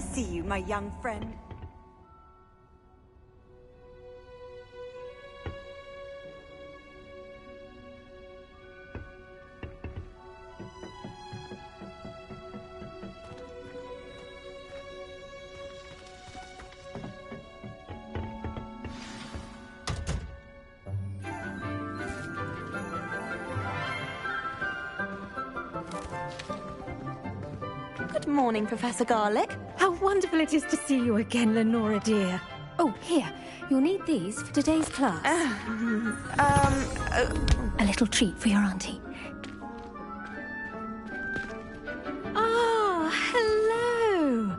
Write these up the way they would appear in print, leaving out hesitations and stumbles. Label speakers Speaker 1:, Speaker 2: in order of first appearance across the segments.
Speaker 1: see you, my young friend.
Speaker 2: Good morning, Professor Garlick.
Speaker 3: How wonderful it is to see you again, Lenora dear. Oh, here. You'll need these for today's class. A little treat for your auntie. Ah, hello.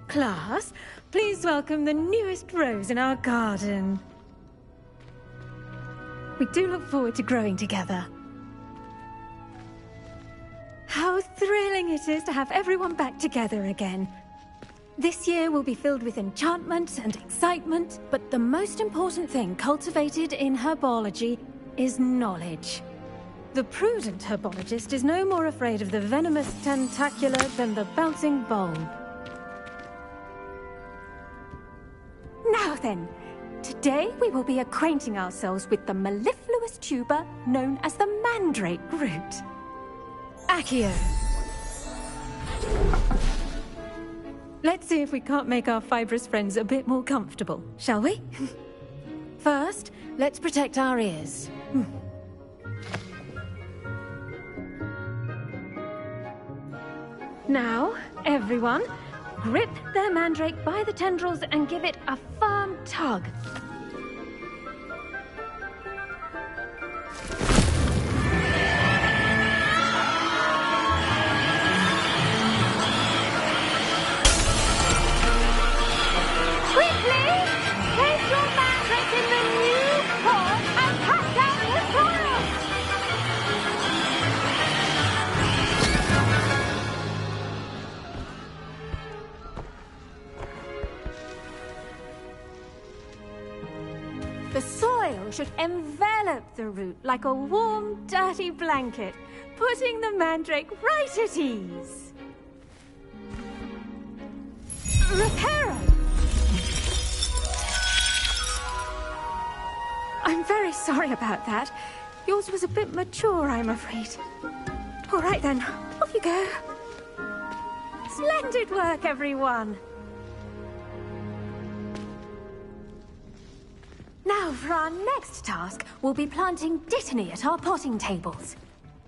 Speaker 3: Class, please welcome the newest rose in our garden. We do look forward to growing together. How thrilling it is to have everyone back together again. This year will be filled with enchantment and excitement, but the most important thing cultivated in herbology is knowledge. The prudent herbologist is no more afraid of the venomous tentacula than the bouncing bulb. Now then, today we will be acquainting ourselves with the mellifluous tuber known as the mandrake root. Accio. Let's see if we can't make our fibrous friends a bit more comfortable, shall we? First, let's protect our ears. Now, everyone, grip their mandrake by the tendrils and give it a firm tug. The soil should envelop the root like a warm, dirty blanket, putting the mandrake right at ease. Reparo! I'm very sorry about that. Yours was a bit mature, I'm afraid. All right then, off you go. Splendid work, everyone! Now, for our next task, we'll be planting dittany at our potting tables.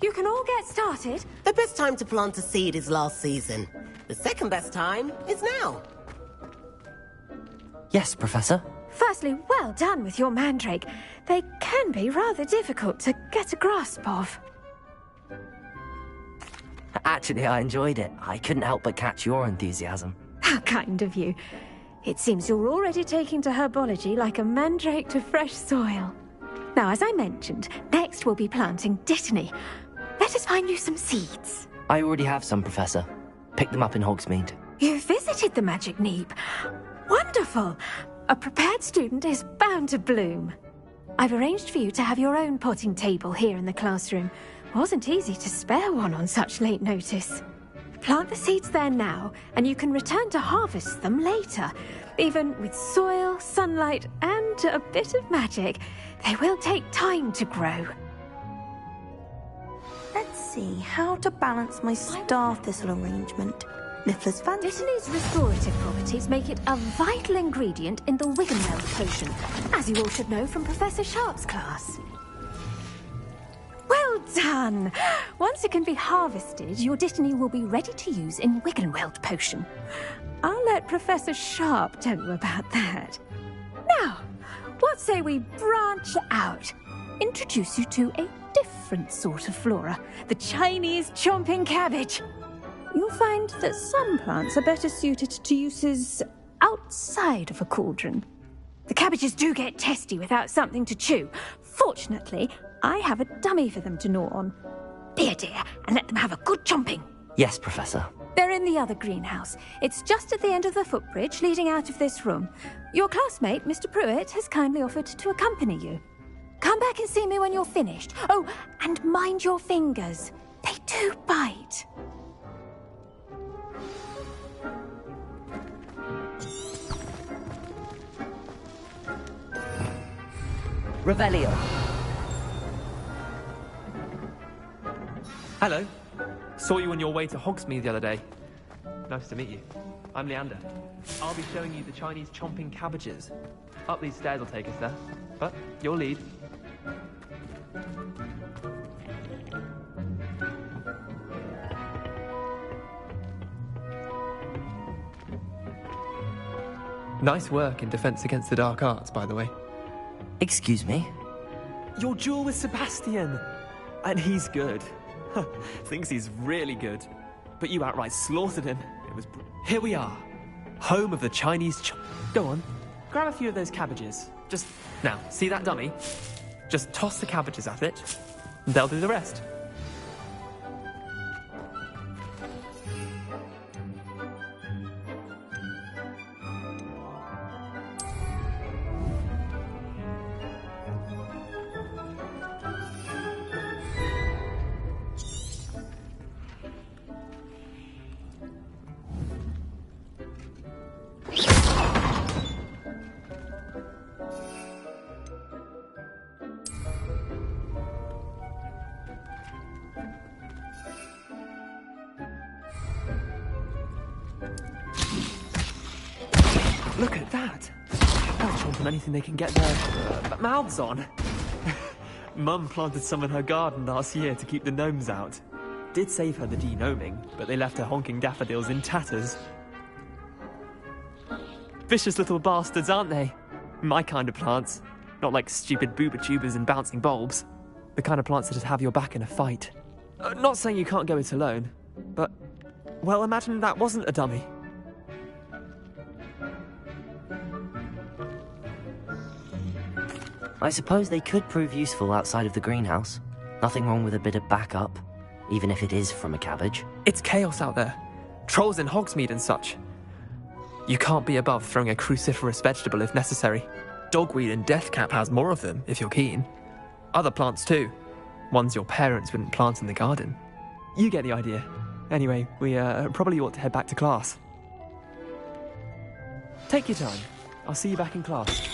Speaker 3: You can all get started.
Speaker 4: The best time to plant a seed is last season. The second best time is now.
Speaker 5: Yes, Professor.
Speaker 3: Firstly, well done with your mandrake. They can be rather difficult to get a grasp of.
Speaker 5: Actually, I enjoyed it. I couldn't help but catch your enthusiasm.
Speaker 3: How kind of you. It seems you're already taking to herbology like a mandrake to fresh soil. Now, as I mentioned, next we'll be planting dittany. Let us find you some seeds.
Speaker 5: I already have some, Professor. Picked them up in Hogsmeade.
Speaker 3: You visited the Magic Neep. Wonderful! A prepared student is bound to bloom. I've arranged for you to have your own potting table here in the classroom. Wasn't easy to spare one on such late notice. Plant the seeds there now, and you can return to harvest them later. Even with soil, sunlight, and a bit of magic, they will take time to grow.
Speaker 2: Let's see how to balance my star thistle arrangement. Niffler's fancy.
Speaker 3: Dittany's restorative properties make it a vital ingredient in the Wiggenweld potion, as you all should know from Professor Sharp's class. Well done! Once it can be harvested, your dittany will be ready to use in Wiggenweld potion. I'll let Professor Sharp tell you about that. Now, what say we branch out? Introduce you to a different sort of flora, the Chinese chomping cabbage. You'll find that some plants are better suited to uses outside of a cauldron. The cabbages do get testy without something to chew. Fortunately, I have a dummy for them to gnaw on. Be a dear and let them have a good chomping.
Speaker 5: Yes, Professor.
Speaker 3: They're in the other greenhouse. It's just at the end of the footbridge leading out of this room. Your classmate, Mr. Pruitt, has kindly offered to accompany you. Come back and see me when you're finished. Oh, and mind your fingers. They do bite.
Speaker 5: Revelio.
Speaker 1: Hello. Saw you on your way to Hogsmeade the other day. Nice to meet you. I'm Leander. I'll be showing you the Chinese chomping cabbages. Up these stairs will take us there. But your lead. Nice work in Defense Against the Dark Arts, by the way.
Speaker 5: Excuse me?
Speaker 1: Your duel with Sebastian! And he's good. Thinks he's really good. But you outright slaughtered him. Here we are. Home of the Chinese Go on. Grab a few of those cabbages. Now, see that dummy? Just toss the cabbages at it. And they'll do the rest. Look at that! They'll chomp on anything they can get their mouths on. Mum planted some in her garden last year to keep the gnomes out. Did save her the de-gnoming, but they left her honking daffodils in tatters. Vicious little bastards, aren't they? My kind of plants. Not like stupid booba tubers and bouncing bulbs. The kind of plants that just have your back in a fight. Not saying you can't go it alone, but... well, imagine that wasn't a dummy.
Speaker 5: I suppose they could prove useful outside of the greenhouse. Nothing wrong with a bit of backup, even if it is from a cabbage.
Speaker 1: It's chaos out there. Trolls in Hogsmeade and such. You can't be above throwing a cruciferous vegetable if necessary. Dogweed and deathcap has more of them, if you're keen. Other plants too. Ones your parents wouldn't plant in the garden. You get the idea. Anyway, we probably ought to head back to class. Take your time. I'll see you back in class.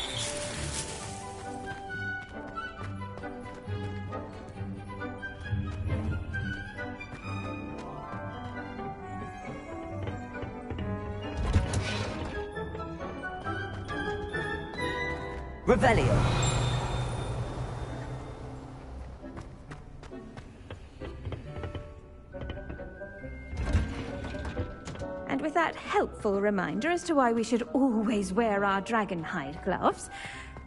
Speaker 5: Revelio.
Speaker 3: And with that helpful reminder as to why we should always wear our dragon hide gloves,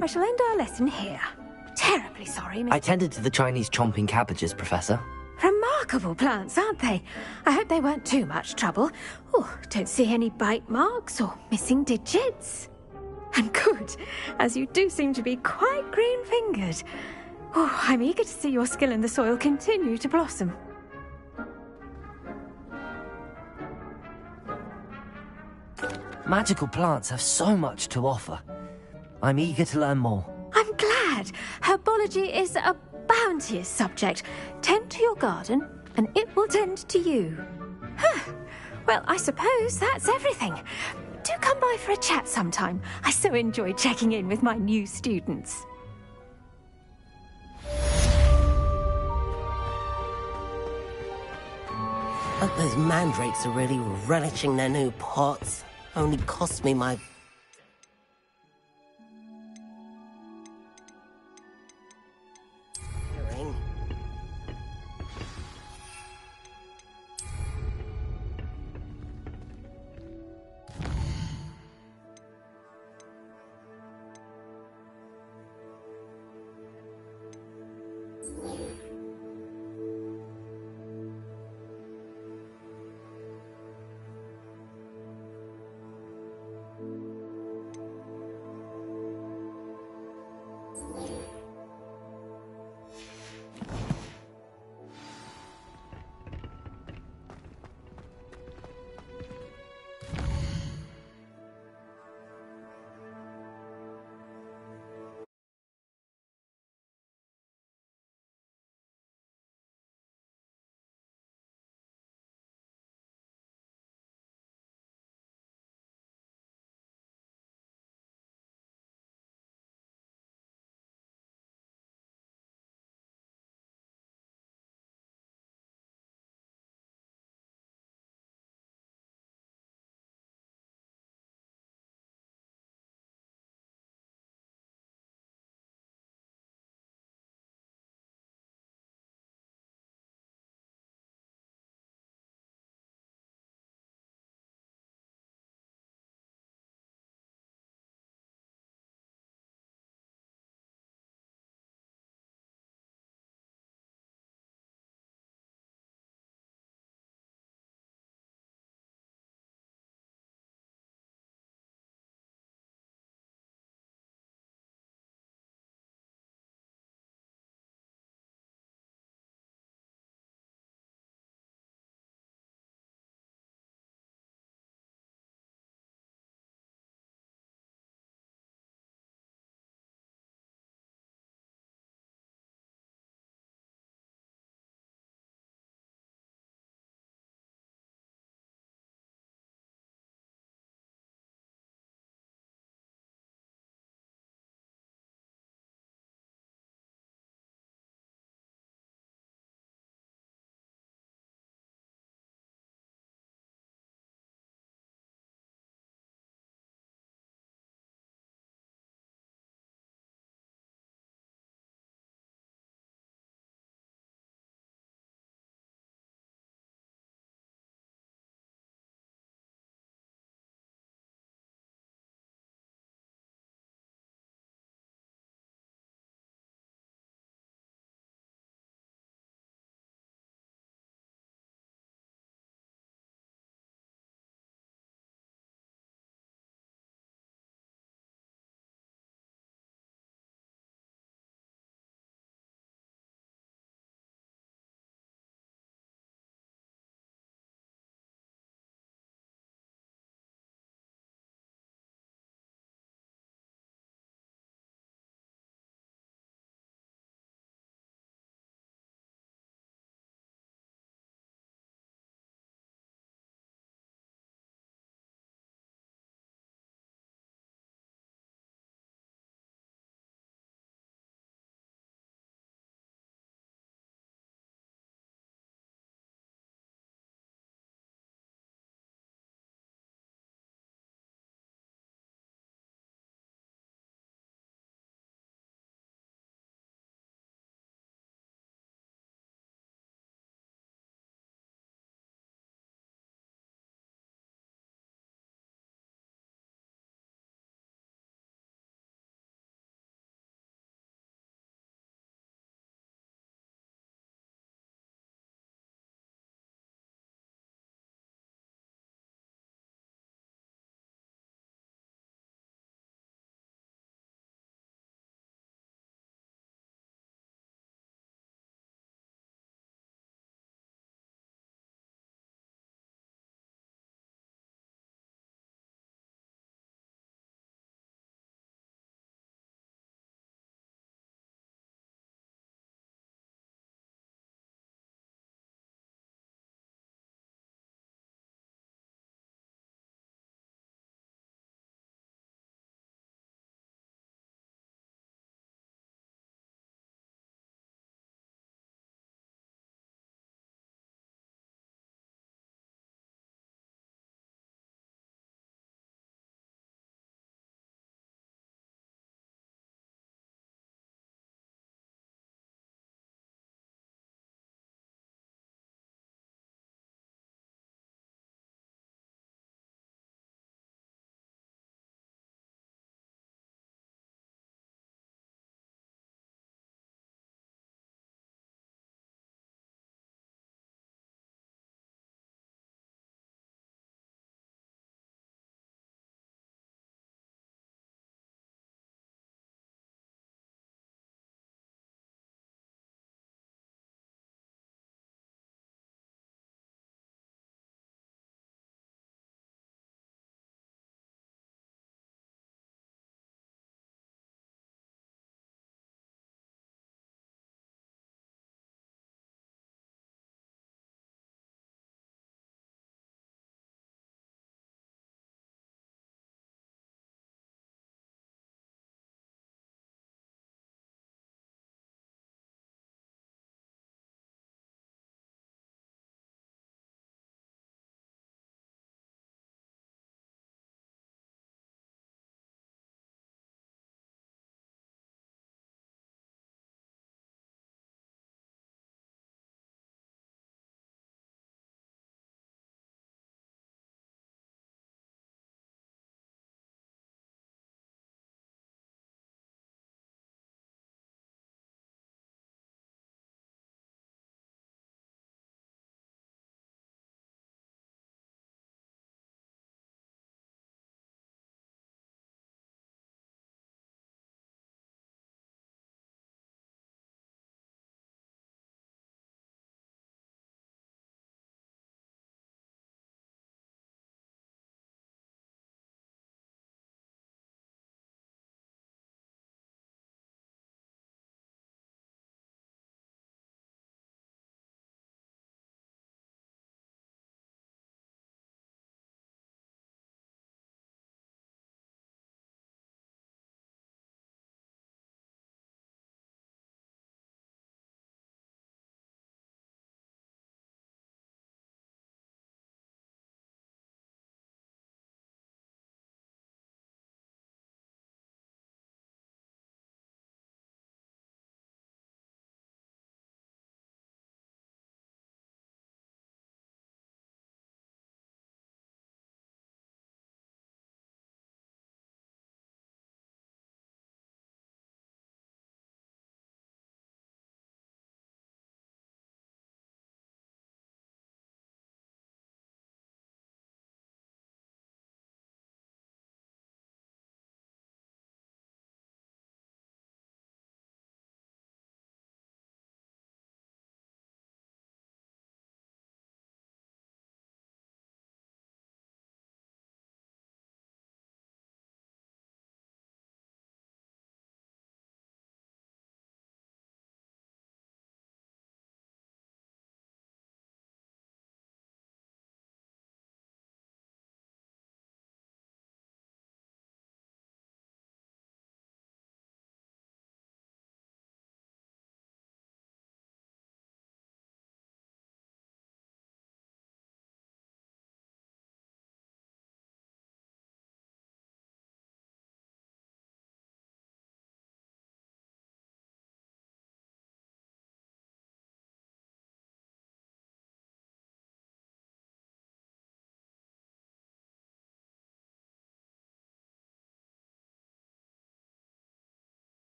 Speaker 3: I shall end our lesson here. Terribly sorry, Miss...
Speaker 5: I tended to the Chinese chomping cabbages, Professor.
Speaker 3: Remarkable plants, aren't they? I hope they weren't too much trouble. Oh, don't see any bite marks or missing digits. And good, as you do seem to be quite green-fingered. Oh, I'm eager to see your skill in the soil continue to blossom.
Speaker 5: Magical plants have so much to offer. I'm eager to learn more.
Speaker 3: I'm glad. Herbology is a bounteous subject. Tend to your garden, and it will tend to you. Huh. Well, I suppose that's everything. Do come by for a chat sometime. I so enjoy checking in with my new students.
Speaker 4: But those mandrakes are really relishing their new pots. Only cost me my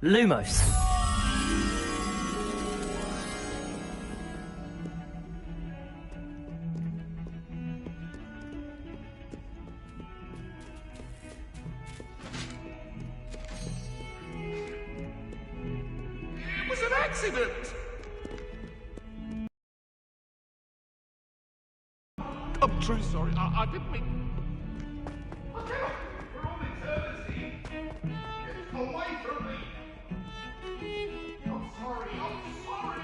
Speaker 5: Lumos.
Speaker 6: It was an accident! I'm truly sorry. I didn't mean... I cannot... For all eternity! Get away from me! I'm sorry. I'm sorry!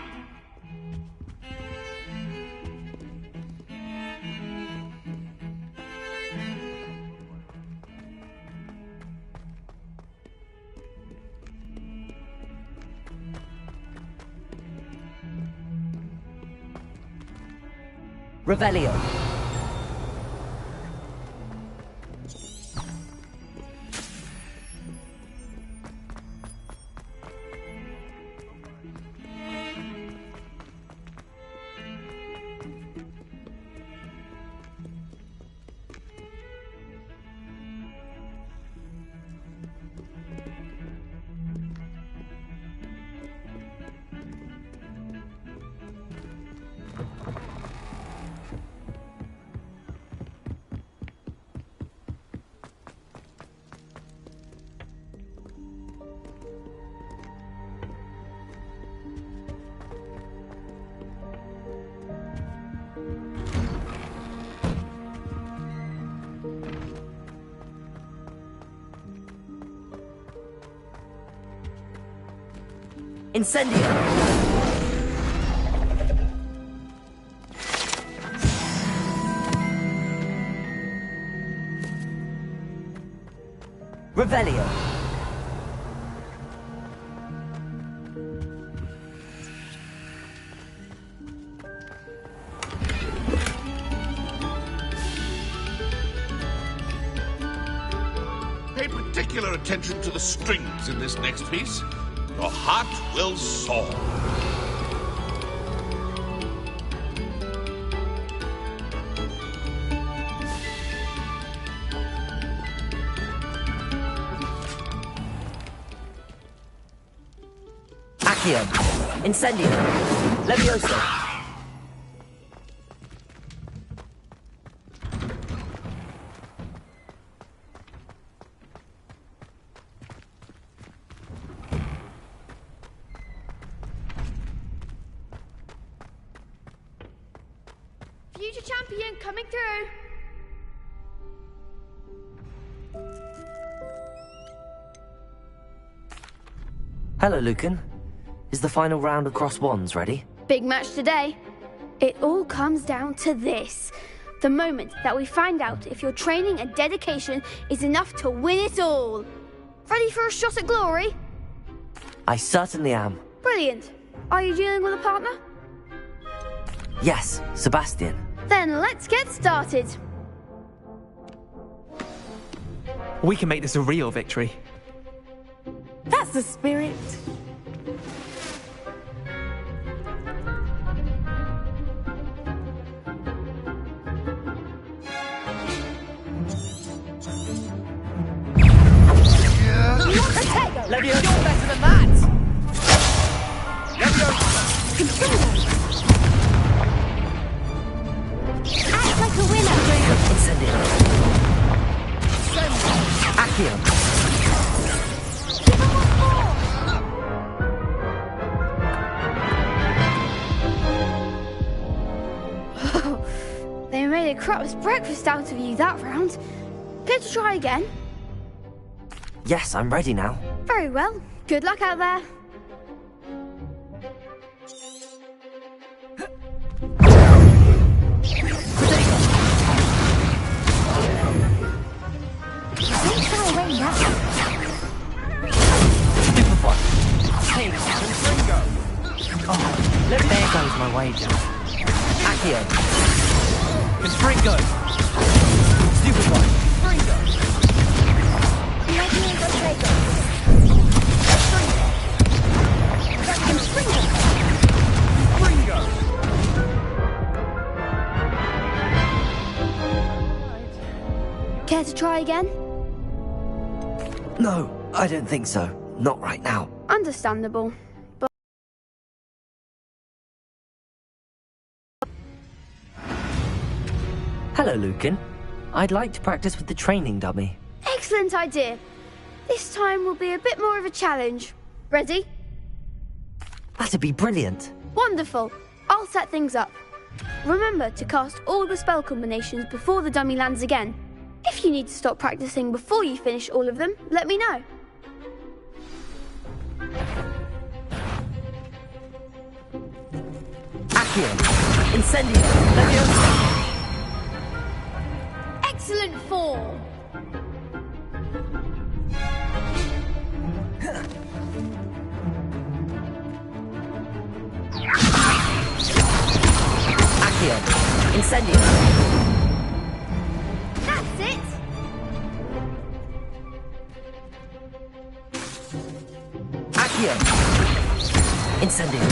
Speaker 5: Revelio. Incendio! Revelio!
Speaker 6: Pay particular attention to the strings in this next piece. Your heart will soar.
Speaker 5: Accio! Incendio! Leviosa!
Speaker 7: Future champion coming through.
Speaker 5: Hello, Lucan. Is the final round of Cross Wands ready?
Speaker 7: Big match today. It all comes down to this. The moment that we find out if your training and dedication is enough to win it all. Ready for a shot at glory?
Speaker 5: I certainly am.
Speaker 7: Brilliant. Are you dealing with a partner?
Speaker 5: Yes, Sebastian.
Speaker 7: Then let's get started.
Speaker 1: We can make this a real victory.
Speaker 2: That's the spirit.
Speaker 5: Leviosa!
Speaker 8: You're better than that!
Speaker 7: Act like a winner.
Speaker 5: Incendio! Accio!
Speaker 7: Give her what for. They made a crap's breakfast out of you that round. Care to try again?
Speaker 5: Yes, I'm ready now.
Speaker 7: Very well. Good luck out there.
Speaker 3: Don't shy away now.
Speaker 5: Superfly! Hey, oh, there goes my wager. Accio!
Speaker 1: Confringo! Superfly!
Speaker 3: Let me go take her.
Speaker 7: try again?
Speaker 5: No, I don't think so. Not right now.
Speaker 7: Understandable. But
Speaker 5: Hello, Lucan. I'd like to practice with the training dummy.
Speaker 7: excellent idea. This time will be a bit more of a challenge. Ready?
Speaker 5: That'd be brilliant.
Speaker 7: Wonderful. I'll set things up. Remember to cast all the spell combinations before the dummy lands again. If you need to stop practicing before you finish all of them, let me know.
Speaker 5: Accio! Incendio! Leviosa!
Speaker 7: Excellent form.
Speaker 5: Accio! Incendio!
Speaker 7: That's it.
Speaker 5: Accio! Incendio!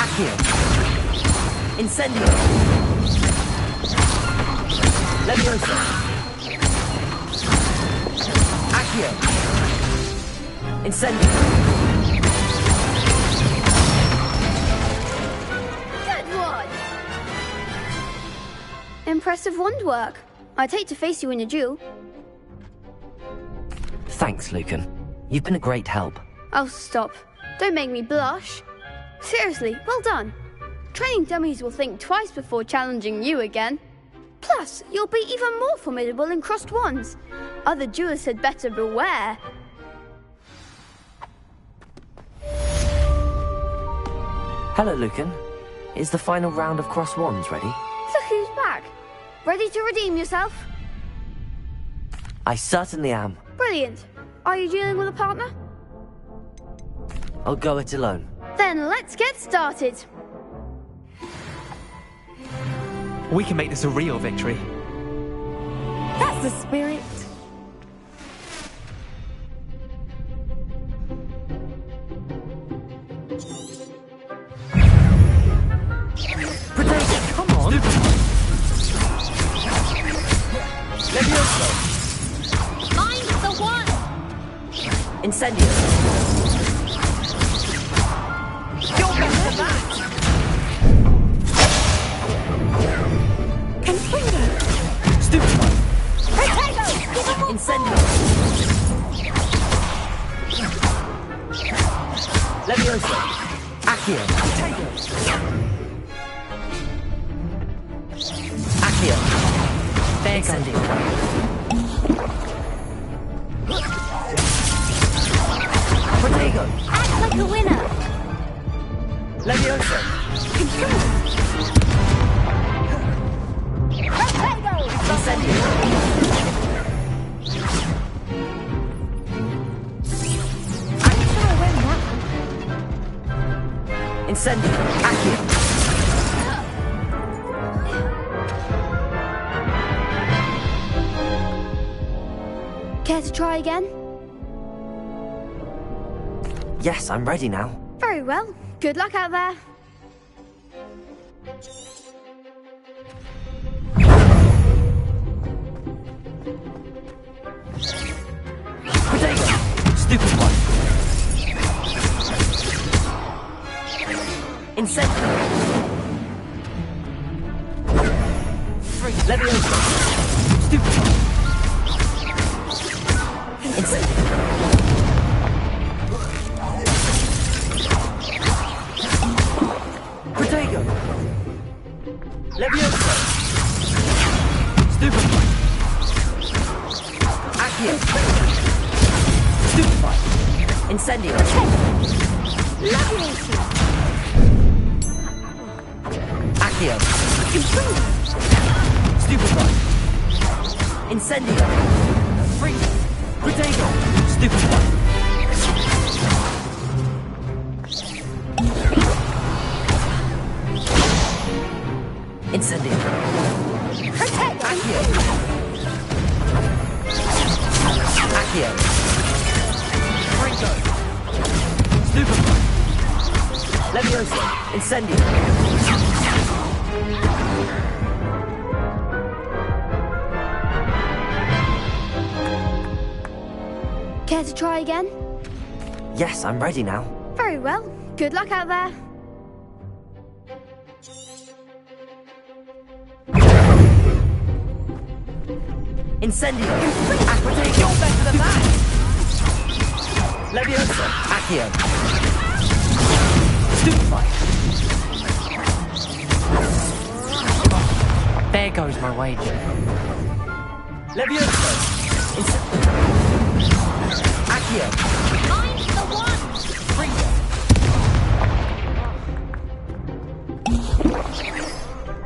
Speaker 5: Accio! Incendio! Leviosa! Accio! Incendio!
Speaker 7: Good one. Impressive wand work. I'd hate to face you in a duel.
Speaker 5: Thanks, Lucan. You've been a great help.
Speaker 7: Oh, stop. Don't make me blush. Seriously, well done. Training dummies will think twice before challenging you again. Plus, you'll be even more formidable in crossed wands. Other duelists had better beware.
Speaker 5: Hello, Lucan. Is the final round of cross wands ready?
Speaker 7: Look who's back. Ready to redeem yourself?
Speaker 5: I certainly am.
Speaker 7: Brilliant. Are you dealing with a partner?
Speaker 5: I'll go it alone.
Speaker 7: Then let's get started.
Speaker 1: We can make this a real victory.
Speaker 2: That's the spirit.
Speaker 5: Protego! Come on! Leviosa!
Speaker 7: Find the one!
Speaker 5: Incendio!
Speaker 2: You're better than that. Confringo.
Speaker 5: Stupefy!
Speaker 2: Protego! Give him more
Speaker 5: Incendio! Leviosa! Accio! Accio! Incendio! Protego!
Speaker 2: Act like a winner.
Speaker 5: Leviosa!
Speaker 2: Protego!
Speaker 5: Incendio!
Speaker 2: I'm sure I win that.
Speaker 5: Incendio! Accio!
Speaker 7: Care to try again?
Speaker 5: Yes, I'm ready now.
Speaker 7: Very well. Good luck out there.
Speaker 5: Protego! Stupid one! Incendio! Leviosa! Stupid one! Incendio! Protego! Leviosa! Stupid one! Accio! Stupefy! Incendio! Accio! Stupefy! Incendio! Freeze! Protego! Stupefy! Incendio! Accio! Accio! Freeze! Stupefy! Leviosa! Incendio!
Speaker 7: Care to try again?
Speaker 5: Yes, I'm ready now.
Speaker 7: Very well. Good luck out there.
Speaker 5: Incendio! Aquatate! You're better than that! Leviosa! Accio! Stupefy!
Speaker 8: There goes my wager.
Speaker 5: Leviosa! Accio!
Speaker 3: I'm the one!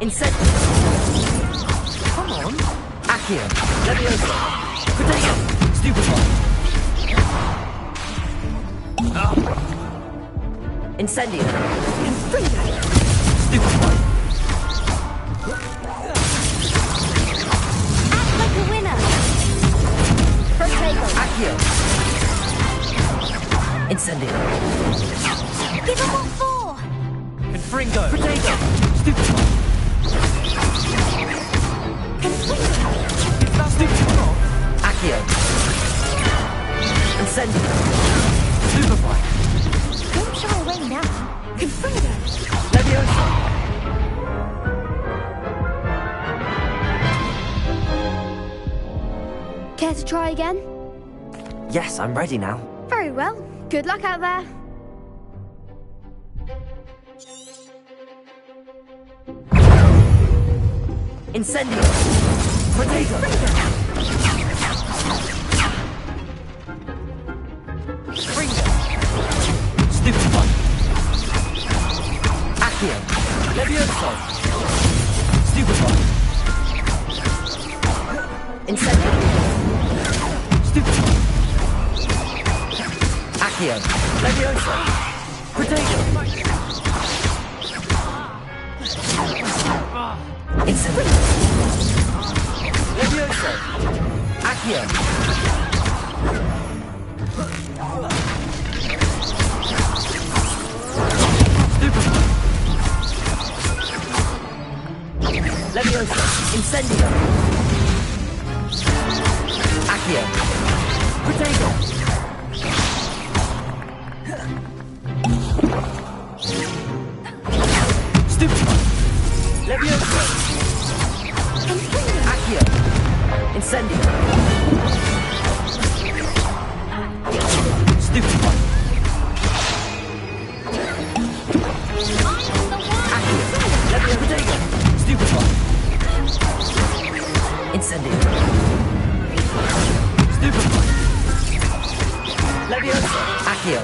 Speaker 5: Incendio! Come on! Accio! Leviosa! Potato! Stupefy! Incendio! Stupefy!
Speaker 3: Act like a winner! Potato!
Speaker 5: Accio! Incendio!
Speaker 3: Give them what for!
Speaker 8: Confringo!
Speaker 5: Potato! Stupefy! Accio! Incendio! Stupefy!
Speaker 3: Don't shy away now. Confringo!
Speaker 5: Leviosa!
Speaker 7: Care to try again?
Speaker 5: Yes, I'm ready now.
Speaker 7: Very well. Good luck out there.
Speaker 5: Incendio! Potato! Springo! Stupefy! Accio! Leviosa! Stupefy! Incendio! Stupefy! Accio! Leviosa! Potato! Incendio! Leviosa! Accio! Stupefy! Leviosa! Incendio! Accio! Potato! Stupefy! Leviosa! Accio! Incendio! Stupefy! Accio! Leviosa! Potato! Stupefy! Incendio! Stupefy! Leviosa! Accio!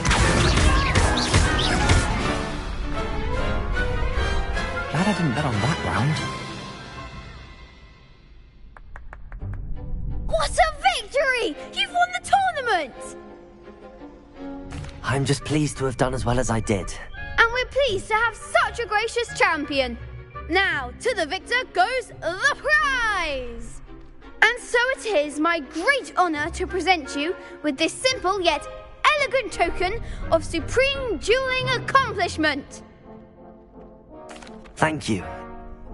Speaker 5: Glad I didn't bet on that round.
Speaker 7: What a victory! You've won the tournament!
Speaker 5: I'm just pleased to have done as well as I did.
Speaker 7: And we're pleased to have such a gracious champion. Now, to the victor goes the prize! And so it is my great honour to present you with this simple yet elegant token of supreme dueling accomplishment.
Speaker 5: Thank you.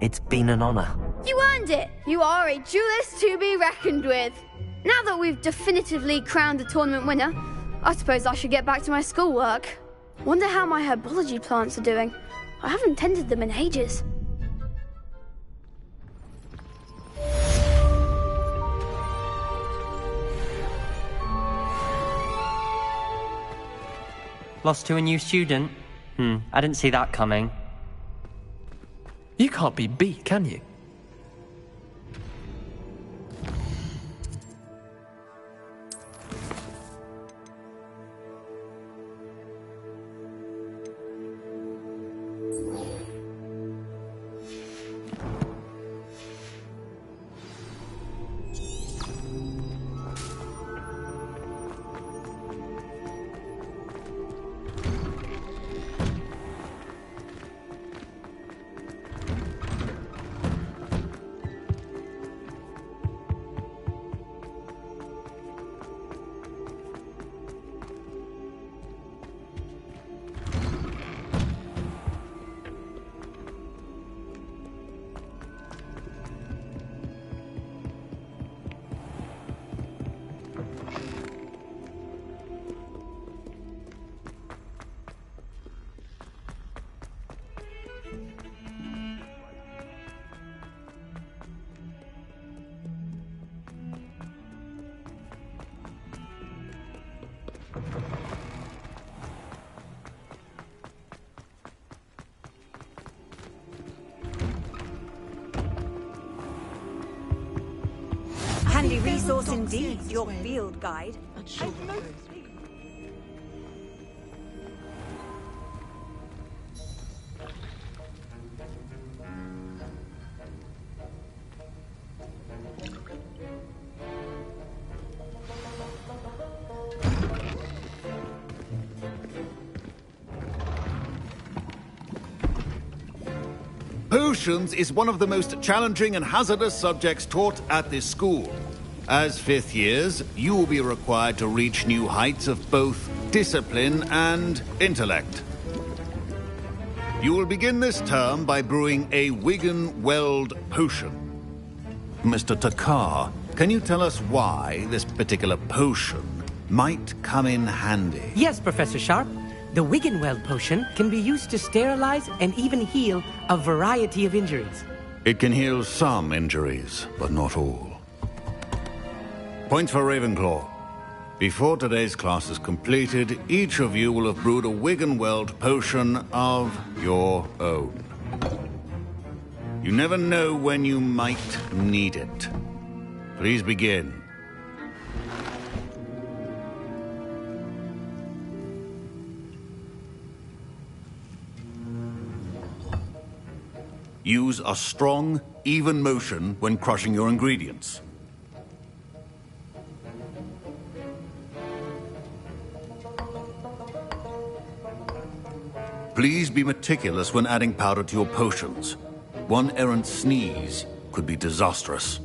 Speaker 5: It's been an honor.
Speaker 7: You earned it. You are a duelist to be reckoned with. Now that we've definitively crowned the tournament winner, I suppose I should get back to my schoolwork. Wonder how my herbology plants are doing. I haven't tended them in ages.
Speaker 8: Lost to a new student? I didn't see that coming.
Speaker 1: You can't be beat, can you?
Speaker 9: Handy resource indeed, your field guide.
Speaker 6: Potions is one of the most challenging and hazardous subjects taught at this school. As fifth years, you will be required to reach new heights of both discipline and intellect. You will begin this term by brewing a Wiggenweld potion. Mr. Takar, can you tell us why this particular potion might come in handy?
Speaker 10: Yes, Professor Sharp. The Wiggenweld potion can be used to sterilize and even heal a variety of injuries.
Speaker 6: It can heal some injuries, but not all. Points for Ravenclaw. Before today's class is completed, each of you will have brewed a Wiggenweld potion of your own. You never know when you might need it. Please begin. Use a strong, even motion when crushing your ingredients. Please be meticulous when adding powder to your potions. One errant sneeze could be disastrous.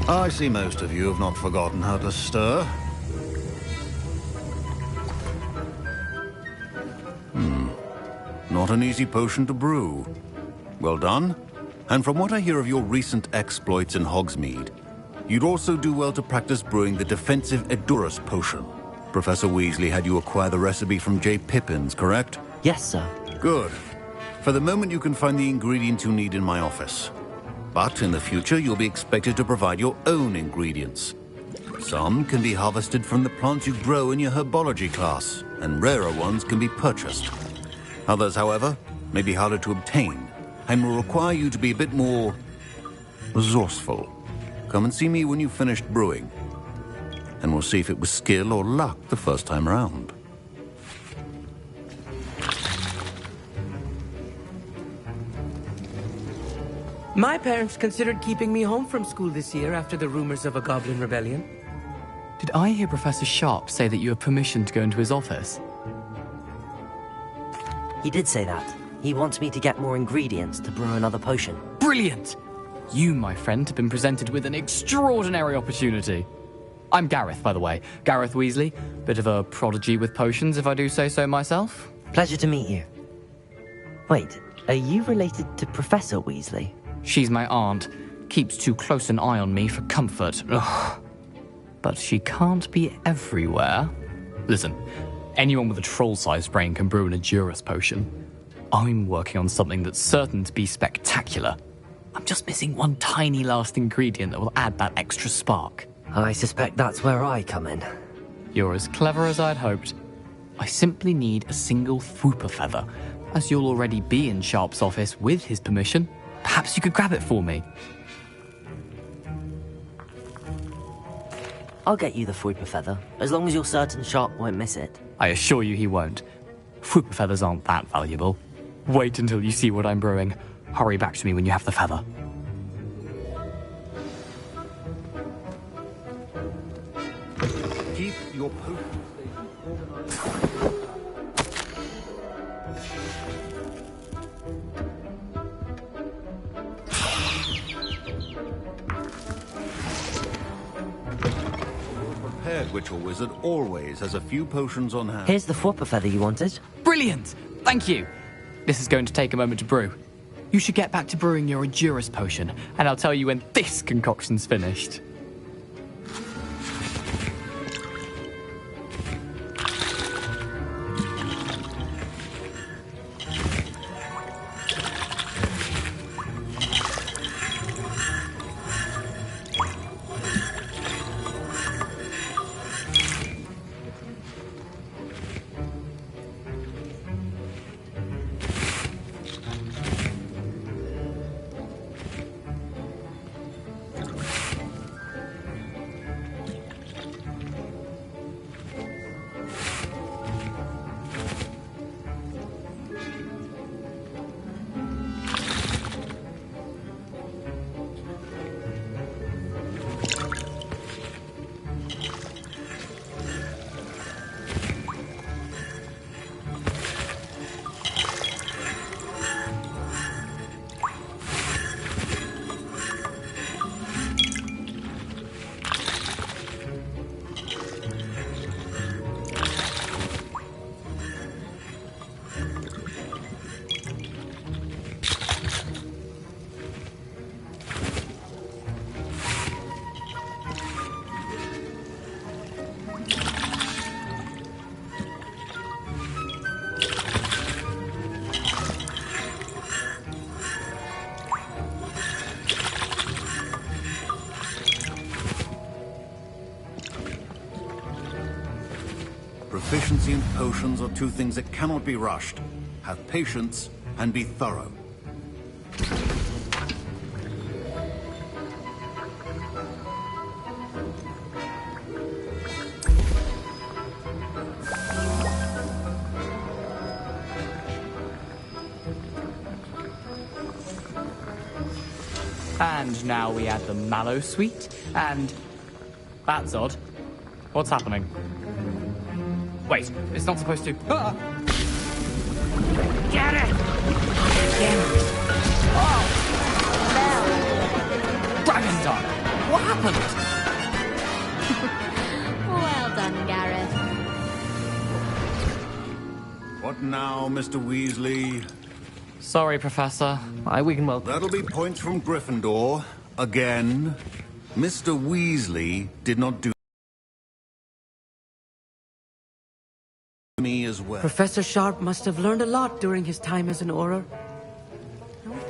Speaker 6: I see most of you have not forgotten how to stir. Not an easy potion to brew. Well done. And from what I hear of your recent exploits in Hogsmeade, you'd also do well to practice brewing the defensive Edurus potion. Professor Weasley had you acquire the recipe from J. Pippins, correct?
Speaker 5: Yes, sir.
Speaker 6: Good. For the moment, you can find the ingredients you need in my office. But in the future, you'll be expected to provide your own ingredients. Some can be harvested from the plants you grow in your herbology class, and rarer ones can be purchased. Others, however, may be harder to obtain, and will require you to be a bit more resourceful. Come and see me when you've finished brewing, and we'll see if it was skill or luck the first time around.
Speaker 10: My parents considered keeping me home from school this year after the rumors of a goblin rebellion.
Speaker 11: Did I hear Professor Sharp say that you have permission to go into his office?
Speaker 5: He did say that. He wants me to get more ingredients to brew another potion.
Speaker 11: Brilliant! You, my friend, have been presented with an extraordinary opportunity. I'm Gareth, by the way. Gareth Weasley. Bit of a prodigy with potions, if I do say so myself.
Speaker 5: Pleasure to meet you. Wait, are you related to Professor Weasley?
Speaker 11: She's my aunt. Keeps too close an eye on me for comfort. Ugh. But she can't be everywhere. Listen, anyone with a troll-sized brain can brew an Edurus potion. I'm working on something that's certain to be spectacular. I'm just missing one tiny last ingredient that will add that extra spark.
Speaker 5: I suspect that's where I come in.
Speaker 11: You're as clever as I'd hoped. I simply need a single Fwooper feather. As you'll already be in Sharp's office with his permission, perhaps you could grab it for me.
Speaker 5: I'll get you the Fwooper feather, as long as you're certain Sharp won't miss it.
Speaker 11: I assure you he won't. Fwooper feathers aren't that valuable. Wait until you see what I'm brewing. Hurry back to me when you have the feather.
Speaker 6: Keep your potion station organized. Prepared witch or wizard always has a few potions on hand.
Speaker 5: Here's the Fwooper feather you wanted.
Speaker 11: Brilliant! Thank you! This is going to take a moment to brew. You should get back to brewing your Endurance potion, and I'll tell you when this concoction's finished.
Speaker 6: Proficiency and potions are two things that cannot be rushed. Have patience and be thorough.
Speaker 11: And now we add the mallow sweet, and... That's odd. What's happening? Wait, it's not supposed to... Ah!
Speaker 10: Get it! Again.
Speaker 11: Oh! Dragon Dog! What happened?
Speaker 12: Well done, Gareth.
Speaker 6: What now, Mr. Weasley?
Speaker 11: Sorry, Professor. I Wiggenweld.
Speaker 6: That'll be points from Gryffindor. Again. Mr. Weasley did not do me as well.
Speaker 10: Professor Sharp must have learned a lot during his time as an Auror.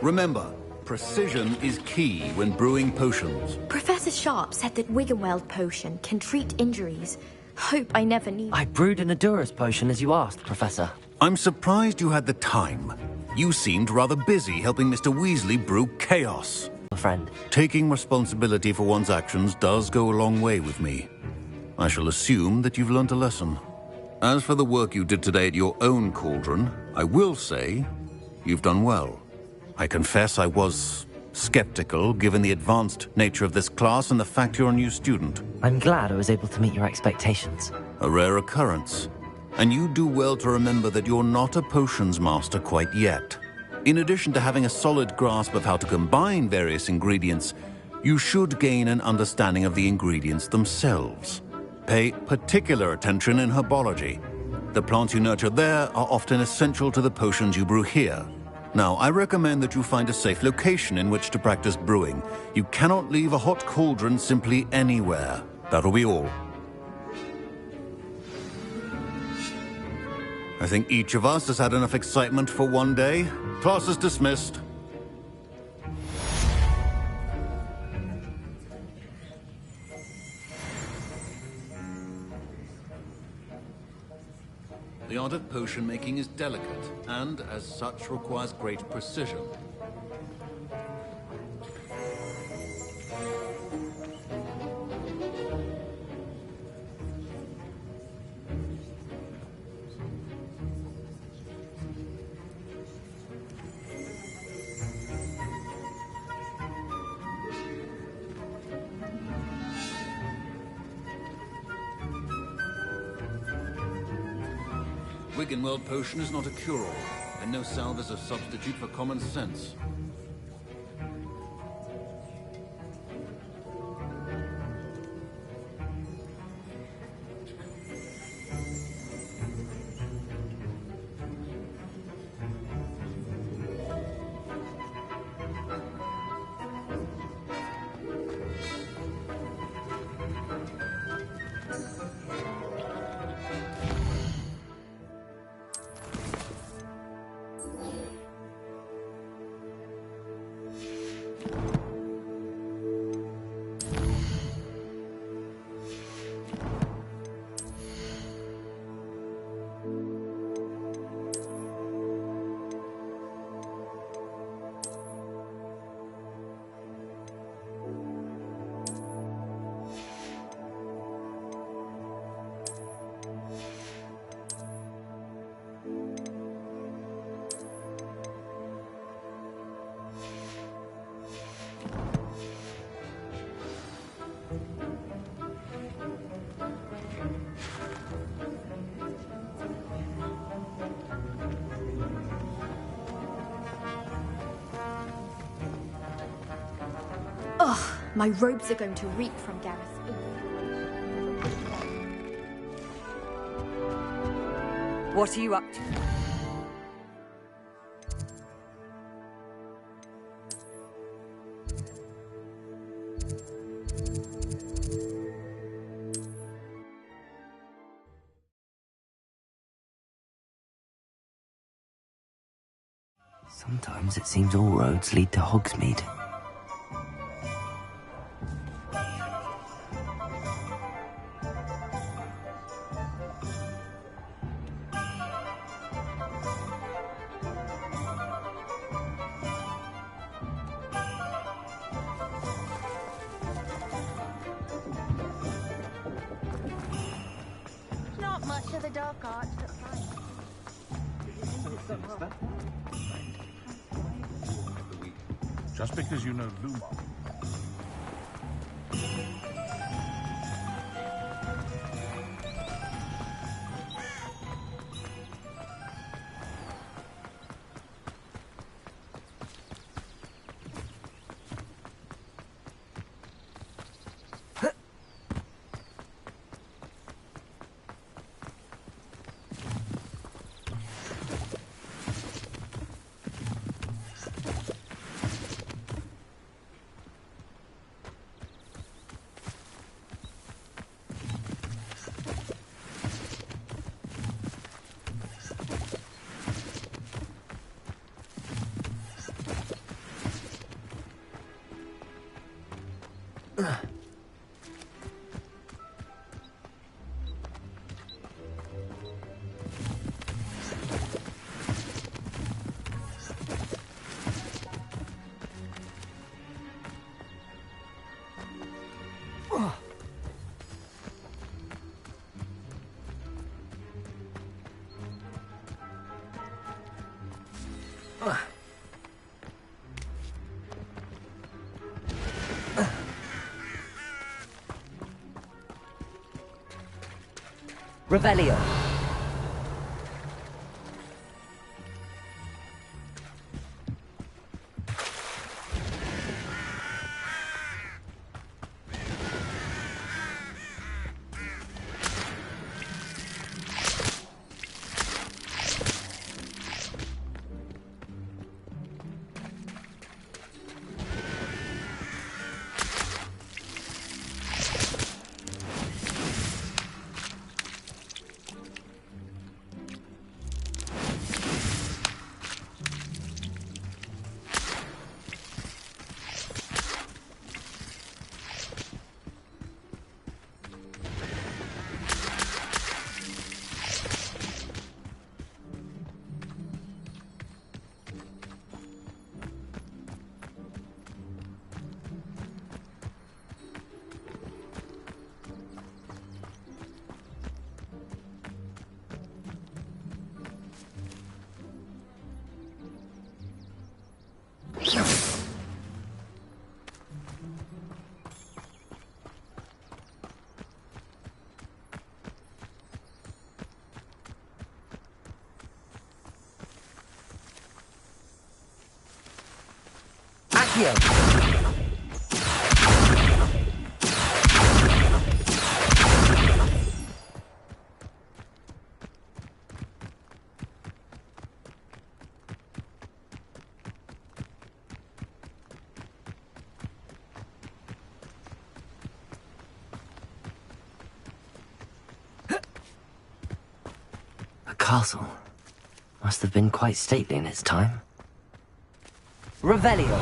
Speaker 6: Remember, precision is key when brewing potions.
Speaker 12: Professor Sharp said that Wiggenweld potion can treat injuries. Hope I never need.
Speaker 5: I brewed an Endurance potion as you asked, Professor.
Speaker 6: I'm surprised you had the time. You seemed rather busy helping Mr. Weasley brew chaos.
Speaker 5: A friend.
Speaker 6: Taking responsibility for one's actions does go a long way with me. I shall assume that you've learnt a lesson. As for the work you did today at your own cauldron, I will say you've done well. I confess I was skeptical, given the advanced nature of this class and the fact you're a new student.
Speaker 5: I'm glad I was able to meet your expectations.
Speaker 6: A rare occurrence. And you do well to remember that you're not a potions master quite yet. In addition to having a solid grasp of how to combine various ingredients, you should gain an understanding of the ingredients themselves. Pay particular attention in herbology. The plants you nurture there are often essential to the potions you brew here. Now, I recommend that you find a safe location in which to practice brewing. You cannot leave a hot cauldron simply anywhere. That'll be all. I think each of us has had enough excitement for one day. Class is dismissed. The art of potion making is delicate, and as such requires great precision. Wiggenweld potion is not a cure-all, and no salve is a substitute for common sense.
Speaker 12: My robes are going to reek from Gareth.
Speaker 9: What are you up to?
Speaker 5: Sometimes it seems all roads lead to Hogsmeade.
Speaker 13: Not much of the dark arts, but fine.
Speaker 14: Just because you know Lumar.
Speaker 4: Revelio. Accio.
Speaker 5: A castle. Must have been quite stately in its time.
Speaker 4: Revelio.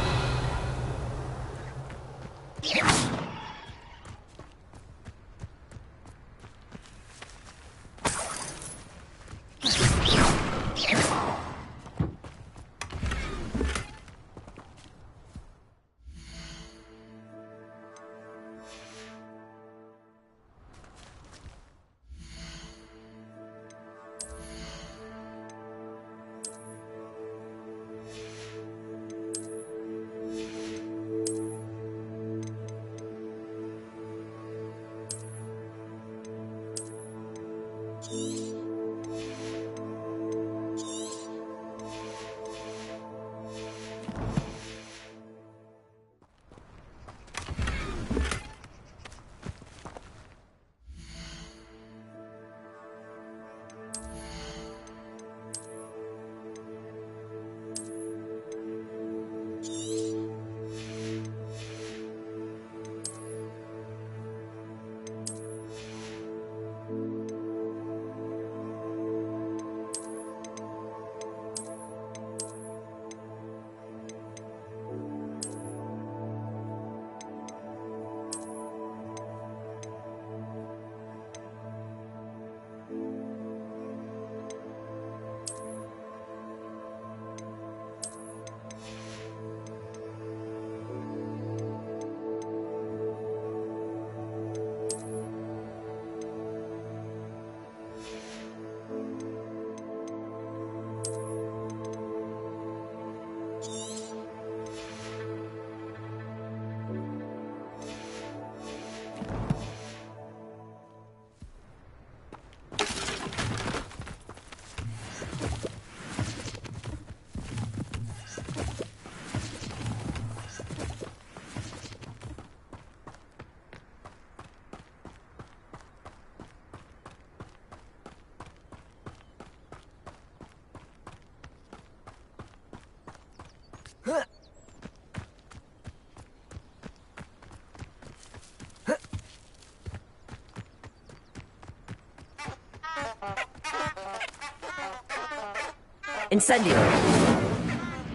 Speaker 4: Incendio.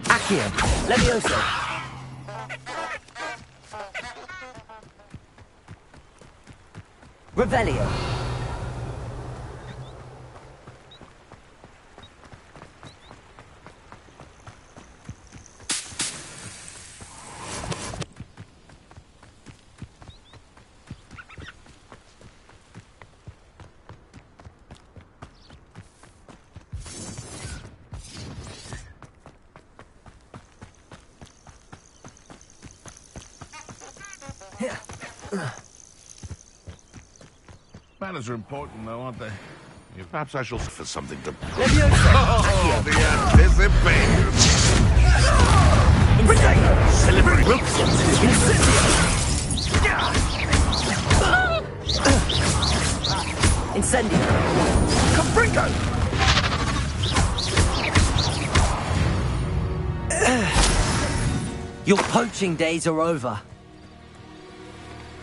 Speaker 4: Accio. Leviosa. Revelio.
Speaker 14: Manners are important, though, aren't they? Perhaps I shall for something to...
Speaker 4: Leviosa.
Speaker 14: Oh, the anticipation!
Speaker 4: Celebrate Incendio.
Speaker 14: Caprico!
Speaker 4: Your poaching days are over.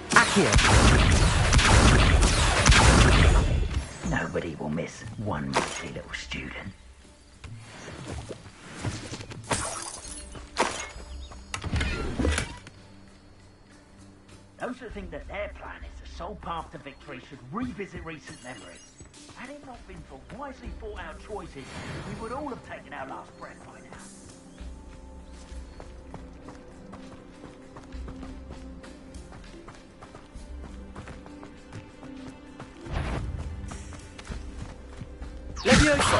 Speaker 4: Accio.
Speaker 15: Nobody will miss one naughty little student. Those who think that their plan is the sole path to victory should revisit recent memories. Had it not been for wisely thought out choices, we would all have taken our last breath by now.
Speaker 4: Leviosa!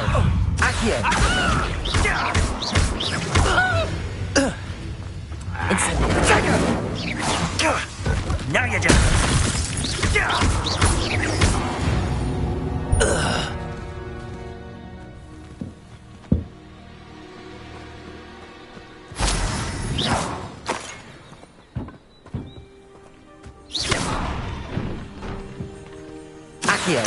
Speaker 4: Accio! Incendio!
Speaker 15: Now you do!
Speaker 4: Accio!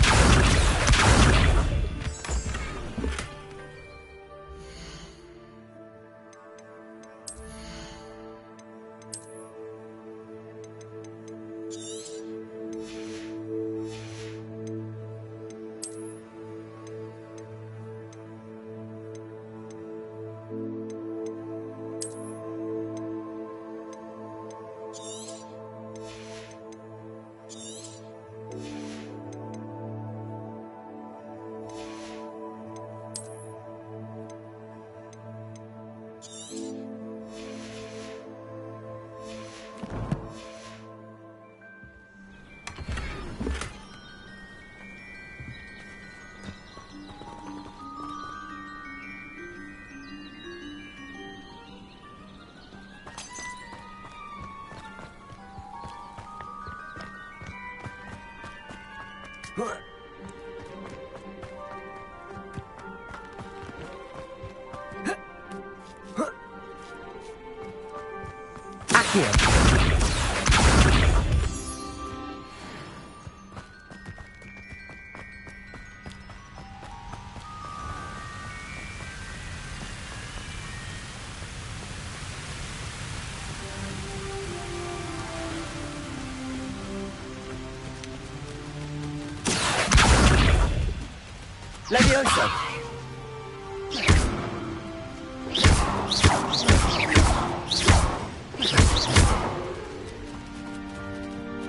Speaker 4: Leviosa!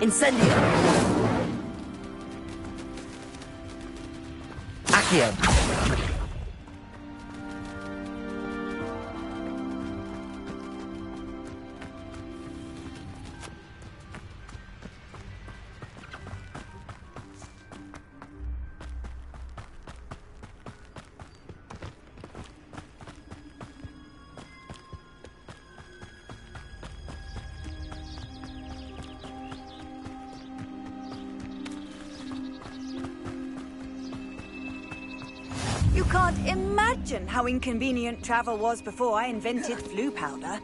Speaker 4: Incendio! Accio!
Speaker 9: You can't imagine how inconvenient travel was before I invented flu powder.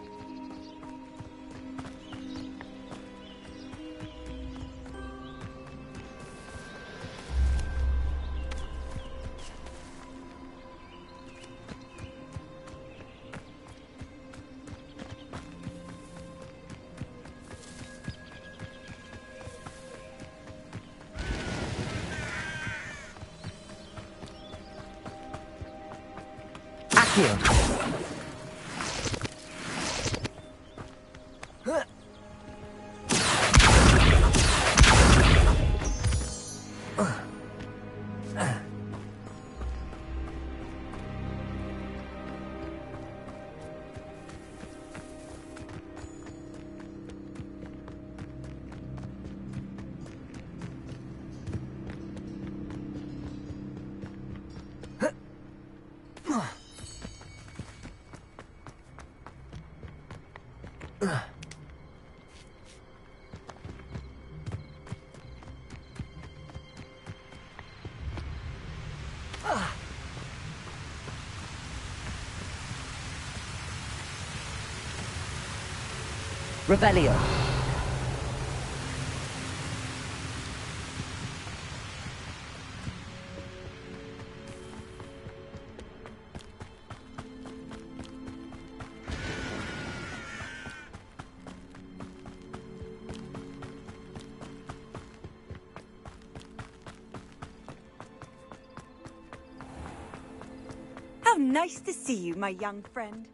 Speaker 4: Accio. Revelio.
Speaker 9: How nice to see you, my young friend.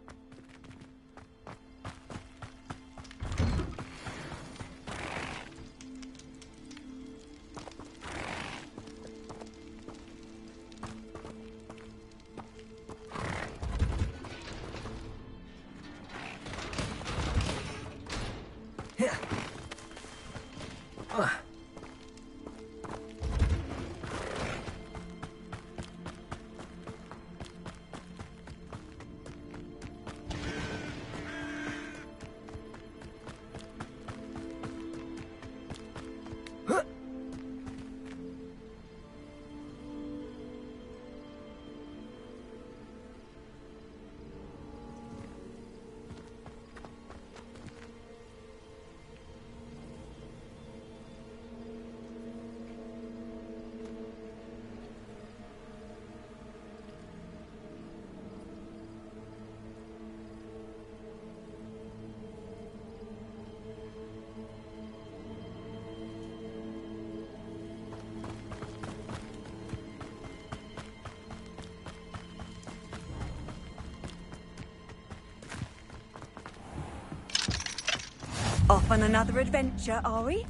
Speaker 9: Off on another adventure, are we?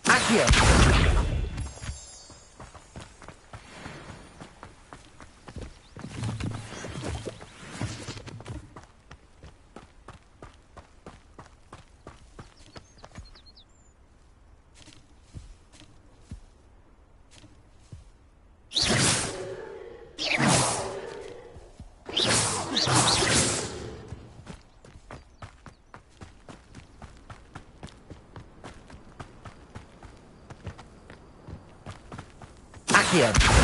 Speaker 4: Accio. Accio.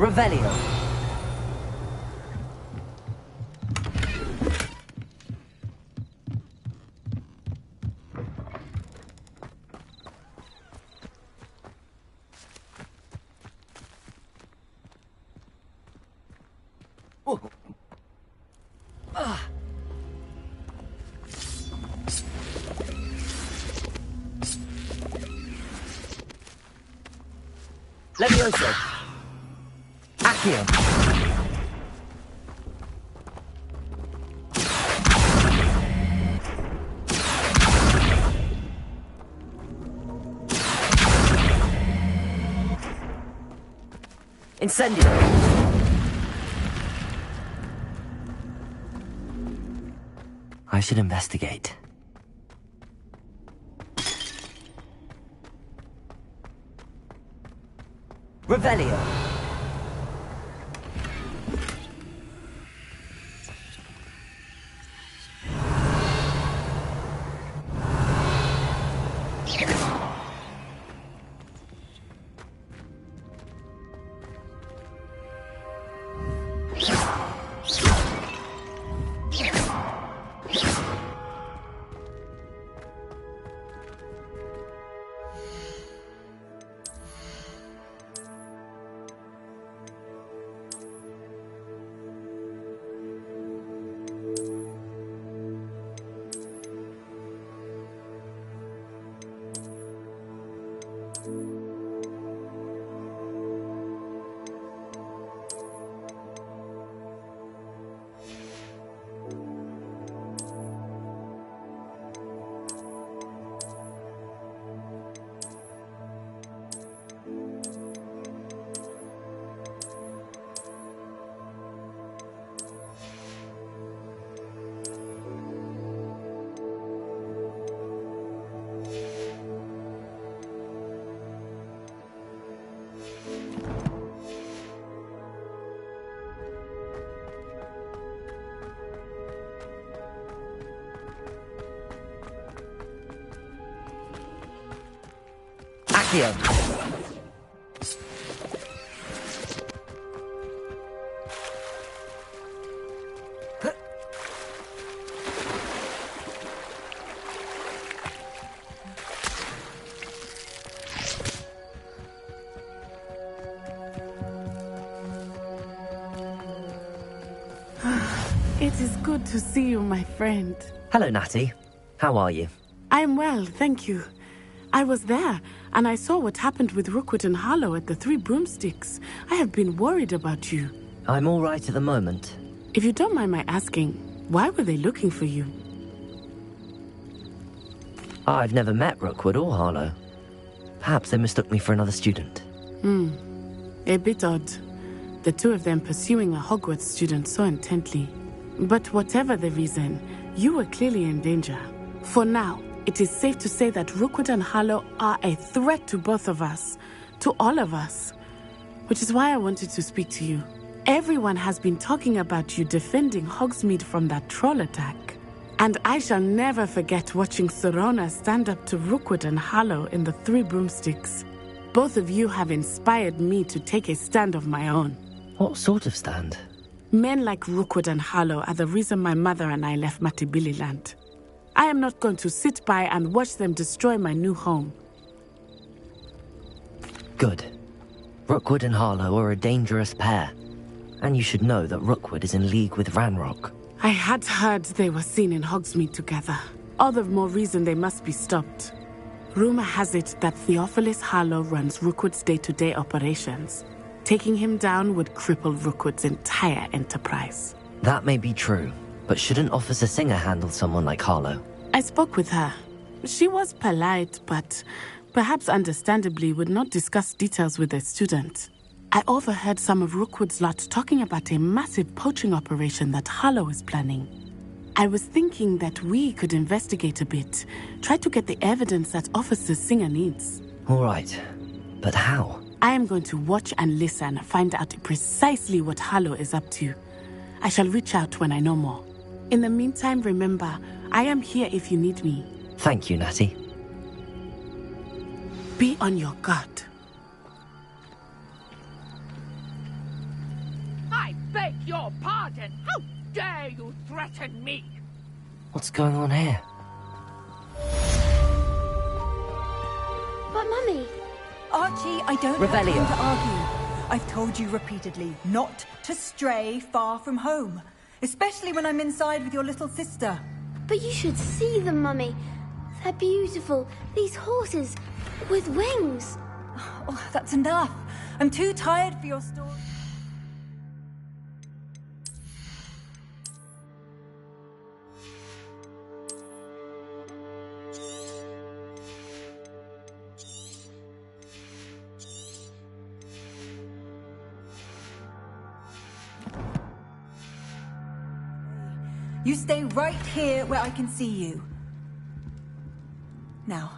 Speaker 4: Revelio. Leviosa. Accio. Incendio.
Speaker 5: should investigate.
Speaker 16: Revelio. Accio.
Speaker 17: It is good to see you, my friend.
Speaker 5: Hello, Natty. How are you?
Speaker 17: I'm well, thank you. I was there, and I saw what happened with Rookwood and Harlow at the Three Broomsticks. I have been worried about you.
Speaker 5: I'm all right at the moment.
Speaker 17: If you don't mind my asking, why were they looking for you?
Speaker 5: I've never met Rookwood or Harlow. Perhaps they mistook me for another student.
Speaker 17: A bit odd. The two of them pursuing a Hogwarts student so intently. But whatever the reason, you were clearly in danger. For now, it is safe to say that Rookwood and Harlow are a threat to both of us, to all of us. Which is why I wanted to speak to you. Everyone has been talking about you defending Hogsmeade from that troll attack. And I shall never forget watching Serona stand up to Rookwood and Harlow in the Three Broomsticks. Both of you have inspired me to take a stand of my own.
Speaker 5: What sort of stand?
Speaker 17: Men like Rookwood and Harlow are the reason my mother and I left Matibili-land. I am not going to sit by and watch them destroy my new home.
Speaker 5: Good. Rookwood and Harlow are a dangerous pair. And you should know that Rookwood is in league with Ranrock.
Speaker 17: I had heard they were seen in Hogsmeade together. All the more reason they must be stopped. Rumor has it that Theophilus Harlow runs Rookwood's day-to-day operations. Taking him down would cripple Rookwood's entire enterprise.
Speaker 5: That may be true, but shouldn't Officer Singer handle someone like Harlow?
Speaker 17: I spoke with her. She was polite, but perhaps understandably would not discuss details with a student. I overheard some of Rookwood's lot talking about a massive poaching operation that Harlow is planning. I was thinking that we could investigate a bit, try to get the evidence that Officer Singer needs.
Speaker 5: All right, but how?
Speaker 17: I am going to watch and listen, find out precisely what Harlow is up to. I shall reach out when I know more. In the meantime, remember, I am here if you need me.
Speaker 5: Thank you, Natty.
Speaker 17: Be on your guard.
Speaker 15: I beg your pardon! How dare you threaten me?
Speaker 5: What's going on here?
Speaker 7: But Mummy...
Speaker 9: Archie, I don't have time to argue. I've told you repeatedly not to stray far from home. Especially when I'm inside with your little sister.
Speaker 7: But you should see them, Mummy. They're beautiful. These horses with wings.
Speaker 9: Oh, that's enough. I'm too tired for your story. You stay right here where I can see you. Now.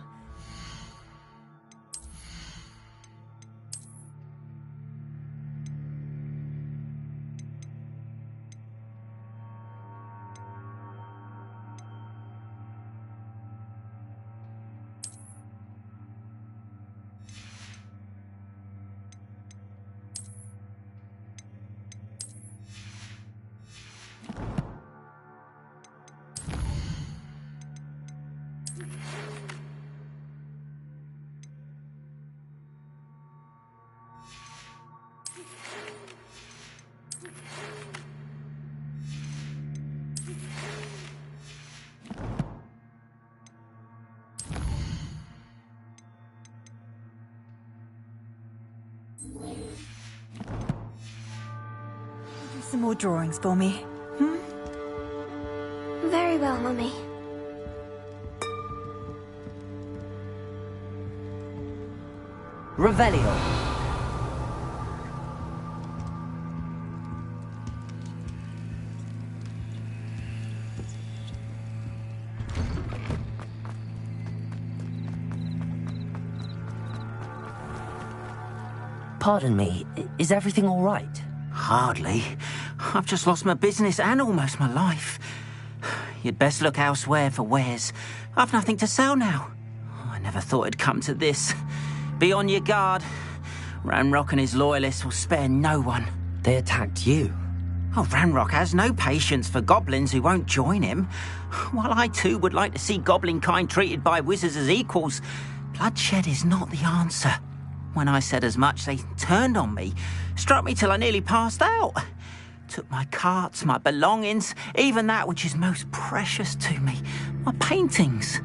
Speaker 9: Do some more drawings for me.
Speaker 7: Very well, Mummy.
Speaker 16: Revelio.
Speaker 5: Pardon me, is everything all right?
Speaker 15: Hardly. I've just lost my business and almost my life. You'd best look elsewhere for wares. I've nothing to sell now. I never thought it'd come to this. Be on your guard. Ranrock and his loyalists will spare no one.
Speaker 5: They attacked you?
Speaker 15: Oh, Ranrock has no patience for goblins who won't join him. While I too would like to see goblin kind treated by wizards as equals, bloodshed is not the answer. When I said as much, they turned on me, struck me till I nearly passed out. Took my carts, my belongings, even that which is most precious to me, my paintings.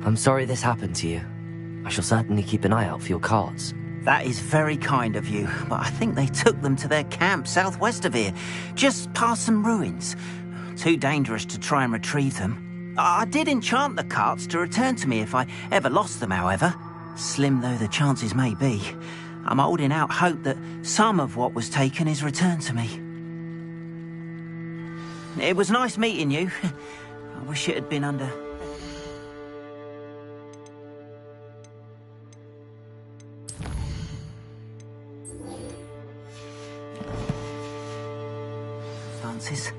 Speaker 5: I'm sorry this happened to you. I shall certainly keep an eye out for your carts.
Speaker 15: That is very kind of you, but I think they took them to their camp southwest of here, just past some ruins. Too dangerous to try and retrieve them. I did enchant the carts to return to me if I ever lost them, however. Slim though the chances may be, I'm holding out hope that some of what was taken is returned to me. It was nice meeting you. I wish it had been under... circumstances.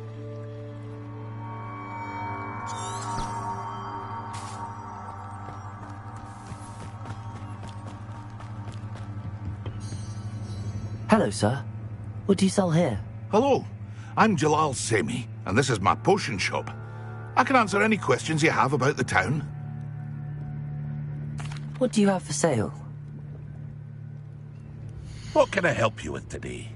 Speaker 5: Hello, sir. What do you sell here?
Speaker 14: Hello, I'm Jalal Semi, and this is my potion shop. I can answer any questions you have about the town.
Speaker 5: What do you have for sale?
Speaker 14: What can I help you with today?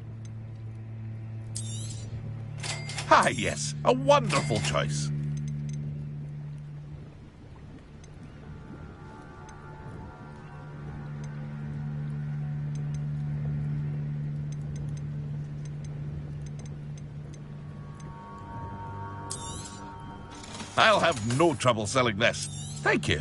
Speaker 14: Ah, yes, a wonderful choice. I'll have no trouble selling this. Thank you.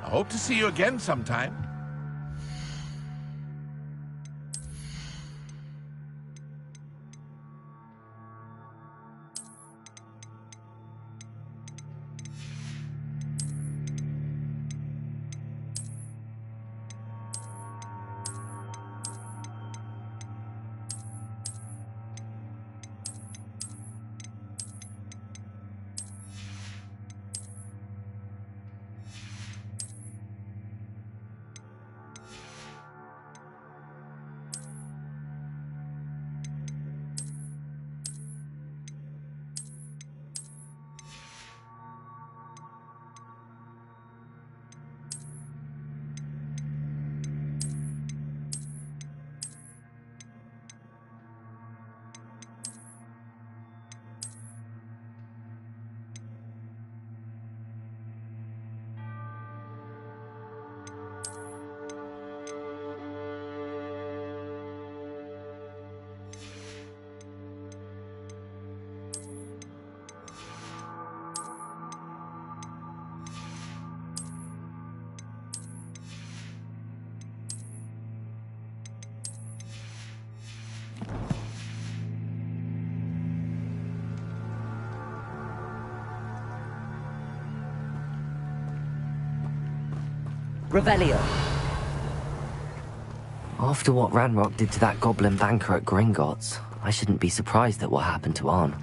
Speaker 14: I hope to see you again sometime.
Speaker 16: Revelio.
Speaker 5: After what Ranrock did to that goblin banker at Gringotts, I shouldn't be surprised at what happened to Arn.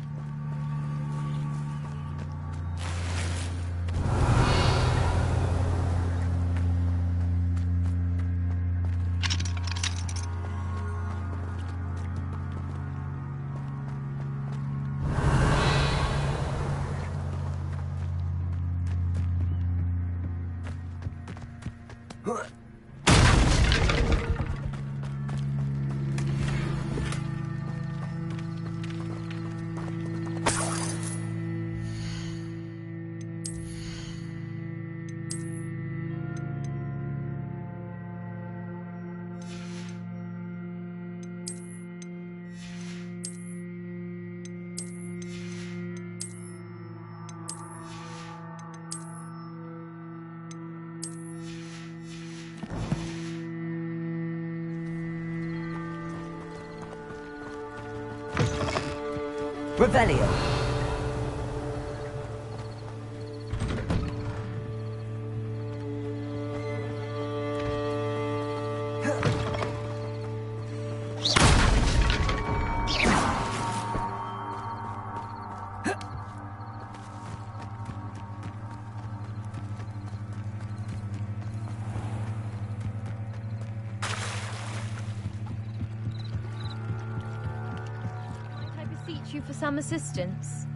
Speaker 16: Revelio.
Speaker 3: You for some assistance?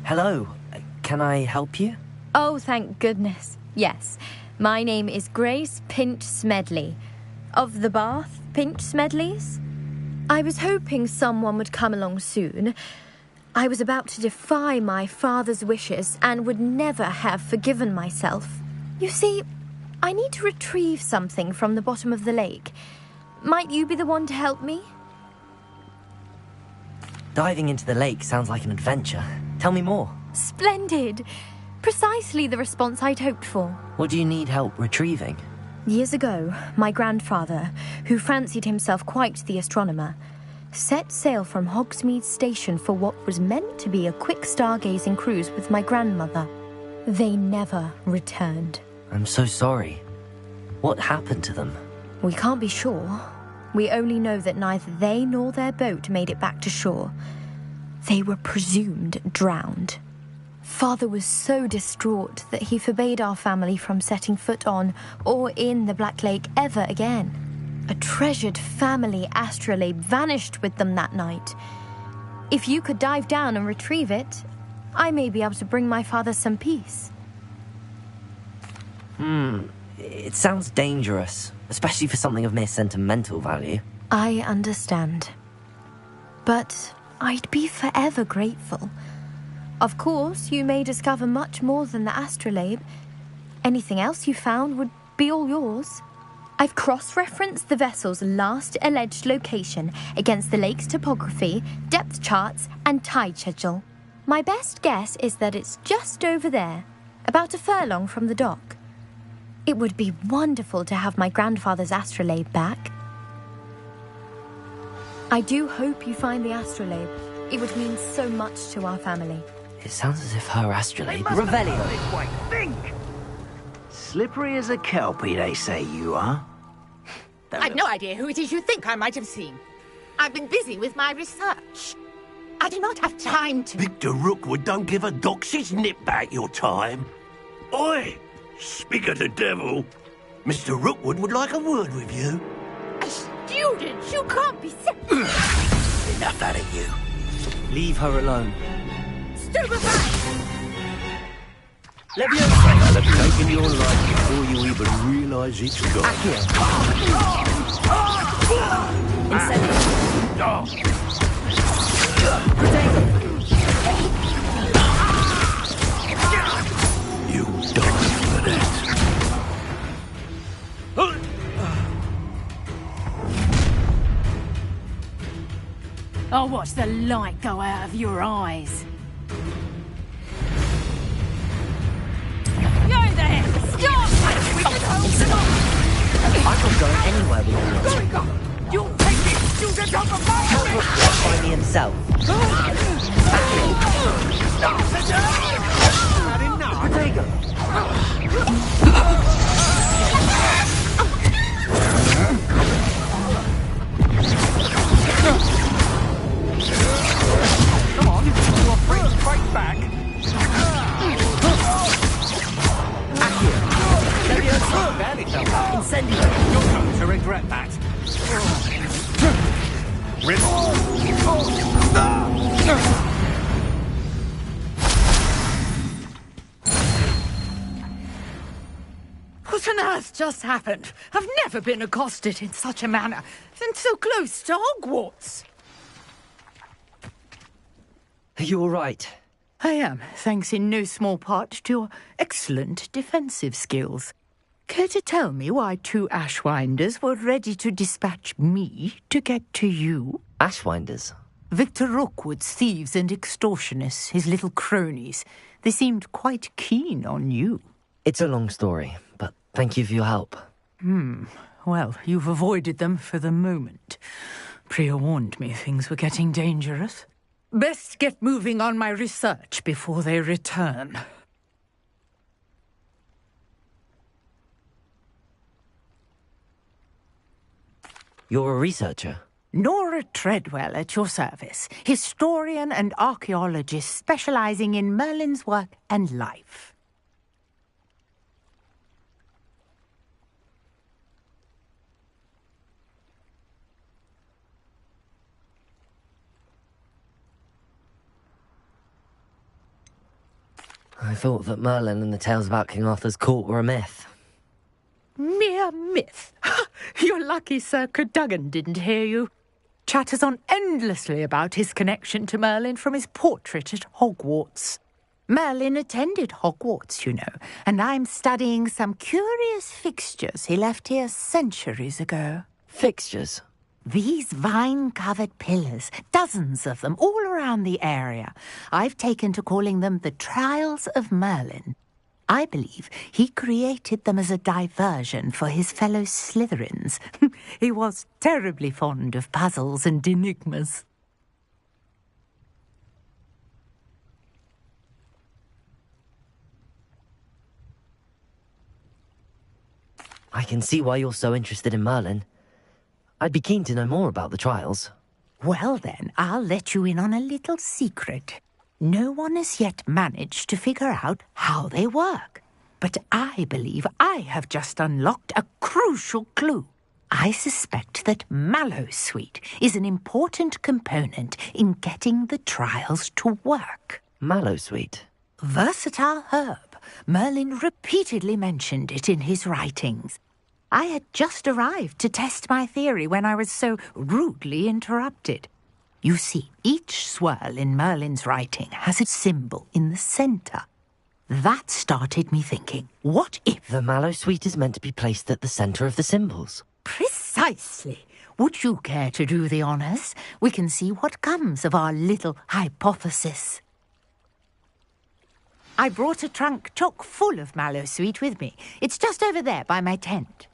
Speaker 5: Hello, can I help you?
Speaker 3: Oh, thank goodness. Yes, my name is Grace Pinch Smedley, of the Bath Pinch Smedleys. I was hoping someone would come along soon. I was about to defy my father's wishes and would never have forgiven myself. You see, I need to retrieve something from the bottom of the lake. Might you be the one to help me?
Speaker 5: Diving into the lake sounds like an adventure. Tell me more.
Speaker 3: Splendid! Precisely the response I'd hoped for.
Speaker 5: What do you need help retrieving?
Speaker 3: Years ago, my grandfather, who fancied himself quite the astronomer, set sail from Hogsmeade Station for what was meant to be a quick stargazing cruise with my grandmother. They never returned.
Speaker 5: I'm so sorry. What happened to them?
Speaker 3: We can't be sure. We only know that neither they nor their boat made it back to shore. They were presumed drowned. Father was so distraught that he forbade our family from setting foot on or in the Black Lake ever again. A treasured family astrolabe vanished with them that night. If you could dive down and retrieve it, I may be able to bring my father some peace.
Speaker 5: It sounds dangerous, especially for something of mere sentimental value.
Speaker 3: I understand. But I'd be forever grateful. Of course, you may discover much more than the astrolabe. Anything else you found would be all yours. I've cross-referenced the vessel's last alleged location against the lake's topography, depth charts, and tide schedule. My best guess is that it's just over there, about a furlong from the dock. It would be wonderful to have my grandfather's astrolabe back. I do hope you find the astrolabe. It would mean so much to our family.
Speaker 5: It sounds as if her astrolabe...
Speaker 16: Revelio.
Speaker 18: Quite think. Slippery as a kelpie, they say you are.
Speaker 19: I've no idea who it is you think I might have seen. I've been busy with my research. I do not have time to...
Speaker 18: Victor Rookwood don't give a doxy's nip back your time. Oi! Speak of the devil. Mr. Rookwood would like a word with you.
Speaker 19: A student? You can't be
Speaker 18: Enough out of you.
Speaker 16: Leave her alone.
Speaker 19: Stupefy!
Speaker 18: Leviosa! I'll have taken your life before you even realise it's gone. You die for that.
Speaker 19: I'll watch the light go out of your eyes. You're in there! Stop!
Speaker 16: I'm not going anywhere with you.
Speaker 19: You'll take this student off of my
Speaker 16: Help us find me himself.
Speaker 18: Not enough.
Speaker 20: Come on, you're free to fight back. Leviosa, barely fell back. Incendio. You're going to regret that.
Speaker 19: What on earth just happened? I've never been accosted in such a manner, and so close to Hogwarts.
Speaker 5: Are you all right?
Speaker 19: I am, thanks in no small part to your excellent defensive skills. Care to tell me why 2 Ashwinders were ready to dispatch me to get to you?
Speaker 5: Ashwinders?
Speaker 19: Victor Rookwood's thieves and extortionists, his little cronies. They seemed quite keen on you.
Speaker 5: It's a long story, but thank you for your help.
Speaker 19: Well, you've avoided them for the moment. Priya warned me things were getting dangerous. Best get moving on my research before they return.
Speaker 5: You're a researcher?
Speaker 19: Nora Treadwell at your service, historian and archaeologist specializing in Merlin's work and life.
Speaker 5: I thought that Merlin and the tales about King Arthur's court were a myth.
Speaker 19: Mere myth. You're lucky Sir Cadogan didn't hear you. Chatters on endlessly about his connection to Merlin from his portrait at Hogwarts. Merlin attended Hogwarts, you know, and I'm studying some curious fixtures he left here centuries ago.
Speaker 5: Fixtures?
Speaker 19: These vine-covered pillars, dozens of them, all around the area. I've taken to calling them the Trials of Merlin. I believe he created them as a diversion for his fellow Slytherins. He was terribly fond of puzzles and enigmas.
Speaker 5: I can see why you're so interested in Merlin. I'd be keen to know more about the trials.
Speaker 19: Well then, I'll let you in on a little secret. No one has yet managed to figure out how they work. But I believe I have just unlocked a crucial clue. I suspect that Mallowsweet is an important component in getting the trials to work.
Speaker 5: Mallowsweet?
Speaker 19: Versatile herb. Merlin repeatedly mentioned it in his writings. I had just arrived to test my theory when I was so rudely interrupted. You see, each swirl in Merlin's writing has a symbol in the centre. That started me thinking, what if...
Speaker 5: The Mallowsweet is meant to be placed at the centre of the symbols.
Speaker 19: Precisely. Would you care to do the honours? We can see what comes of our little hypothesis. I brought a trunk chock full of Mallowsweet with me. It's just over there by my tent.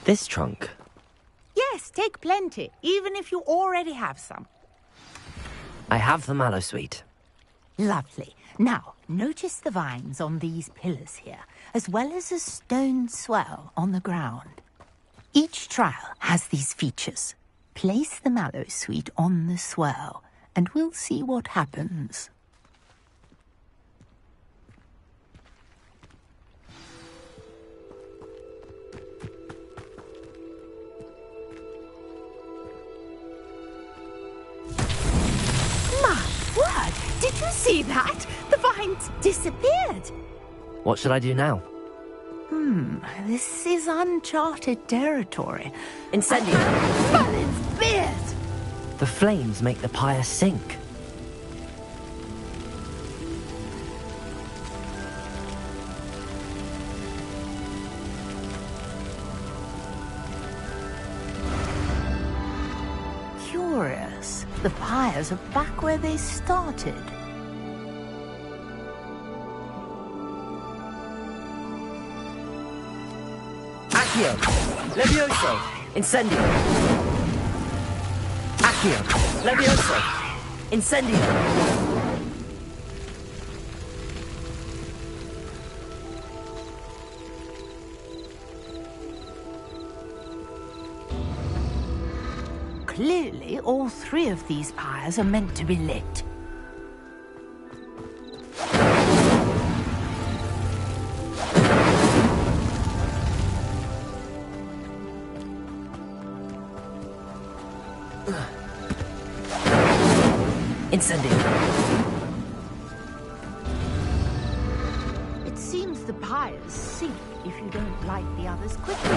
Speaker 5: This trunk?
Speaker 19: Yes, take plenty, even if you already have some.
Speaker 5: I have the Mallowsweet.
Speaker 19: Lovely. Now, notice the vines on these pillars here, as well as a stone swell on the ground. Each trial has these features. Place the mallow sweet on the swell, and we'll see what happens. Word! Did you see that? The vines disappeared.
Speaker 5: What should I do now?
Speaker 19: This is uncharted territory.
Speaker 5: Incendio!
Speaker 19: Merlin's beard!
Speaker 5: The flames make the pyre sink.
Speaker 19: Curious. The pyres are back where they started.
Speaker 16: Accio! Leviosa! Incendio! Accio! Leviosa! Incendio!
Speaker 19: Clearly, all three of these pyres are meant to be lit.
Speaker 16: Incendio!
Speaker 19: It seems the pyres sink if you don't light the others quickly.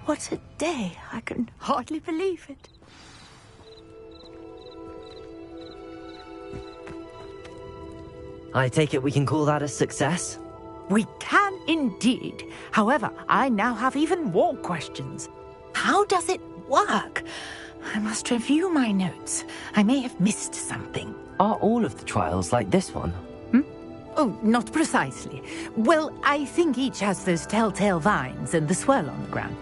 Speaker 19: What a day! I can hardly believe it.
Speaker 5: I take it we can call that a success?
Speaker 19: We can indeed. However, I now have even more questions. How does it work? I must review my notes. I may have missed something.
Speaker 5: Are all of the trials like this one?
Speaker 19: Oh, not precisely. Well, I think each has those telltale vines and the swirl on the ground.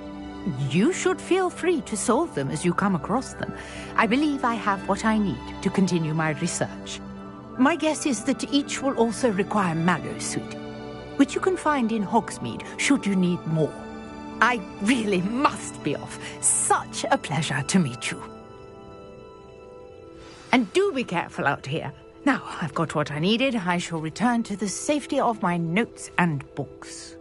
Speaker 19: You should feel free to solve them as you come across them. I believe I have what I need to continue my research. My guess is that each will also require mallow sweet, which you can find in Hogsmeade should you need more. I really must be off. Such a pleasure to meet you. And do be careful out here. Now, I've got what I needed. I shall return to the safety of my notes and books.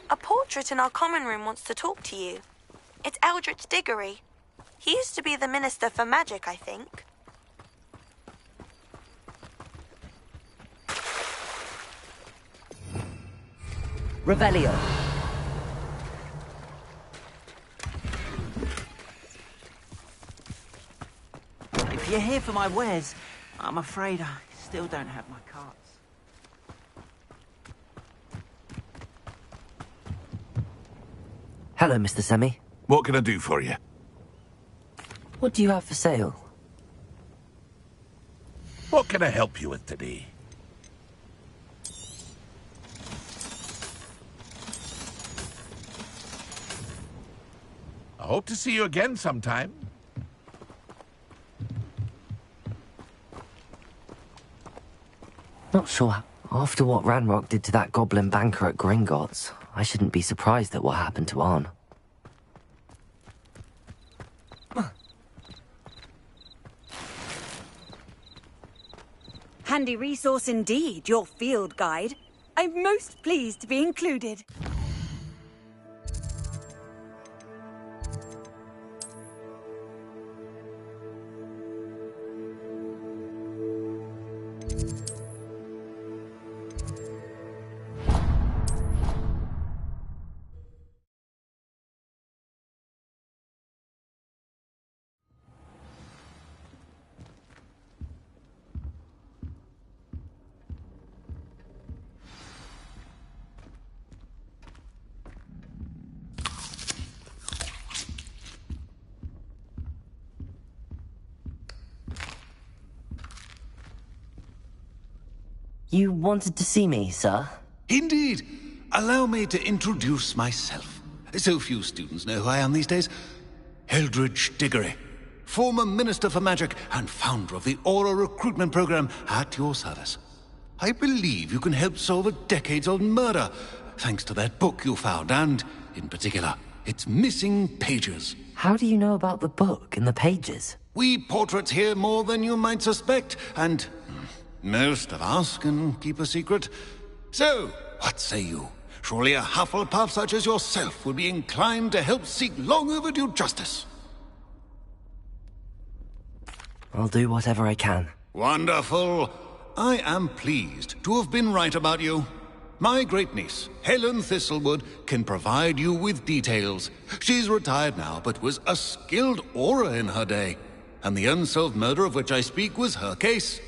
Speaker 2: A portrait in our common room wants to talk to you. It's Eldritch Diggory. He used to be the Minister for Magic, I think.
Speaker 16: Revelio.
Speaker 15: you're here for my wares. I'm afraid I still don't have my carts.
Speaker 5: Hello, Mr. Semi.
Speaker 14: What can I do for you?
Speaker 5: What do you have for sale?
Speaker 14: What can I help you with today? I hope to see you again sometime.
Speaker 5: Not sure. After what Ranrock did to that goblin banker at Gringotts, I shouldn't be surprised at what happened to Arn.
Speaker 21: Handy resource indeed, your field guide. I'm most pleased to be included.
Speaker 5: You wanted to see me, sir?
Speaker 6: Indeed. Allow me to introduce myself. So few students know who I am these days. Eldridge Diggory, former Minister for Magic and founder of the Aura Recruitment Program, at your service. I believe you can help solve a decades-old murder, thanks to that book you found, and, in particular, its missing pages.
Speaker 5: How do you know about the book and the pages?
Speaker 6: We portraits hear more than you might suspect, and most of us can keep a secret. So, what say you? Surely a Hufflepuff such as yourself would be inclined to help seek long overdue justice.
Speaker 5: I'll do whatever I can.
Speaker 6: Wonderful. I am pleased to have been right about you. My great-niece, Helen Thistlewood, can provide you with details. She's retired now, but was a skilled aura in her day. And the unsolved murder of which I speak was her case.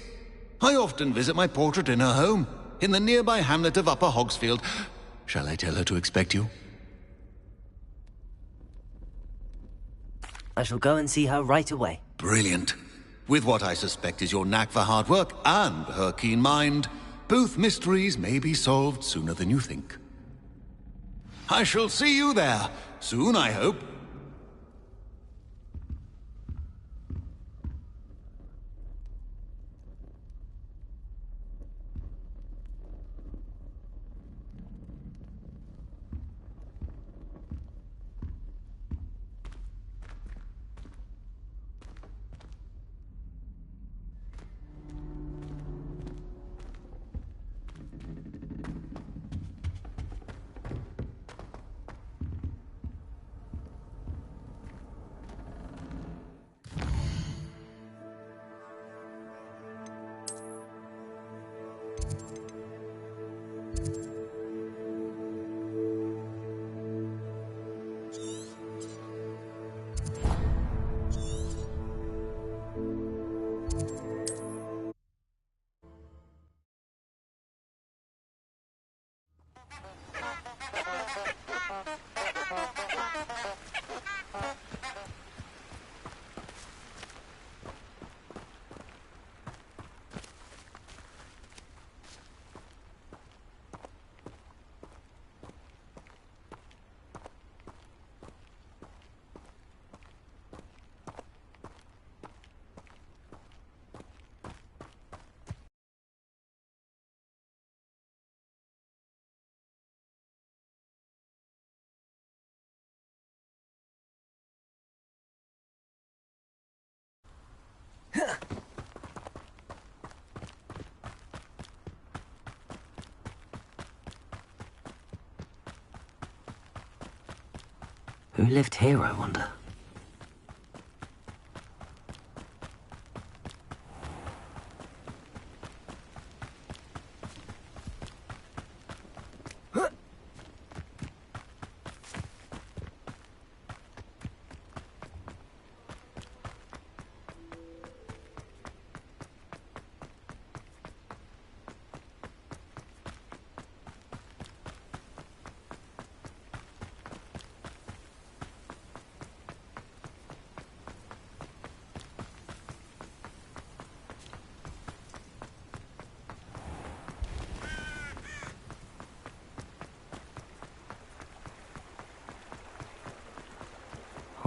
Speaker 6: I often visit my portrait in her home, in the nearby hamlet of Upper Hogsfield. Shall I tell her to expect you?
Speaker 5: I shall go and see her right away.
Speaker 6: Brilliant. With what I suspect is your knack for hard work and her keen mind, both mysteries may be solved sooner than you think. I shall see you there, soon I hope.
Speaker 5: Who lived here, I wonder?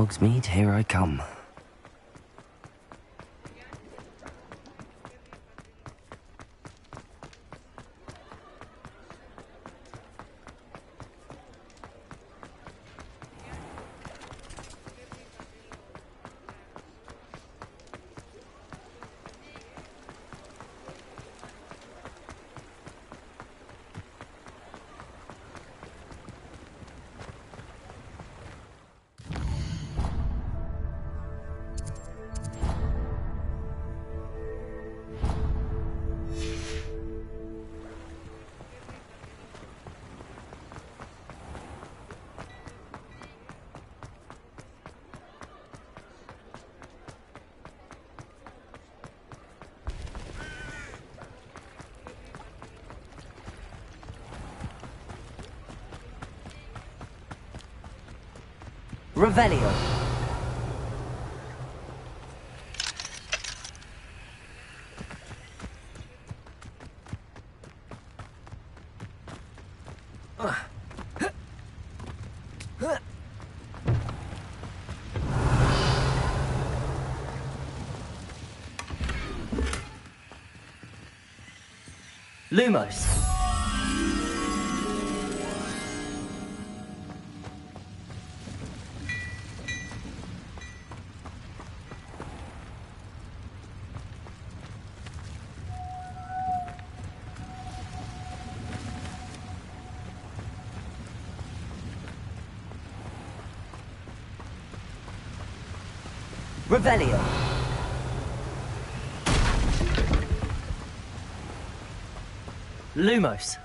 Speaker 5: Hogsmeade, here I come.
Speaker 16: Revelio. Lumos. Revelio. Lumos.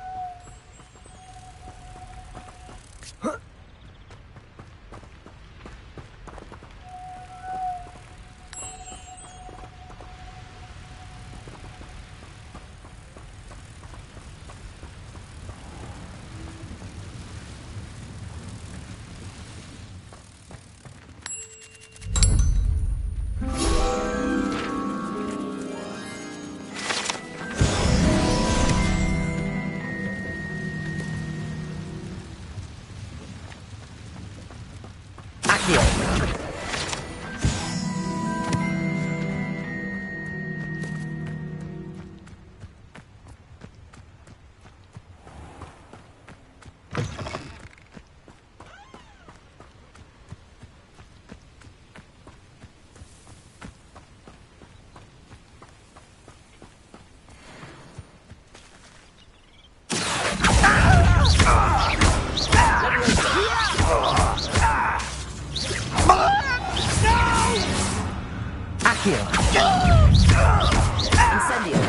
Speaker 16: Incendio.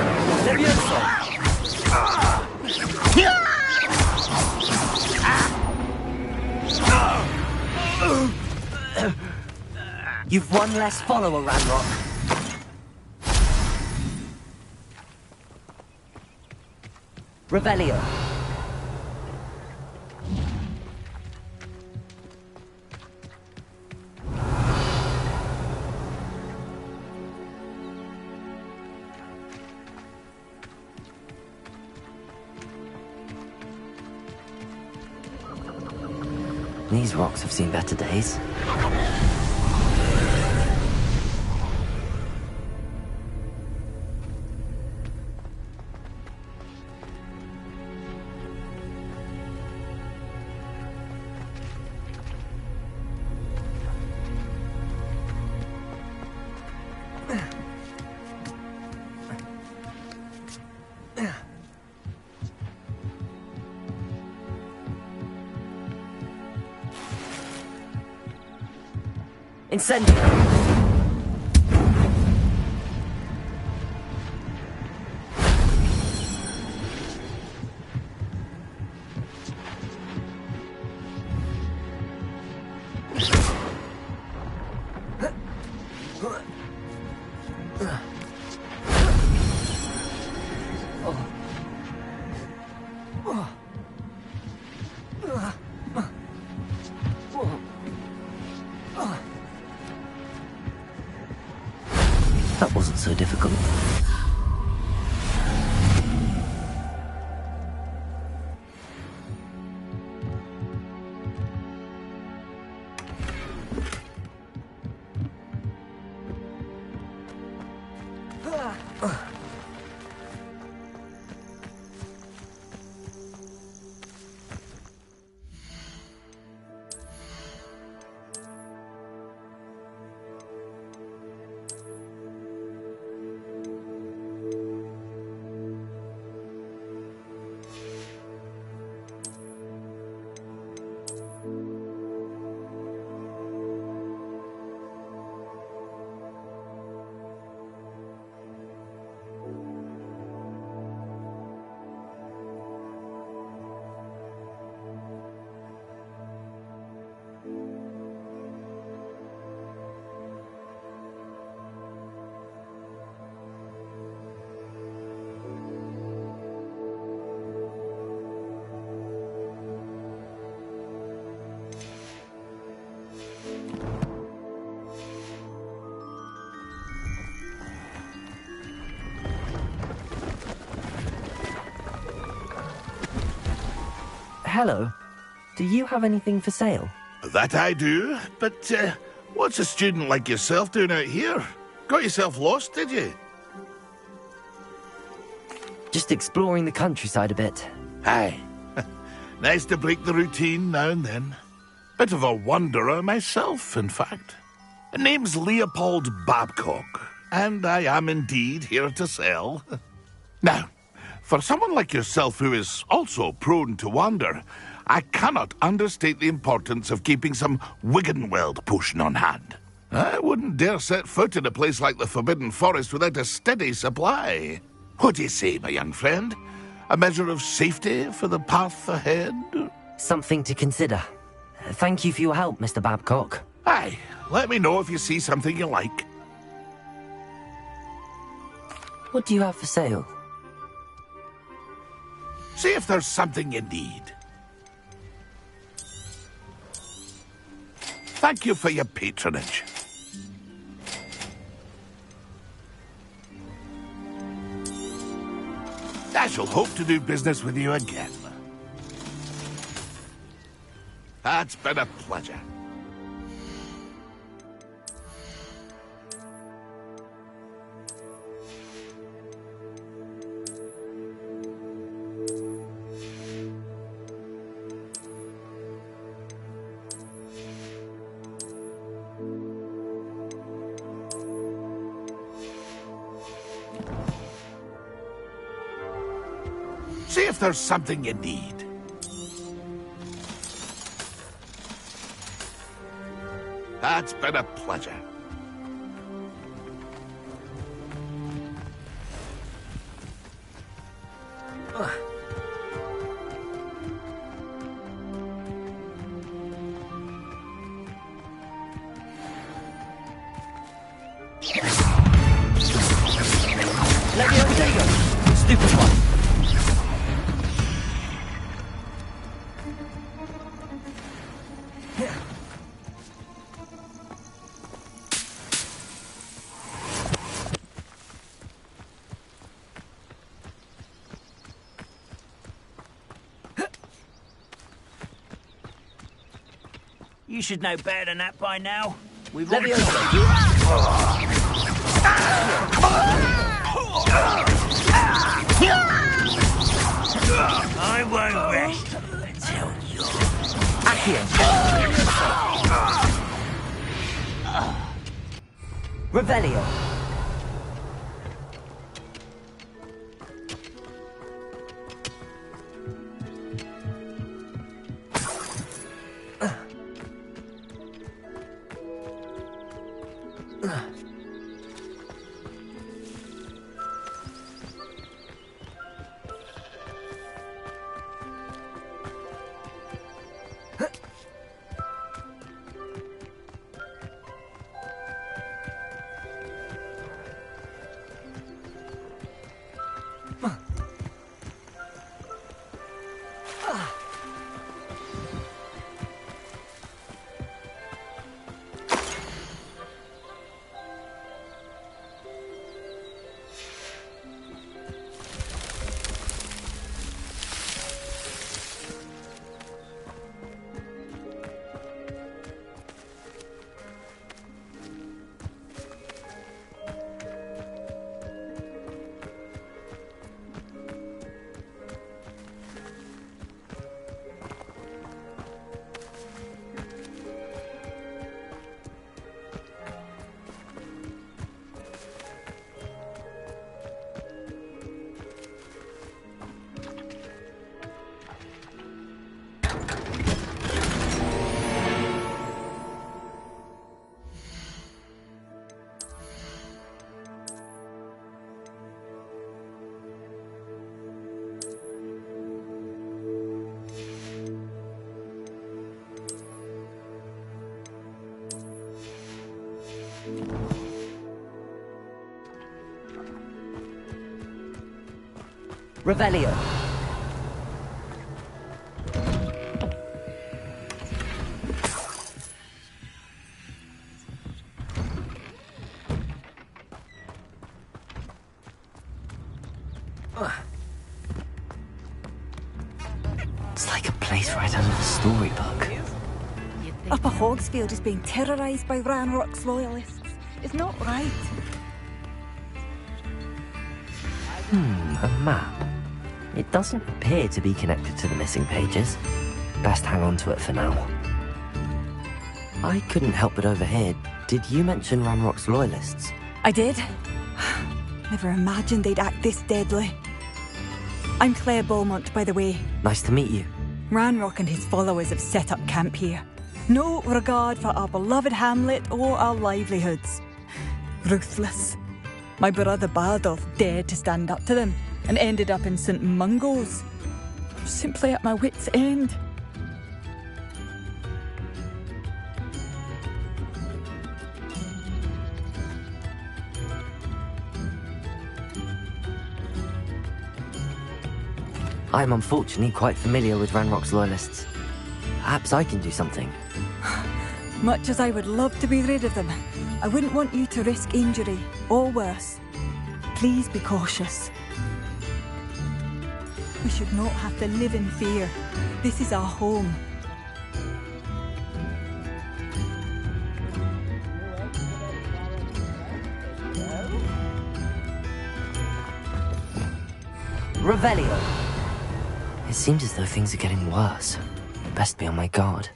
Speaker 16: Leviosa. You've one less follower, Ranrock. Revelio.
Speaker 5: These rocks have seen better days. Incendio. That wasn't so difficult. hello. Do you have anything for sale?
Speaker 14: That I do, but what's a student like yourself doing out here? Got yourself lost, did you?
Speaker 5: Just exploring the countryside a bit.
Speaker 14: Aye. Nice to break the routine now and then. Bit of a wanderer myself, in fact. Name's Leopold Babcock, and I am indeed here to sell. Now, for someone like yourself who is also prone to wander, I cannot understate the importance of keeping some Wiggenweld potion on hand. I wouldn't dare set foot in a place like the Forbidden Forest without a steady supply. What do you say, my young friend? A measure of safety for the path ahead?
Speaker 5: Something to consider. Thank you for your help, Mr. Babcock.
Speaker 14: Aye, let me know if you see something you like.
Speaker 5: What do you have for sale?
Speaker 14: See if there's something you need. Thank you for your patronage. I shall hope to do business with you again. It's been a pleasure. See if there's something you need. It's been a pleasure.
Speaker 5: Leviosa! Stupid one!
Speaker 15: You should know better than that by now. We've I won't rest until you're...
Speaker 5: Revelio. Revelio. It's like a place right out of a storybook.
Speaker 21: Upper Hogsfield is being terrorised by Ranrock's loyalists. It's not right.
Speaker 5: A map. It doesn't appear to be connected to the missing pages. Best hang on to it for now. I couldn't help but overhear. Did you mention Ranrock's loyalists?
Speaker 21: I did. Never imagined they'd act this deadly. I'm Claire Beaumont, by the way.
Speaker 5: Nice to meet you.
Speaker 21: Ranrock and his followers have set up camp here. No regard for our beloved hamlet or our livelihoods. Ruthless. My brother Bardolph dared to stand up to them and ended up in St. Mungo's. Simply at my wit's end.
Speaker 5: I'm unfortunately quite familiar with Ranrock's loyalists. Perhaps I can do something.
Speaker 21: Much as I would love to be rid of them, I wouldn't want you to risk injury, or worse. Please be cautious. We should not have to live in fear. This is our home.
Speaker 5: Revelio! It seems as though things are getting worse. Best be on my guard.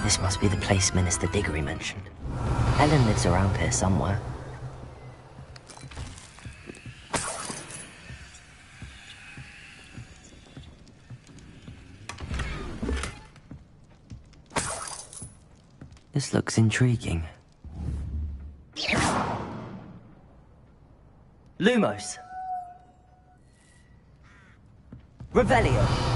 Speaker 5: This must be the place Minister Diggory mentioned. Ellen lives around here somewhere. This looks intriguing. Lumos! Revelio!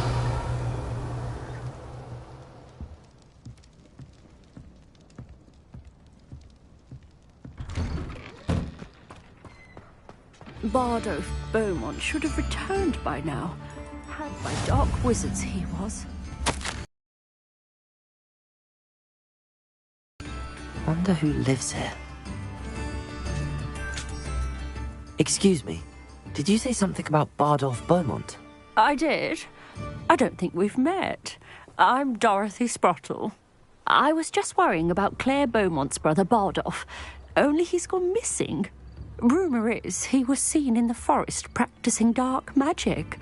Speaker 3: Bardolph Beaumont should have returned by now. Had by dark wizards he was.
Speaker 5: Wonder who lives here. Excuse me, did you say something about Bardolph Beaumont?
Speaker 3: I did. I don't think we've met. I'm Dorothy Sprottle. I was just worrying about Claire Beaumont's brother Bardolph. Only he's gone missing. Rumour is he was seen in the forest practicing dark magic.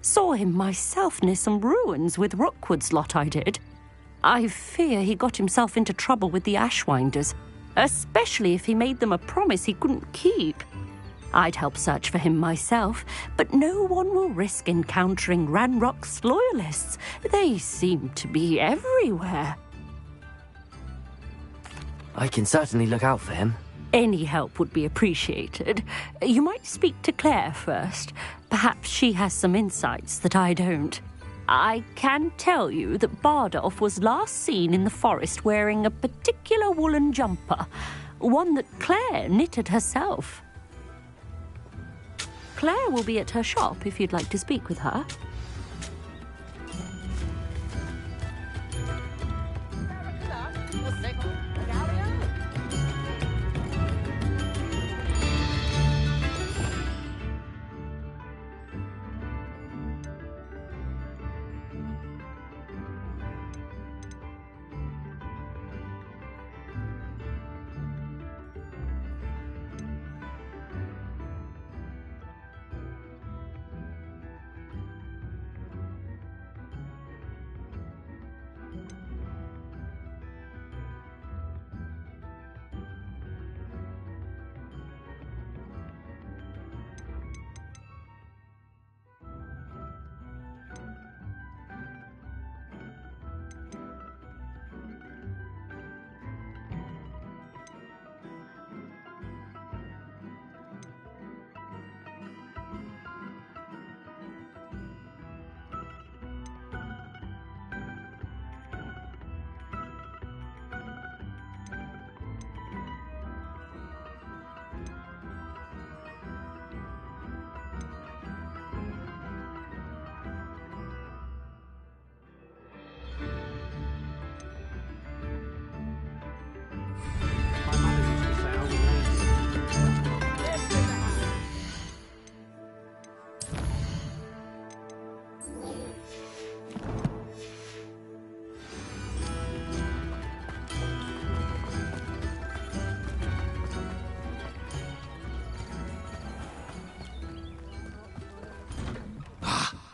Speaker 3: Saw him myself near some ruins with Rookwood's lot I did. I fear he got himself into trouble with the Ashwinders, especially if he made them a promise he couldn't keep. I'd help search for him myself, but no one will risk encountering Ranrock's loyalists. They seem to be everywhere.
Speaker 5: I can certainly look out for him.
Speaker 3: Any help would be appreciated. You might speak to Claire first. Perhaps she has some insights that I don't. I can tell you that Bardolph was last seen in the forest wearing a particular woolen jumper, one that Claire knitted herself. Claire will be at her shop if you'd like to speak with her.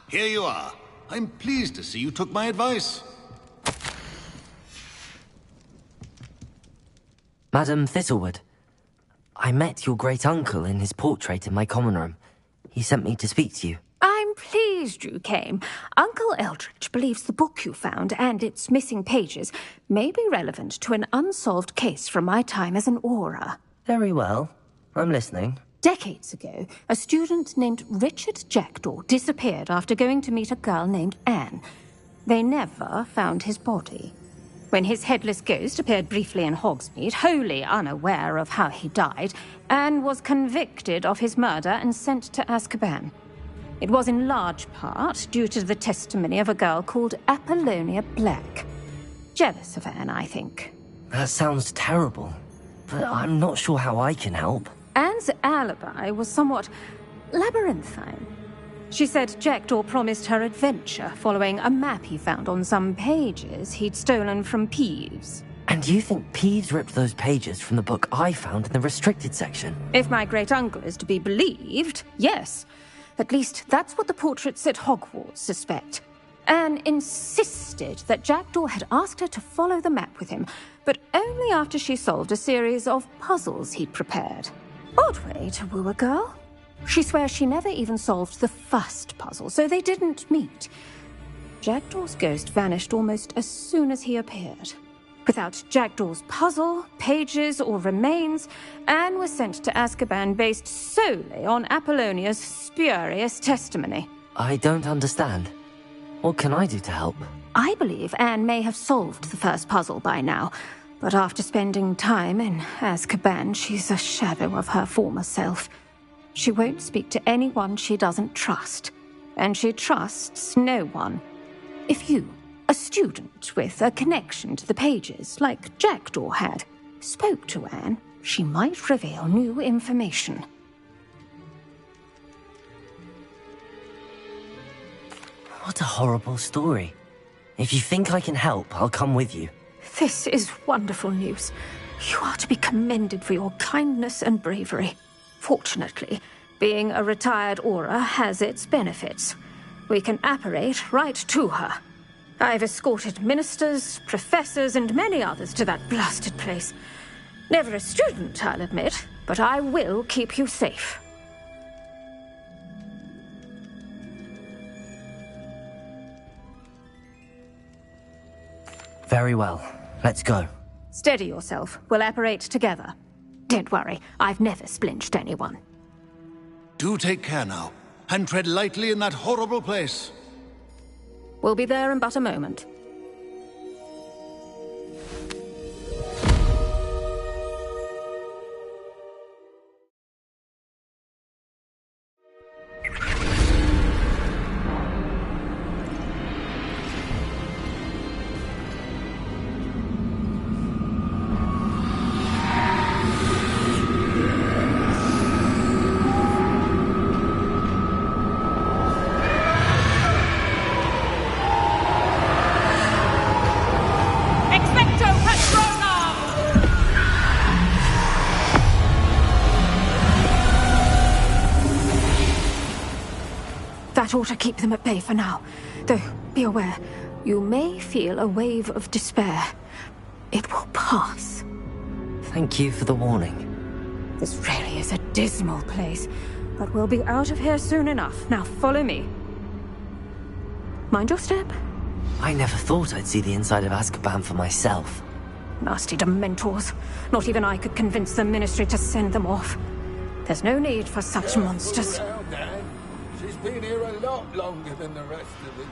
Speaker 6: Here you are. I'm pleased to see you took my advice.
Speaker 5: Madam Thistlewood, I met your great-uncle in his portrait in my common room. He sent me to speak to you.
Speaker 3: I'm pleased you came. Uncle Eldritch believes the book you found and its missing pages may be relevant to an unsolved case from my time as an aura.
Speaker 5: Very well. I'm listening.
Speaker 3: Decades ago, a student named Richard Jackdaw disappeared after going to meet a girl named Anne. They never found his body. When his headless ghost appeared briefly in Hogsmeade, wholly unaware of how he died, Anne was convicted of his murder and sent to Azkaban. It was in large part due to the testimony of a girl called Apollonia Black. Jealous of Anne, I think.
Speaker 5: That sounds terrible, but I'm not sure how I can help.
Speaker 3: Anne's alibi was somewhat labyrinthine. She said Jackdaw promised her adventure following a map he found on some pages he'd stolen from Peeves.
Speaker 5: And you think Peeves ripped those pages from the book I found in the restricted section?
Speaker 3: If my great-uncle is to be believed, yes. At least that's what the portraits at Hogwarts suspect. Anne insisted that Jackdaw had asked her to follow the map with him, but only after she solved a series of puzzles he'd prepared. Odd way to woo a girl. She swears she never even solved the first puzzle, so they didn't meet. Jackdaw's ghost vanished almost as soon as he appeared. Without Jackdaw's puzzle, pages, or remains, Anne was sent to Azkaban based solely on Apollonia's spurious testimony.
Speaker 5: I don't understand. What can I do to help?
Speaker 3: I believe Anne may have solved the first puzzle by now, but after spending time in Azkaban, she's a shadow of her former self. She won't speak to anyone she doesn't trust, and she trusts no one. If you, a student with a connection to the pages, like Jackdaw had, spoke to Anne, she might reveal new information.
Speaker 5: What a horrible story. If you think I can help, I'll come with you.
Speaker 3: This is wonderful news. You are to be commended for your kindness and bravery. Fortunately, being a retired aura has its benefits. We can apparate right to her. I've escorted ministers, professors, and many others to that blasted place. Never a student, I'll admit, but I will keep you safe.
Speaker 5: Very well. Let's go.
Speaker 3: Steady yourself. We'll apparate together. Don't worry, I've never splinched anyone.
Speaker 6: Do take care now, and tread lightly in that horrible place.
Speaker 3: We'll be there in but a moment. That ought to keep them at bay for now. Though, be aware, you may feel a wave of despair. It will pass.
Speaker 5: Thank you for the warning.
Speaker 3: This really is a dismal place, but we'll be out of here soon enough. Now follow me. Mind your step.
Speaker 5: I never thought I'd see the inside of Azkaban for myself.
Speaker 3: Nasty Dementors. Not even I could convince the Ministry to send them off. There's no need for such monsters.
Speaker 8: Well, Dan, she's been here a lot longer than the rest of us.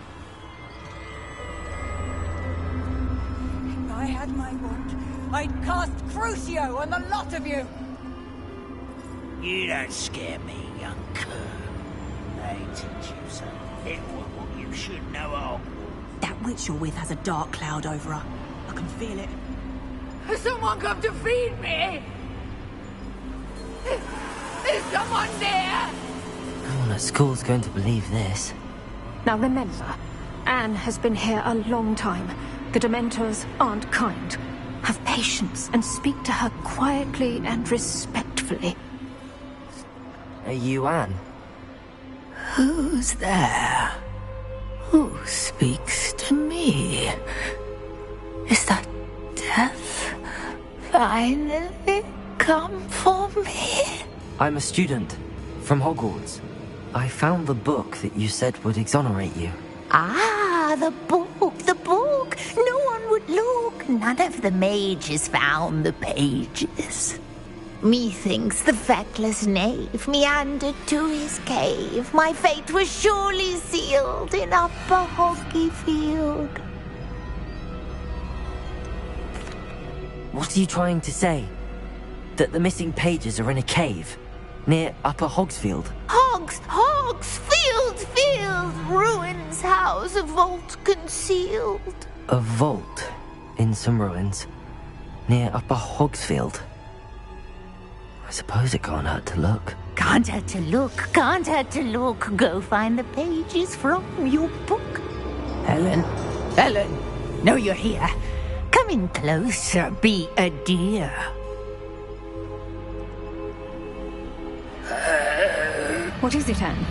Speaker 21: If I had my wand, I'd cast Crucio on the lot of you!
Speaker 18: You don't scare me, young cur. They teach you some little what you should know of.
Speaker 21: That witch you're with has a dark cloud over her. I can feel it.
Speaker 19: Has someone come to feed me? Is someone there?
Speaker 5: No one at school's going to believe this.
Speaker 3: Now remember, Anne has been here a long time. The Dementors aren't kind. Have patience and speak to her quietly and respectfully.
Speaker 5: Are you Anne?
Speaker 18: Who's there?
Speaker 19: Who speaks to me? Is that death finally come for me?
Speaker 5: I'm a student from Hogwarts. I found the book that you said would exonerate you.
Speaker 19: Ah, the book, the book. No one would look. None of the mages found the pages. Methinks the feckless knave meandered to his cave. My fate was surely sealed in Upper Hoggyfield.
Speaker 5: What are you trying to say? That the missing pages are in a cave near Upper Hogsfield?
Speaker 19: Field, ruins house, a vault concealed.
Speaker 5: A vault in some ruins near Upper Hogsfield. I suppose it can't hurt to look.
Speaker 19: Can't hurt to look, can't hurt to look. Go find the pages from your book. Helen, know you're here. Come in closer, be a dear.
Speaker 3: What is it, Anne?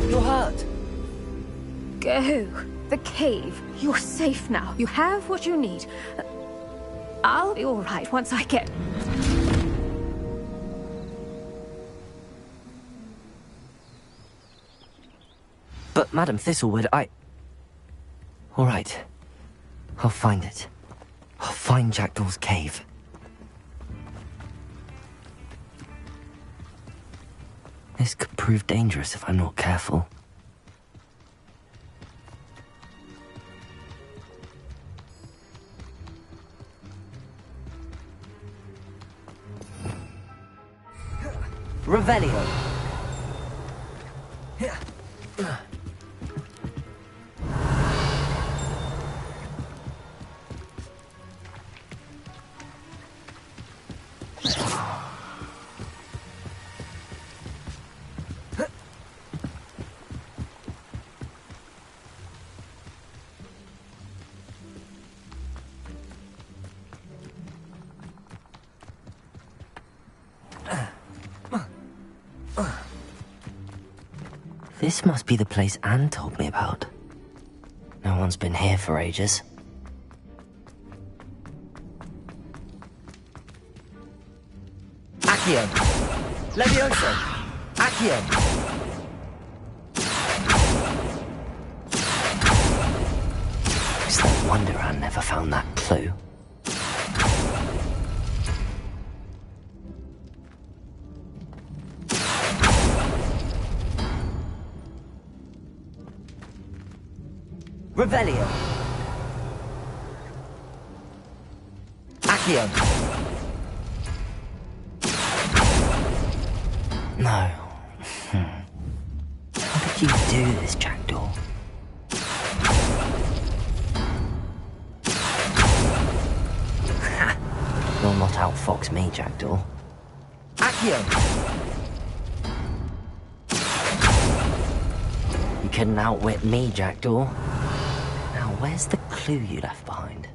Speaker 5: You're hurt.
Speaker 3: Go. The cave. You're safe now. You have what you need. I'll be all right once I get...
Speaker 5: But, Madam Thistlewood, All right. I'll find it. I'll find Jackdaw's cave. This could prove dangerous if I'm not careful. Revelio. This must be the place Anne told me about. No one's been here for ages. Accio! Leviosa! Accio! It's no wonder Anne never found that clue. Revelio. Accio. No. How did you do this, Jackdaw? You'll not outfox me, Jackdaw. Accio. You couldn't outwit me, Jackdaw. Where's the clue you left behind?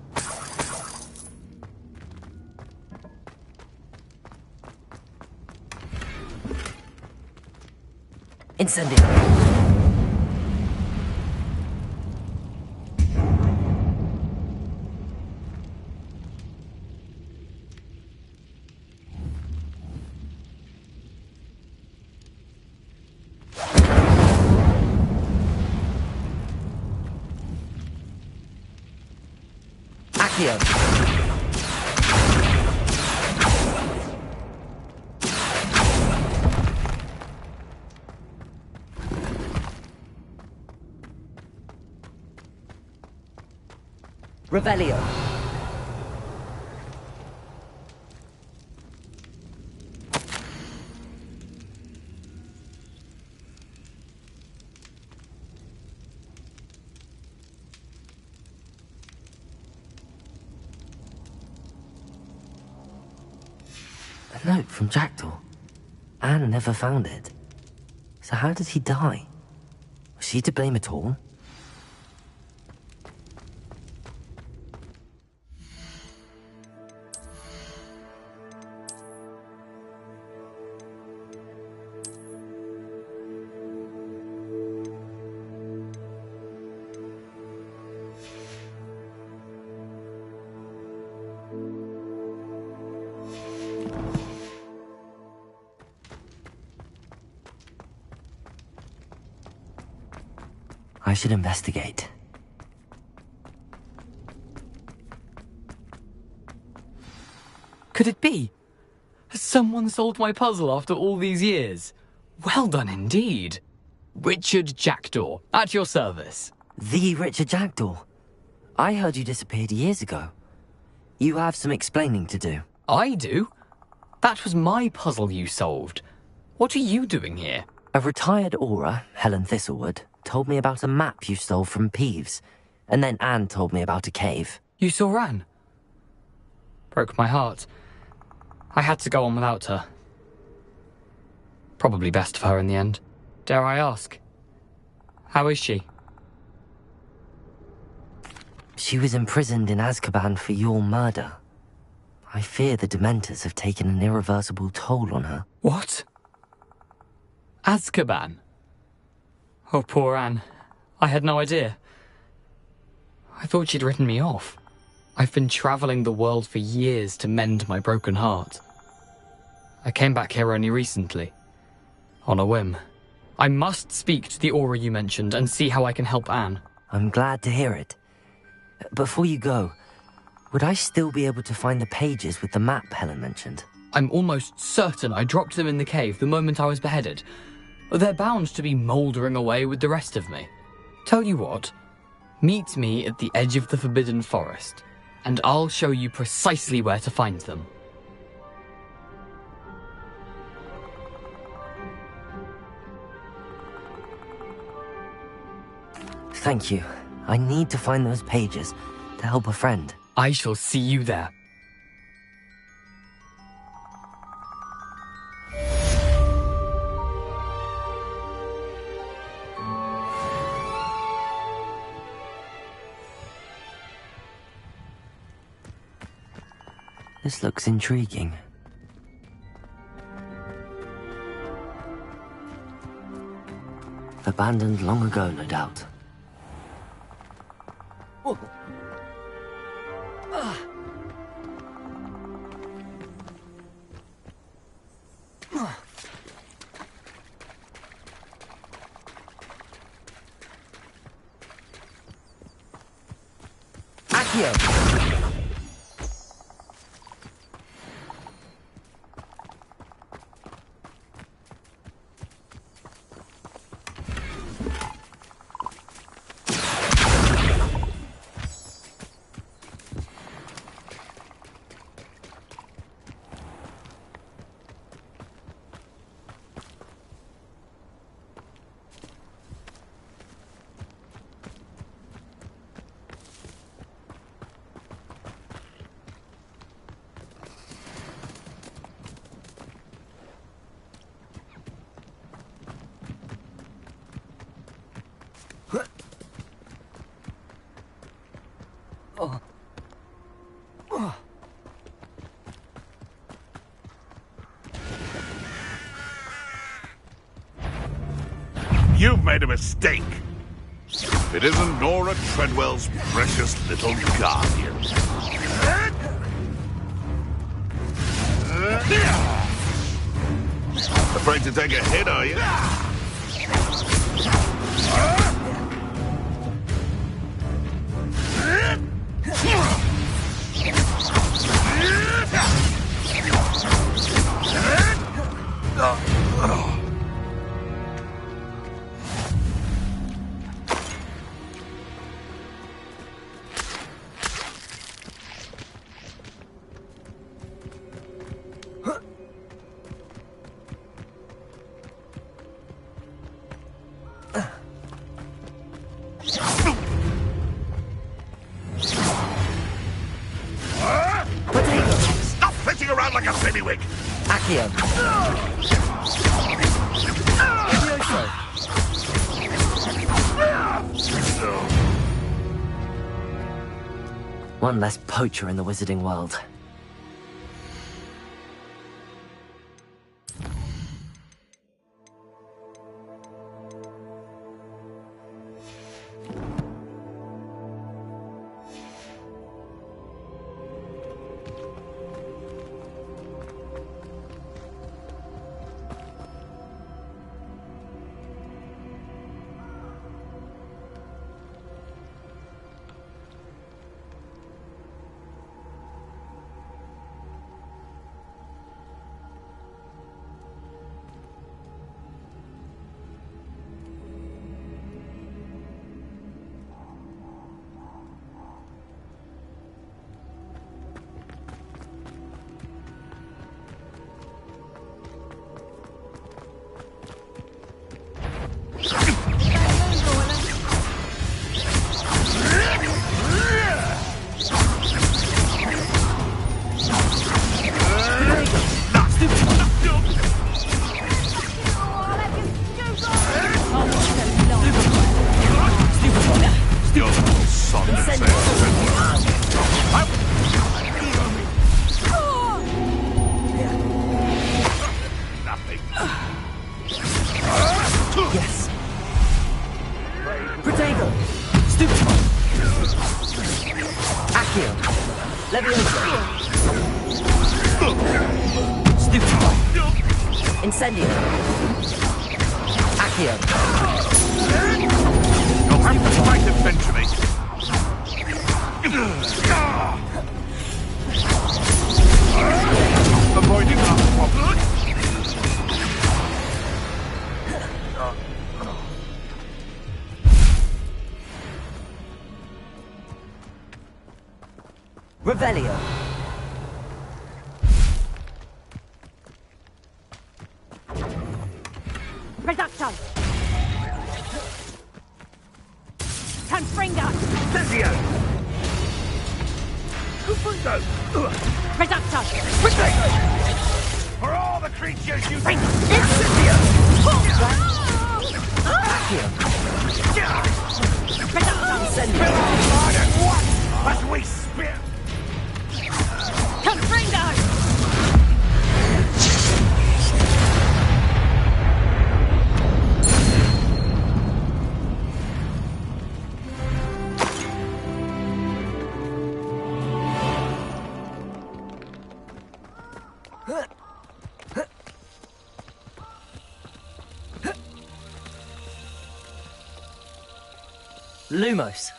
Speaker 5: Incendio! Accio! Revelio. A note from Jackdaw. Anne never found it. So how did he die? Was she to blame at all? I should investigate.
Speaker 11: Could it be? Has someone solved my puzzle after all these years? Well done indeed. Richard Jackdaw, at your service.
Speaker 5: The Richard Jackdaw? I heard you disappeared years ago. You have some explaining to do.
Speaker 11: I do? That was my puzzle you solved. What are you doing here?
Speaker 5: A retired aura, Helen Thistlewood, told me about a map you stole from Peeves, and then Anne told me about a cave.
Speaker 11: You saw Anne? Broke my heart. I had to go on without her. Probably best for her in the end. Dare I ask? How is she?
Speaker 5: She was imprisoned in Azkaban for your murder. I fear the Dementors have taken an irreversible toll on her.
Speaker 11: What? Azkaban? Oh, poor Anne. I had no idea. I thought she'd written me off. I've been travelling the world for years to mend my broken heart. I came back here only recently. On a whim. I must speak to the aura you mentioned and see how I can help Anne.
Speaker 5: I'm glad to hear it. Before you go, would I still be able to find the pages with the map Helen mentioned?
Speaker 11: I'm almost certain I dropped them in the cave the moment I was beheaded. They're bound to be mouldering away with the rest of me. Tell you what, meet me at the edge of the Forbidden Forest, and I'll show you precisely where to find them.
Speaker 5: Thank you. I need to find those pages to help a friend.
Speaker 11: I shall see you there.
Speaker 5: This looks intriguing. Abandoned long ago, no doubt.
Speaker 14: You've made a mistake. It isn't Nora Treadwell's precious little guardian. Afraid to take a hit, are you? Stop flitting around like a baby wig!
Speaker 16: Accio. Leviosa.
Speaker 5: One less poacher in the wizarding world. Yes. Protego! Stupefy! Accio! Leviosa! Stupefy! Incendio! Accio!
Speaker 14: You'll have to fight eventually. Avoiding our problem.
Speaker 5: Revelio!
Speaker 3: Reducto! Confringo!
Speaker 18: Incendio!
Speaker 14: Confringo!
Speaker 3: Reducto!
Speaker 14: For all the creatures you...
Speaker 18: Incendio!
Speaker 5: Accio!
Speaker 3: Reducto!
Speaker 5: Incendio!
Speaker 14: Hard at once as we spit!
Speaker 3: Confringo!
Speaker 5: Lumos!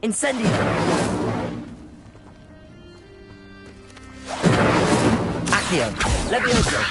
Speaker 5: Incendio! Accio! Leviosa!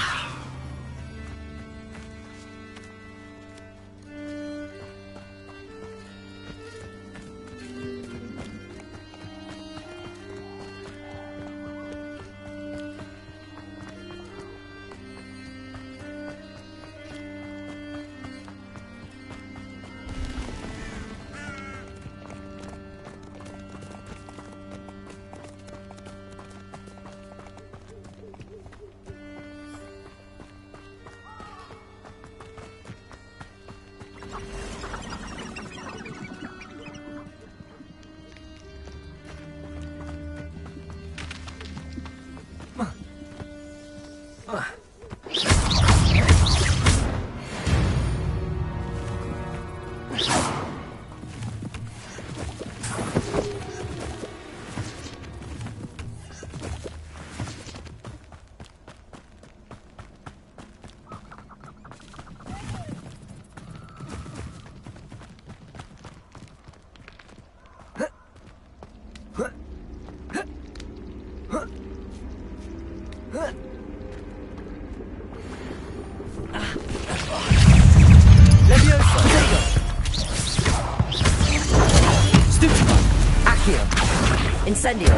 Speaker 16: Incendio.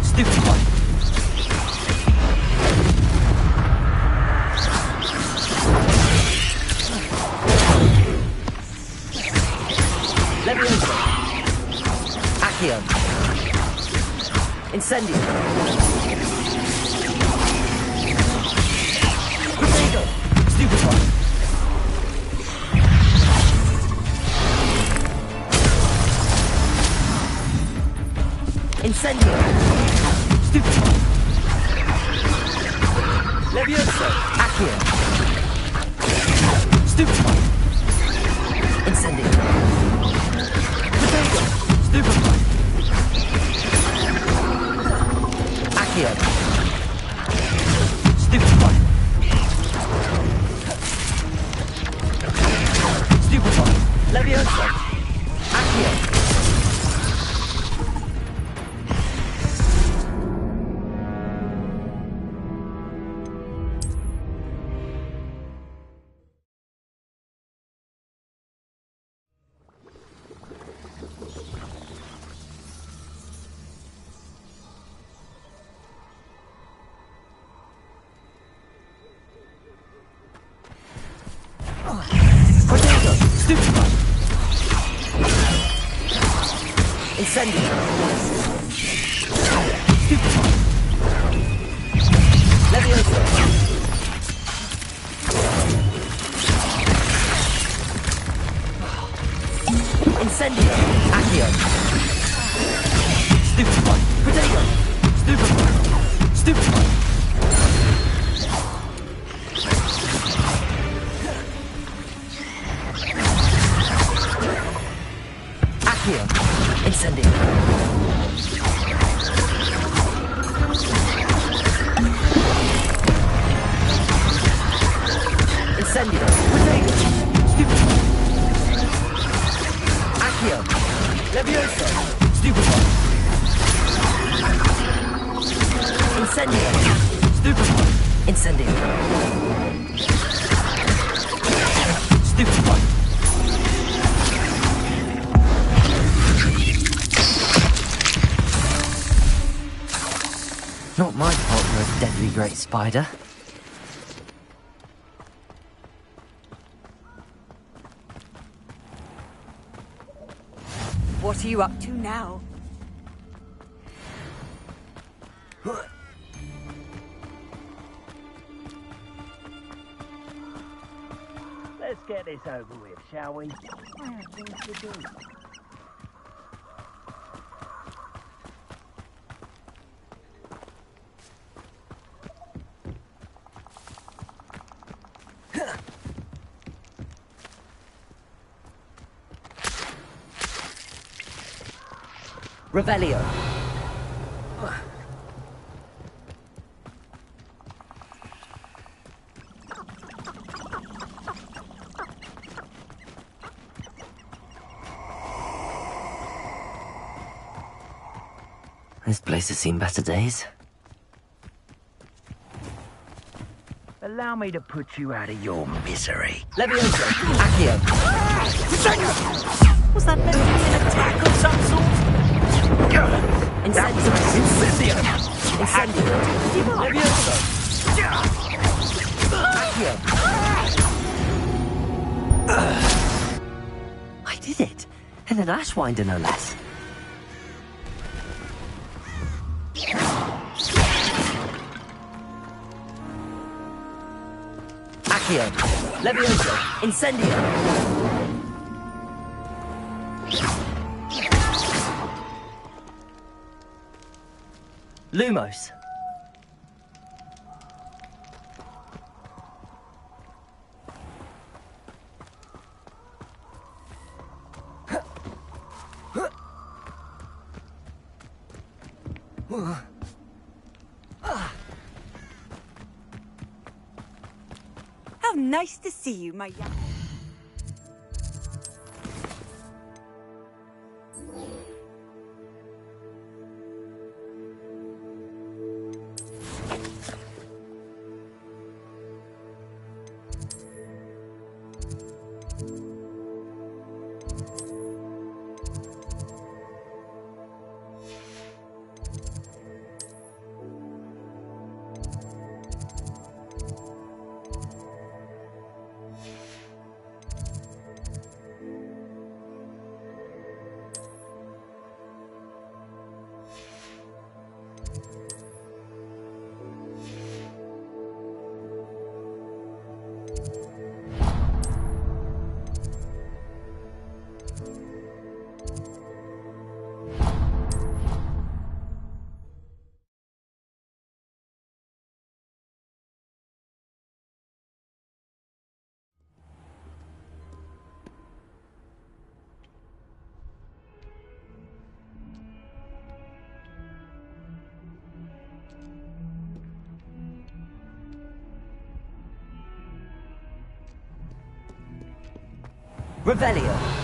Speaker 5: Stupefy. Leviosa. Accio. Incendio. Protego. Stupefy. Incendio. Stupefy. Leviosa. Accio. Stupefy. Incendio. Protego. Stupefy. Accio. Stupefy. Stupefy. Leviosa. Accio. Protego. Stupefy. Incendio. Stupefy. Leviosa. Incendio. Accio. Stupefy. Protego. Stupefy. Stupefy. Accio. Incendio. Incendio. Protego. Stupefy. Accio. Leviosa. Stupefy. Incendio. Stupefy. Incendio. Stupefy. Not my fault you're a deadly great spider.
Speaker 21: What are you up to now?
Speaker 18: Let's get this over with, shall we? I have things to do.
Speaker 16: Revelio.
Speaker 5: This place has seen better days.
Speaker 18: Allow me to put you out of your misery.
Speaker 16: Leviosa. Accio.
Speaker 18: Was that meant to be an attack of some sort?
Speaker 16: Incendio.
Speaker 18: Incendio.
Speaker 16: Incendio. Leviosa. Accio.
Speaker 5: I did it. And an Ashwinder, no less.
Speaker 16: Accio. Leviosa. Incendio.
Speaker 5: Lumos.
Speaker 21: How nice to see you, my young...
Speaker 16: Revelio.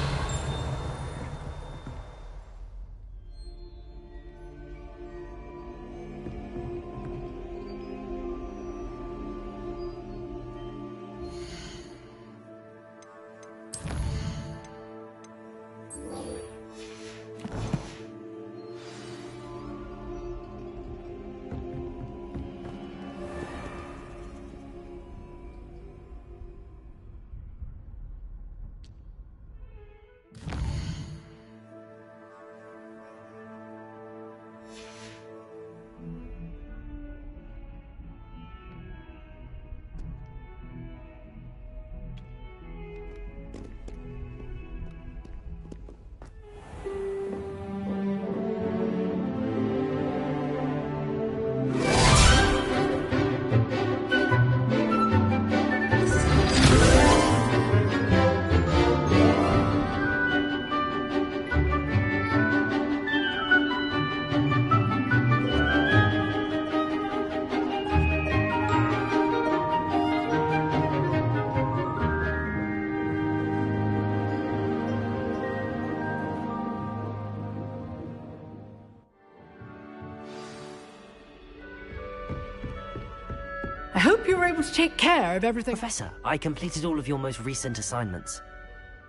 Speaker 1: I hope you were able to take care of everything.
Speaker 5: Professor, I completed all of your most recent assignments.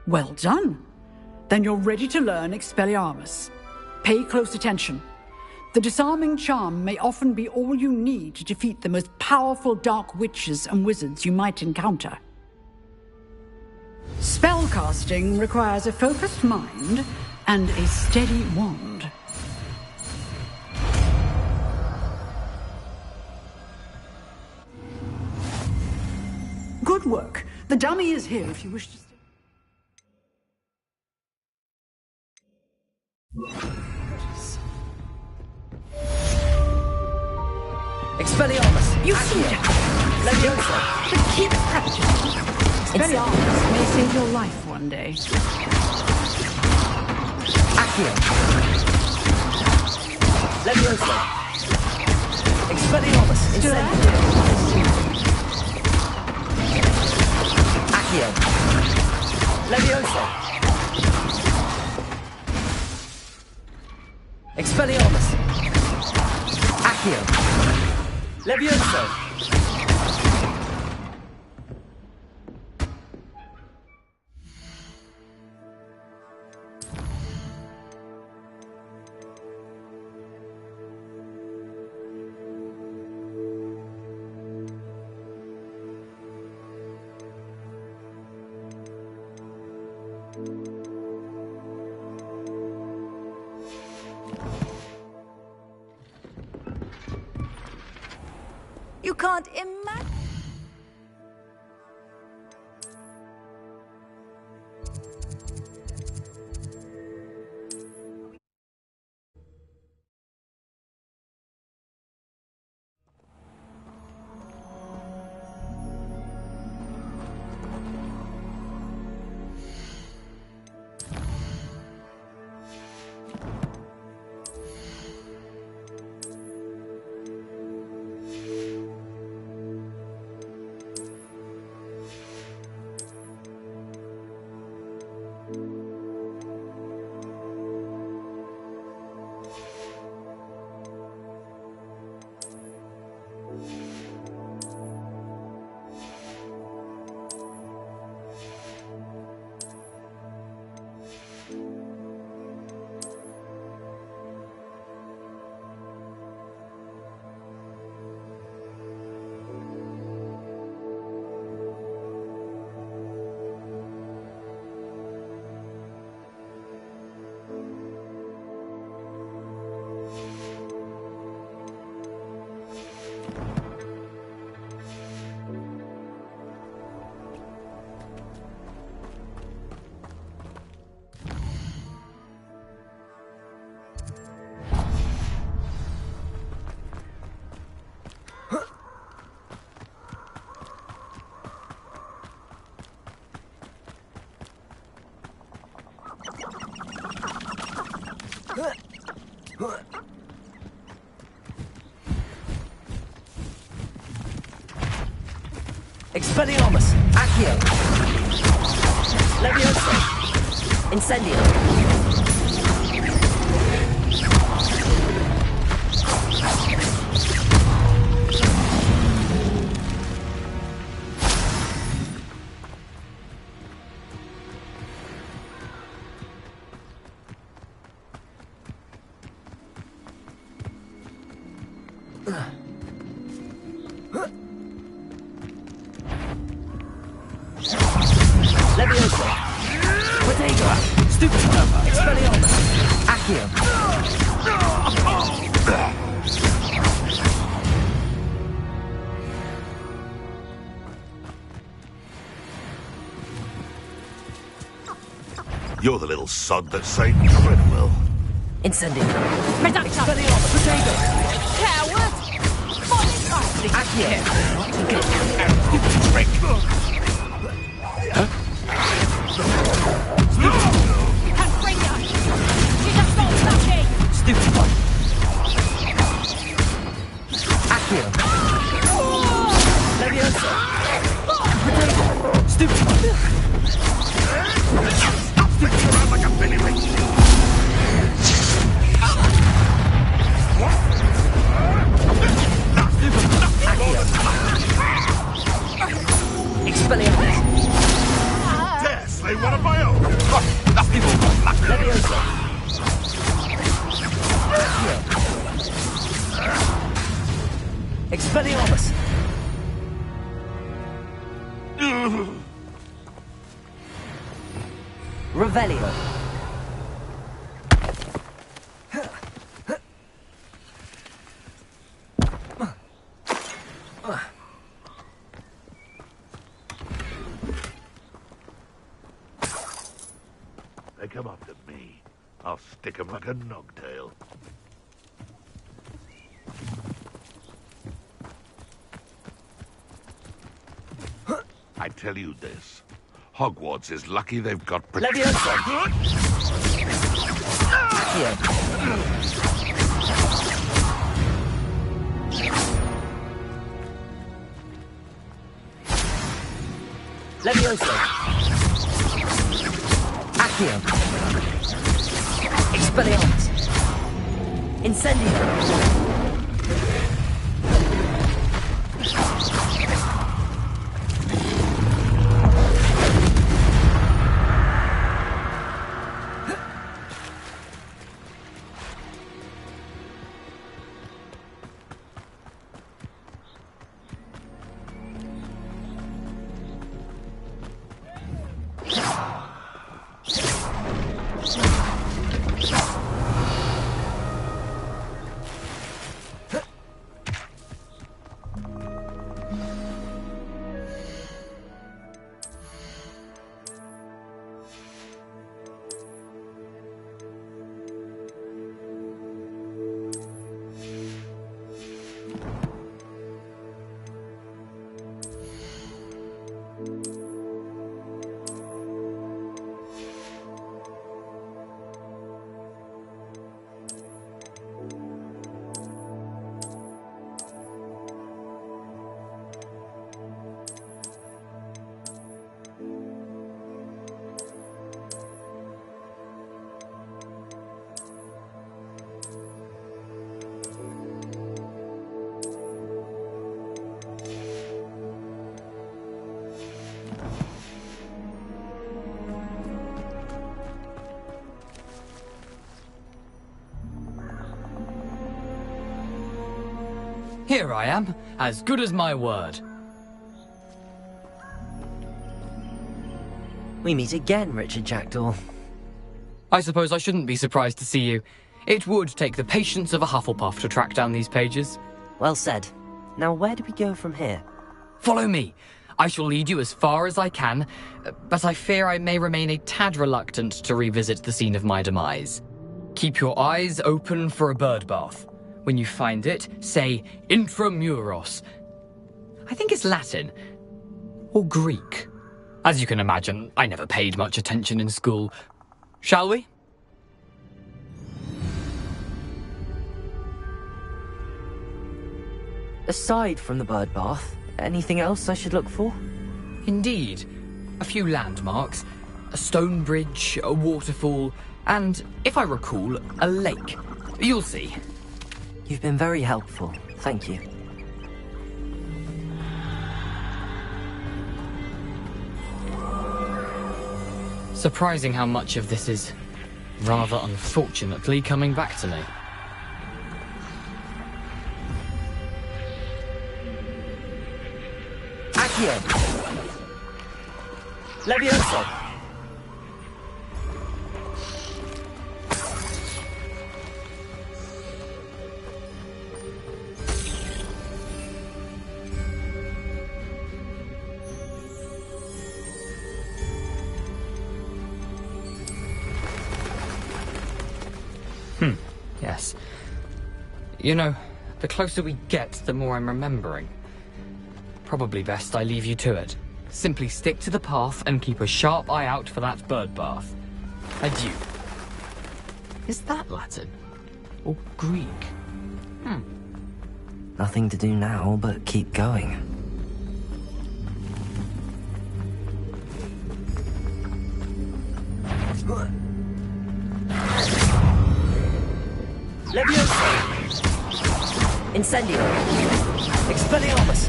Speaker 1: Well done. Then you're ready to learn Expelliarmus. Pay close attention. The disarming charm may often be all you need to defeat the most powerful dark witches and wizards you might encounter. Spellcasting requires a focused mind and a steady wand. Good work. The dummy is here if you wish to stay.
Speaker 16: Expelliarmus.
Speaker 1: You seem to have
Speaker 16: Leviosa.
Speaker 1: but keep practicing. Expelliarmus may save your life one day.
Speaker 16: Accio. Leviosa. Expelliarmus. Incendio. Accio. Leviosa. Expelliarmus. Accio. Leviosa.
Speaker 21: You can't imagine.
Speaker 16: Expelliarmus. Accio. Leviosa! Incendio! Leviosa! Protego! Stupid Nova! Expelliarmus! Accio!
Speaker 14: You're the little sod that saved Treadwell.
Speaker 16: Incendio!
Speaker 3: Reduction!
Speaker 16: Expelliarmus! Protego!
Speaker 3: Coward!
Speaker 16: Accio!
Speaker 14: Stupid trick!
Speaker 16: Stupid one! Accio! Leviosa! Protego! Stupid one!
Speaker 14: Stop sticking around like a billy witch!
Speaker 16: Expelliarmus!
Speaker 14: Dare slay one of my own! Nothing will luck.
Speaker 16: Leviosa! Expelliarmus! Revelio!
Speaker 14: They come up to me. I'll stick 'em like a nogtail. I tell you this. Hogwarts is lucky they've got
Speaker 16: Leviosa! Accio! Leviosa! Accio! Expelliarmus! Incendio!
Speaker 11: Here I am, as good as my word.
Speaker 5: We meet again, Richard Jackdaw.
Speaker 11: I suppose I shouldn't be surprised to see you. It would take the patience of a Hufflepuff to track down these pages.
Speaker 5: Well said. Now where do we go from here?
Speaker 11: Follow me. I shall lead you as far as I can, but I fear I may remain a tad reluctant to revisit the scene of my demise. Keep your eyes open for a bird bath. When you find it, say intramuros. I think it's Latin. Or Greek. As you can imagine, I never paid much attention in school. Shall we?
Speaker 5: Aside from the bird bath, anything else I should look for?
Speaker 11: Indeed. A few landmarks. a stone bridge, a waterfall, and, if I recall, a lake. You'll see.
Speaker 5: You've been very helpful. Thank you.
Speaker 11: Surprising how much of this is, rather unfortunately, coming back to me.
Speaker 16: Accio! Leviosa!
Speaker 11: Yes. You know, the closer we get, the more I'm remembering. Probably best I leave you to it. Simply stick to the path and keep a sharp eye out for that bird bath. Adieu. Is that Latin? Or Greek?
Speaker 5: Nothing to do now but keep going.
Speaker 16: Leviosa! Incendio! Expelliarmus!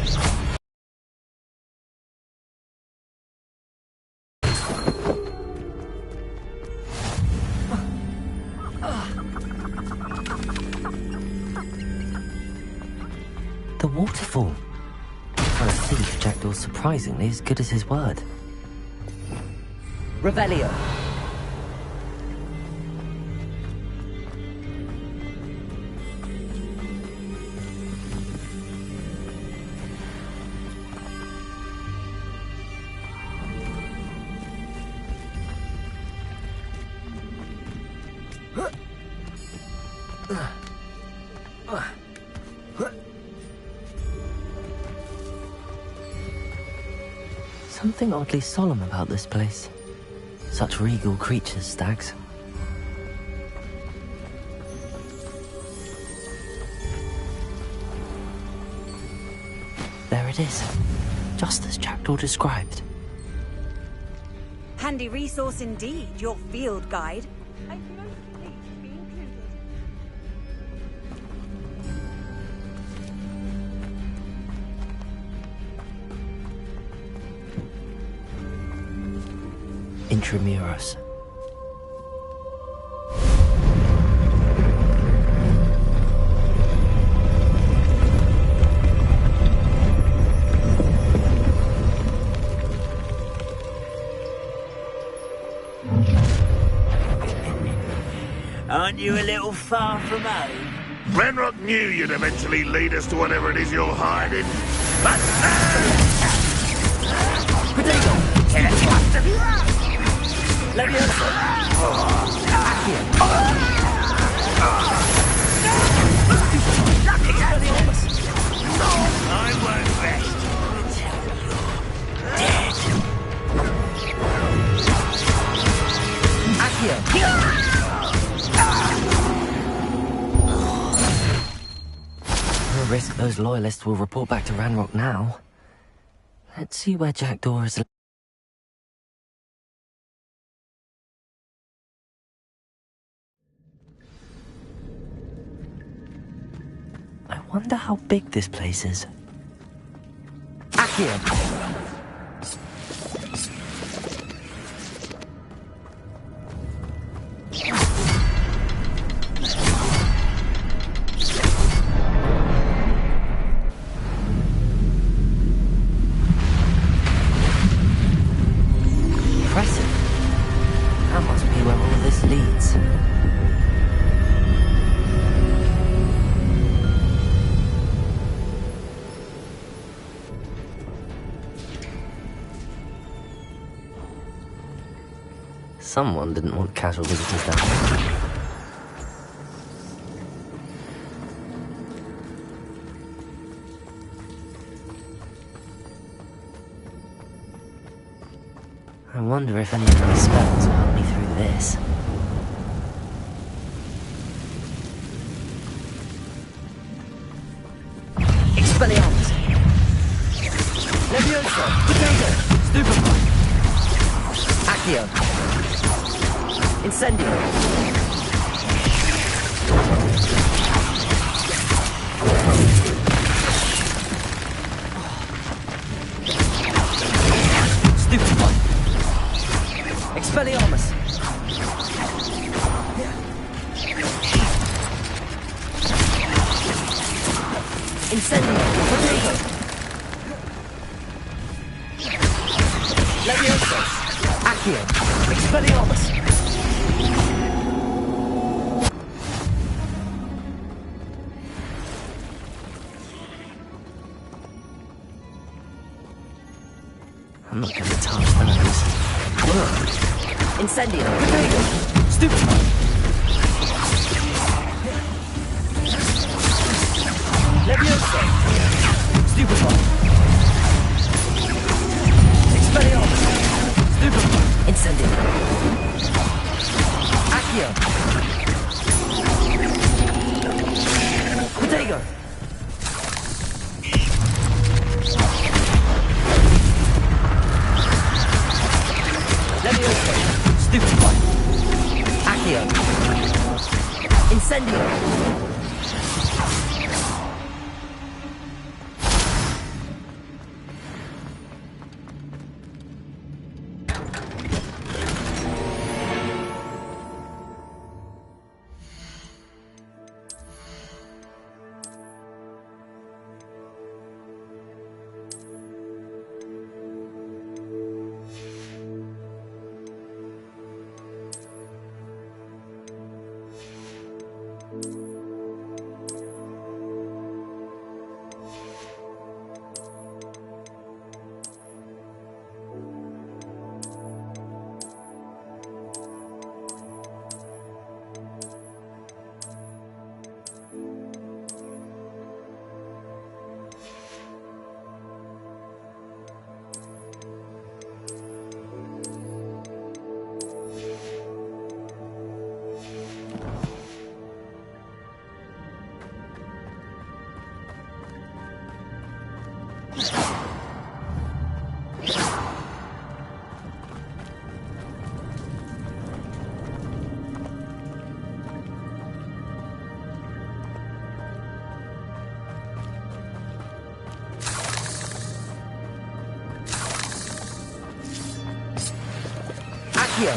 Speaker 5: The waterfall. For a thief, Jackdaw's surprisingly as good as his word.
Speaker 16: Revelio!
Speaker 5: Something oddly solemn about this place. Such regal creatures, stags. There it is. Just as Jackdaw described.
Speaker 21: Handy resource indeed, your field guide.
Speaker 5: Intramuros.
Speaker 18: Aren't you a little far from home?
Speaker 14: Ranrock knew you'd eventually lead us to whatever it is you're hiding. But
Speaker 16: Leviosa!
Speaker 18: I won't rest until you're dead.
Speaker 16: Accio!
Speaker 5: No risk those loyalists will report back to Ranrock now. Let's see where Jackdaw is. I wonder how big this place is.
Speaker 16: Accio!
Speaker 5: Impressive. That must be where all of this leads. Someone didn't want casual visitors down there. I wonder if any of my spells will help me through this.
Speaker 16: Expelliarmus! Leviosa! Potato! Stupefy! Accio! Incendio. Stupefy. Expelliarmus. Incendio. Potato. Leviosa. Accio. Expelliarmus.
Speaker 5: I'm not going to touch those.
Speaker 16: Incendio.
Speaker 5: Stupefy.
Speaker 16: Leviosa.
Speaker 5: Stupefy.
Speaker 16: Expelliarmus.
Speaker 5: Stupefy.
Speaker 16: Incendio. Accio.
Speaker 5: Potato.
Speaker 16: Leviosa.
Speaker 5: Stupefy.
Speaker 16: Accio. Incendio. Accio.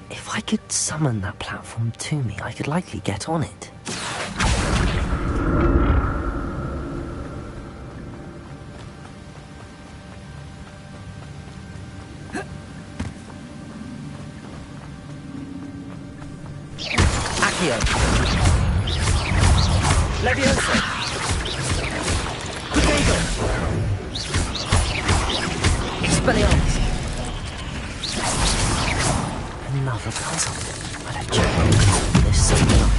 Speaker 5: If I could summon that platform to me, I could likely get on it.
Speaker 16: Accio. Leviosa. Potato. Expelliarmus.
Speaker 5: Another puzzle. I don't check this something up.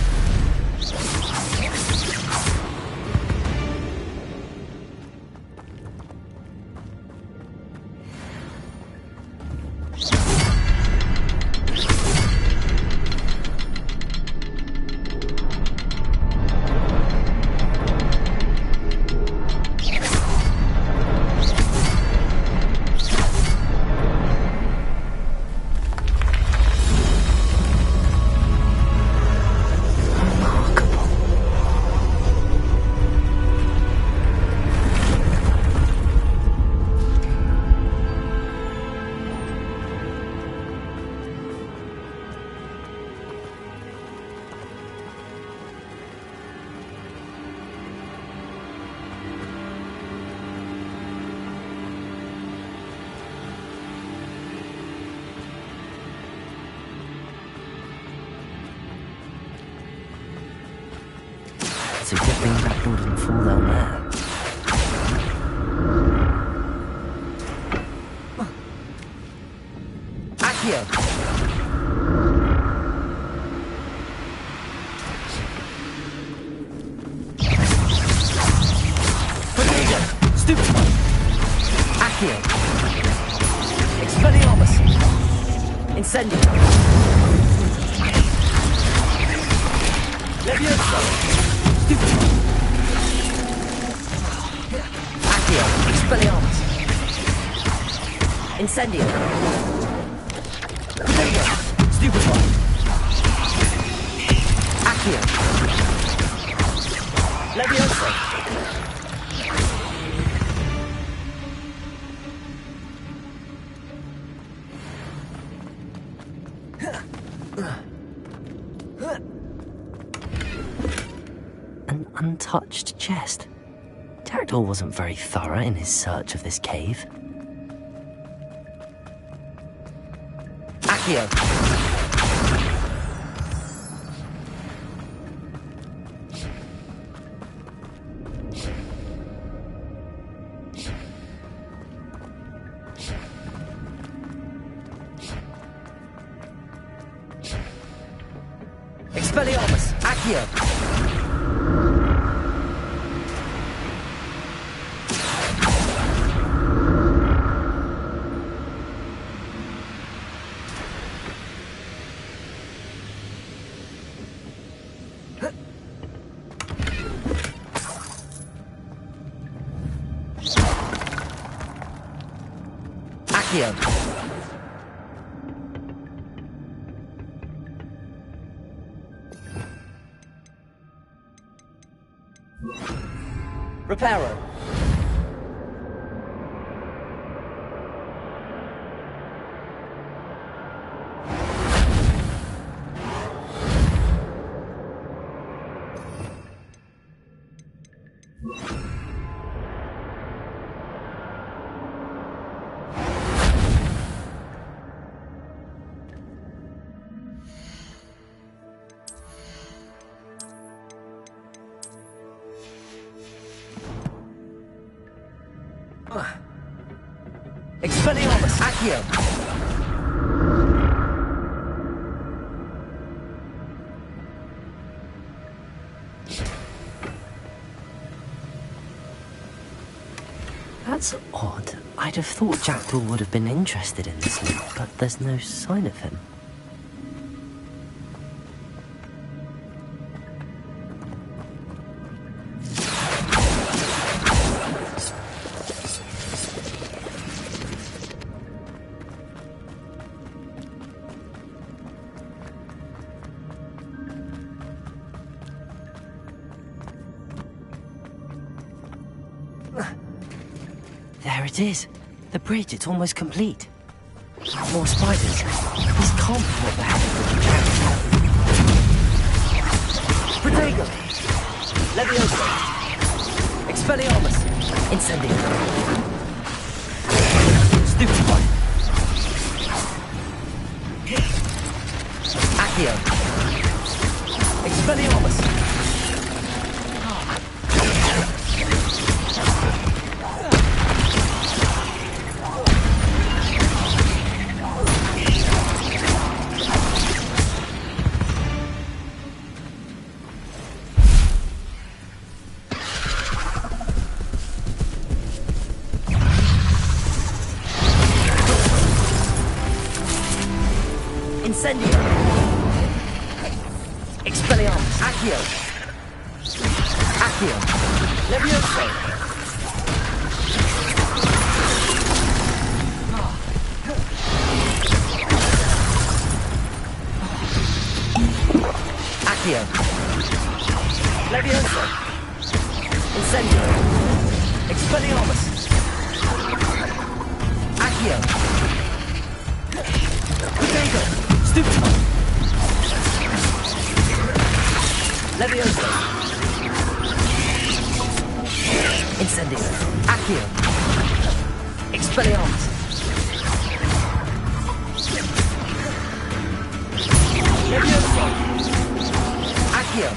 Speaker 5: It's a good thing that door didn't fall down there.
Speaker 16: Accio. Potato.
Speaker 5: Stupefy.
Speaker 16: Accio. Expelliarmus. Incendio. Leviosa. Expelliarmus. Incendio. Potato. Stupefy. Accio. Leviosa.
Speaker 5: An untouched chest. Jackdaw wasn't very thorough in his search of this cave.
Speaker 16: Accio. Expelliarmus. Accio. Accio. Reparo. Expelliarmus. Accio.
Speaker 5: That's odd. I'd have thought Jackdaw would have been interested in this loot, but there's no sign of him. There it is. The bridge, it's almost complete. More spiders. This can't be what the heck is.
Speaker 16: Protego. Leviosa. Expelliarmus. Incendio. Stupefy. Accio. Expelliarmus. Incendio. Expelliarmus. Accio. Accio. Leviosa. Accio. Leviosa. Incendio. Expelliarmus. Accio. Potato. Stupefy. Leviosa. Incendio. Accio. Expelliarmus. Leviosa. Accio.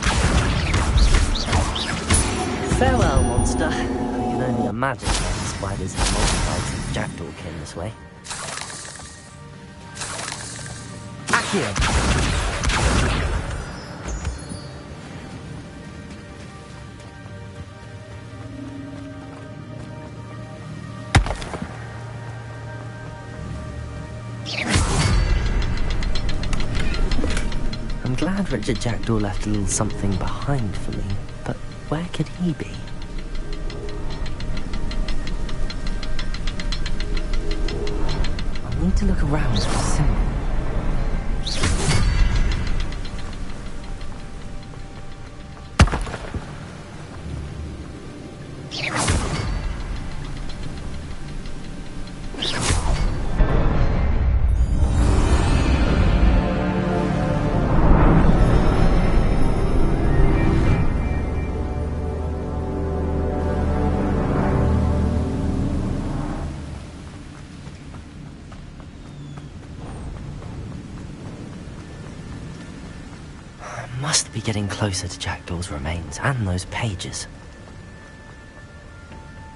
Speaker 5: Farewell, monster. I can only imagine how the spiders have multiplied since Jackdaw came this way.
Speaker 16: Accio.
Speaker 5: I'm glad Richard Jackdaw left a little something behind for me, but where could he be? need to look around for a symbol. Must be getting closer to Jackdaw's remains and those pages.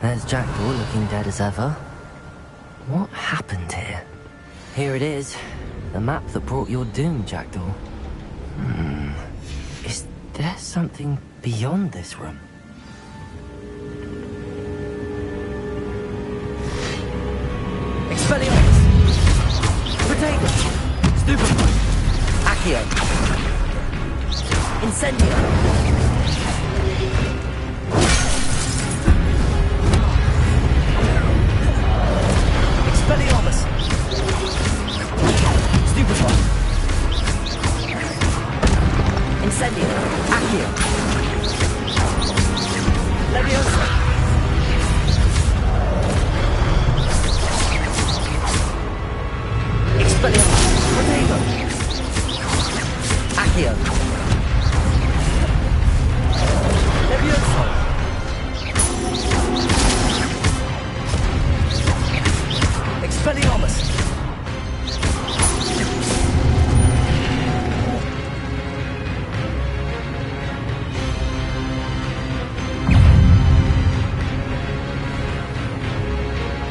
Speaker 5: There's Jackdaw looking dead as ever. What happened here? Here it is. The map that brought your doom, Jackdaw. Is there something beyond this room?
Speaker 16: Expelliarmus! Potato! Stupefy! Accio! Incendio! Expelliarmus! Stupefy! Incendio! Accio! Leviosa! Expelliarmus! Potato! Accio! Leviosa! Expelliarmus!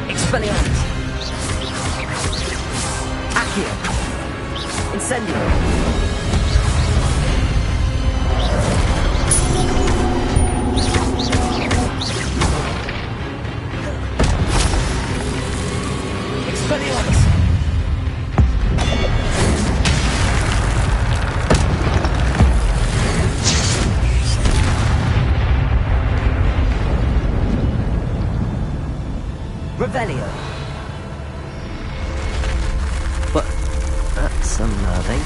Speaker 16: Expelliarmus! Accio! Incendio! Revelio.
Speaker 5: But that's unnerving.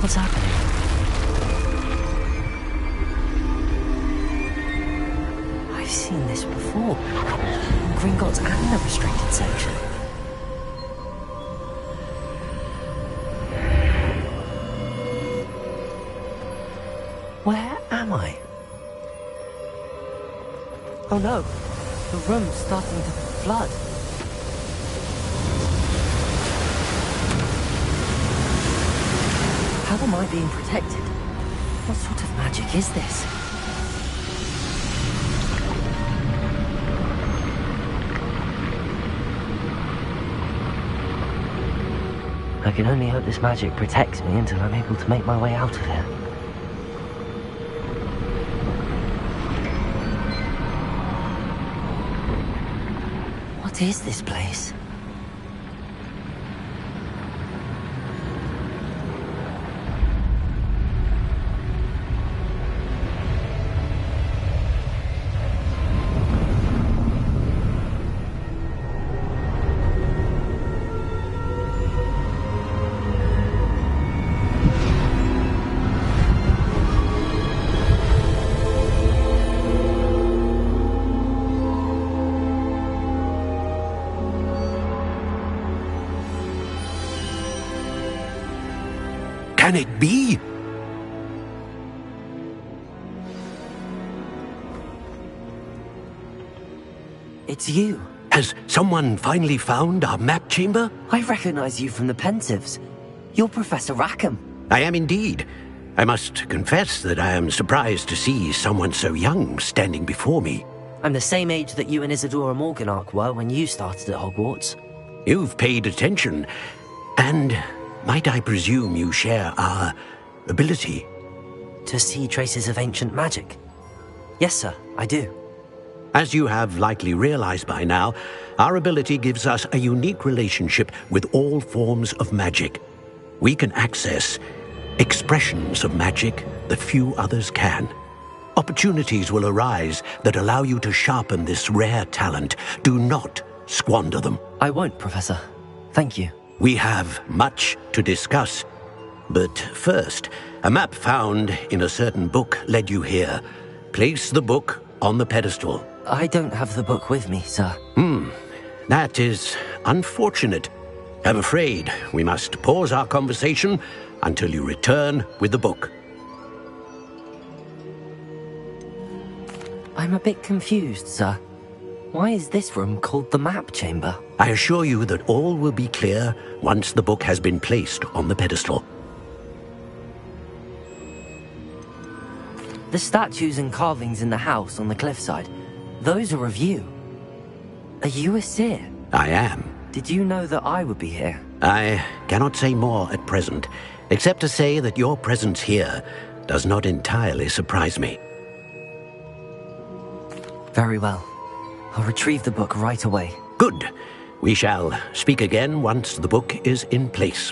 Speaker 5: What's happening? I've seen this before. In Gringotts and the restricted section. Where am I? Oh no, the room's starting to flood. How am I being protected? What sort of magic is this? I can only hope this magic protects me until I'm able to make my way out of here. What is this place?
Speaker 18: Can it be?
Speaker 5: It's you.
Speaker 18: Has someone finally found our map chamber?
Speaker 5: I recognize you from the Pensieves. You're Professor Rackham.
Speaker 18: I am indeed. I must confess that I am surprised to see someone so young standing before me.
Speaker 5: I'm the same age that you and Isadora Morganach were when you started at Hogwarts.
Speaker 18: You've paid attention, and might I presume you share our ability?
Speaker 5: To see traces of ancient magic? Yes, sir, I do.
Speaker 18: As you have likely realized by now, our ability gives us a unique relationship with all forms of magic. We can access expressions of magic that few others can. Opportunities will arise that allow you to sharpen this rare talent. Do not squander them.
Speaker 5: I won't, Professor. Thank you.
Speaker 18: We have much to discuss. But first, a map found in a certain book led you here. Place the book on the pedestal.
Speaker 5: I don't have the book with me, sir.
Speaker 18: That is unfortunate. I'm afraid we must pause our conversation until you return with the book.
Speaker 5: I'm a bit confused, sir. Why is this room called the map chamber?
Speaker 18: I assure you that all will be clear once the book has been placed on the pedestal.
Speaker 5: The statues and carvings in the house on the cliffside, those are of you. Are you a seer?
Speaker 18: I am.
Speaker 5: Did you know that I would be here?
Speaker 18: I cannot say more at present, except to say that your presence here does not entirely surprise me.
Speaker 5: Very well. I'll retrieve the book right away.
Speaker 18: Good. We shall speak again once the book is in place.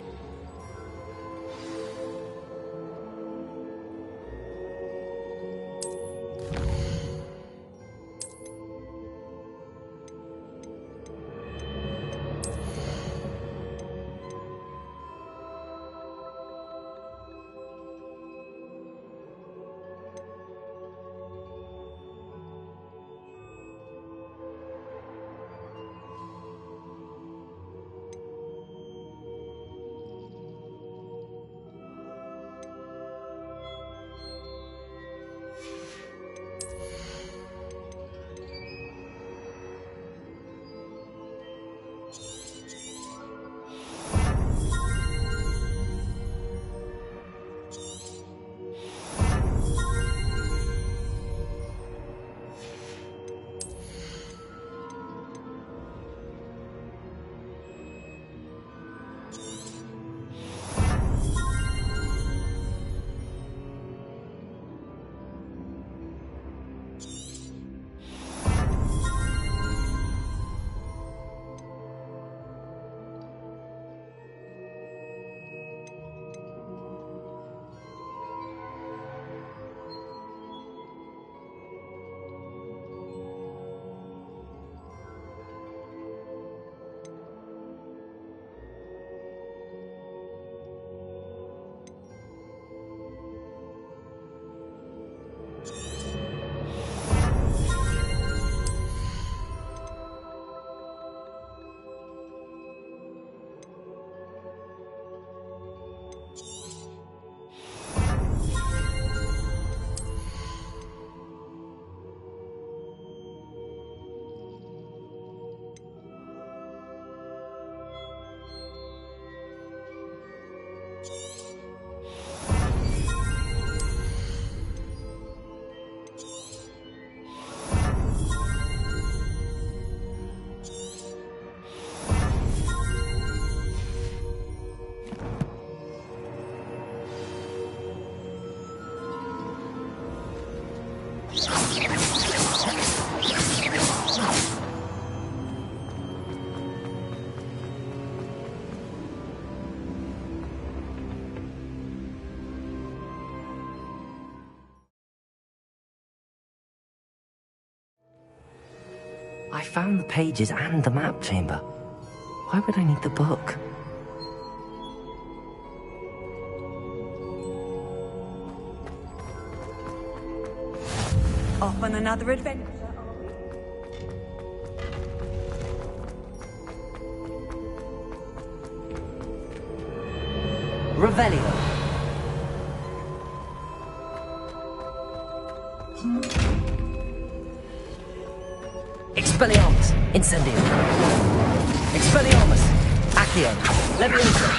Speaker 5: I found the pages and the map chamber. Why would I need the book?
Speaker 21: Off on another adventure.
Speaker 5: Revelio. Expelliarmus, Incendio. Expelliarmus, Accio, Leviosa.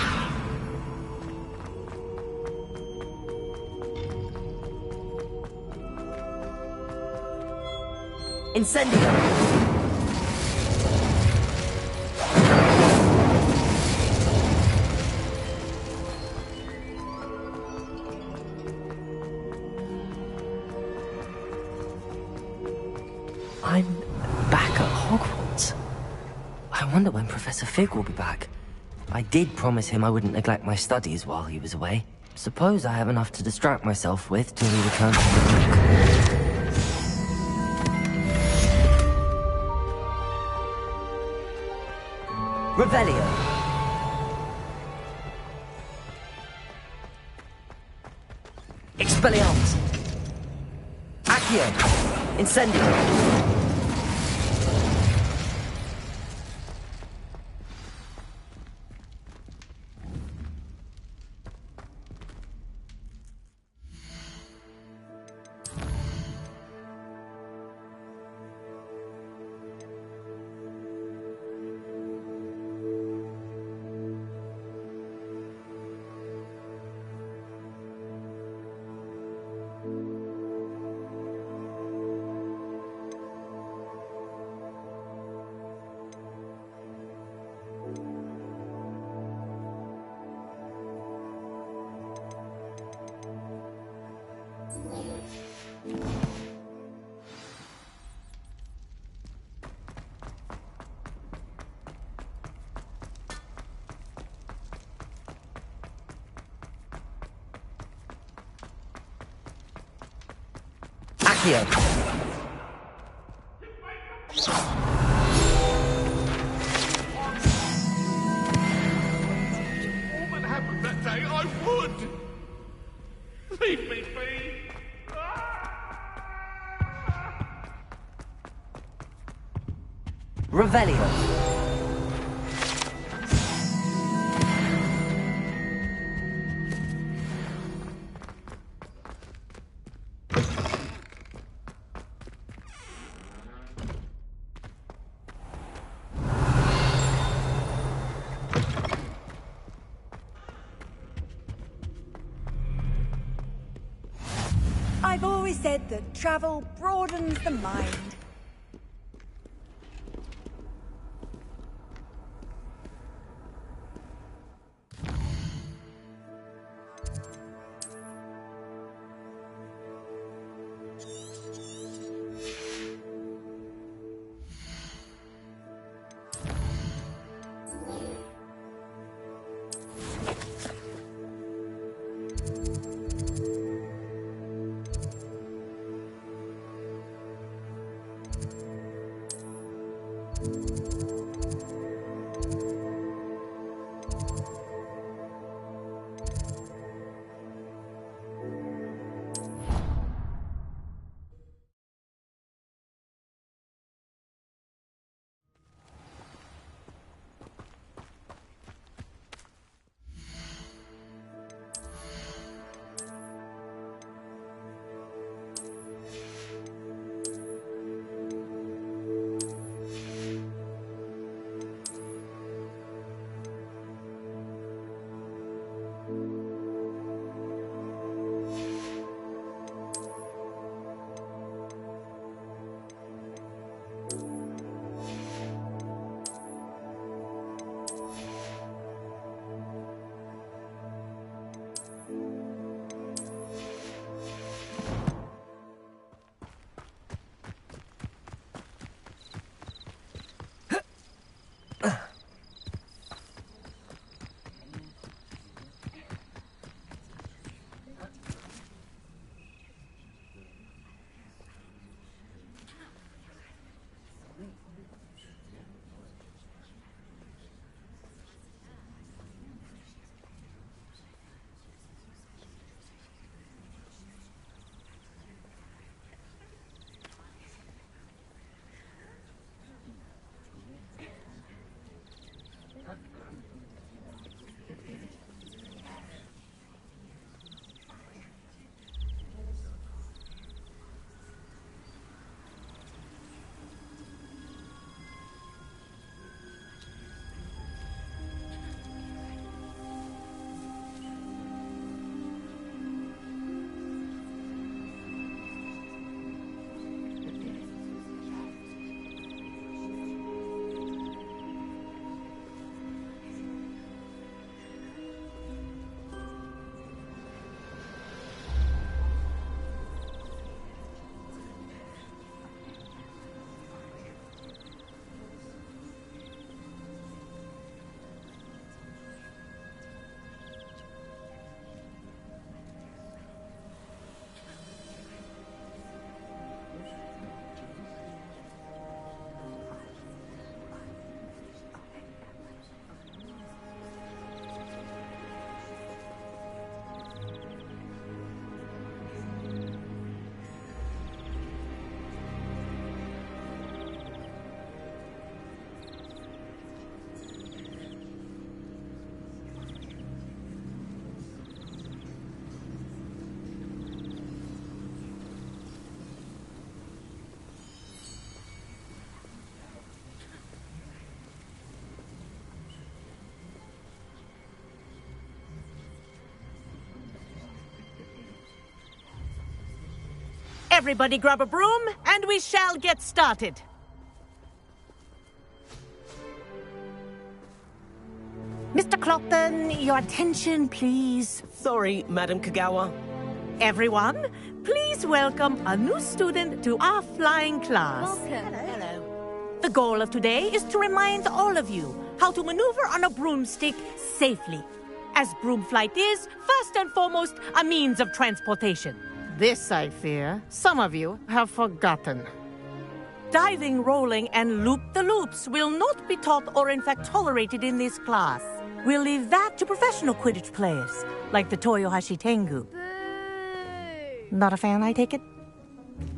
Speaker 5: Incendio. I'm back at Hogwarts. I wonder when Professor Fig will be back. I did promise him I wouldn't neglect my studies while he was away. Suppose I have enough to distract myself with till he returns from the book. Revelio.
Speaker 16: Expelliarmus! Accio! Incendio! Accio!
Speaker 14: All that happened that day, I would! Leave me be!
Speaker 16: Revelio!
Speaker 21: I've always said that travel broadens the mind.
Speaker 10: Everybody grab a broom, and we shall get started. Mr. Clopton, your attention, please.
Speaker 4: Sorry, Madam Kagawa.
Speaker 10: Everyone, please welcome a new student to our flying class.
Speaker 7: Welcome. Hello.
Speaker 10: The goal of today is to remind all of you how to maneuver on a broomstick safely, as broom flight is, first and foremost, a means of transportation. This, I fear, some of you have forgotten. Diving, rolling, and loop-the-loops will not be taught or in fact tolerated in this class. We'll leave that to professional Quidditch players, like the Toyohashi Tengu. Not a fan, I take it?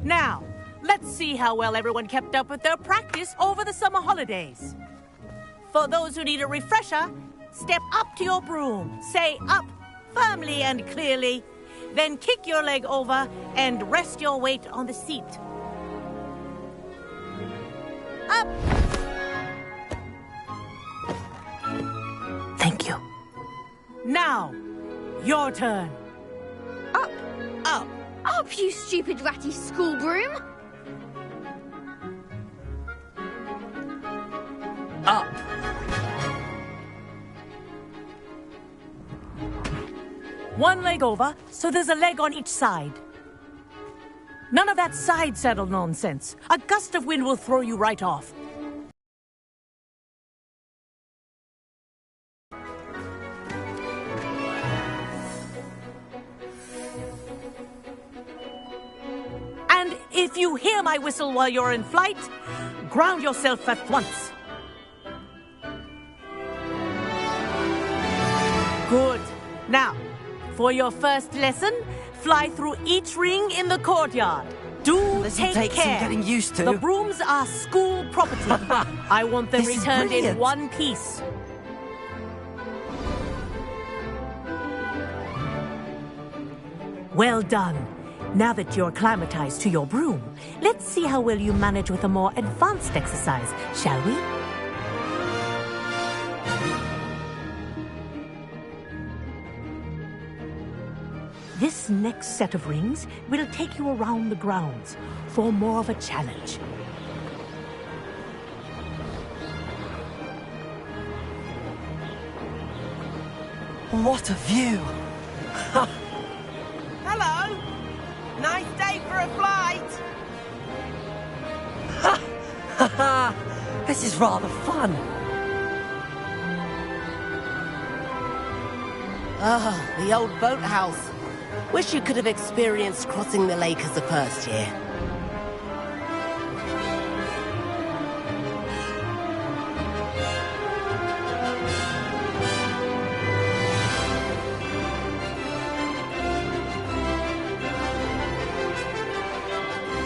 Speaker 10: Now, let's see how well everyone kept up with their practice over the summer holidays. For those who need a refresher, step up to your broom, say up firmly and clearly, then kick your leg over and rest your weight on the seat. Up! Thank you. Now, your turn.
Speaker 7: Up!
Speaker 10: Up!
Speaker 7: Up, you stupid ratty school broom!
Speaker 10: Up! One leg over, so there's a leg on each side. None of that side saddle nonsense. A gust of wind will throw you right off. And if you hear my whistle while you're in flight, ground yourself at once. Good. Now, for your first lesson, fly through each ring in the courtyard. Do take care.
Speaker 5: Some getting used to.
Speaker 10: The brooms are school property. I want them
Speaker 5: This is
Speaker 10: returned in
Speaker 5: brilliant.
Speaker 10: one piece. Well done. Now that you're acclimatized to your broom, let's see how well you manage with a more advanced exercise, shall we? This next set of rings will take you around the grounds for more of a challenge.
Speaker 5: What a view!
Speaker 4: Hello! Nice day for a flight!
Speaker 5: This is rather fun.
Speaker 4: Ah, the old boathouse. Wish you could have experienced crossing the lake as a first year.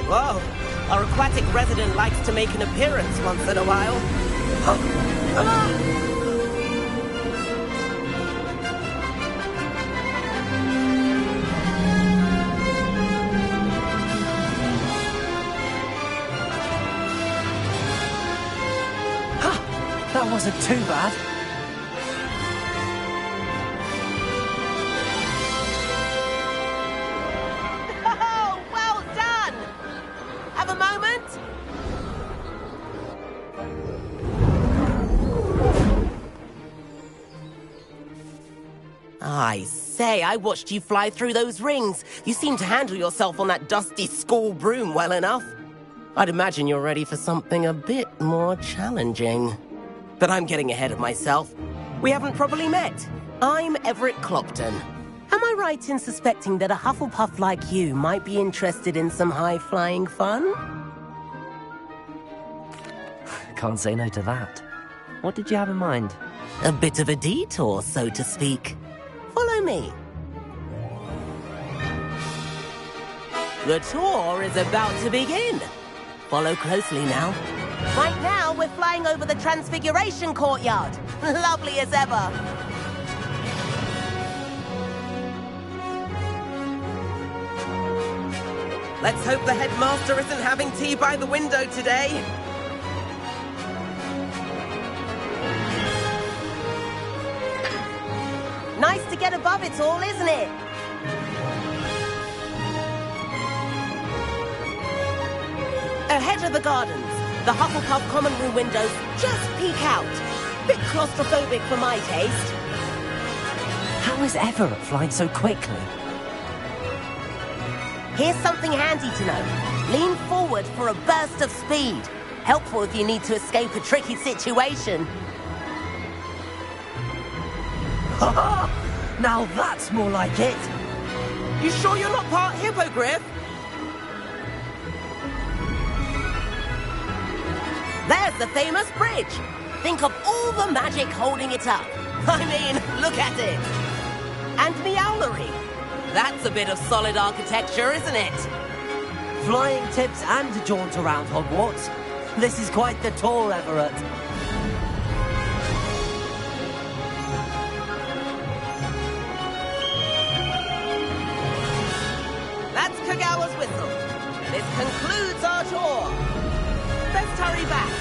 Speaker 4: Whoa, our aquatic resident likes to make an appearance once in a while.
Speaker 5: That wasn't too bad.
Speaker 4: Oh, well done! Have a moment? I say, I watched you fly through those rings. You seem to handle yourself on that dusty school broom well enough. I'd imagine you're ready for something a bit more challenging. But I'm getting ahead of myself. We haven't properly met. I'm Everett Clopton. Am I right in suspecting that a Hufflepuff like you might be interested in some high-flying fun?
Speaker 5: Can't say no to that. What did you have in mind?
Speaker 4: A bit of a detour, so to speak. Follow me. The tour is about to begin. Follow closely now. Right now, we're flying over the Transfiguration Courtyard. Lovely as ever. Let's hope the headmaster isn't having tea by the window today. Nice to get above it all, isn't it? Ahead of the gardens, the Hufflepuff common room windows just peek out. Bit claustrophobic for my taste.
Speaker 5: How is Everett flying so quickly?
Speaker 4: Here's something handy to know. Lean forward for a burst of speed. Helpful if you need to escape a tricky situation.
Speaker 5: Now that's more like it.
Speaker 4: You sure you're not part hippogriff? There's the famous bridge. Think of all the magic holding it up. I mean, look at it. And the owlery. That's a bit of solid architecture, isn't it?
Speaker 5: Flying tips and a jaunt around Hogwarts. This is quite the tour, Everett.
Speaker 4: That's Kagawa's whistle. This concludes our tour. Let's hurry back.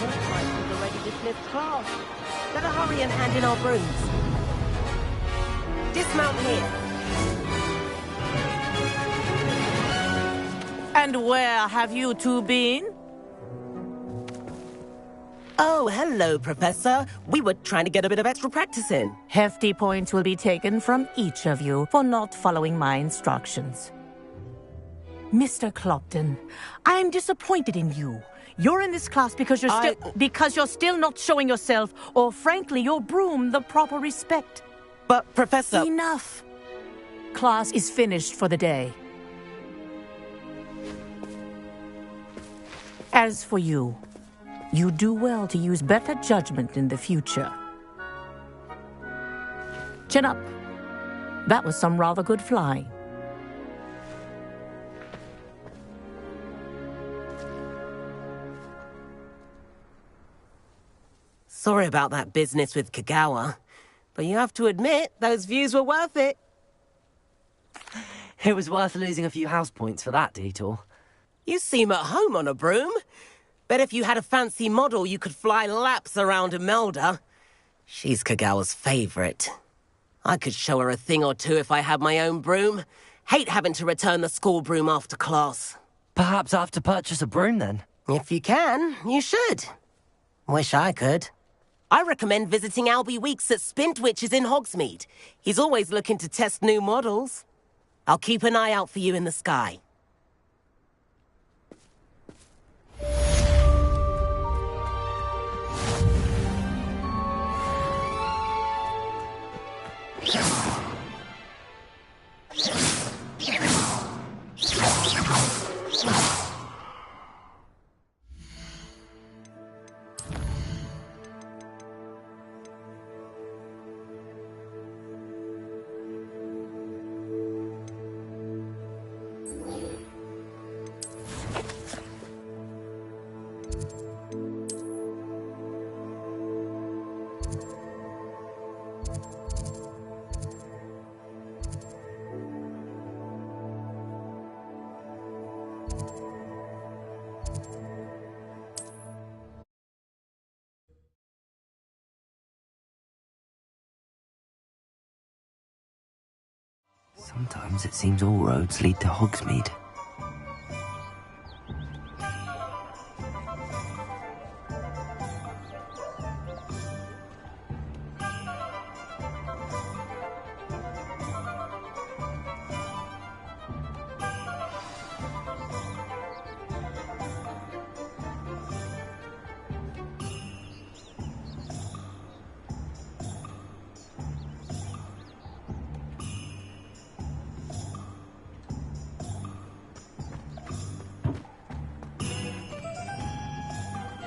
Speaker 4: Looks like we've already dismissed class. Better hurry and hand in our brooms. Dismount here.
Speaker 10: And where have you two been?
Speaker 4: Oh, hello, Professor. We were trying to get a bit of extra practice in.
Speaker 10: Hefty points will be taken from each of you for not following my instructions. Mr. Clopton, I'm disappointed in you. You're in this class because you're still not showing yourself, or frankly, your broom the proper respect.
Speaker 4: But, Professor...
Speaker 10: Enough. Class is finished for the day. As for you, you do well to use better judgment in the future. Chin up. That was some rather good flying.
Speaker 4: Sorry about that business with Kagawa, but you have to admit, those views were worth it.
Speaker 5: It was worth losing a few house points for that detour.
Speaker 4: You seem at home on a broom. Bet if you had a fancy model, you could fly laps around Imelda. She's Kagawa's favorite. I could show her a thing or two if I had my own broom. Hate having to return the school broom after class.
Speaker 5: Perhaps I have to purchase a broom then?
Speaker 4: If you can, you should. Wish I could. I recommend visiting Albie Weeks at Spintwitches in Hogsmeade. He's always looking to test new models. I'll keep an eye out for you in the sky.
Speaker 5: Sometimes it seems all roads lead to Hogsmeade.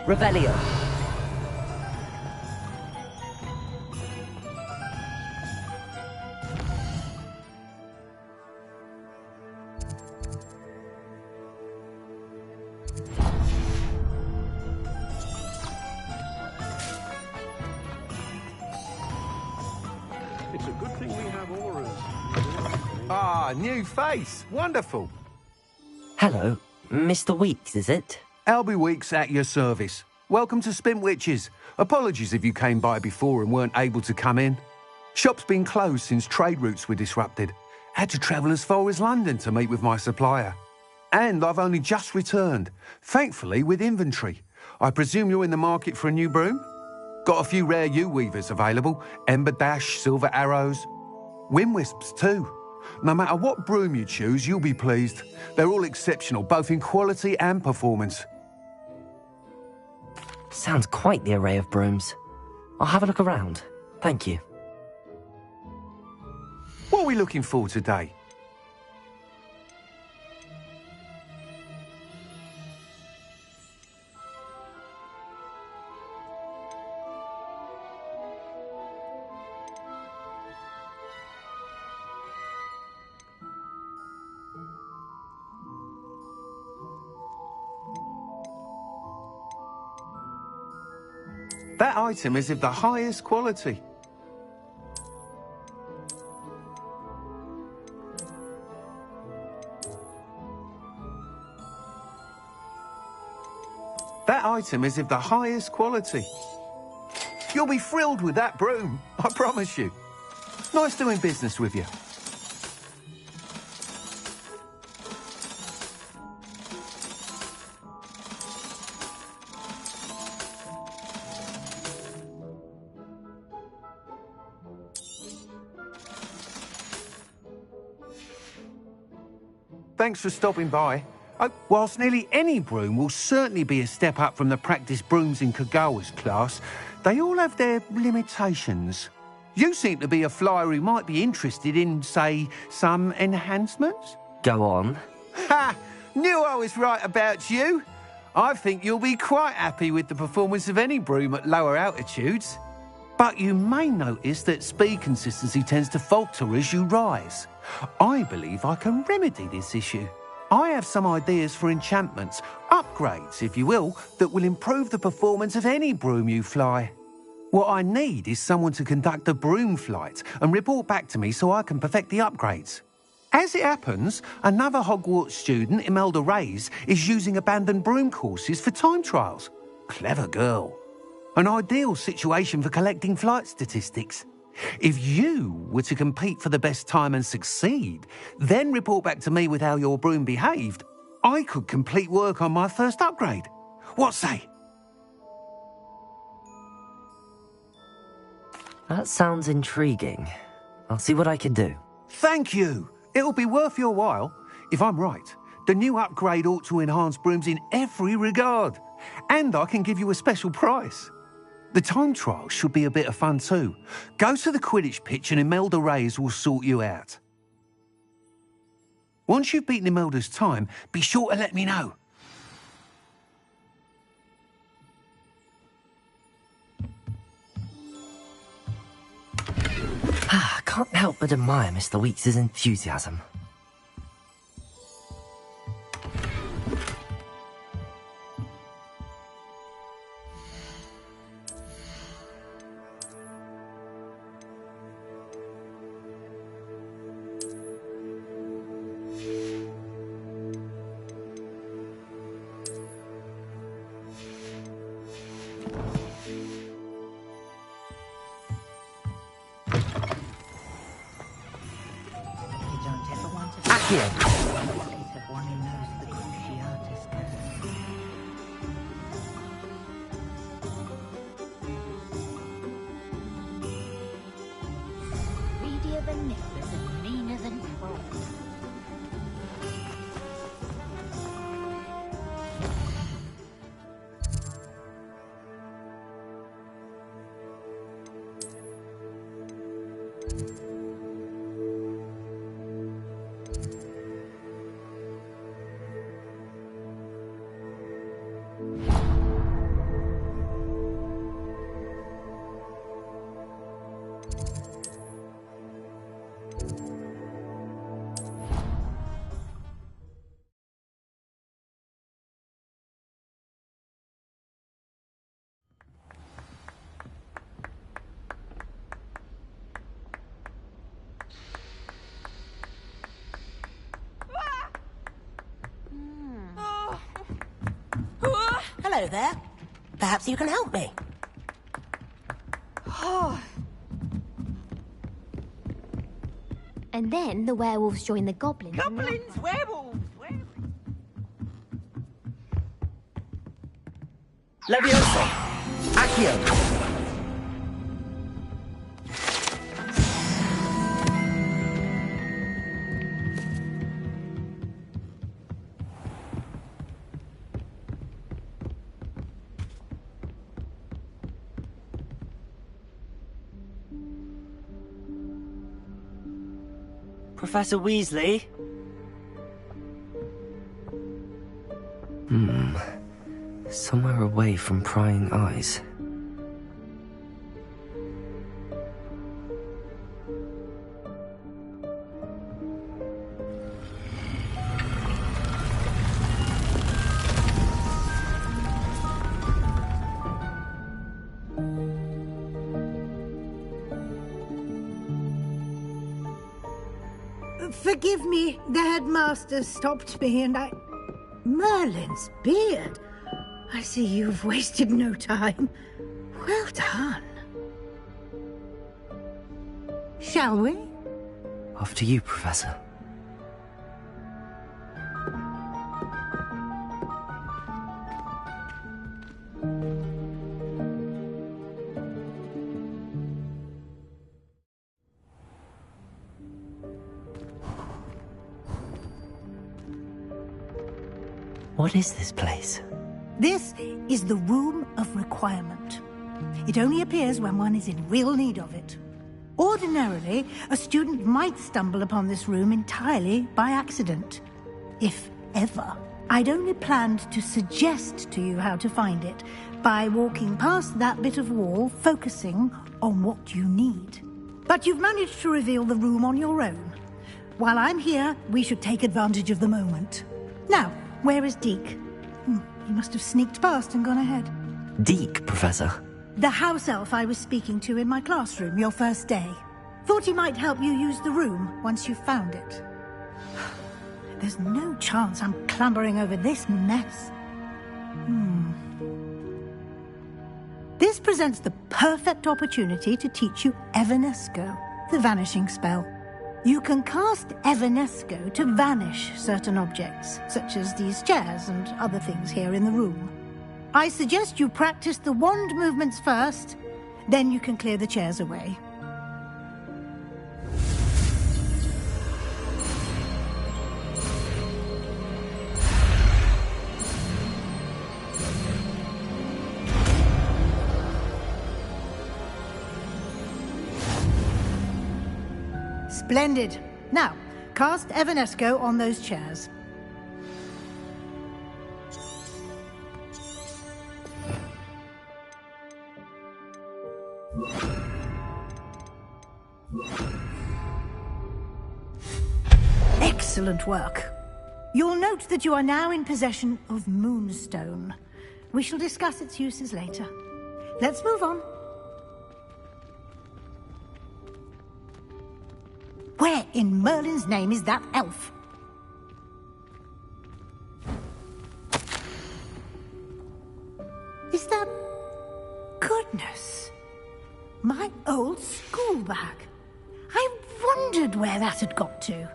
Speaker 5: Revelio.
Speaker 12: It's a good thing we have auras. Ah, new face. Wonderful.
Speaker 5: Hello, Mr. Weeks, is it?
Speaker 12: Albie Weeks at your service. Welcome to Spintwitches. Apologies if you came by before and weren't able to come in. Shop's been closed since trade routes were disrupted. Had to travel as far as London to meet with my supplier. And I've only just returned, thankfully with inventory. I presume you're in the market for a new broom? Got a few rare yew-weavers available, Ember Dash, Silver Arrows. Wind Wisps too. No matter what broom you choose, you'll be pleased. They're all exceptional, both in quality and performance.
Speaker 5: Sounds quite the array of brooms. I'll have a look around. Thank you.
Speaker 12: What are we looking for today? That item is of the highest quality. That item is of the highest quality. You'll be thrilled with that broom, I promise you. Nice doing business with you. Thanks for stopping by. Whilst nearly any broom will certainly be a step up from the practice brooms in Kagawa's class, they all have their limitations. You seem to be a flyer who might be interested in, say, some enhancements?
Speaker 5: Go on.
Speaker 12: Ha! Knew I was right about you. I think you'll be quite happy with the performance of any broom at lower altitudes. But you may notice that speed consistency tends to falter as you rise. I believe I can remedy this issue. I have some ideas for enchantments, upgrades, if you will, that will improve the performance of any broom you fly. What I need is someone to conduct a broom flight and report back to me so I can perfect the upgrades. As it happens, another Hogwarts student, Imelda Reyes, is using abandoned broom courses for time trials. Clever girl. An ideal situation for collecting flight statistics. If you were to compete for the best time and succeed, then report back to me with how your broom behaved, I could complete work on my first upgrade. What say?
Speaker 5: That sounds intriguing. I'll see what I can do.
Speaker 12: Thank you. It'll be worth your while. If I'm right, the new upgrade ought to enhance brooms in every regard. And I can give you a special price. The time trial should be a bit of fun too. Go to the Quidditch pitch and Imelda Reyes will sort you out. Once you've beaten Imelda's time, be sure to let me know.
Speaker 5: I can't help but admire Mr. Weeks' enthusiasm.
Speaker 4: Hello there. Perhaps you can help me.
Speaker 13: And then the werewolves join the goblins.
Speaker 10: Goblins, werewolves!
Speaker 16: Leviosa! Accio! Professor Weasley?
Speaker 5: Somewhere away from prying eyes.
Speaker 22: Forgive me, the headmaster stopped me and I... Merlin's beard. I see you've wasted no time. Well done. Shall we?
Speaker 5: After you, Professor. What is this place?
Speaker 21: This is the Room of Requirement. It only appears when one is in real need of it. Ordinarily, a student might stumble upon this room entirely by accident. If ever. I'd only planned to suggest to you how to find it by walking past that bit of wall, focusing on what you need. But you've managed to reveal the room on your own. While I'm here, we should take advantage of the moment. Now, where is Deke? He must have sneaked past and gone ahead.
Speaker 5: Deke, Professor.
Speaker 21: The house elf I was speaking to in my classroom your first day. Thought he might help you use the room once you found it. There's no chance I'm clambering over this mess. This presents the perfect opportunity to teach you Evanesco, the vanishing spell. You can cast Evanesco to vanish certain objects, such as these chairs and other things here in the room. I suggest you practice the wand movements first, then you can clear the chairs away. Splendid. Now, cast Evanesco on those chairs. Excellent work. You'll note that you are now in possession of Moonstone. We shall discuss its uses later. Let's move on. Where in Merlin's name is that elf? Is that... Goodness. My old school bag. I wondered where that had got to.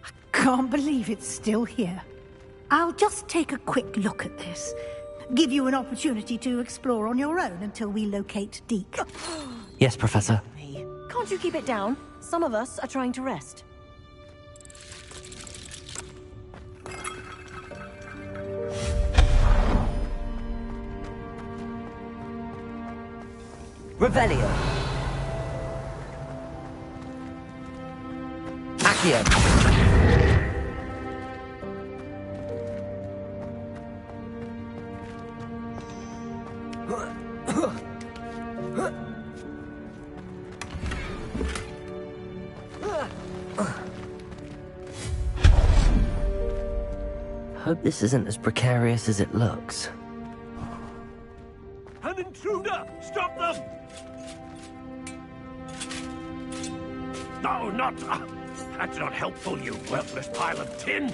Speaker 21: I can't believe it's still here. I'll just take a quick look at this. Give you an opportunity to explore on your own until we locate Deke.
Speaker 5: Yes, Professor.
Speaker 23: Can't you keep it down? Some of us are trying to rest.
Speaker 16: Revelio. Accio.
Speaker 5: Hope this isn't as precarious as it looks.
Speaker 24: An intruder! Stop them! No, not... that's not helpful, you worthless pile of tin!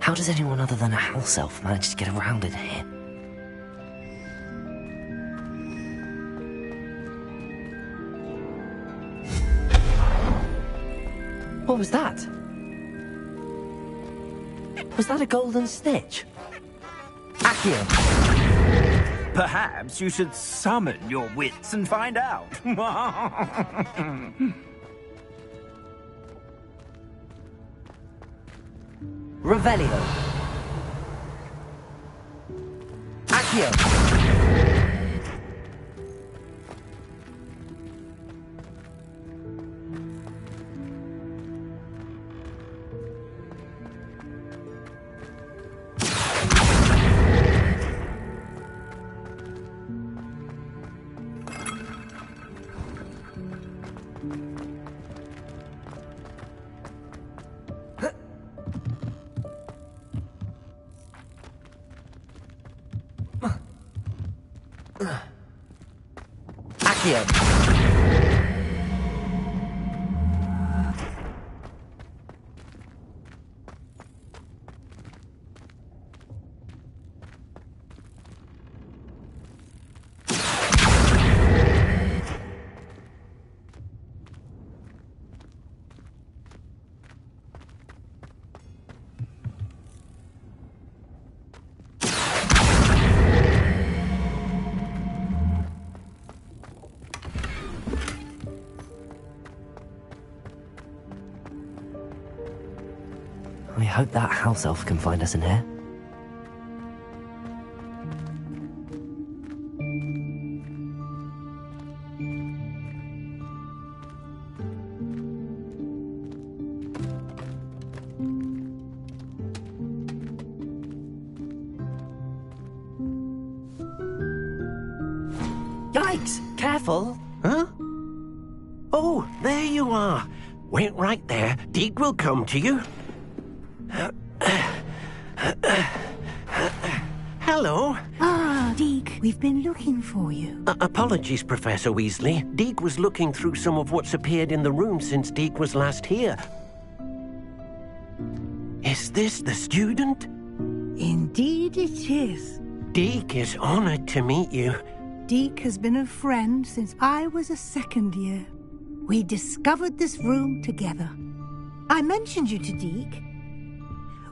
Speaker 5: How does anyone other than a house elf manage to get around in here? What was that? Was that a golden snitch? Accio!
Speaker 15: Perhaps you should summon your wits and find out.
Speaker 16: Revelio. Accio. Accio.
Speaker 5: I hope that house elf can find us in here.
Speaker 16: Yikes! Careful! Huh? Oh, there you are. Wait right there. Deek will come to you. Hello.
Speaker 22: Ah, Deek, we've been looking for you.
Speaker 16: Apologies, Professor Weasley. Deek was looking through some of what's appeared in the room since Deek was last here. Is this the student?
Speaker 22: Indeed it is.
Speaker 16: Deek is honored to meet you.
Speaker 22: Deek has been a friend since I was a second year. We discovered this room together. I mentioned you to Deek.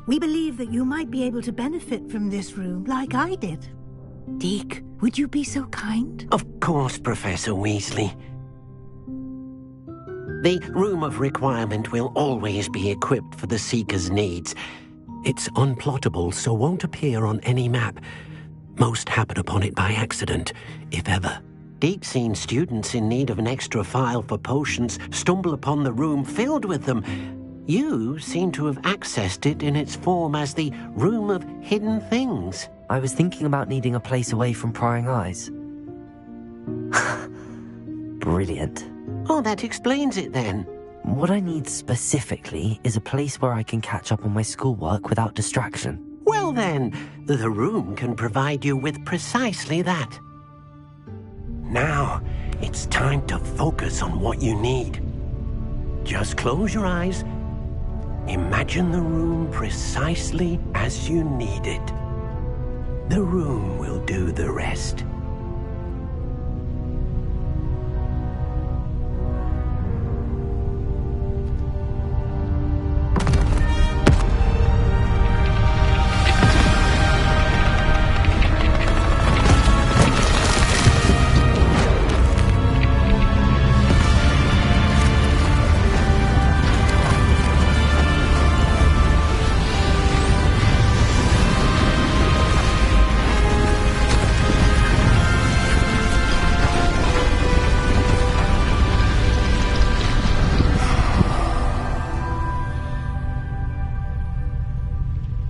Speaker 22: We believe that you might be able to benefit from this room like I did. Deek, would you be so kind?
Speaker 16: Of course, Professor Weasley. The Room of Requirement will always be equipped for the Seeker's needs.
Speaker 18: It's unplottable, so won't appear on any map. Most happen upon it by accident, if ever.
Speaker 16: Deek's seen students in need of an extra file for potions stumble upon the room filled with them. You seem to have accessed it in its form as the Room of Hidden Things.
Speaker 5: I was thinking about needing a place away from prying eyes. Brilliant.
Speaker 16: Oh, that explains it then.
Speaker 5: What I need specifically is a place where I can catch up on my schoolwork without distraction.
Speaker 16: Well then, the room can provide you with precisely that. Now, it's time to focus on what you need. Just close your eyes. Imagine the room precisely as you need it. The room will do the rest.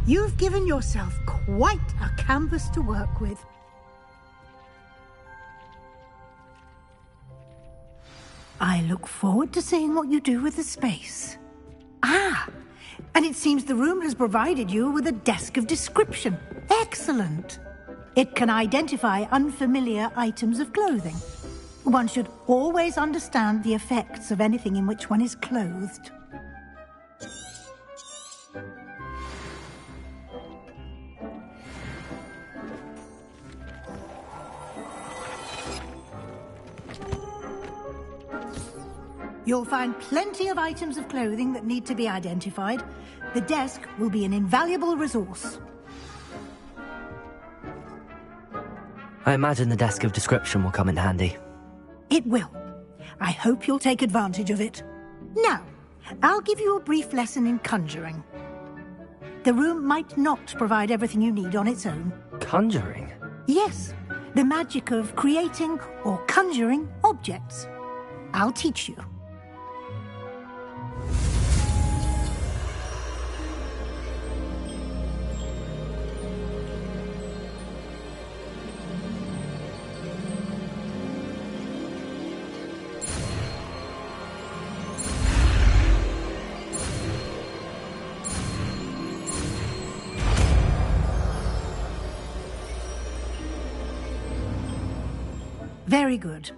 Speaker 22: You've given yourself quite a canvas to work with. I look forward to seeing what you do with the space. Ah, and it seems the room has provided you with a desk of description. Excellent. It can identify unfamiliar items of clothing. One should always understand the effects of anything in which one is clothed. You'll find plenty of items of clothing that need to be identified. The desk will be an invaluable resource.
Speaker 5: I imagine the desk of description will come in handy.
Speaker 22: It will. I hope you'll take advantage of it. Now, I'll give you a brief lesson in conjuring. The room might not provide everything you need on its own.
Speaker 5: Conjuring?
Speaker 22: Yes, the magic of creating or conjuring objects. I'll teach you. Very good.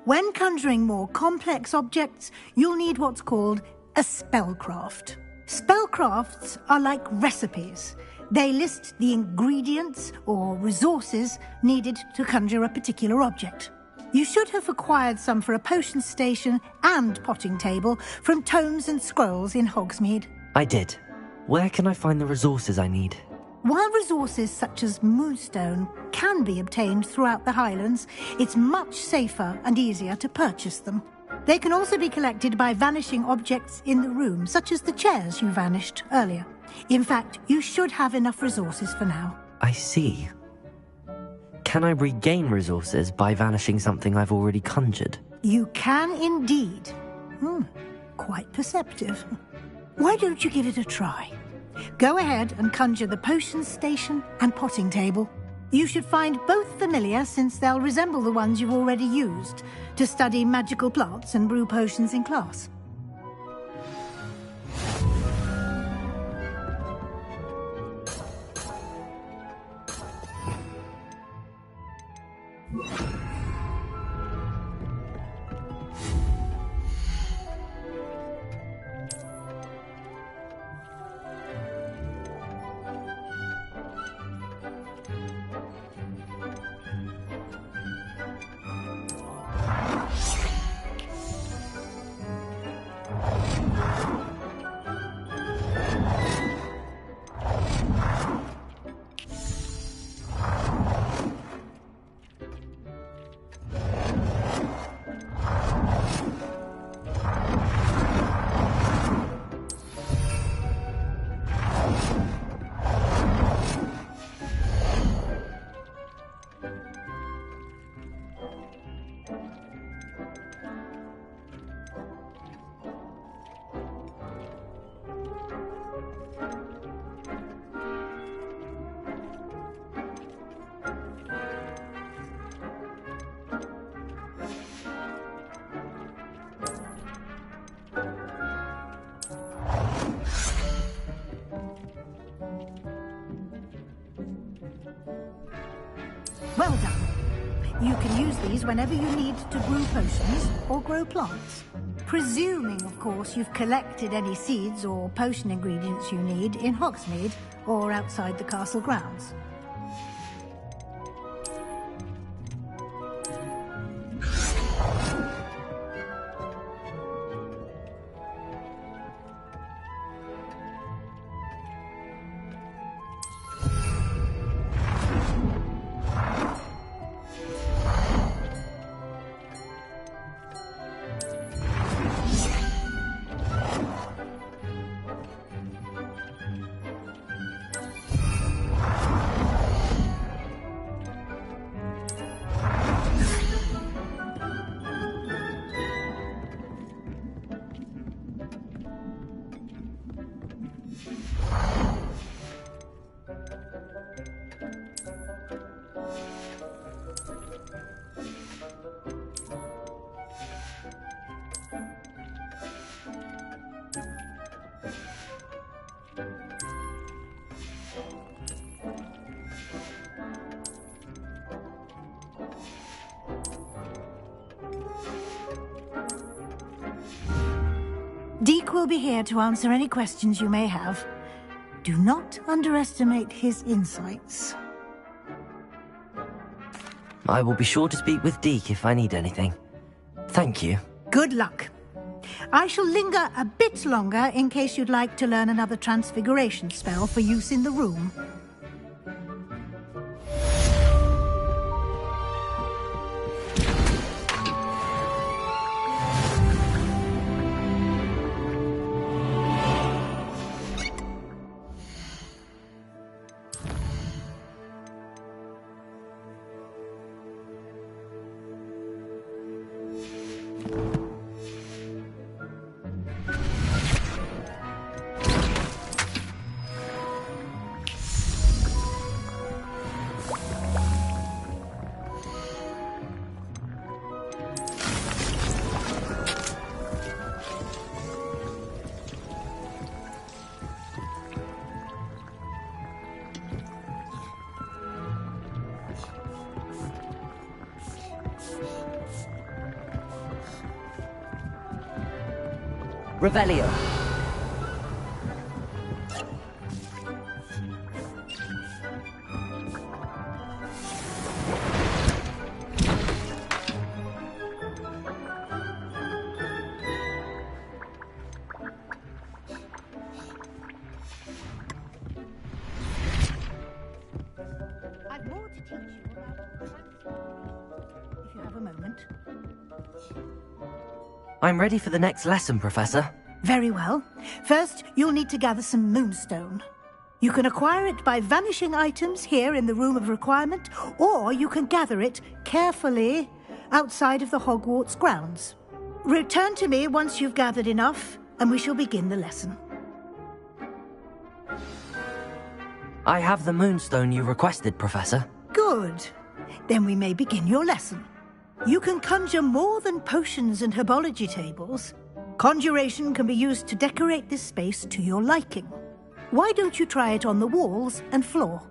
Speaker 22: When conjuring more complex objects, you'll need what's called a spellcraft. Spellcrafts are like recipes. They list the ingredients or resources needed to conjure a particular object. You should have acquired some for a potion station and potting table from tomes and scrolls in Hogsmeade.
Speaker 5: I did. Where can I find the resources I need?
Speaker 22: While resources such as moonstone can be obtained throughout the Highlands, it's much safer and easier to purchase them. They can also be collected by vanishing objects in the room, such as the chairs you vanished earlier. In fact, you should have enough resources for now.
Speaker 5: I see. Can I regain resources by vanishing something I've already conjured?
Speaker 22: You can indeed. Quite perceptive. Why don't you give it a try? Go ahead and conjure the potion station and potting table. You should find both familiar, since they'll resemble the ones you've already used to study magical plants and brew potions in class. Well done. You can use these whenever you need to brew potions or grow plants. Presuming, of course, you've collected any seeds or potion ingredients you need in Hogsmeade or outside the castle grounds. Deke will be here to answer any questions you may have. Do not underestimate his insights.
Speaker 5: I will be sure to speak with Deke if I need anything. Thank you.
Speaker 22: Good luck. I shall linger a bit longer in case you'd like to learn another transfiguration spell for use in the room.
Speaker 5: Revelio.
Speaker 22: I've more to teach you about if you have a moment.
Speaker 5: I'm ready for the next lesson, Professor.
Speaker 22: Very well. First, you'll need to gather some moonstone. You can acquire it by vanishing items here in the Room of Requirement, or you can gather it carefully outside of the Hogwarts grounds. Return to me once you've gathered enough, and we shall begin the lesson.
Speaker 5: I have the moonstone you requested, Professor.
Speaker 22: Good. Then we may begin your lesson. You can conjure more than potions and herbology tables. Conjuration can be used to decorate this space to your liking. Why don't you try it on the walls and floor?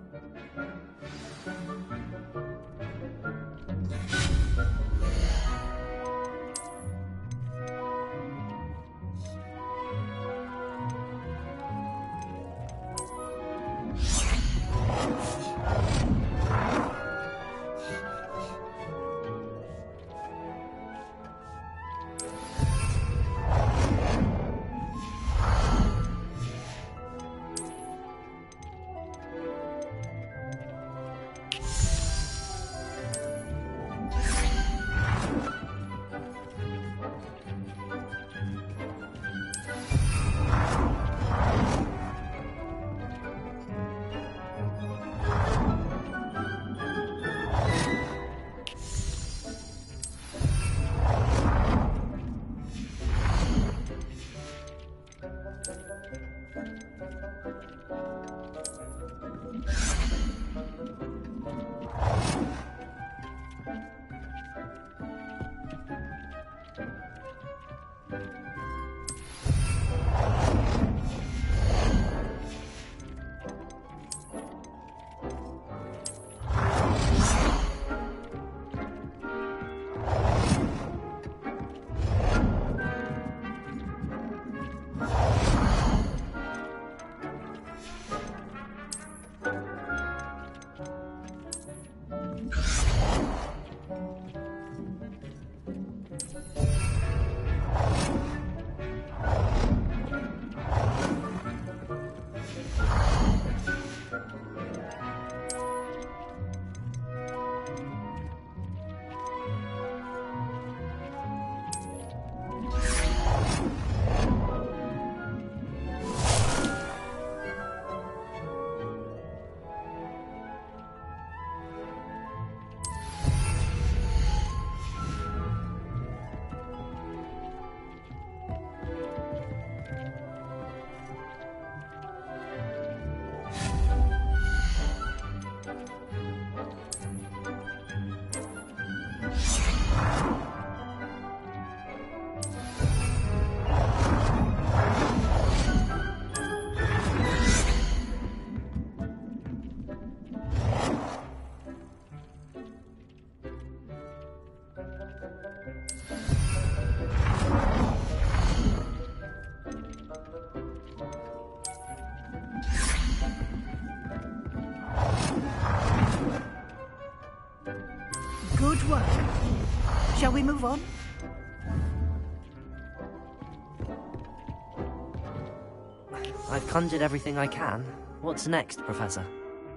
Speaker 5: I've conjured everything I can. What's next, Professor?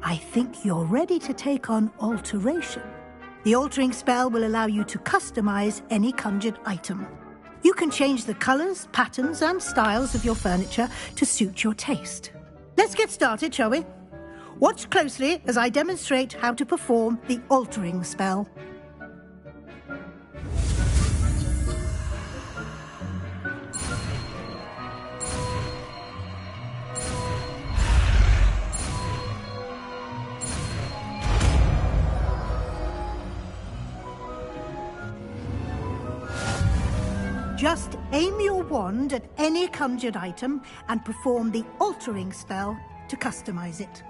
Speaker 22: I think you're ready to take on alteration. The altering spell will allow you to customize any conjured item. You can change the colors, patterns, and styles of your furniture to suit your taste. Let's get started, shall we? Watch closely as I demonstrate how to perform the altering spell. Just aim your wand at any conjured item and perform the altering spell to customize it.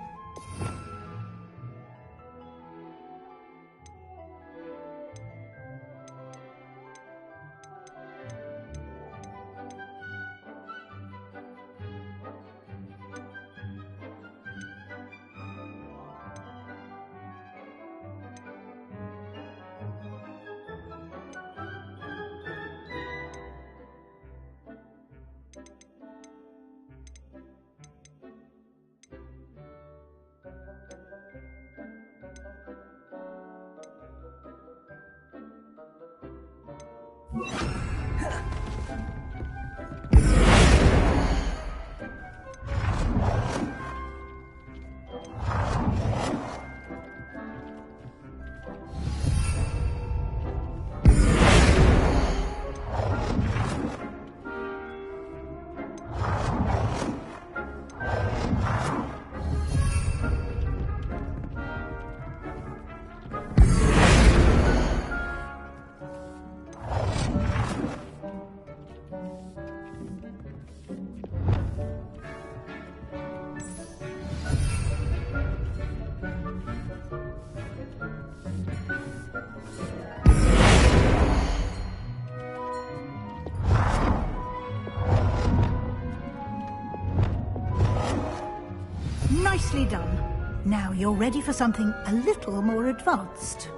Speaker 22: Nicely done. Now you're ready for something a little more advanced.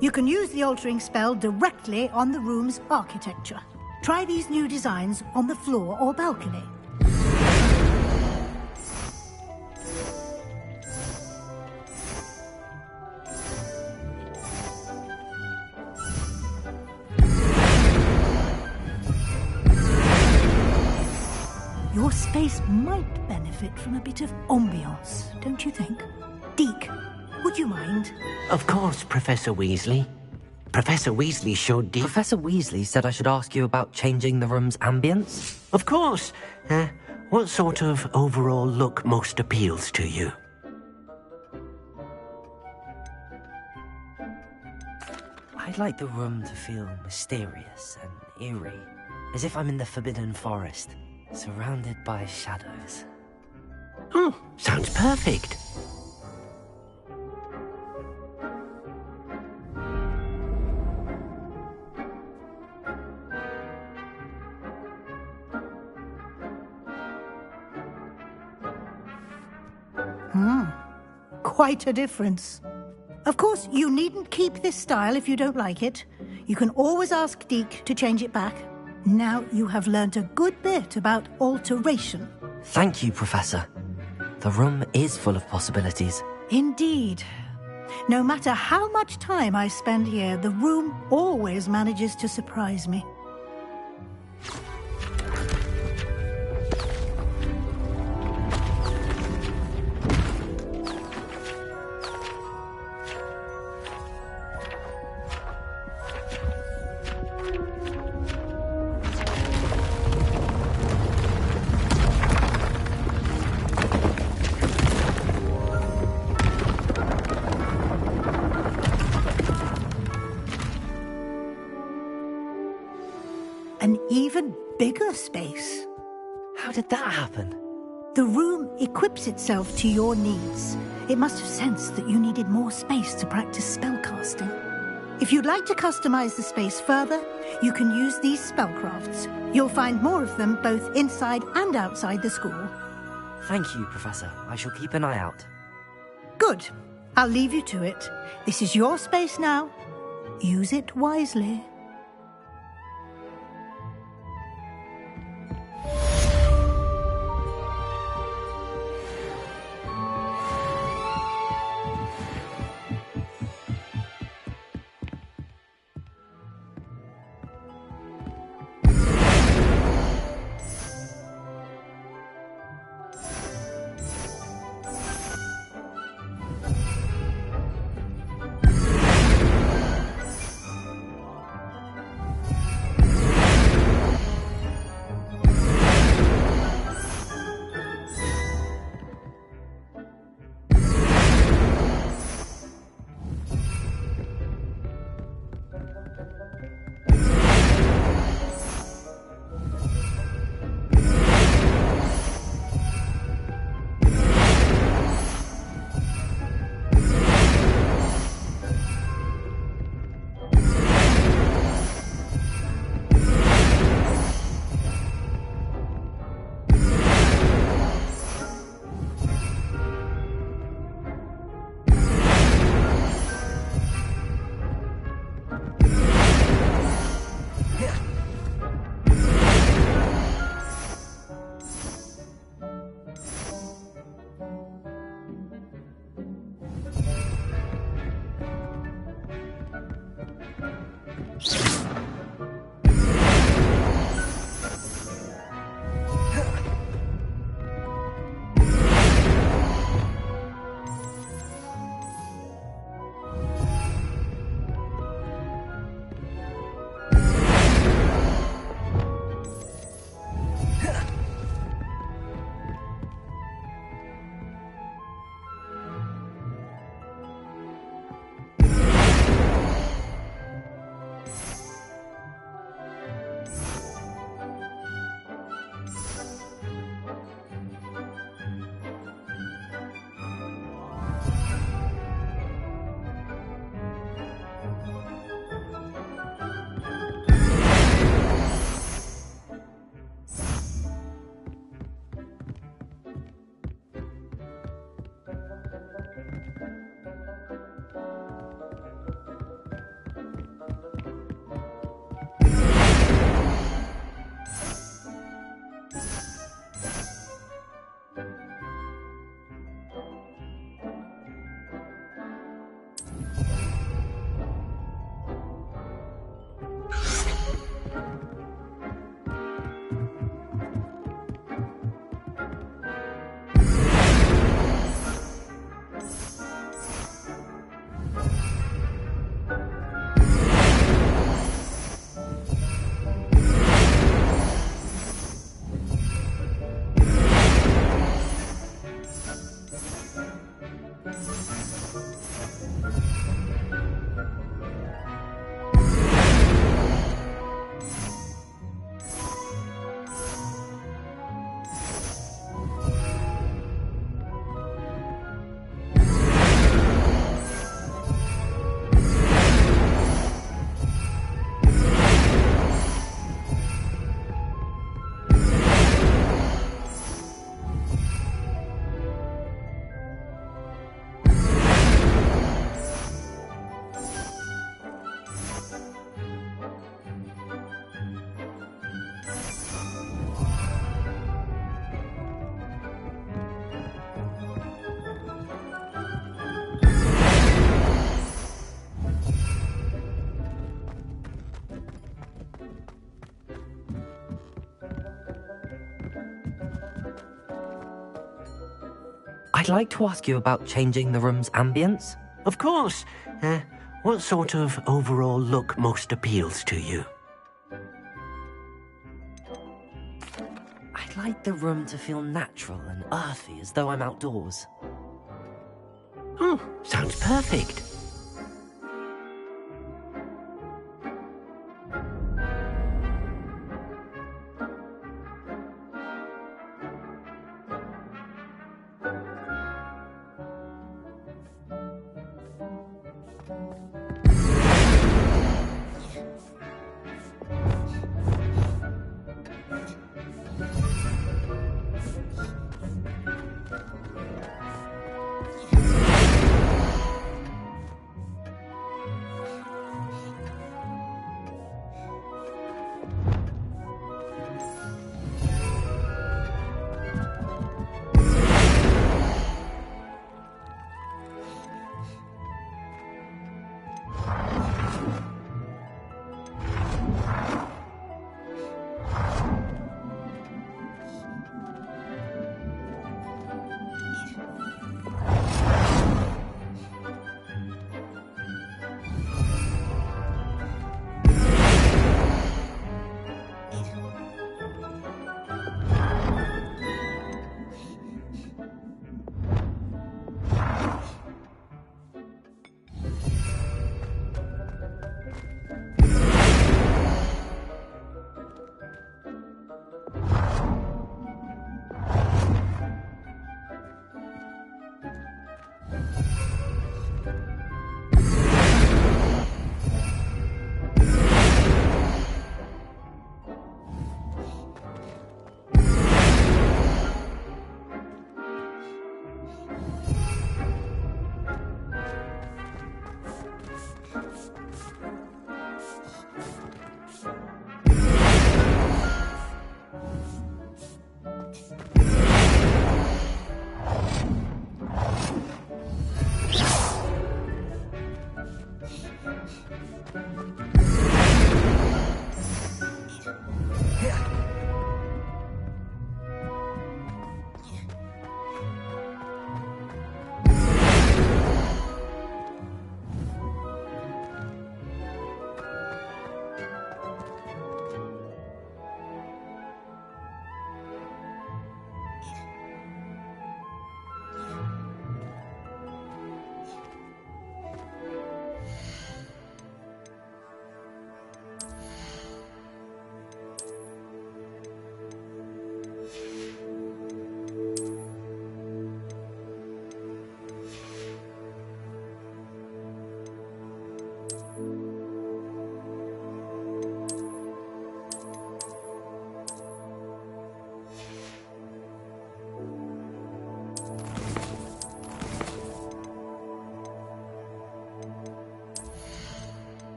Speaker 22: You can use the altering spell directly on the room's architecture. Try these new designs on the floor or balcony. Your space might benefit from a bit of ambiance, don't you think? Deke, would you mind?
Speaker 16: Of course, Professor Weasley. Professor Weasley showed Deke...
Speaker 5: Professor Weasley said I should ask you about changing the room's ambience?
Speaker 16: Of course. What sort of overall look most appeals to you?
Speaker 5: I'd like the room to feel mysterious and eerie, as if I'm in the Forbidden Forest, surrounded by shadows.
Speaker 16: Oh, sounds perfect.
Speaker 22: Quite a difference. Of course, you needn't keep this style if you don't like it. You can always ask Deke to change it back. Now you have learnt a good bit about alteration.
Speaker 5: Thank you, Professor. The room is full of possibilities.
Speaker 22: Indeed. No matter how much time I spend here, the room always manages to surprise me. An even bigger space.
Speaker 5: How did that happen?
Speaker 22: The room equips itself to your needs. It must have sensed that you needed more space to practice spellcasting. If you'd like to customize the space further, you can use these spellcrafts. You'll find more of them both inside and outside the school.
Speaker 5: Thank you, Professor. I shall keep an eye out.
Speaker 22: Good. I'll leave you to it. This is your space now. Use it wisely.
Speaker 5: I'd like to ask you about changing the room's ambience.
Speaker 16: Of course. What sort of overall look most appeals to you?
Speaker 5: I'd like the room to feel natural and earthy, as though I'm outdoors.
Speaker 16: Oh, sounds perfect.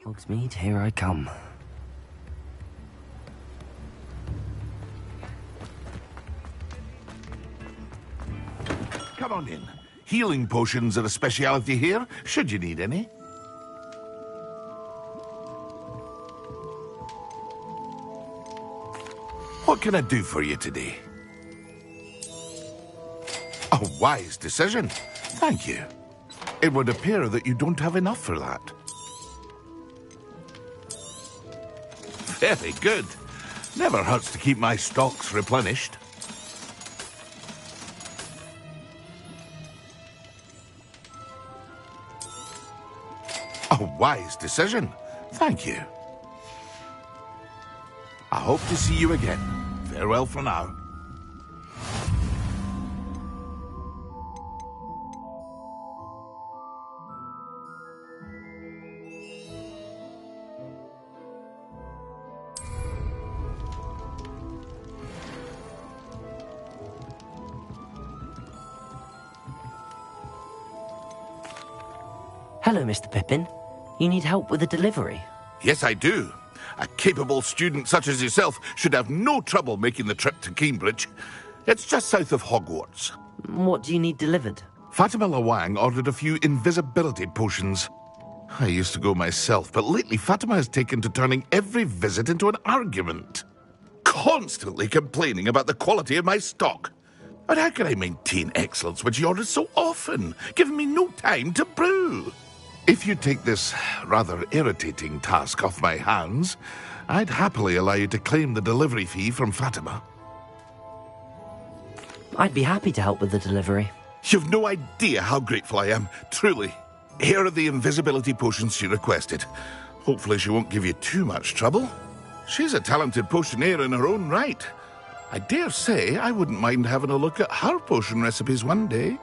Speaker 5: Hogsmeade, here I come.
Speaker 14: Come on in. Healing potions are a speciality here, should you need any. What can I do for you today? A wise decision. Thank you. It would appear that you don't have enough for that. Very good. Never hurts to keep my stocks replenished. A wise decision. Thank you. I hope to see you again. Farewell for now.
Speaker 5: Hello, Mr. Pippin. You need help with a delivery?
Speaker 14: Yes, I do. A capable student such as yourself should have no trouble making the trip to Cambridge. It's just south of Hogwarts.
Speaker 5: What do you need delivered?
Speaker 14: Fatima Lawang ordered a few invisibility potions. I used to go myself, but lately Fatima has taken to turning every visit into an argument. Constantly complaining about the quality of my stock. But how can I maintain excellence when she orders so often, giving me no time to brew? If you take this rather irritating task off my hands, I'd happily allow you to claim the delivery fee from Fatima.
Speaker 5: I'd be happy to help with the delivery.
Speaker 14: You've no idea how grateful I am, truly. Here are the invisibility potions she requested. Hopefully she won't give you too much trouble. She's a talented potioneer in her own right. I dare say I wouldn't mind having a look at her potion recipes one day.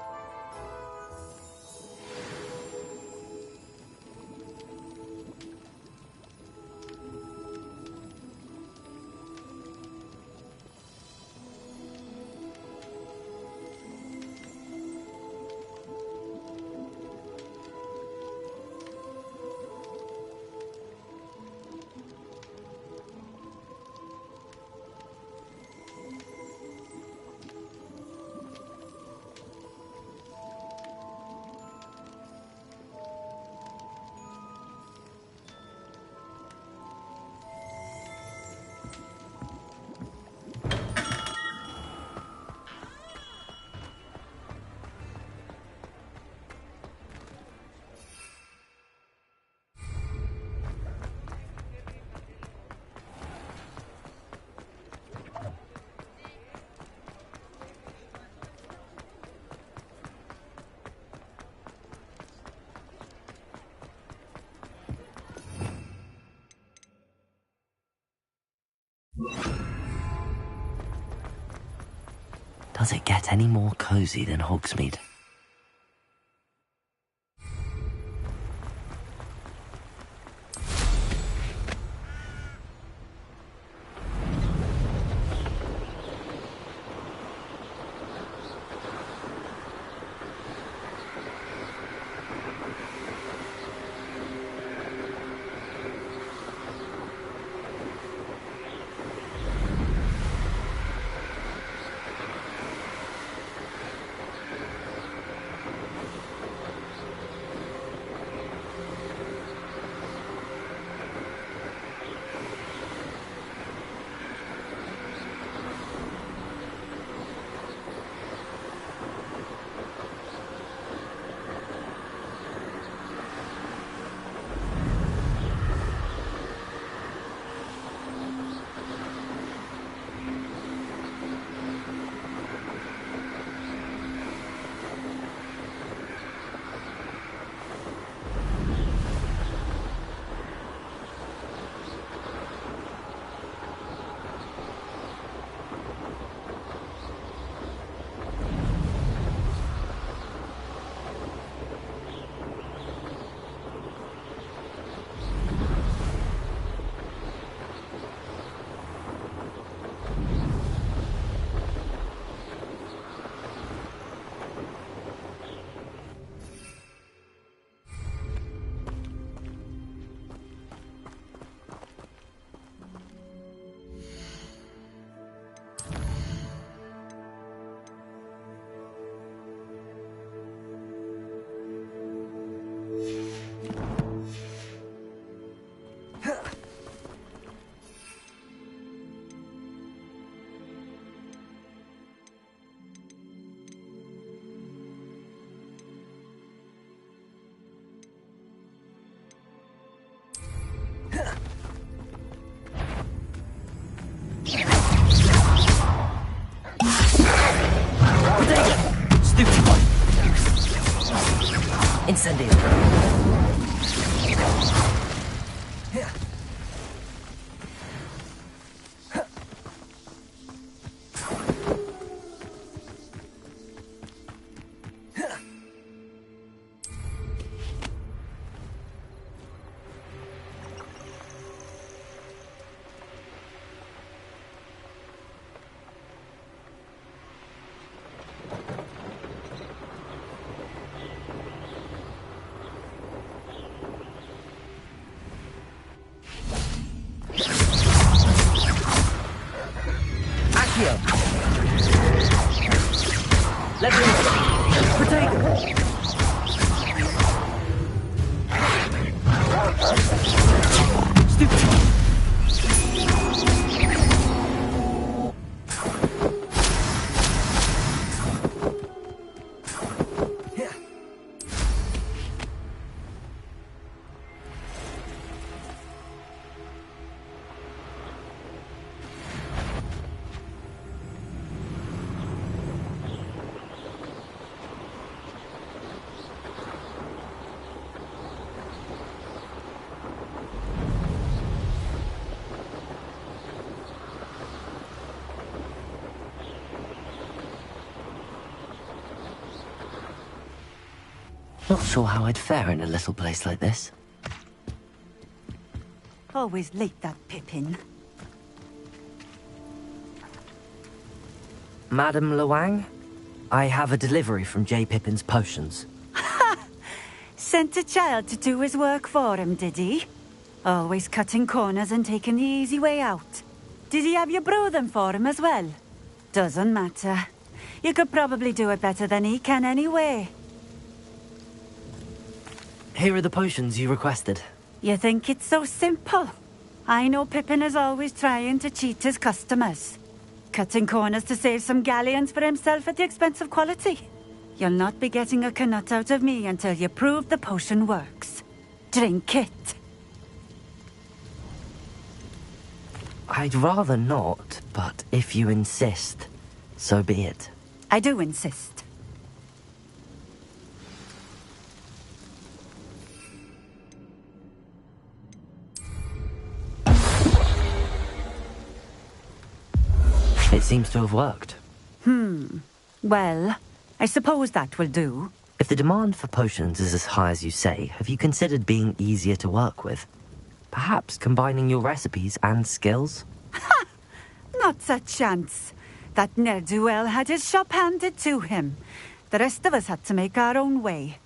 Speaker 5: Does it get any more cozy than Hogsmeade? Leviosa! Protego! Not sure how I'd fare in a little place like this.
Speaker 2: Always late, that Pippin.
Speaker 5: Madam Luang, I have a delivery from J. Pippin's potions.
Speaker 2: Sent a child to do his work for him, did he? Always cutting corners and taking the easy way out. Did he have you brew them for him as well? Doesn't matter. You could probably do it better than he can anyway.
Speaker 5: Here are the potions you requested.
Speaker 2: You think it's so simple? I know Pippin is always trying to cheat his customers. Cutting corners to save some galleons for himself at the expense of quality. You'll not be getting a canut out of me until you prove the potion works. Drink it.
Speaker 5: I'd rather not, but if you insist, so be it.
Speaker 2: I do insist.
Speaker 5: It seems to have worked.
Speaker 2: Well, I suppose that will do.
Speaker 5: If the demand for potions is as high as you say, have you considered being easier to work with? Perhaps combining your recipes and skills?
Speaker 2: Not a chance. That ne'er-do-well had his shop handed to him. The rest of us had to make our own way.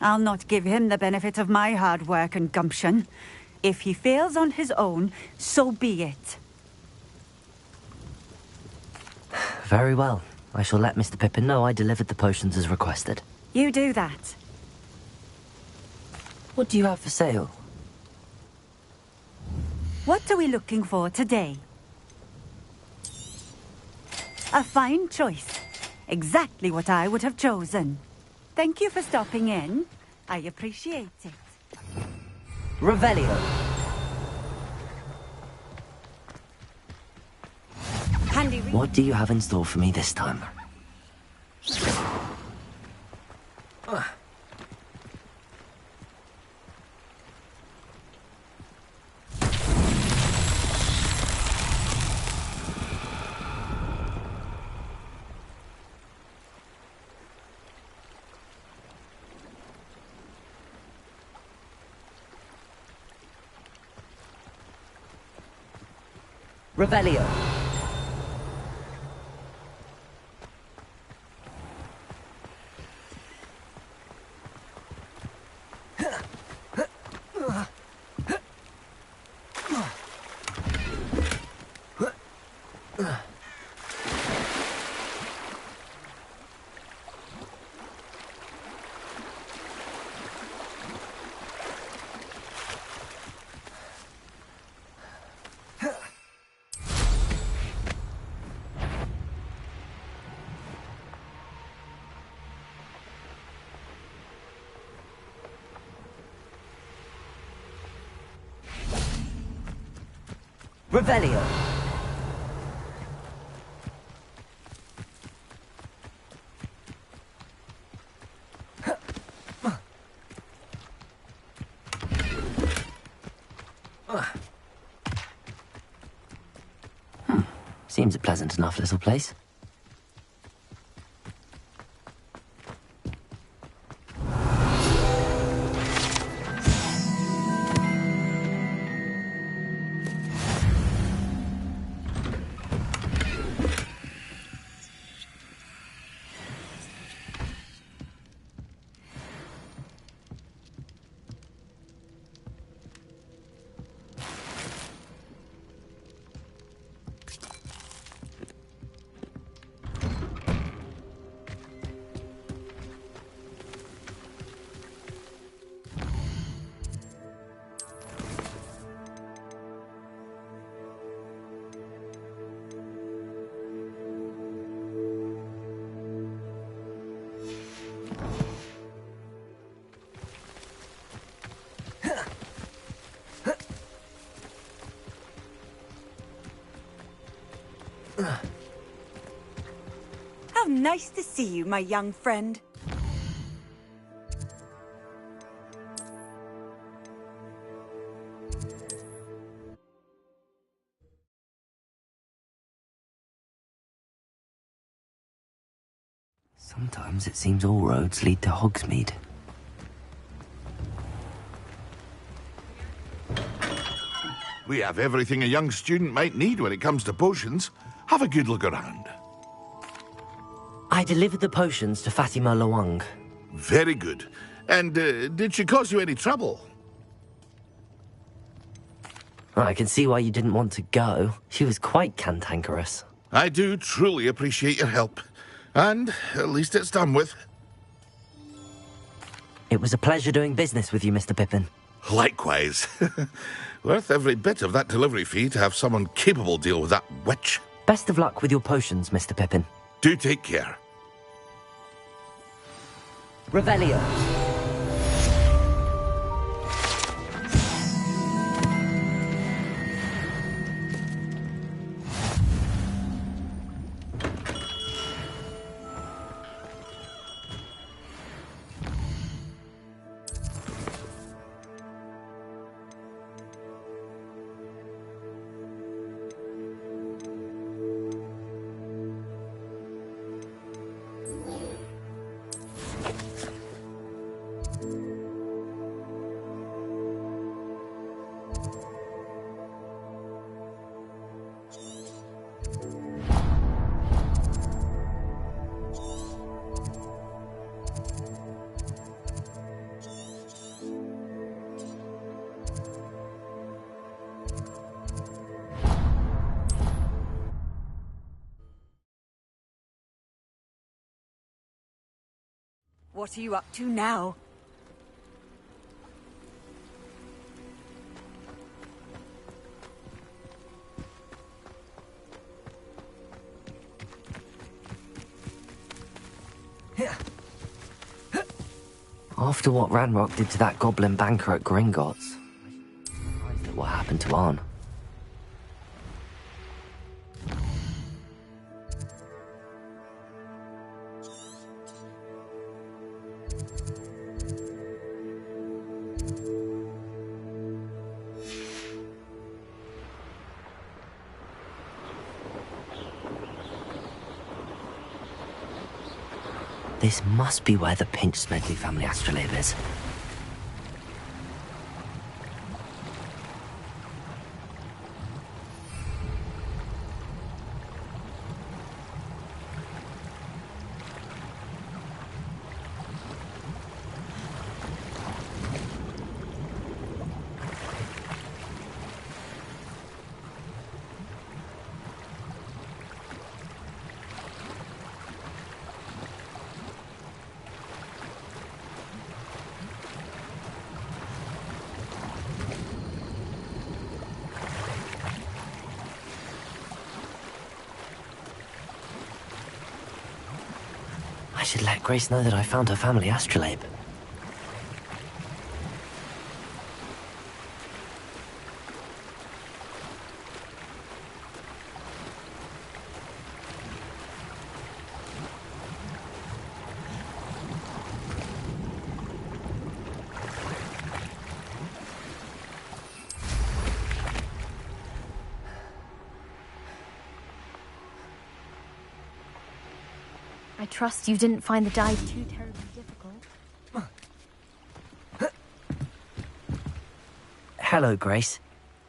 Speaker 2: I'll not give him the benefit of my hard work and gumption. If he fails on his own, so be it.
Speaker 5: Very well. I shall let Mr. Pippin know I delivered the potions as requested.
Speaker 2: You do that.
Speaker 5: What do you have for sale?
Speaker 2: What are we looking for today? A fine choice. Exactly what I would have chosen. Thank you for stopping in. I appreciate it.
Speaker 5: Revelio. What do you have in store for me this time? Revelio. Revelio. Seems a pleasant enough little place.
Speaker 21: How nice to see you, my young friend.
Speaker 5: Sometimes it seems all roads lead to Hogsmeade.
Speaker 14: We have everything a young student might need when it comes to potions. Have a good look around.
Speaker 5: I delivered the potions to Fatima Lawang.
Speaker 14: Very good. And did she cause you any trouble?
Speaker 5: I can see why you didn't want to go. She was quite cantankerous.
Speaker 14: I do truly appreciate your help. And at least it's done with.
Speaker 5: It was a pleasure doing business with you, Mr. Pippin.
Speaker 14: Likewise. Worth every bit of that delivery fee to have someone capable deal with that witch.
Speaker 5: Best of luck with your potions, Mr. Pippin.
Speaker 14: Do take care.
Speaker 5: Revelio.
Speaker 21: What are you up to now?
Speaker 5: After what Ranrock did to that goblin banker at Gringotts, I'm surprised at what happened to Arn. This must be where the Pinch Smedley family astrolabe is. I should let Grace know that I found her family astrolabe.
Speaker 3: I trust you didn't find the dive too terribly difficult.
Speaker 5: Hello, Grace.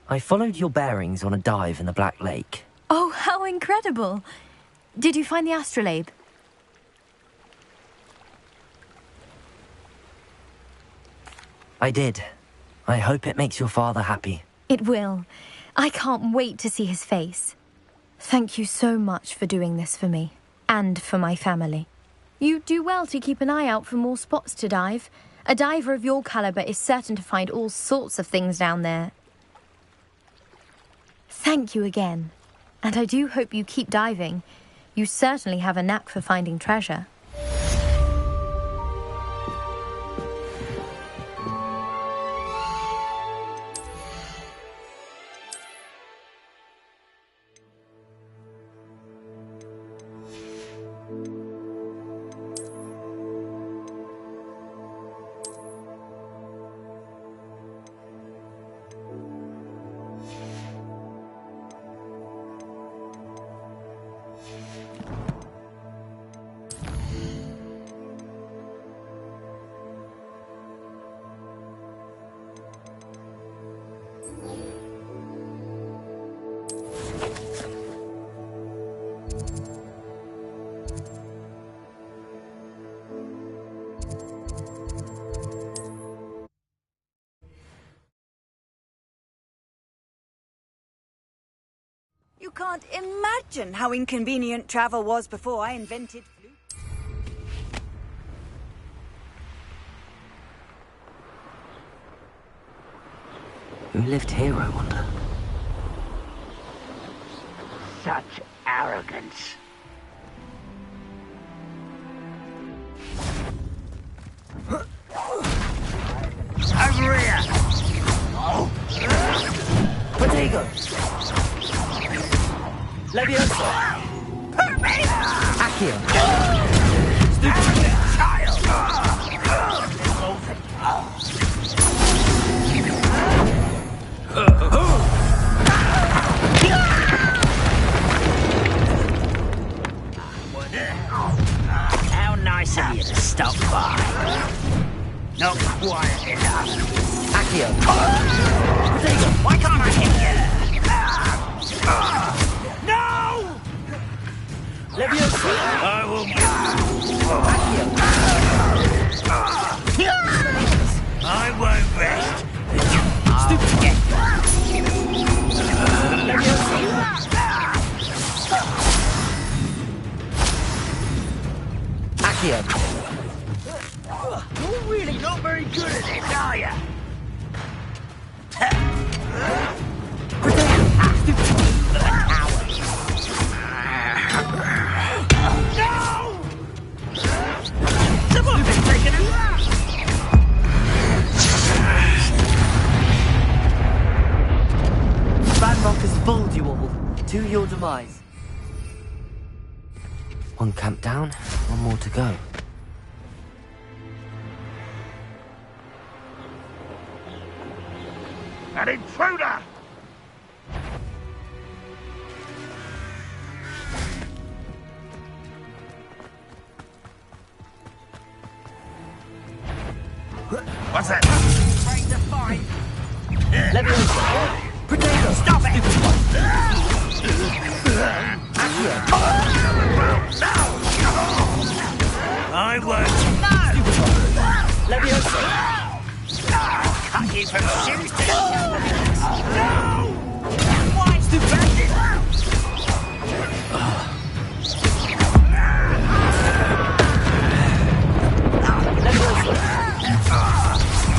Speaker 5: I followed your bearings on a dive in the Black Lake.
Speaker 3: Oh, how incredible! Did you find the astrolabe?
Speaker 5: I did. I hope it makes your father happy.
Speaker 3: It will. I can't wait to see his face. Thank you so much for doing this for me. And for my family. You do well to keep an eye out for more spots to dive. A diver of your caliber is certain to find all sorts of things down there. Thank you again. And I do hope you keep diving. You certainly have a knack for finding treasure.
Speaker 7: you
Speaker 21: can't imagine how inconvenient travel was before I invented flute.
Speaker 5: Who lived here, I wonder?
Speaker 6: Such arrogance. Over here!
Speaker 5: Protego! Leviosa!
Speaker 6: Hurt me!
Speaker 5: Accio!
Speaker 6: Stupid child! How nice of you to stop by. Not quiet enough.
Speaker 5: Accio!
Speaker 6: Protego! Why can't I hit you? No!
Speaker 5: Leviosa!
Speaker 6: I will...
Speaker 5: Accio!
Speaker 6: I won't rest.
Speaker 5: Stupid!
Speaker 6: Leviosa!
Speaker 5: Accio!
Speaker 6: You're really not very good at this, are you? No! Someone been taking a nap!
Speaker 5: Ranrock has fooled you all. To your demise. One camp down, one more to go.
Speaker 6: An intruder! What's that? Afraid to fight?
Speaker 5: Leviosa! Protego!
Speaker 6: Stop it!
Speaker 5: Accio!
Speaker 6: I won't. No!
Speaker 5: Leviosa!
Speaker 6: Cut you from shoes to No! Why? Stupid!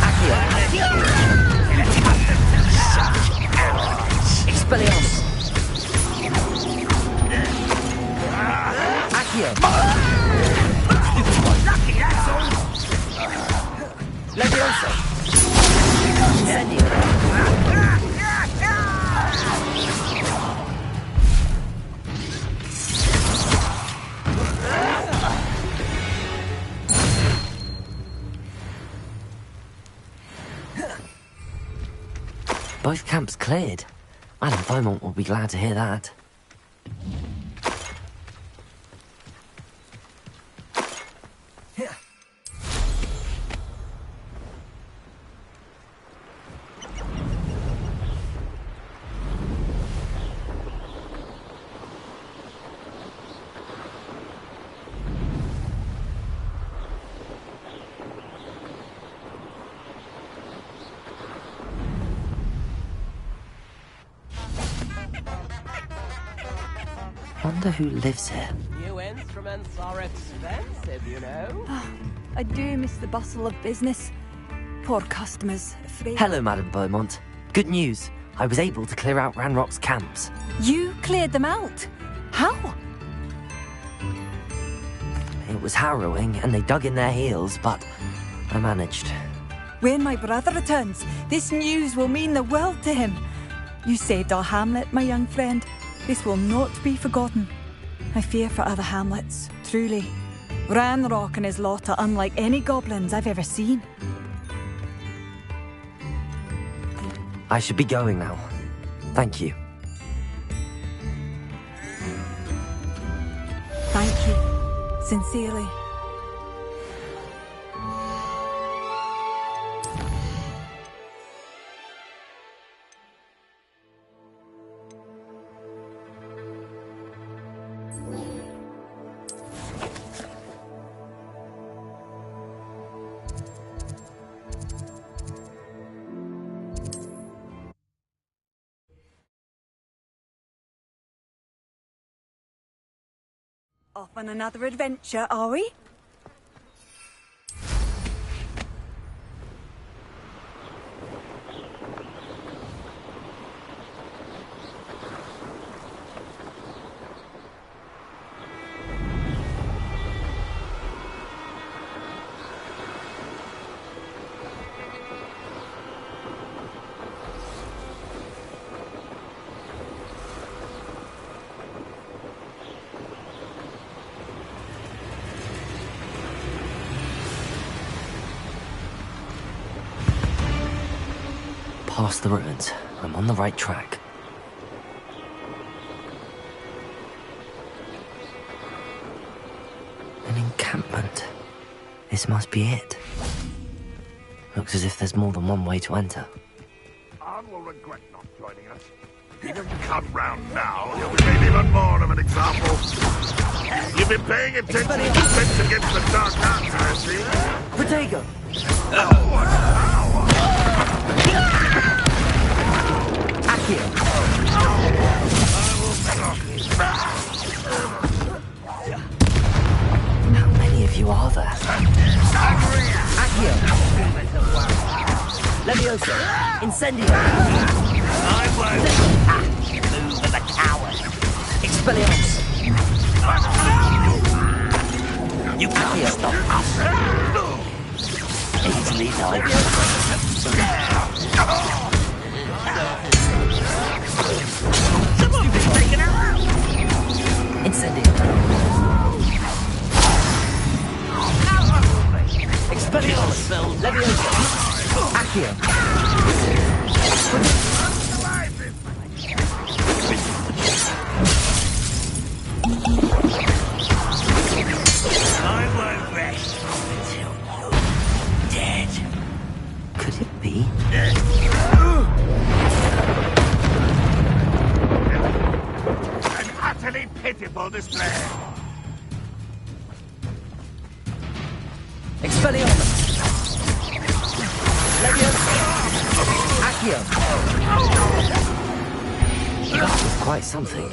Speaker 5: Accio! Expelliarmus! Accio!
Speaker 6: Lucky, that's all!
Speaker 5: Leviosa! Incendio! Both camps cleared. Madame Beaumont will be glad to hear that. Wonder who lives here.
Speaker 4: New instruments are expensive, you know.
Speaker 21: I do miss the bustle of business. Poor customers, afraid.
Speaker 5: Hello, Madame Beaumont. Good news. I was able to clear out Ranrock's camps.
Speaker 21: You cleared them out? How?
Speaker 5: It was harrowing, and they dug in their heels, but I managed.
Speaker 21: When my brother returns, this news will mean the world to him. You saved our hamlet, my young friend. This will not be forgotten. I fear for other hamlets, truly. Ranrock and his lot are unlike any goblins I've ever seen.
Speaker 5: I should be going now. Thank you.
Speaker 21: Thank you. Sincerely. Off on another adventure, are we?
Speaker 5: Past the ruins. I'm on the right track. An encampment. This must be it. Looks as if there's more than one way to enter.
Speaker 14: Arn will regret not joining us. He doesn't come round now, he'll be made even more of an example. You've been paying attention to defense against the dark arts, I see.
Speaker 5: Protego! Accio! How many of you are there? Accio! Leviosa! Incendio!
Speaker 6: Move as a coward.
Speaker 5: Expelliarmus!
Speaker 6: You can't stop us. Easily done.
Speaker 5: Incendio! Expelliarmus! Leviosa! Accio!
Speaker 6: I won't rest until you're dead.
Speaker 5: Could it be?
Speaker 14: An utterly pitiful display.
Speaker 5: Expelliarmus! Leviosa! Accio! That was quite something.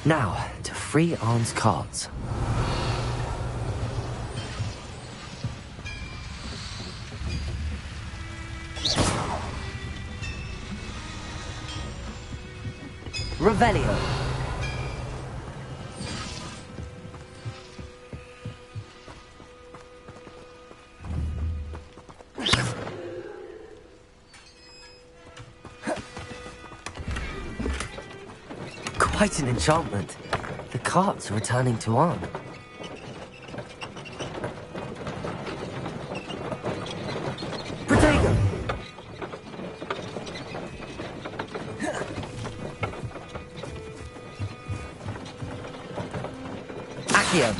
Speaker 5: Now, to free Arn's cards. Revelio. Quite an enchantment. The carts are returning to Arn. Protego! Accio!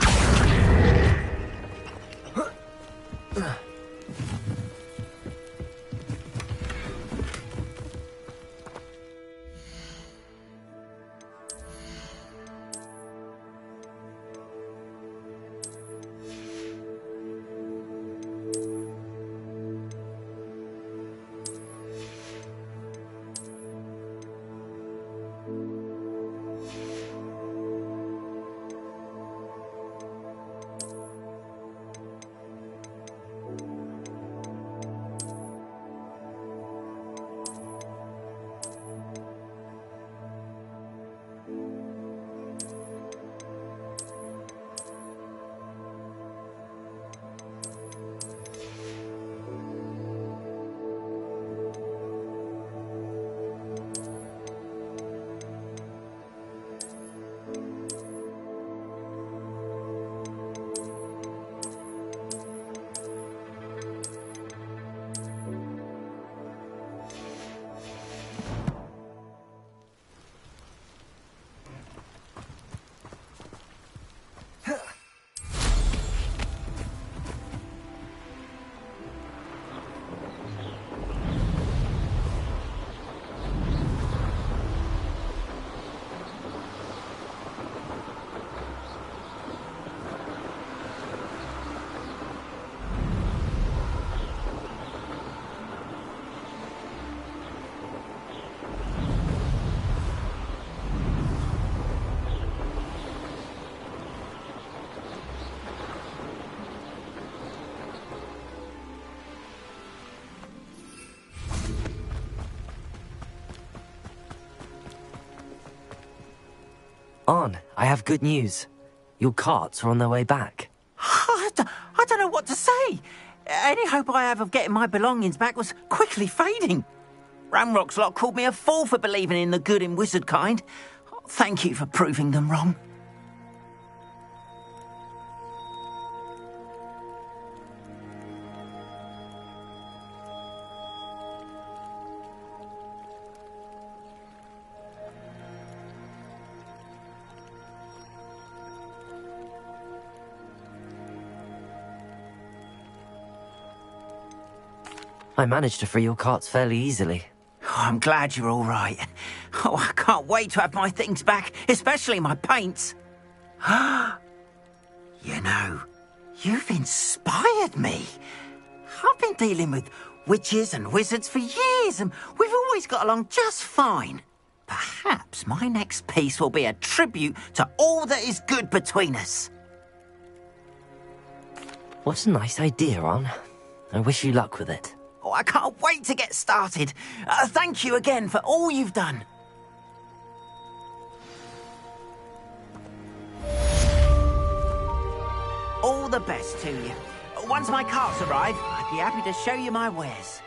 Speaker 5: Arn, I have good news. Your carts are on their way back.
Speaker 15: I don't know what to say. Any hope I have of getting my belongings back was quickly fading. Ramrock's lot called me a fool for believing in the good in wizard kind. Thank you for proving them wrong.
Speaker 5: I managed to free your carts fairly easily.
Speaker 15: Oh, I'm glad you're all right. Oh, I can't wait to have my things back, especially my paints. You know, you've inspired me. I've been dealing with witches and wizards for years, and we've always got along just fine. Perhaps my next piece will be a tribute to all that is good between us.
Speaker 5: What a nice idea, Arn. I wish you luck with it.
Speaker 15: Oh, I can't wait to get started. Thank you again for all you've done. All the best to you. Once my carts arrive, I'd be happy to show you my wares.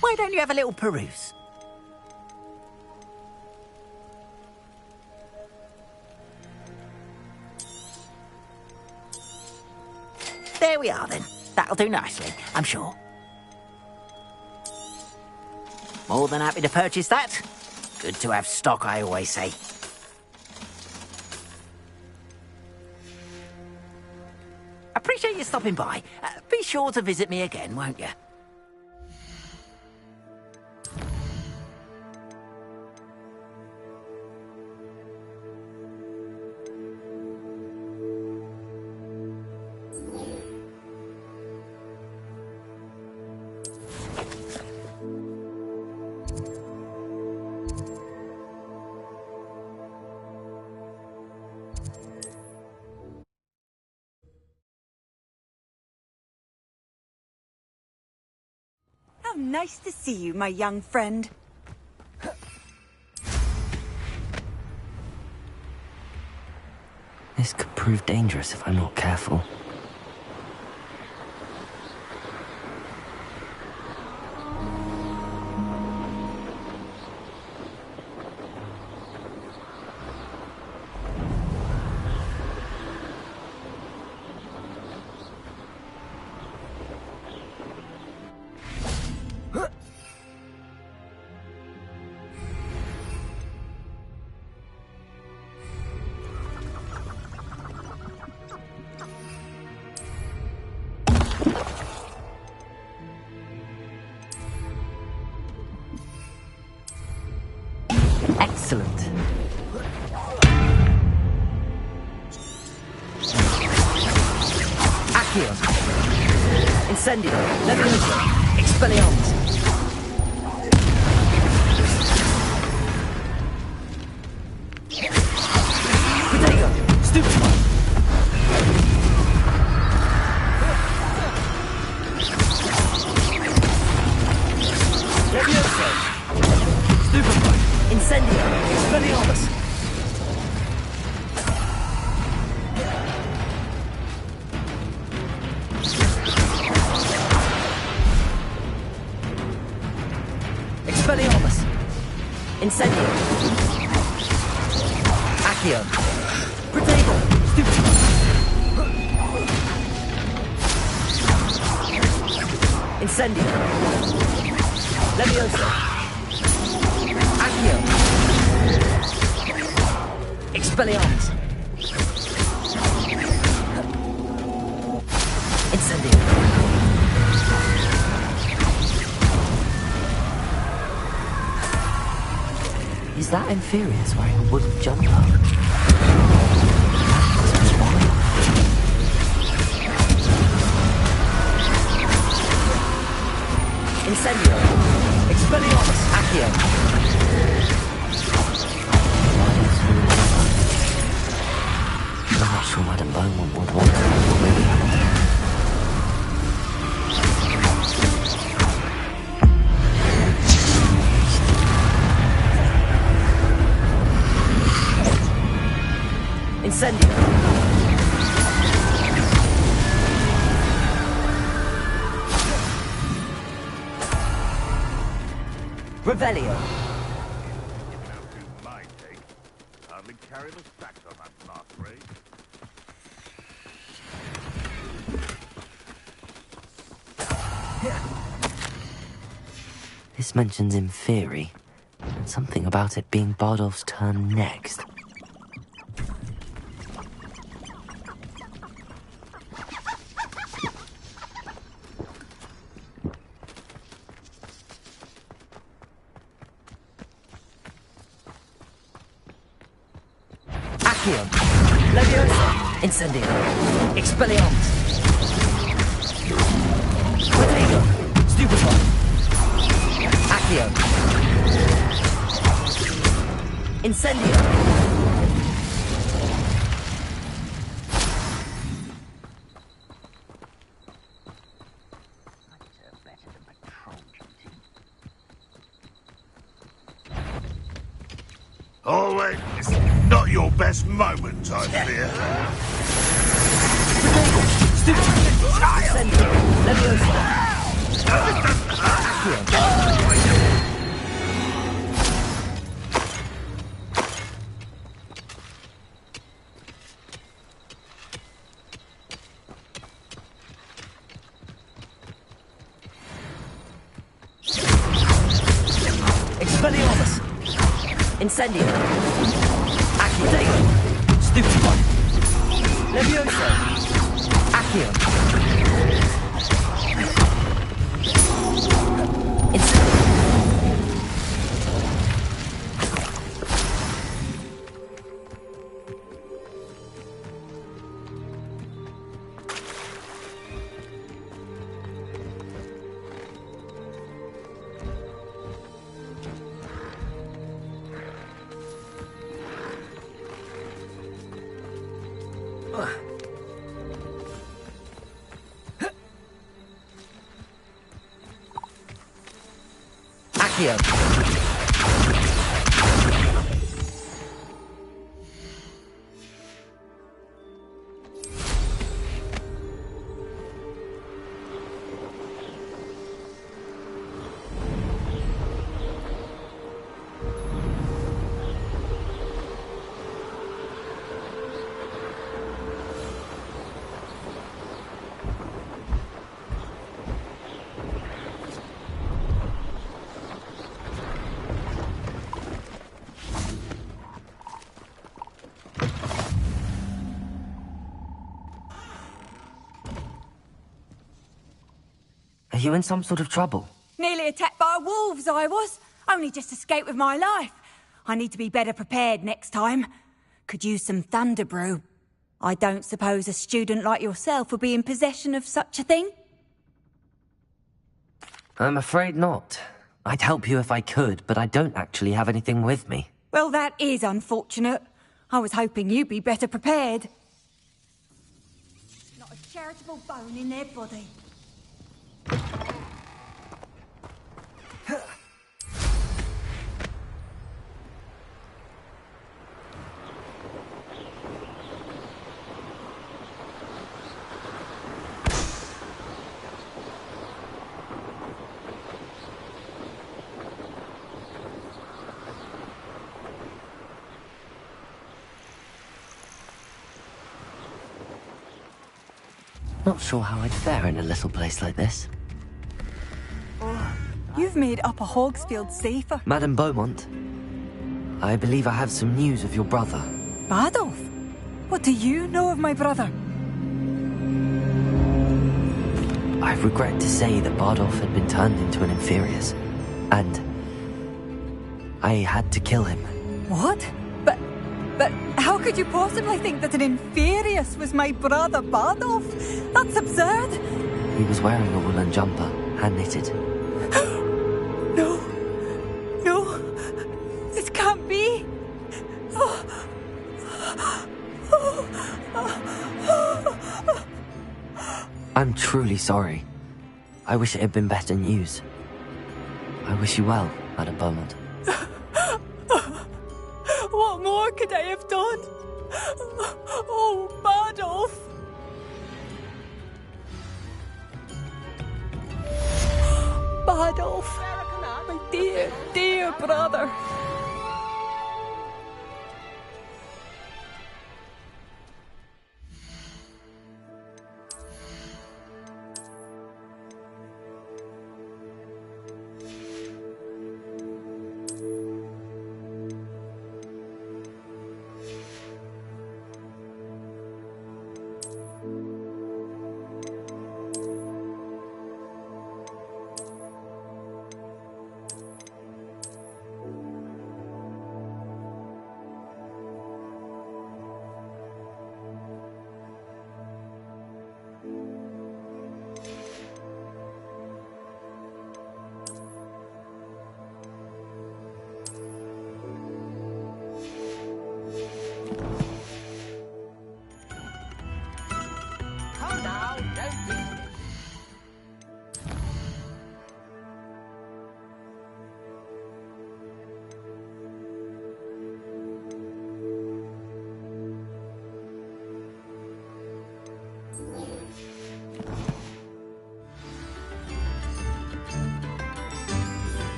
Speaker 15: Why don't you have a little peruse? There we are, then. That'll do nicely, I'm sure. More than happy to purchase that. Good to have stock, I always say. Appreciate you stopping by. Be sure to visit me again, won't you?
Speaker 21: How nice to see you, my young friend.
Speaker 5: This could prove dangerous if I'm not careful. Excellent. Accio. Incendio. Leviosa. Expelliarmus. Protego. Stupefy. Leviosa. Stupefy. Incendio. Expelliarmus. Expelliarmus. Incendio. Accio. Protego. Stupefy. Incendio. Leviosa. Accio. Expelliarmus. Incendio. Is that Inferius wearing a wooden jumper? Incendio. Expelliarmus. Accio. I'm not sure Madam Bowman would want to, maybe. Incendio! Revelio!
Speaker 14: Hardly carry the stacks on that last raid.
Speaker 5: This mentions in theory, and something about it being Bardolph's turn next. Accio! Leviosa! Incendio! Expelliarmus! Protego! Stupefy! Accio! Incendio!
Speaker 14: Oh, wait, it's not your best moment, I fear.
Speaker 5: Incendio! Leviosa! Accio! Expelliarmus! Incendio! Accio! Stupefy! Leviosa! Accio! Incendio! Accio! Are you in some sort of trouble?
Speaker 21: Nearly attacked by wolves, I was. Only just escaped with my life. I need to be better prepared next time. Could use some thunder brew. I don't suppose a student like yourself would be in possession of such a thing?
Speaker 5: I'm afraid not. I'd help you if I could, but I don't actually have anything with me.
Speaker 21: Well, that is unfortunate. I was hoping you'd be better prepared. Not a charitable bone in their body.
Speaker 5: Not sure how I'd fare in a little place like this.
Speaker 21: You've made Upper Hogsfield safer.
Speaker 5: Madame Beaumont, I believe I have some news of your brother.
Speaker 21: Bardolph? What do you know of my brother?
Speaker 5: I regret to say that Bardolph had been turned into an Inferius, and I had to kill him.
Speaker 21: What? But how could you possibly think that an Inferius was my brother Bardolph? That's absurd.
Speaker 5: He was wearing a woolen jumper, hand-knitted.
Speaker 21: No, this can't be.
Speaker 5: I'm truly sorry. I wish it had been better news. I wish you well, Madame Beaumont.
Speaker 21: What more could I have done? Adolf. My dear, dear brother.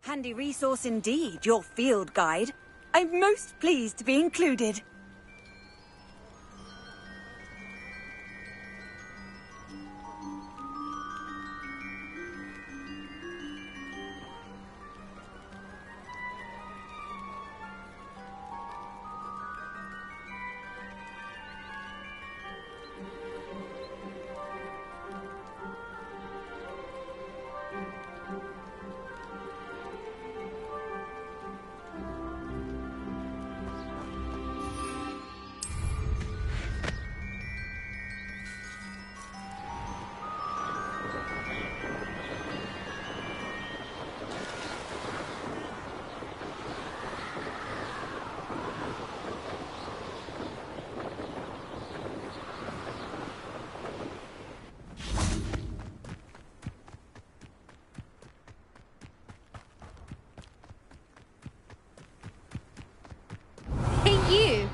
Speaker 21: Handy resource indeed, your field guide. I'm most pleased to be included.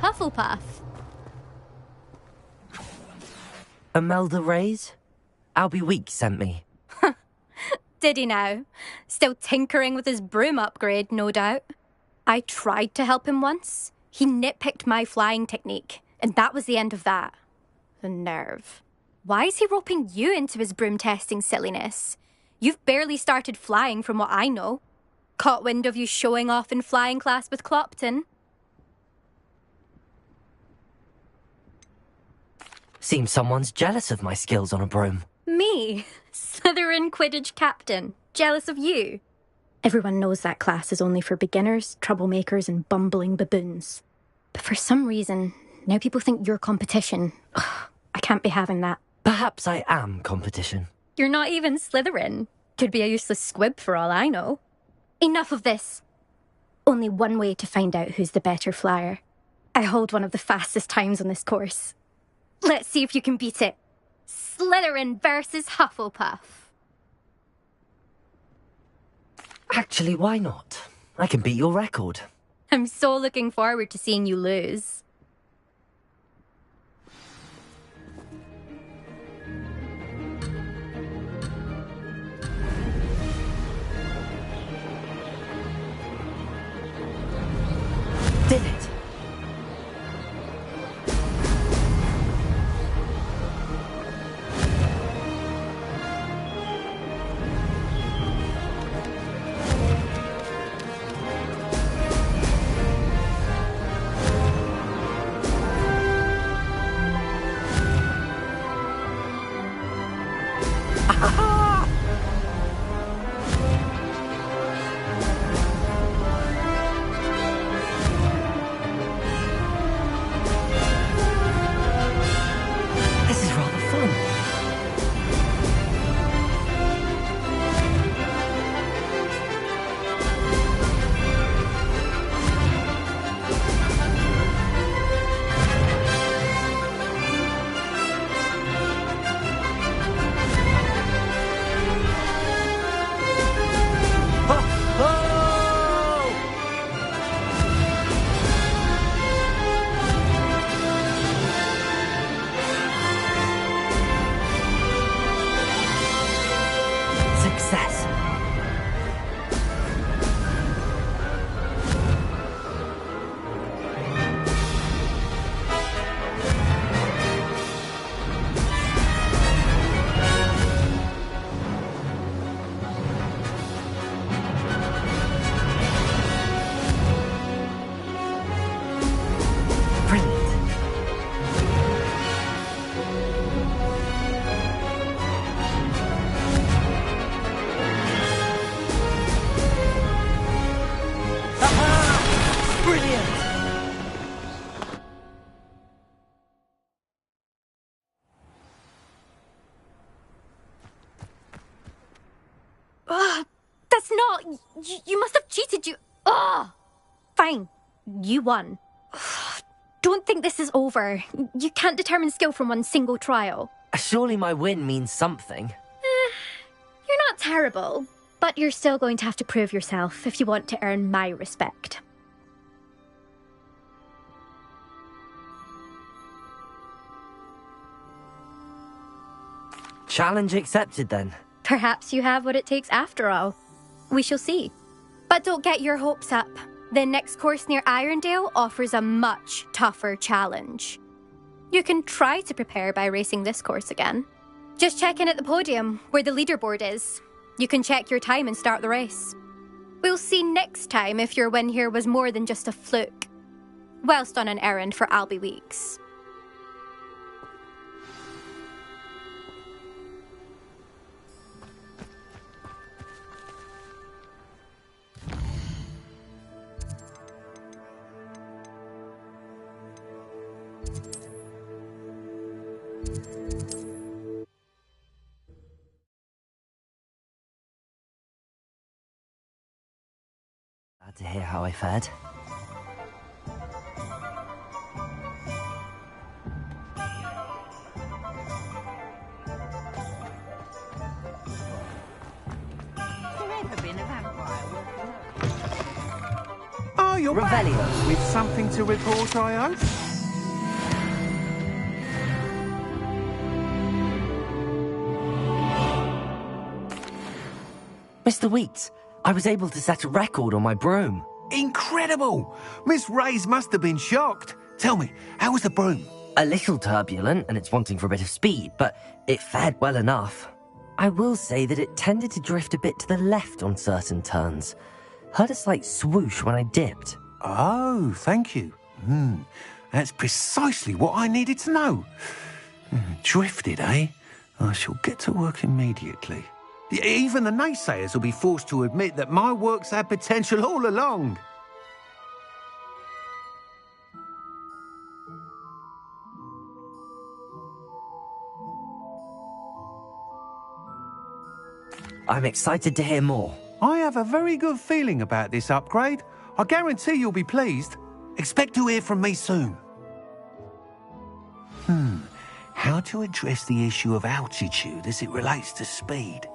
Speaker 8: Hufflepuff.
Speaker 5: Imelda Reyes? Albie Weeks sent me.
Speaker 8: Did he now? Still tinkering with his broom upgrade, no doubt. I tried to help him once. He nitpicked my flying technique, and that was the end of that. The nerve. Why is he roping you into his broom testing silliness? You've barely started flying from what I know. Caught wind of you showing off in flying class with Clopton.
Speaker 5: Seems someone's jealous of my skills on a broom.
Speaker 8: Me? Slytherin Quidditch captain. Jealous of you? Everyone knows that class is only for beginners, troublemakers, and bumbling baboons. But for some reason, now people think you're competition. Ugh, I can't be having that.
Speaker 5: Perhaps I am competition.
Speaker 8: You're not even Slytherin. Could be a useless squib for all I know. Enough of this. Only one way to find out who's the better flyer. I hold one of the fastest times on this course. Let's see if you can beat it. Slytherin versus Hufflepuff.
Speaker 5: Actually, why not? I can beat your record.
Speaker 8: I'm so looking forward to seeing you lose.
Speaker 5: Did it?
Speaker 8: It's not. You must have cheated. Ugh! Fine. You won. Don't think this is over. You can't determine skill from one single trial.
Speaker 5: Surely my win means something.
Speaker 8: You're not terrible, but you're still going to have to prove yourself if you want to earn my respect.
Speaker 5: Challenge accepted, then.
Speaker 8: Perhaps you have what it takes after all. We shall see. But don't get your hopes up. The next course near Irondale offers a much tougher challenge. You can try to prepare by racing this course again. Just check in at the podium, where the leaderboard is. You can check your time and start the race. We'll see next time if your win here was more than just a fluke. Whilst on an errand for Albie Weeks.
Speaker 5: Glad to hear how I fared.
Speaker 12: Oh, you're back.
Speaker 5: Revelio.
Speaker 12: With something to report, I hope?
Speaker 5: Mr. Wheats, I was able to set a record on my broom.
Speaker 12: Incredible! Miss Reyes must have been shocked. Tell me, how was the broom?
Speaker 5: A little turbulent, and it's wanting for a bit of speed, but it fared well enough. I will say that it tended to drift a bit to the left on certain turns. Heard a slight swoosh when I dipped.
Speaker 12: Oh, thank you. That's precisely what I needed to know. Drifted, eh? I shall get to work immediately. Even the naysayers will be forced to admit that my work's had potential all along.
Speaker 5: I'm excited to hear more.
Speaker 12: I have a very good feeling about this upgrade. I guarantee you'll be pleased. Expect to hear from me soon. How to address the issue of altitude as it relates to speed?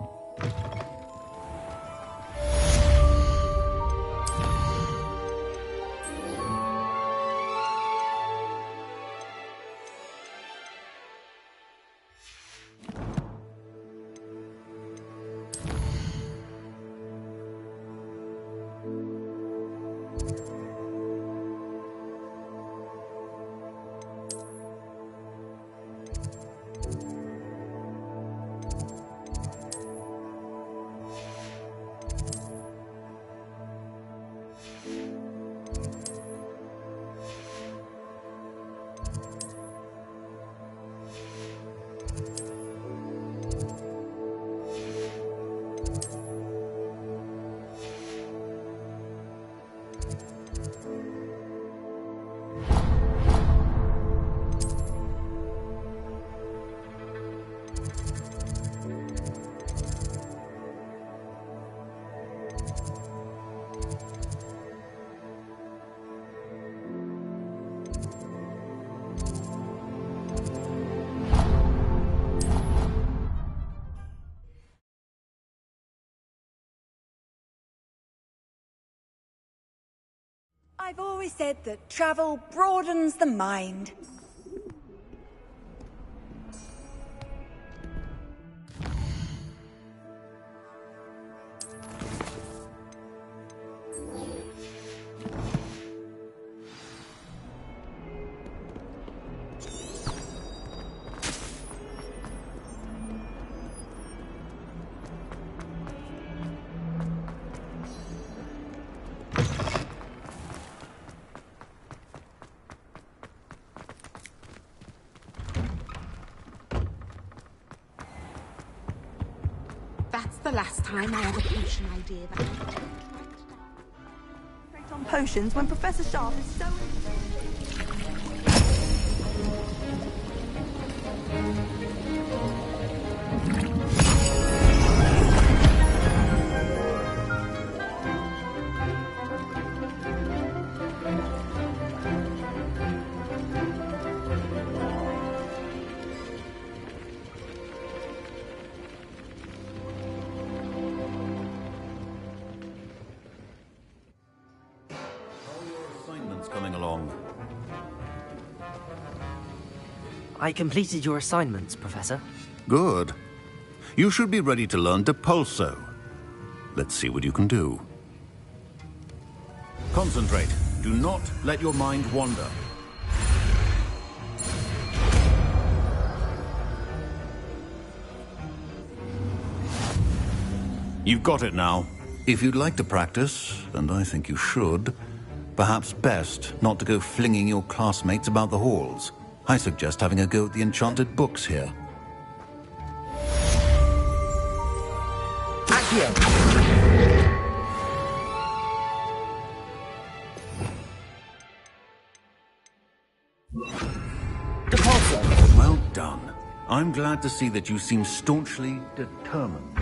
Speaker 21: I've always said that travel broadens the mind.
Speaker 9: That's the last time I had a potion idea that
Speaker 21: On potions when Professor Sharp is so...
Speaker 5: I completed your assignments, Professor.
Speaker 1: Good. You should be ready to learn Depulso. Let's see what you can do. Concentrate. Do not let your mind wander. You've got it now. If you'd like to practice, and I think you should, perhaps best not to go flinging your classmates about the halls. I suggest having a go at the enchanted books here.
Speaker 4: Depulso.
Speaker 1: Well done. I'm glad to see that you seem staunchly determined.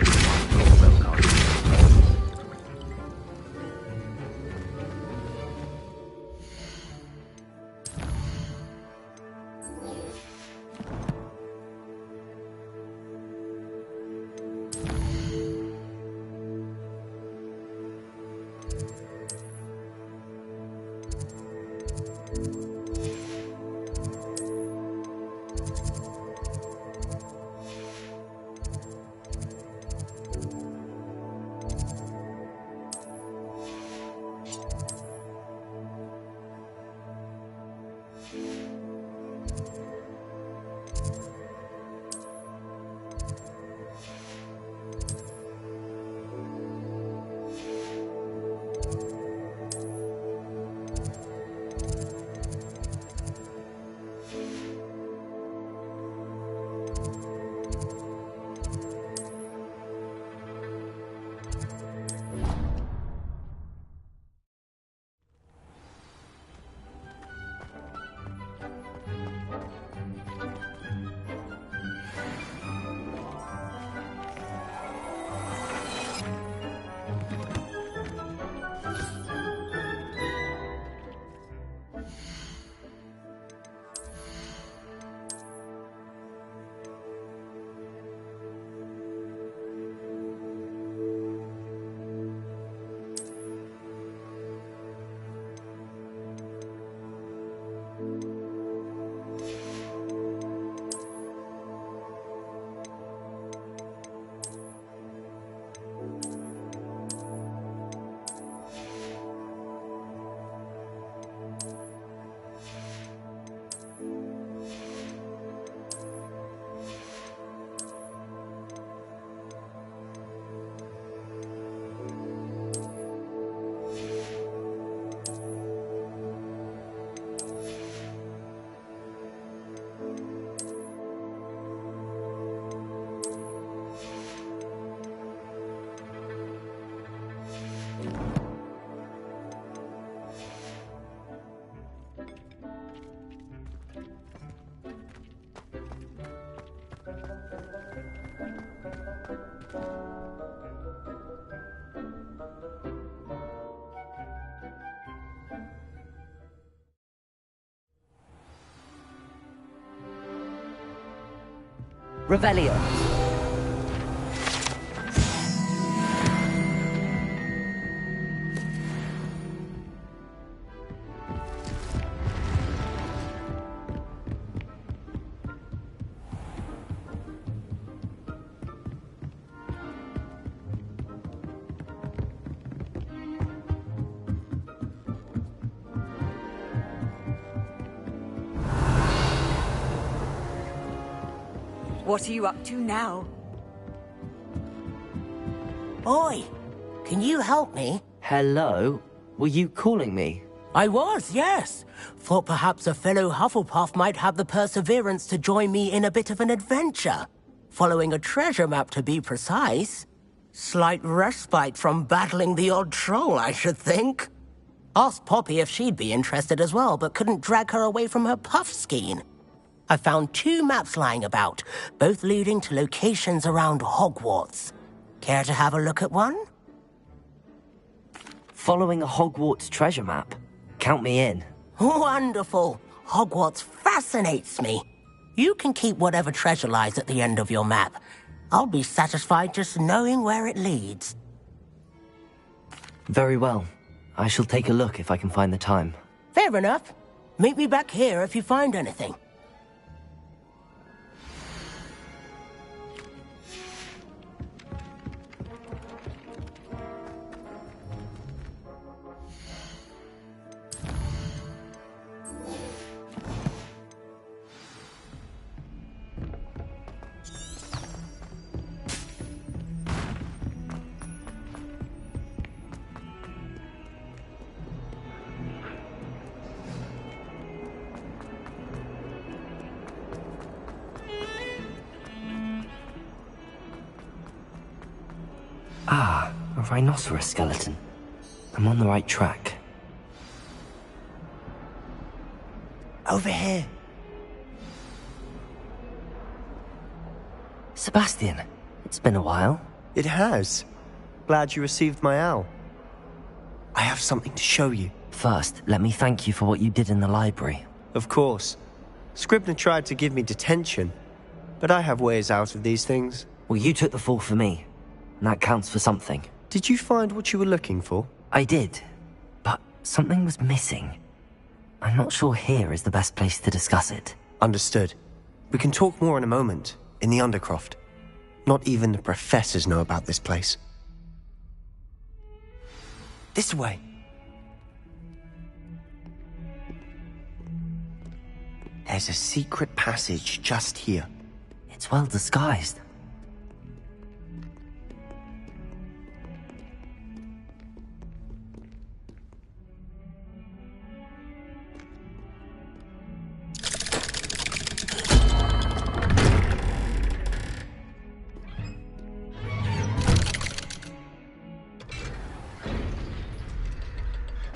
Speaker 5: Revelio.
Speaker 21: What are you up to now?
Speaker 4: Oi! Can you help me?
Speaker 5: Hello? Were you calling me?
Speaker 4: I was, yes. Thought perhaps a fellow Hufflepuff might have the perseverance to join me in a bit of an adventure. Following a treasure map, to be precise. Slight respite from battling the odd troll, I should think. Asked Poppy if she'd be interested as well, but couldn't drag her away from her puff skein. I found 2 maps lying about, both leading to locations around Hogwarts. Care to have a look at one?
Speaker 5: Following a Hogwarts treasure map? Count me in.
Speaker 4: Wonderful. Hogwarts fascinates me. You can keep whatever treasure lies at the end of your map. I'll be satisfied just knowing where it leads.
Speaker 5: Very well. I shall take a look if I can find the time.
Speaker 4: Fair enough. Meet me back here if you find anything.
Speaker 5: Ah, a rhinoceros skeleton. I'm on the right track. Over here. Sebastian, it's been a while.
Speaker 11: It has. Glad you received my owl. I have something to show you.
Speaker 5: First, let me thank you for what you did in the library.
Speaker 11: Of course. Scribner tried to give me detention, but I have ways out of these things.
Speaker 5: Well, you took the fall for me, and that counts for something.
Speaker 11: Did you find what you were looking for?
Speaker 5: I did, but something was missing. I'm not sure here is the best place to discuss it.
Speaker 11: Understood. We can talk more in a moment, in the Undercroft. Not even the professors know about this place. This way. There's a secret passage just here.
Speaker 5: It's well disguised.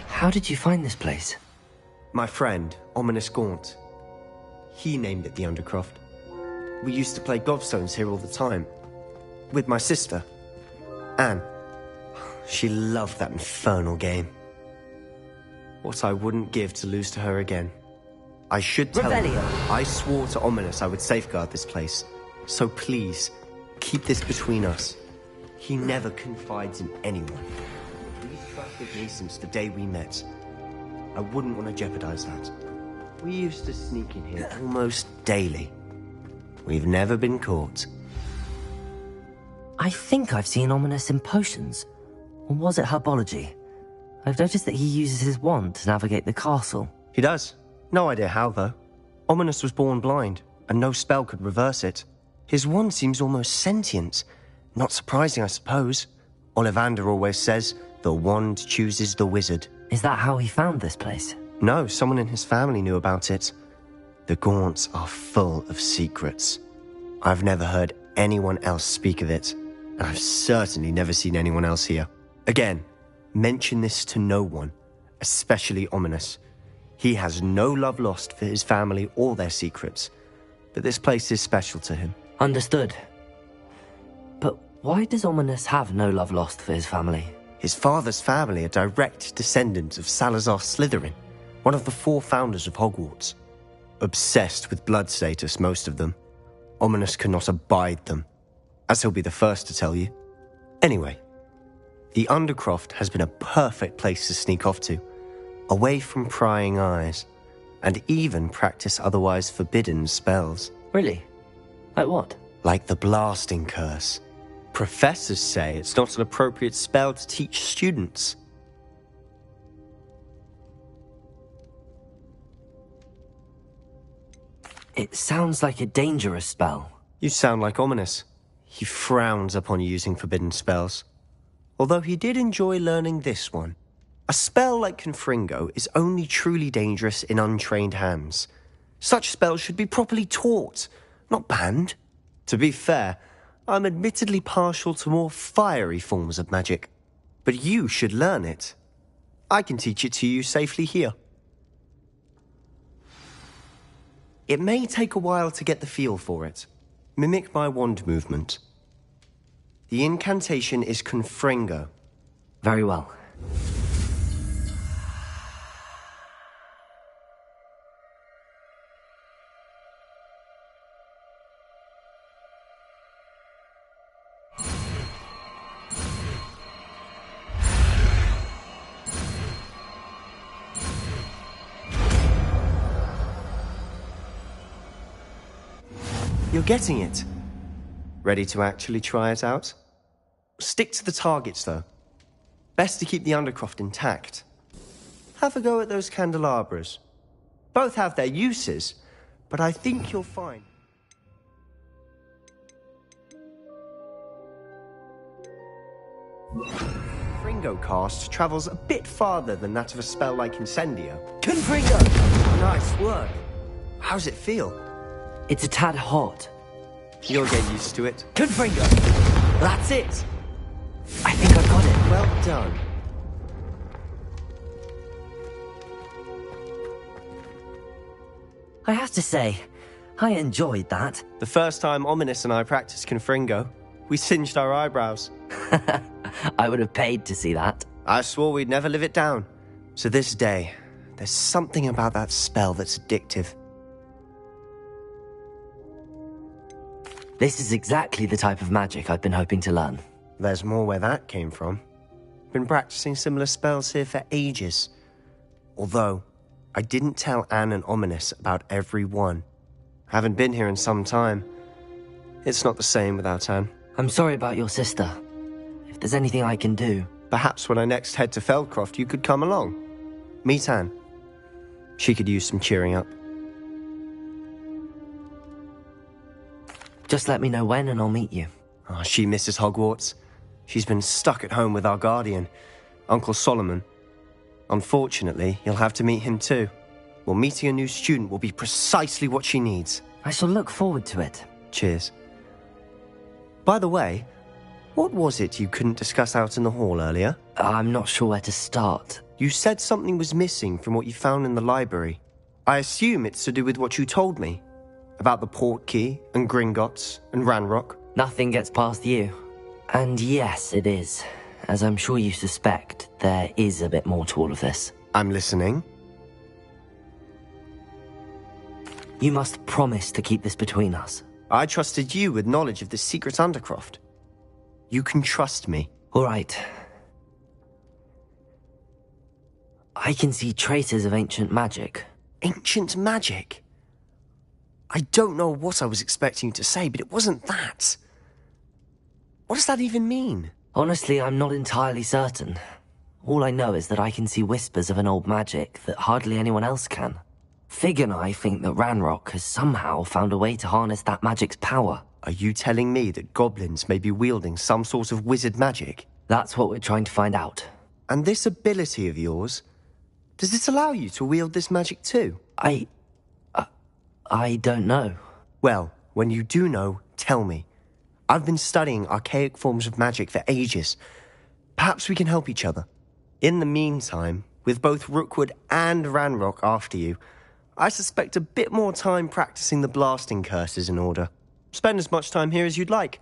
Speaker 5: How did you find this place?
Speaker 11: My friend, Ominous Gaunt. He named it the Undercroft. We used to play gobstones here all the time. With my sister, Anne. She loved that infernal game. What I wouldn't give to lose to her again. I should tell you, I swore to Ominous I would safeguard this place. So please, keep this between us. He never confides in anyone. He's trusted me since the day we met. I wouldn't want to jeopardize that. We used to sneak in here almost daily. We've never been caught.
Speaker 5: I think I've seen Ominous in potions. Or was it herbology? I've noticed that he uses his wand to navigate the castle.
Speaker 11: He does. No idea how, though. Ominous was born blind, and no spell could reverse it. His wand seems almost sentient. Not surprising, I suppose. Ollivander always says, the wand chooses the wizard.
Speaker 5: Is that how he found this place?
Speaker 11: No, someone in his family knew about it. The Gaunts are full of secrets. I've never heard anyone else speak of it, and I've certainly never seen anyone else here. Again, mention this to no one, especially Ominous. He has no love lost for his family or their secrets, but this place is special to him.
Speaker 5: Understood. But why does Ominous have no love lost for his family?
Speaker 11: His father's family are direct descendants of Salazar Slytherin, one of the 4 founders of Hogwarts. Obsessed with blood status, most of them. Ominous cannot abide them, as he'll be the first to tell you. Anyway, the Undercroft has been a perfect place to sneak off to, away from prying eyes, and even practice otherwise forbidden spells.
Speaker 5: Really? Like what?
Speaker 11: Like the Blasting Curse. Professors say it's not an appropriate spell to teach students.
Speaker 5: It sounds like a dangerous spell.
Speaker 11: You sound like Ominous. He frowns upon using forbidden spells. Although he did enjoy learning this one. A spell like Confringo is only truly dangerous in untrained hands. Such spells should be properly taught, not banned. To be fair, I'm admittedly partial to more fiery forms of magic. But you should learn it. I can teach it to you safely here. It may take a while to get the feel for it. Mimic my wand movement. The incantation is Confringo.
Speaker 5: Very well.
Speaker 11: You're getting it. Ready to actually try it out? Stick to the targets, though. Best to keep the Undercroft intact. Have a go at those candelabras. Both have their uses, but I think you'll find... Confringo cast travels a bit farther than that of a spell like Incendio.
Speaker 5: Confringo!
Speaker 11: Nice work. How's it feel?
Speaker 5: It's a tad hot.
Speaker 11: You'll get used to it.
Speaker 5: Confringo! That's it! I think I've got it.
Speaker 11: Well done.
Speaker 5: I have to say, I enjoyed that.
Speaker 11: The first time Ominous and I practiced Confringo, we singed our eyebrows.
Speaker 5: I would have paid to see that.
Speaker 11: I swore we'd never live it down. So this day, there's something about that spell that's addictive.
Speaker 5: This is exactly the type of magic I've been hoping to learn.
Speaker 11: There's more where that came from. Been practicing similar spells here for ages. Although, I didn't tell Anne and Ominous about every one. Haven't been here in some time. It's not the same without Anne.
Speaker 5: I'm sorry about your sister. If there's anything I can do...
Speaker 11: Perhaps when I next head to Feldcroft, you could come along. Meet Anne. She could use some cheering up.
Speaker 5: Just let me know when and I'll meet you.
Speaker 11: Oh, she misses Hogwarts. She's been stuck at home with our guardian, Uncle Solomon. Unfortunately, you'll have to meet him too. Well, meeting a new student will be precisely what she needs.
Speaker 5: I shall look forward to it.
Speaker 11: Cheers. By the way, what was it you couldn't discuss out in the hall earlier?
Speaker 5: I'm not sure where to start.
Speaker 11: You said something was missing from what you found in the library. I assume it's to do with what you told me. About the Portkey, and Gringotts, and Ranrock.
Speaker 5: Nothing gets past you. And yes, it is. As I'm sure you suspect, there is a bit more to all of this.
Speaker 11: I'm listening.
Speaker 5: You must promise to keep this between us.
Speaker 11: I trusted you with knowledge of the secret Undercroft. You can trust me.
Speaker 5: All right. I can see traces of ancient magic.
Speaker 11: Ancient magic? I don't know what I was expecting you to say, but it wasn't that. What does that even mean?
Speaker 5: Honestly, I'm not entirely certain. All I know is that I can see whispers of an old magic that hardly anyone else can. Fig and I think that Ranrock has somehow found a way to harness that magic's power.
Speaker 11: Are you telling me that goblins may be wielding some sort of wizard magic?
Speaker 5: That's what we're trying to find out.
Speaker 11: And this ability of yours, does it allow you to wield this magic too?
Speaker 5: I don't know.
Speaker 11: Well, when you do know, tell me. I've been studying archaic forms of magic for ages. Perhaps we can help each other. In the meantime, with both Rookwood and Ranrock after you, I suspect a bit more time practicing the blasting curse is in order. Spend as much time here as you'd like.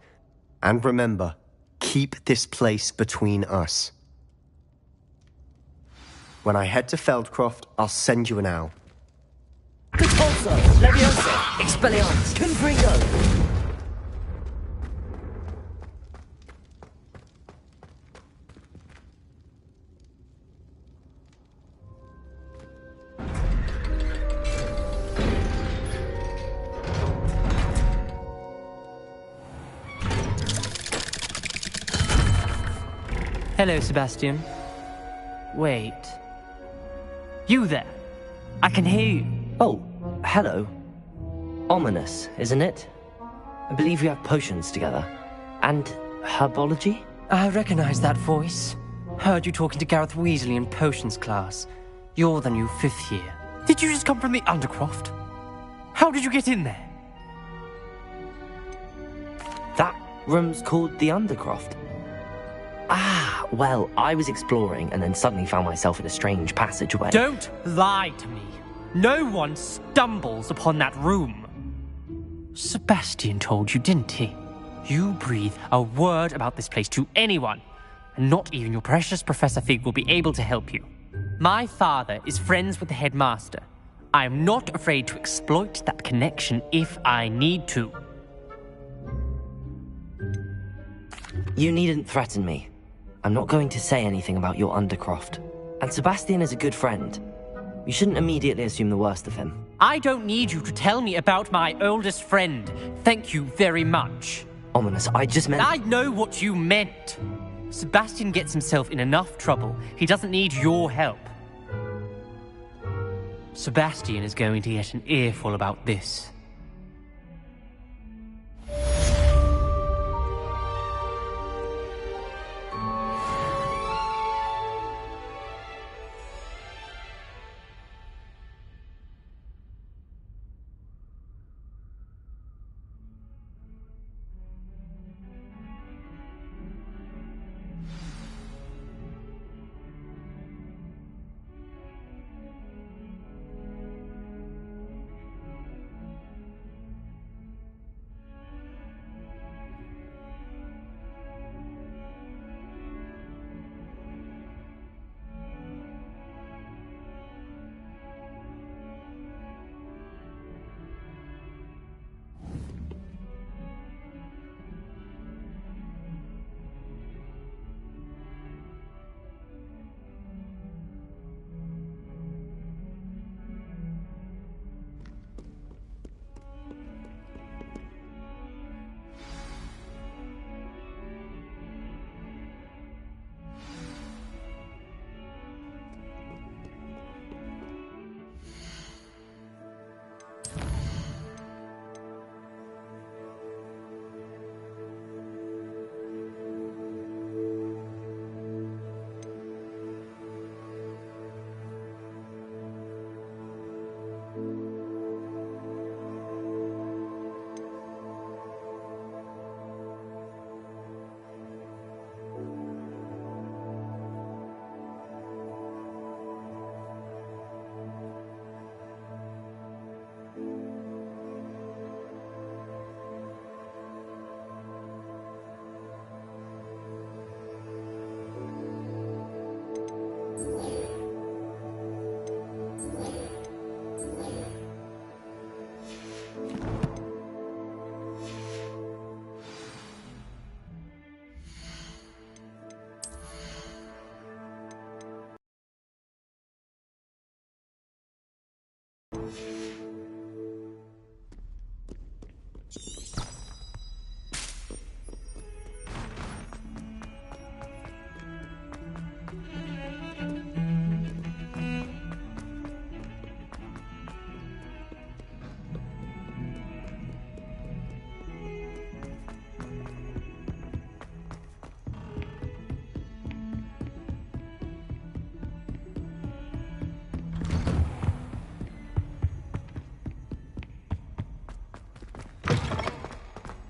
Speaker 11: And remember, keep this place between us. When I head to Feldcroft, I'll send you an owl.
Speaker 5: Repulsor! Leviosa! Expelliarmus! Confringo!
Speaker 13: Hello, Sebastian. Wait. You there? I can hear you.
Speaker 5: Oh, hello. Ominous, isn't it? I believe we have potions together. And herbology?
Speaker 13: I recognize that voice. Heard you talking to Gareth Weasley in potions class. You're the new 5th year. Did you just come from the Undercroft? How did you get in there?
Speaker 5: That room's called the Undercroft. Ah, well, I was exploring and then suddenly found myself in a strange passageway.
Speaker 13: Don't lie to me. No one stumbles upon that room. Sebastian told you, didn't he? You breathe a word about this place to anyone, and not even your precious Professor Fig will be able to help you. My father is friends with the headmaster. I am not afraid to exploit that connection if I need to.
Speaker 5: You needn't threaten me. I'm not going to say anything about your Undercroft. And Sebastian is a good friend. You shouldn't immediately assume the worst of him.
Speaker 13: I don't need you to tell me about my oldest friend. Thank you very much.
Speaker 5: Ominous, I just meant...
Speaker 13: I know what you meant. Sebastian gets himself in enough trouble. He doesn't need your help. Sebastian is going to get an earful about this.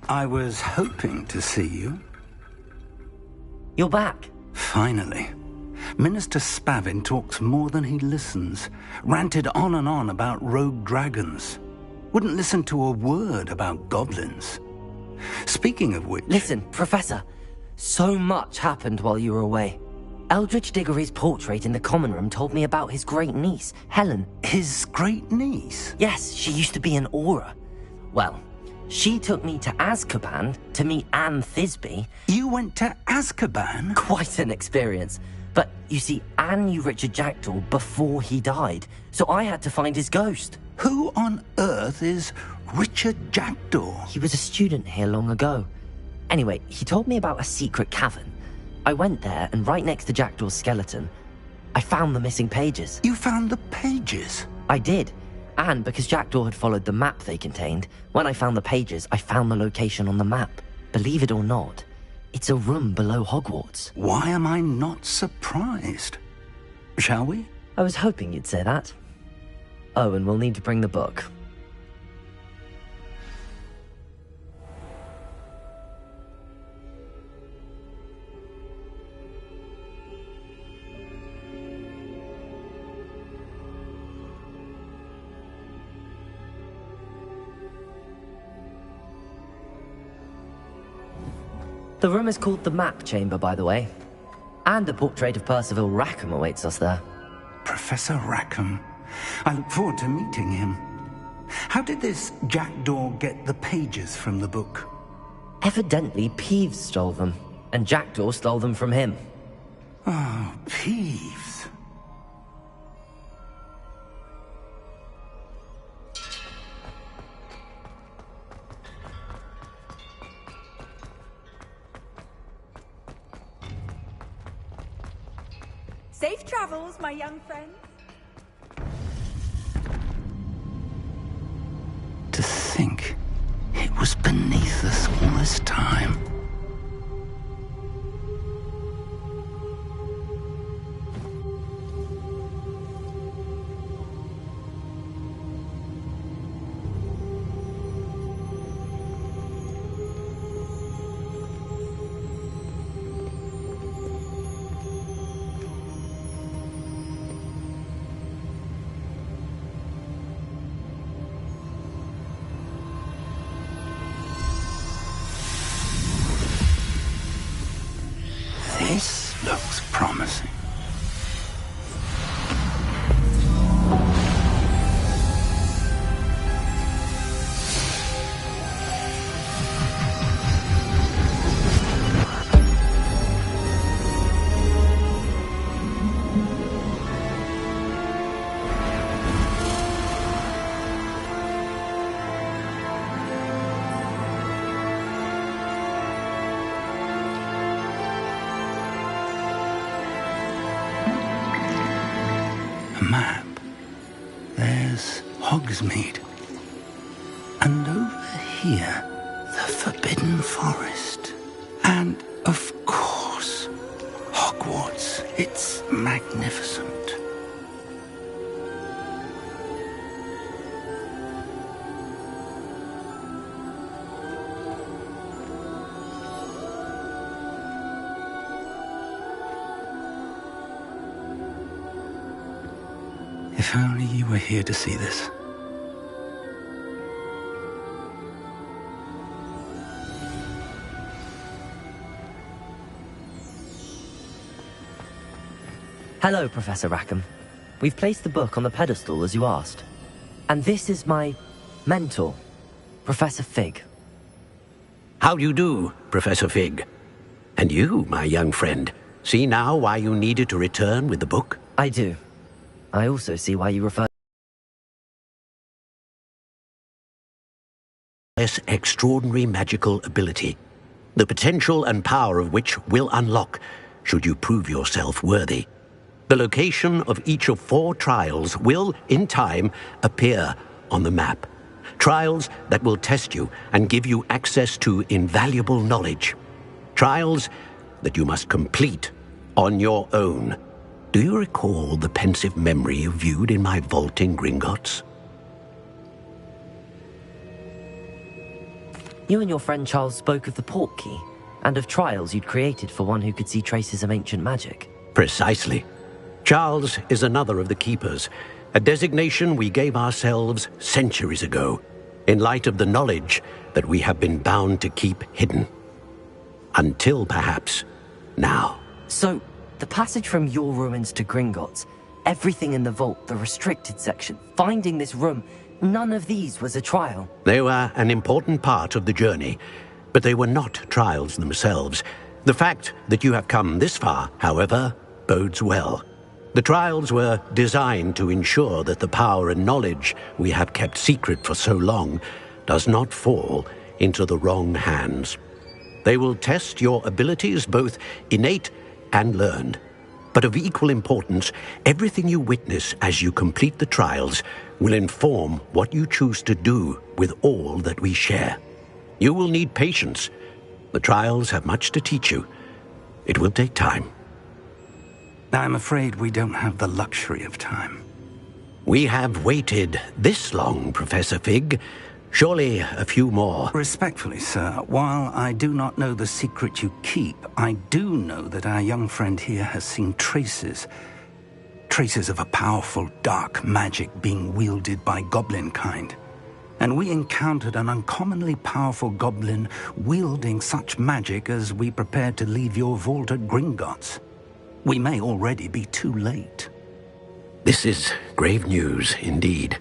Speaker 10: I was hoping to see you.
Speaker 5: You're back.
Speaker 10: Finally. Minister Spavin talks more than he listens. Ranted on and on about rogue dragons. Wouldn't listen to a word about goblins. Speaking of which...
Speaker 5: Listen, Professor. So much happened while you were away. Eldridge Diggory's portrait in the common room told me about his great niece, Helen.
Speaker 10: His great niece?
Speaker 5: Yes, she used to be an Auror. Well, she took me to Azkaban to meet Anne Thisbe.
Speaker 10: You went to Azkaban?
Speaker 5: Quite an experience. But, you see, Anne knew Richard Jackdaw before he died, so I had to find his ghost.
Speaker 10: Who on earth is Richard Jackdaw?
Speaker 5: He was a student here long ago. Anyway, he told me about a secret cavern. I went there, and right next to Jackdaw's skeleton, I found the missing pages.
Speaker 10: You found the pages?
Speaker 5: I did. And because Jackdaw had followed the map they contained, when I found the pages, I found the location on the map. Believe it or not, it's a room below Hogwarts.
Speaker 10: Why am I not surprised? Shall we?
Speaker 5: I was hoping you'd say that. Oh, and we'll need to bring the book. The room is called the Map Chamber, by the way. And a portrait of Percival Rackham awaits us there.
Speaker 10: Professor Rackham. I look forward to meeting him. How did this Jackdaw get the pages from the book?
Speaker 5: Evidently, Peeves stole them, and Jackdaw stole them from him.
Speaker 10: Oh, Peeves.
Speaker 21: Safe travels, my young friend.
Speaker 10: To think it was beneath us all this time. This looks promising. Map. There's Hogsmeade. And over here, the Forbidden Forest. And, of course, Hogwarts. It's magnificent. If only you were here to see this.
Speaker 5: Hello, Professor Rackham. We've placed the book on the pedestal as you asked. And this is my mentor, Professor Fig.
Speaker 18: How do you do, Professor Fig? And you, my young friend, see now why you needed to return with the book?
Speaker 5: I do. I also see why you refer...
Speaker 18: This extraordinary magical ability, the potential and power of which will unlock, should you prove yourself worthy. The location of each of 4 trials will, in time, appear on the map. Trials that will test you and give you access to invaluable knowledge. Trials that you must complete on your own. Do you recall the pensive memory you viewed in my vault in Gringotts?
Speaker 5: You and your friend Charles spoke of the port key, and of trials you'd created for one who could see traces of ancient magic.
Speaker 18: Precisely. Charles is another of the Keepers, a designation we gave ourselves centuries ago, in light of the knowledge that we have been bound to keep hidden. Until, perhaps, now.
Speaker 5: So, the passage from your ruins to Gringotts, everything in the vault, the restricted section, finding this room, none of these was a trial.
Speaker 18: They were an important part of the journey, but they were not trials themselves. The fact that you have come this far, however, bodes well. The trials were designed to ensure that the power and knowledge we have kept secret for so long does not fall into the wrong hands. They will test your abilities, both innate and learned. But of equal importance, everything you witness as you complete the trials will inform what you choose to do with all that we share. You will need patience. The trials have much to teach you. It will take time.
Speaker 10: I'm afraid we don't have the luxury of time.
Speaker 18: We have waited this long, Professor Fig. Surely a few more.
Speaker 10: Respectfully, sir, while I do not know the secret you keep, I do know that our young friend here has seen traces of a powerful dark magic being wielded by goblin kind. And we encountered an uncommonly powerful goblin wielding such magic as we prepared to leave your vault at Gringotts. We may already be too late.
Speaker 18: This is grave news indeed.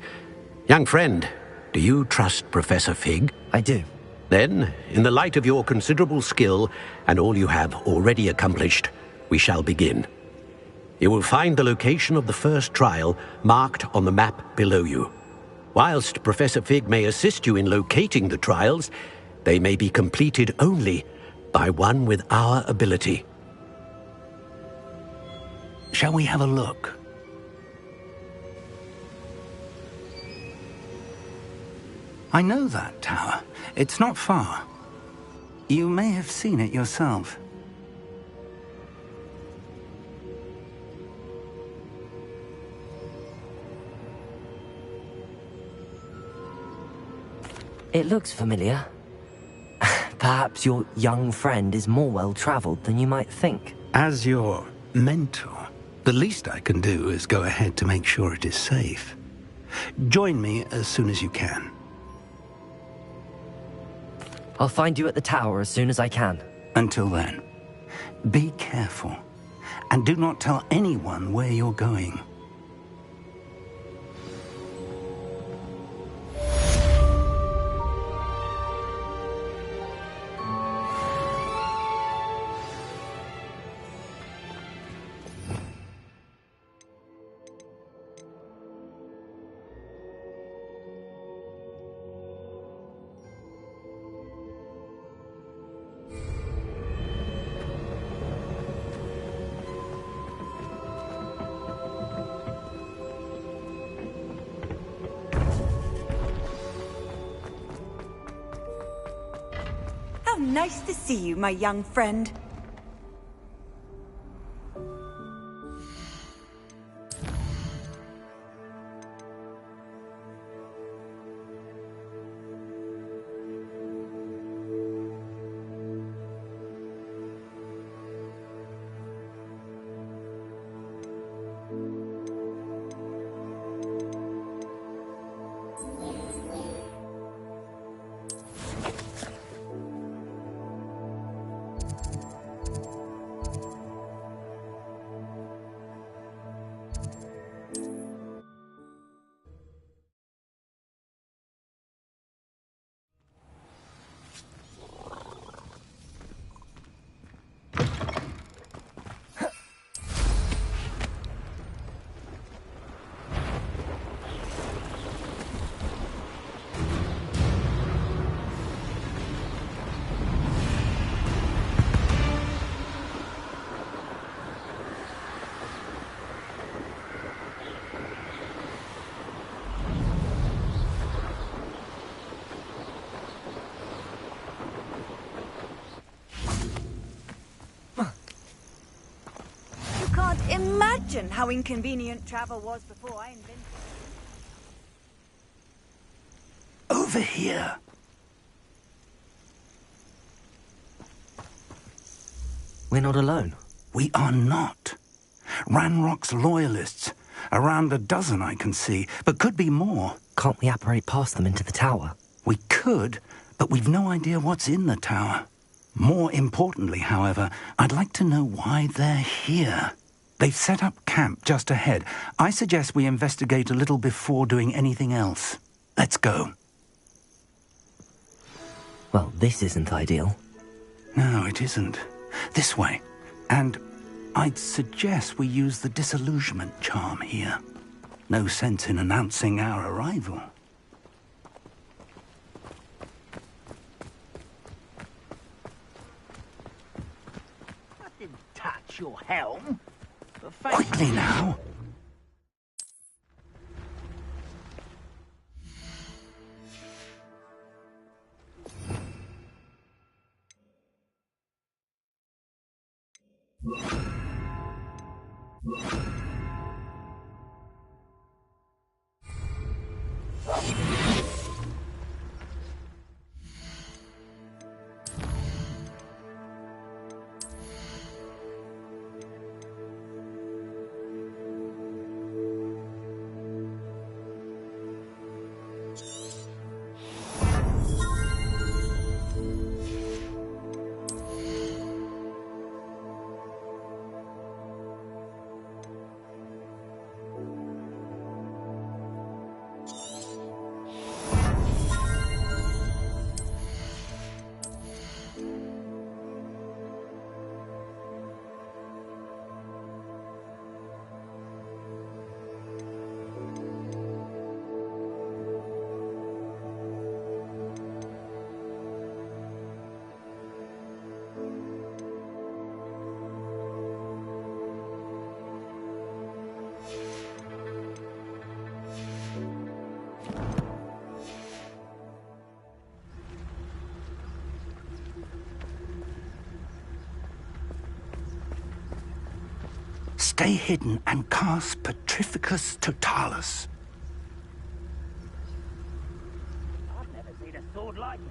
Speaker 18: Young friend, do you trust Professor Fig?
Speaker 5: I do.
Speaker 18: Then, in the light of your considerable skill and all you have already accomplished, we shall begin. You will find the location of the first trial marked on the map below you. Whilst Professor Fig may assist you in locating the trials, they may be completed only by one with our ability.
Speaker 10: Shall we have a look? I know that tower. It's not far. You may have seen it yourself.
Speaker 5: It looks familiar. Perhaps your young friend is more well-traveled than you might think.
Speaker 10: As your mentor, the least I can do is go ahead to make sure it is safe. Join me as soon as you can.
Speaker 5: I'll find you at the tower as soon as I can.
Speaker 10: Until then, be careful, and do not tell anyone where you're going.
Speaker 21: How nice to see you, my young friend. imagine how inconvenient travel was before I invented it.
Speaker 10: Over here.
Speaker 5: We're not alone.
Speaker 10: We are not. Ranrock's loyalists. Around a dozen I can see, but could be more.
Speaker 5: Can't we apparate past them into the tower?
Speaker 10: We could, but we've no idea what's in the tower. More importantly, however, I'd like to know why they're here. They've set up camp just ahead. I suggest we investigate a little before doing anything else. Let's go.
Speaker 5: Well, this isn't ideal.
Speaker 10: No, it isn't. This way. And I'd suggest we use the disillusionment charm here. No sense in announcing our arrival.
Speaker 6: I didn't touch your helm.
Speaker 10: Quickly now. Stay hidden and cast Petrificus Totalis.
Speaker 6: I've never seen a sword like it.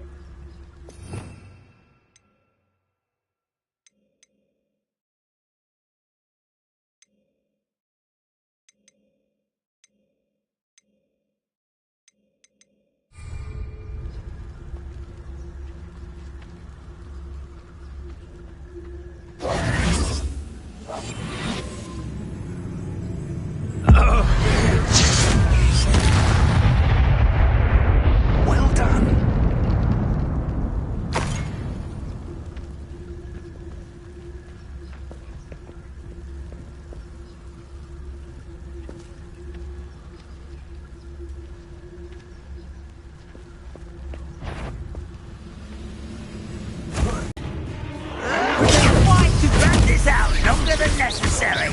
Speaker 6: Longer than necessary.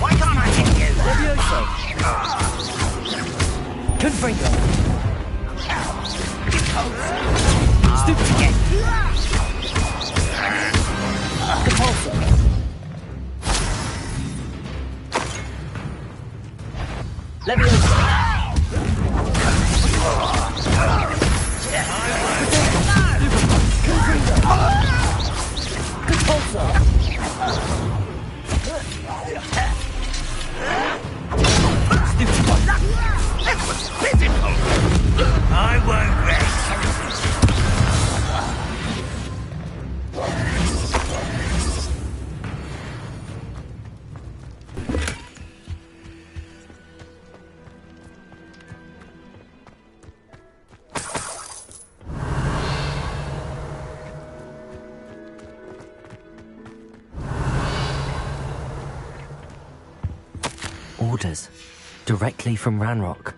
Speaker 6: Why can't I hit you?
Speaker 5: Leviosa. Confringo. Stupid again. Repulsor. Leviosa.
Speaker 6: That was physical. I won't rest.
Speaker 5: Orders. Directly from Ranrock.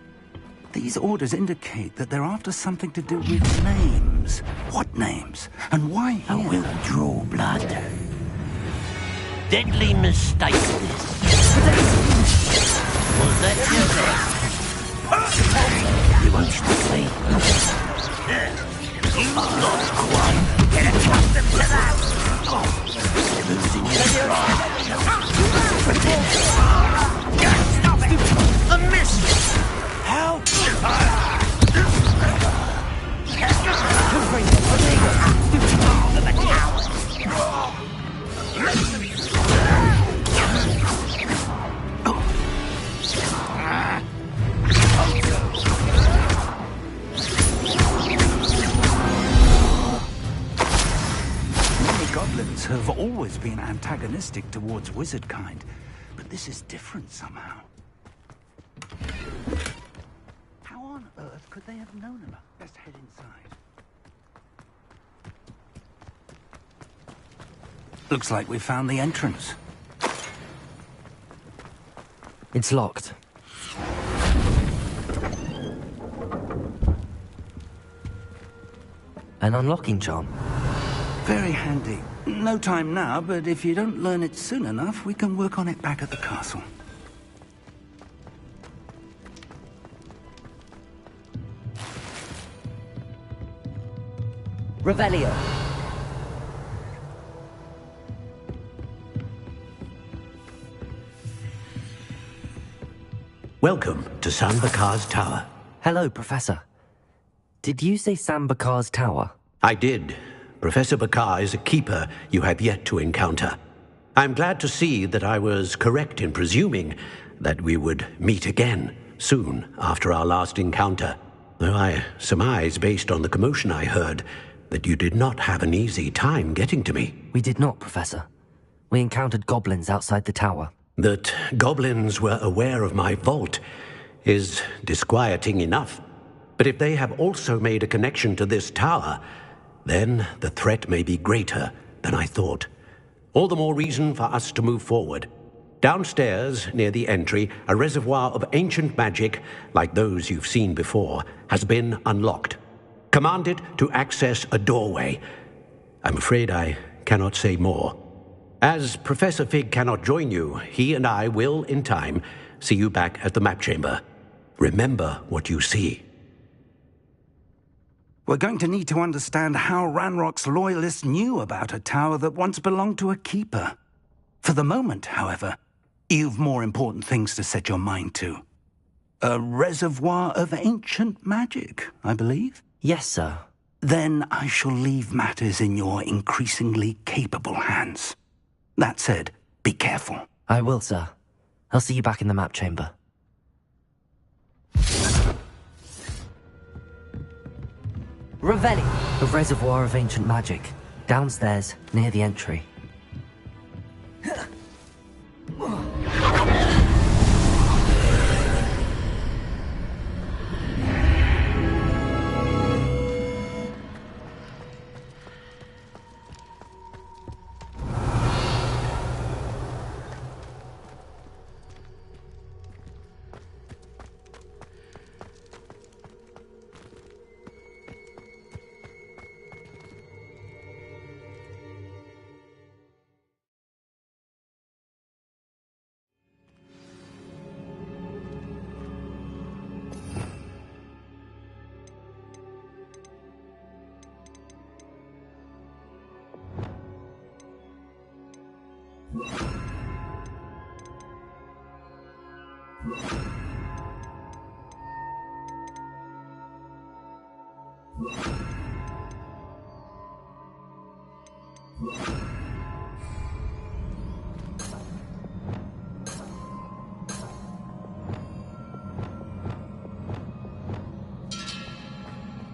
Speaker 10: These orders indicate that they're after something to do with names. What names? And why here?
Speaker 16: I will draw blood. Deadly mistakeness. Was that you? You won't stop me. You lost one.
Speaker 6: Get accustomed to that.
Speaker 16: Losing your stride.
Speaker 10: goblins have always been antagonistic towards wizard kind, but this is different somehow. How on earth could they have known about? Best head inside. Looks like we found the entrance.
Speaker 5: It's locked. An unlocking charm.
Speaker 10: Very handy. No time now, but if you don't learn it soon enough, we can work on it back at the castle.
Speaker 5: Revelio.
Speaker 18: Welcome to Sambakar's Tower.
Speaker 5: Hello, Professor. Did you say Sambakar's Tower?
Speaker 18: I did. Professor Bakar is a keeper you have yet to encounter. I'm glad to see that I was correct in presuming that we would meet again soon after our last encounter, though I surmise, based on the commotion I heard, that you did not have an easy time getting to me.
Speaker 5: We did not, Professor. We encountered goblins outside the tower.
Speaker 18: That goblins were aware of my vault is disquieting enough. But if they have also made a connection to this tower, then the threat may be greater than I thought. All the more reason for us to move forward. Downstairs, near the entry, a reservoir of ancient magic, like those you've seen before, has been unlocked. Command it to access a doorway. I'm afraid I cannot say more. As Professor Fig cannot join you, he and I will, in time, see you back at the map chamber. Remember what you see.
Speaker 10: We're going to need to understand how Ranrock's loyalists knew about a tower that once belonged to a keeper. For the moment, however, you've more important things to set your mind to. A reservoir of ancient magic, I believe?
Speaker 5: Yes, sir.
Speaker 10: Then I shall leave matters in your increasingly capable hands. That said, be careful.
Speaker 5: I will, sir. I'll see you back in the map chamber. Revelli! A reservoir of ancient magic. Downstairs, near the entry.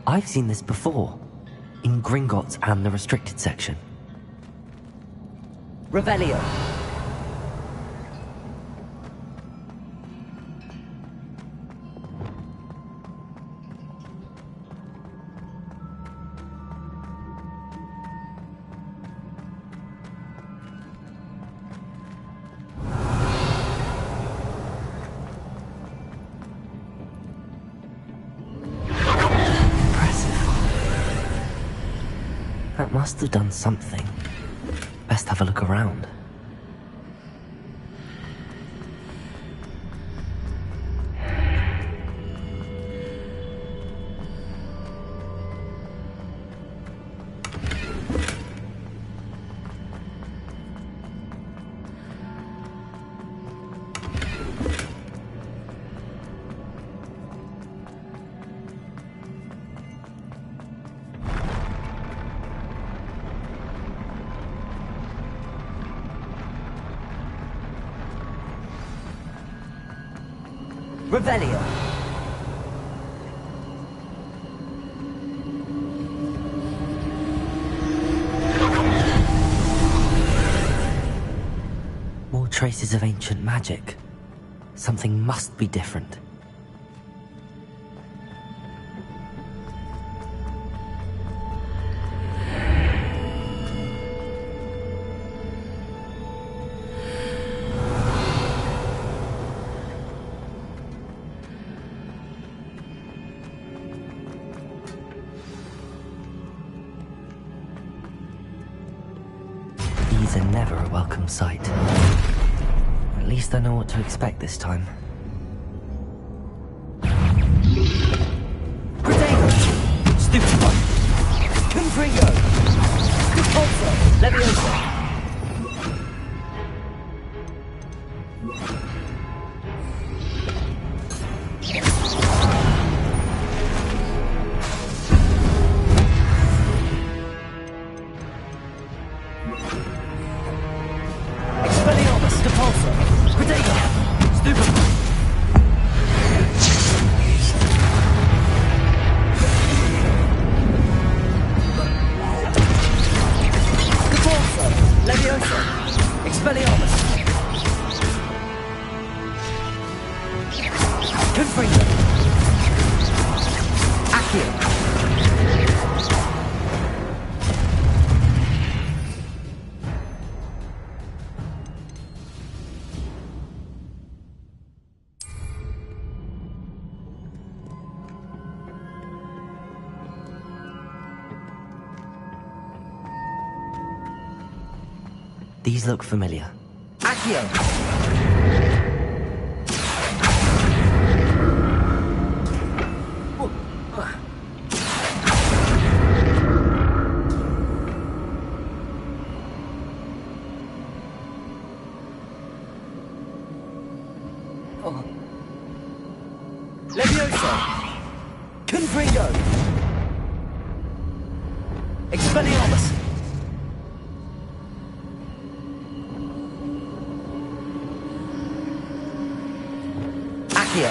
Speaker 5: I've seen this before, in Gringotts and the restricted section. Revelio. That must have done something. Best have a look around. Revelio. traces of ancient magic. Something must be different. These are never a welcome sight. At least I know what to expect this time.
Speaker 17: Stupefied! Confringo! Repulsor! Leviosa! Expelliarmus! Repulsor! Predator! Stupefied! Leviosa! Expelliarmus! Confringo! Accio!
Speaker 5: These look familiar.
Speaker 17: Accio! Leviosa! Confringo! Expelliarmus! Accio!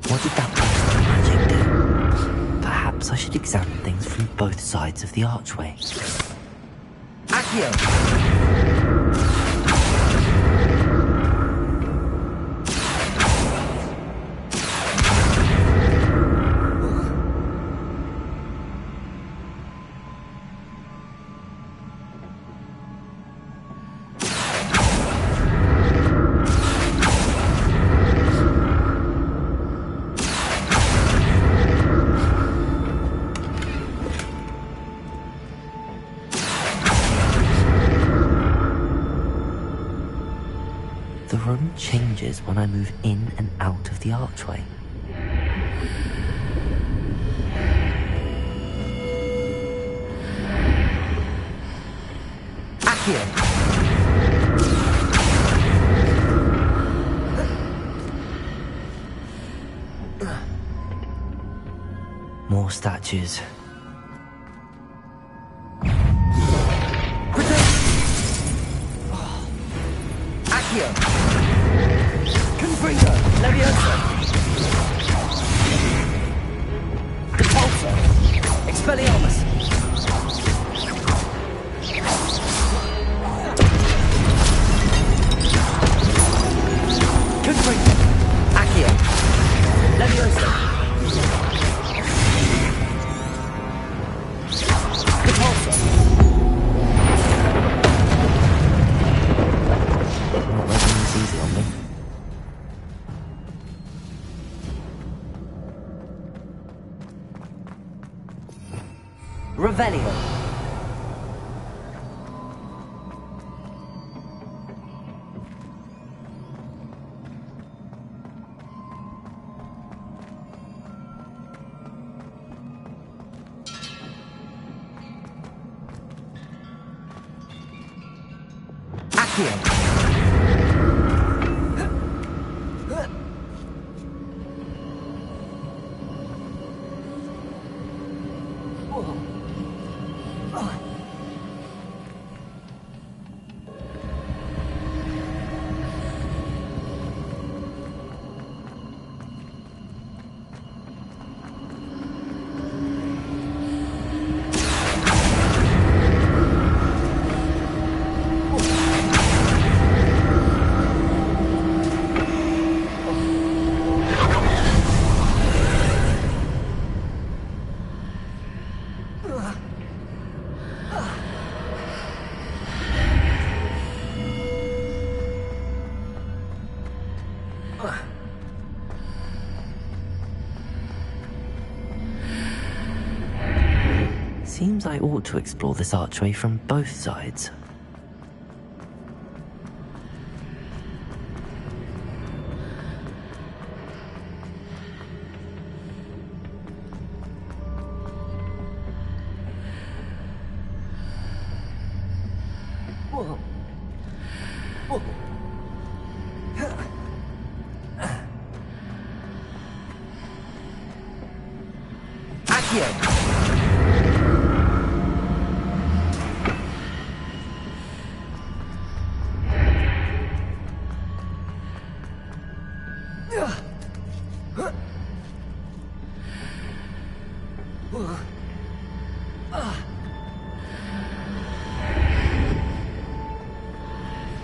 Speaker 5: What did that burst of magic do? Perhaps I should examine things from both sides of the archway.
Speaker 17: Accio!
Speaker 5: The room changes when I move in and out of the archway.
Speaker 17: Accio!
Speaker 5: More statues.
Speaker 17: Accio! Confringo! Leviosa! Repulsor! Expelliarmus! Confringo! Accio! Leviosa! Repulsor! Revelio. Accio.
Speaker 5: Seems I ought to explore this archway from both sides.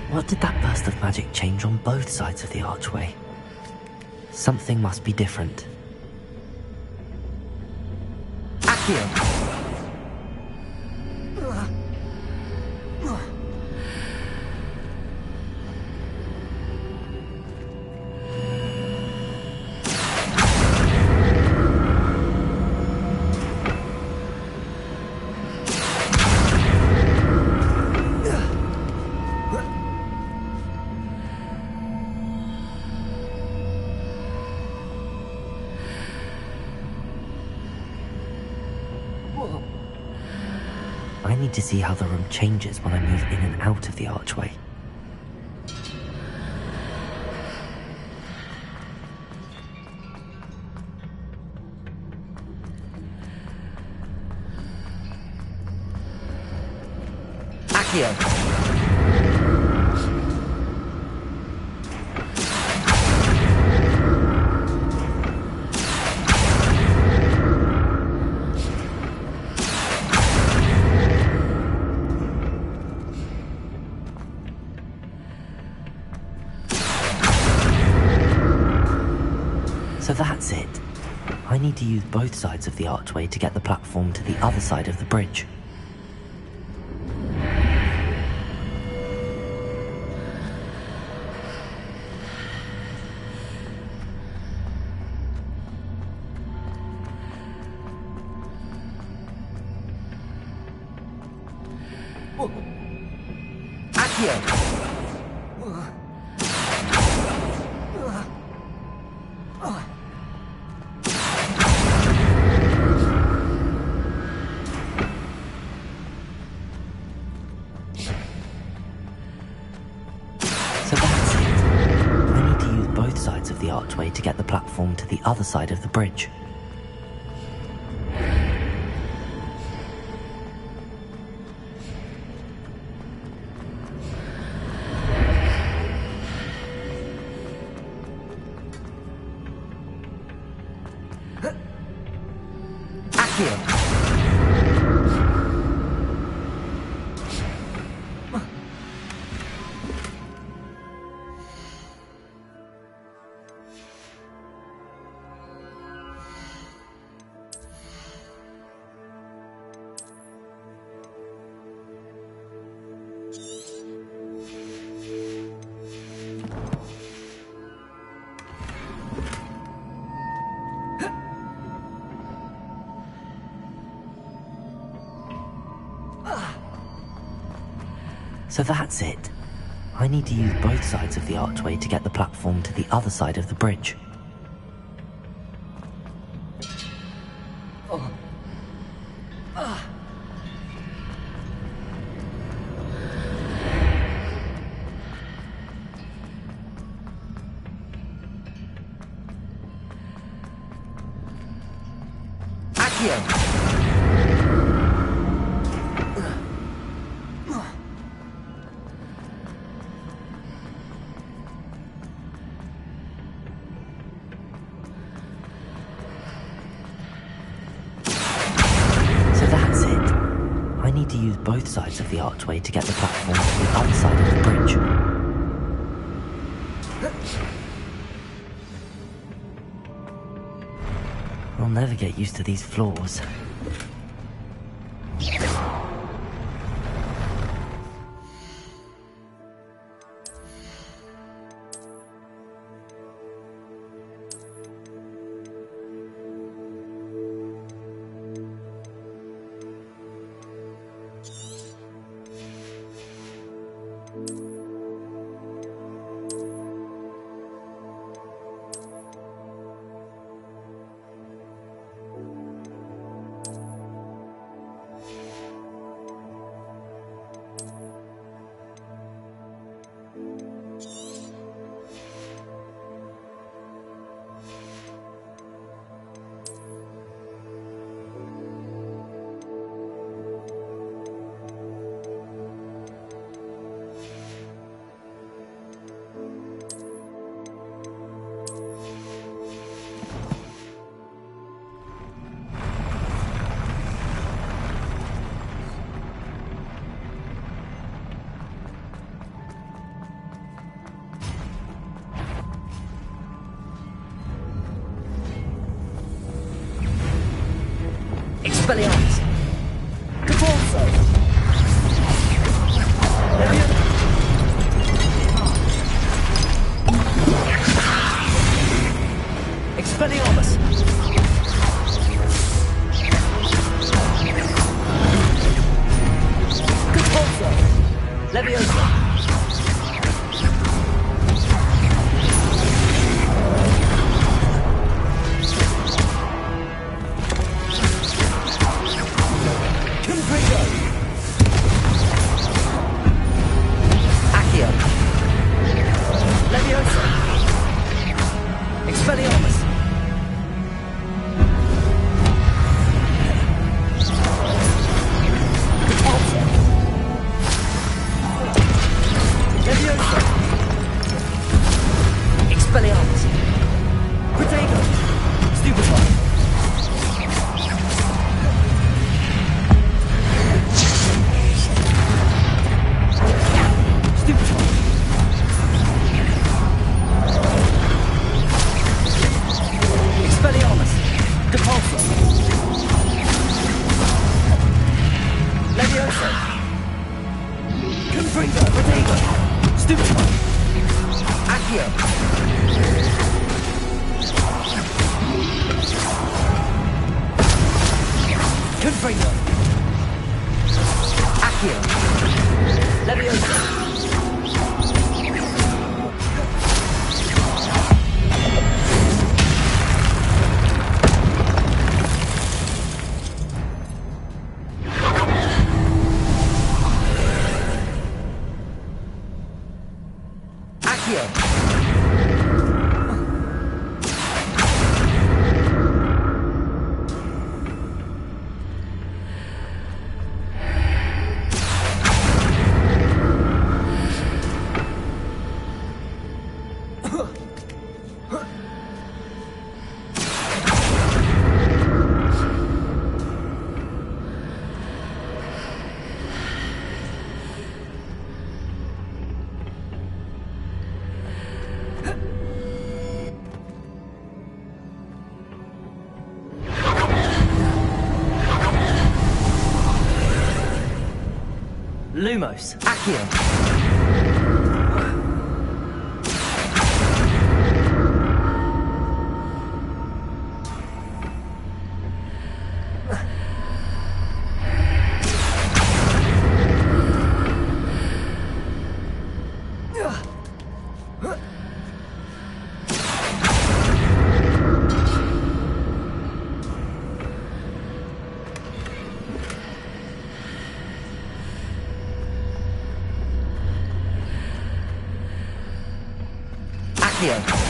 Speaker 5: What did that burst of magic change on both sides of the archway? Something must be different.
Speaker 17: Accio.
Speaker 5: I need to see how the room changes when I move in and out of the archway.
Speaker 17: Accio.
Speaker 5: So that's it. I need to use both sides of the archway to get the platform to the other side of the bridge.
Speaker 17: Accio.
Speaker 5: So that's it. I need to use both sides of the archway to get the platform to the other side of the bridge.
Speaker 17: Accio.
Speaker 5: So that's it. I need to use both sides of the archway to get the platform to the other side of the bridge. So that's it. I need to use both sides of the archway to get the platform to the other side of the bridge. I'll never get used to these floors.
Speaker 19: Expelliarmus! Caporzo! Expelliarmus! Caporzo! Leviosa! Expelliarmus! Caporzo! Leviosa! Expelliarmus! Protego! Stupefy! Expelliarmus! Caporzo! Leviosa! Confringo! Protego! Stupefy! Accio! Confringo! Accio! Leviosa! Lumos! Accio!
Speaker 17: Accio.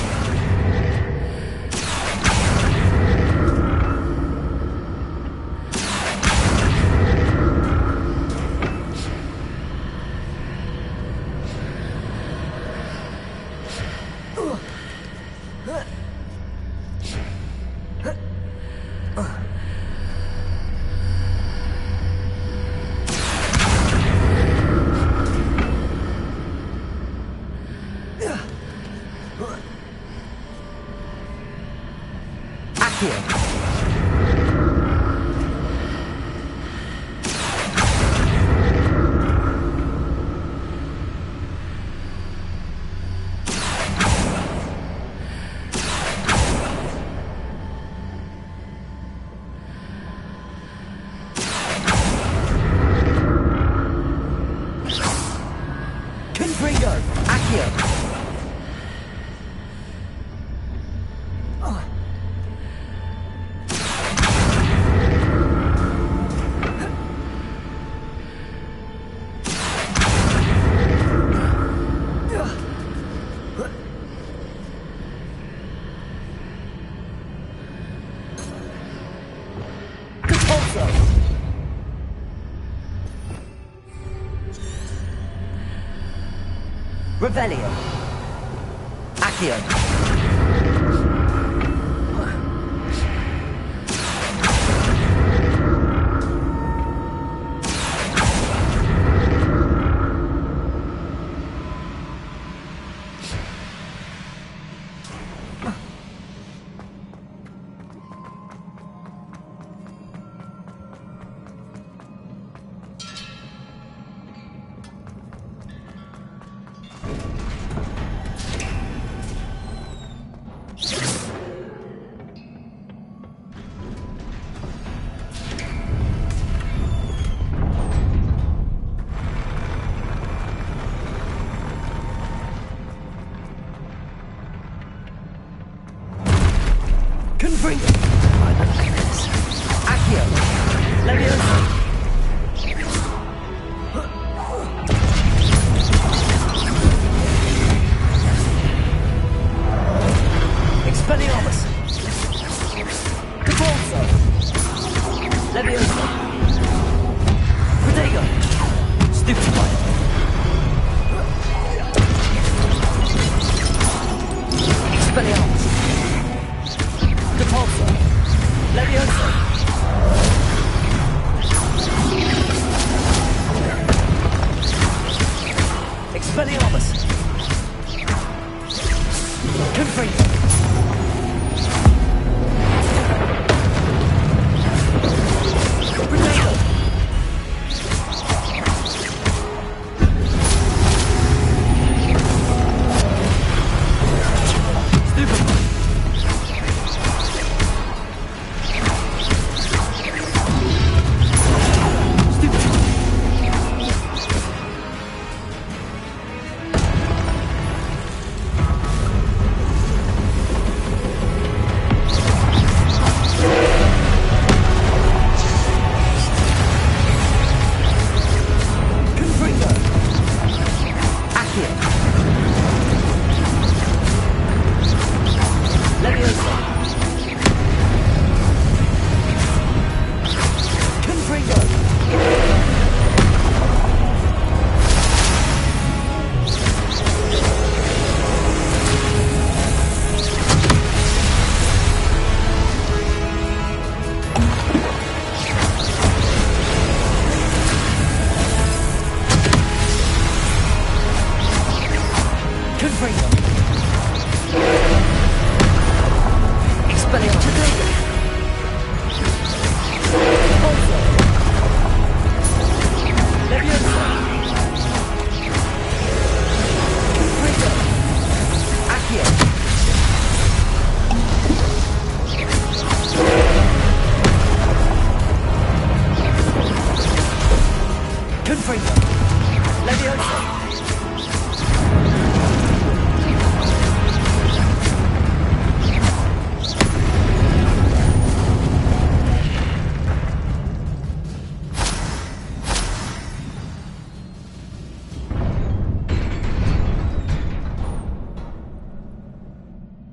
Speaker 17: Revelio. Accio.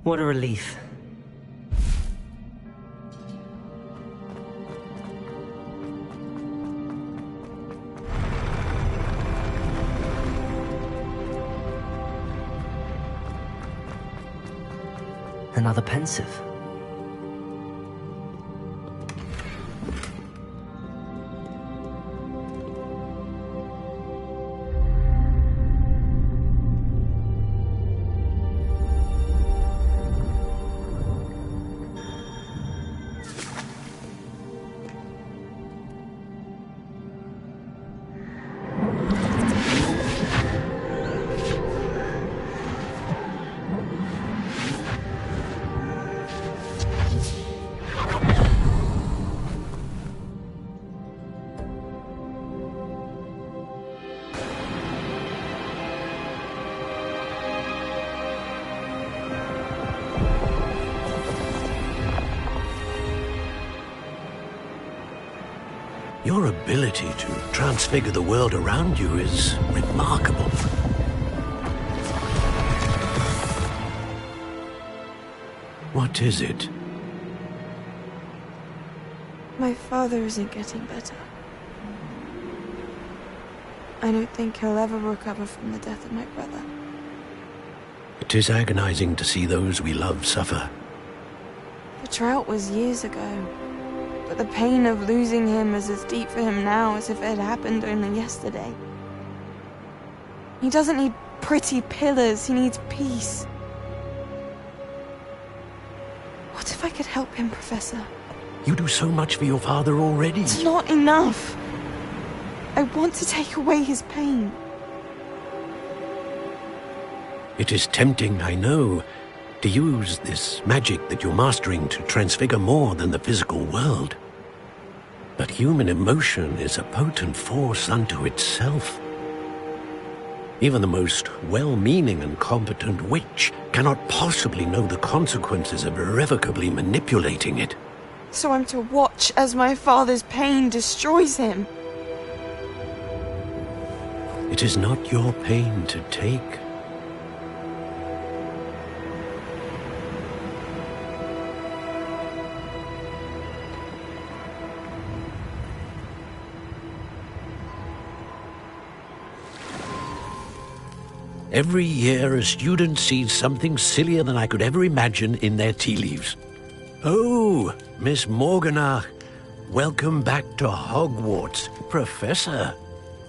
Speaker 5: What a relief. Another pensive.
Speaker 18: Your ability to transfigure the world around you is remarkable. What is it?
Speaker 20: My father isn't getting better. I don't think he'll ever recover from the death of my brother.
Speaker 18: It is agonizing to see those we love suffer.
Speaker 20: The drought was years ago, but the pain of losing him is as deep for him now as if it had happened only yesterday. He doesn't need pretty pillars, he needs peace. What if I could help him, Professor?
Speaker 18: You do so much for your father already.
Speaker 20: It's not enough. I want to take away his pain.
Speaker 18: It is tempting, I know, to use this magic that you're mastering to transfigure more than the physical world. But human emotion is a potent force unto itself. Even the most well-meaning and competent witch cannot possibly know the consequences of irrevocably manipulating it.
Speaker 20: So I'm to watch as my father's pain destroys him.
Speaker 18: It is not your pain to take. Every year, a student sees something sillier than I could ever imagine in their tea leaves. Oh, Miss Morganach, welcome back to Hogwarts, Professor.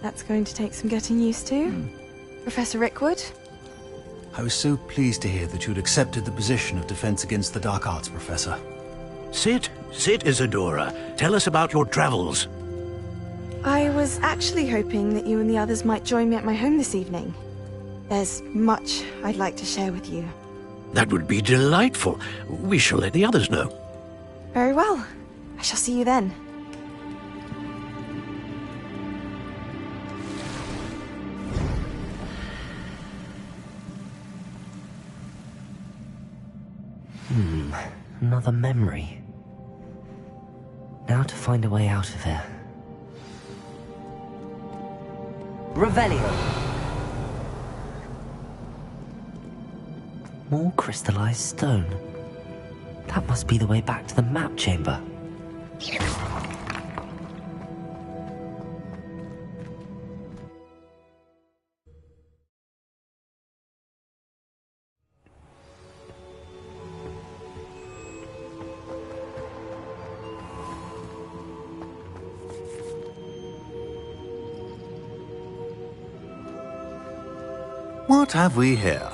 Speaker 20: That's going to take some getting used to. Professor Rickwood?
Speaker 22: I was so pleased to hear that you'd accepted the position of Defense Against the Dark Arts, Professor.
Speaker 18: Sit, Isadora. Tell us about your travels.
Speaker 20: I was actually hoping that you and the others might join me at my home this evening. There's much I'd like to share with you.
Speaker 18: That would be delightful. We shall let the others know.
Speaker 20: Very well. I shall see you then.
Speaker 5: Another memory. Now to find a way out of here.
Speaker 17: Revelio.
Speaker 5: More crystallized stone. That must be the way back to the map chamber.
Speaker 1: What have we here?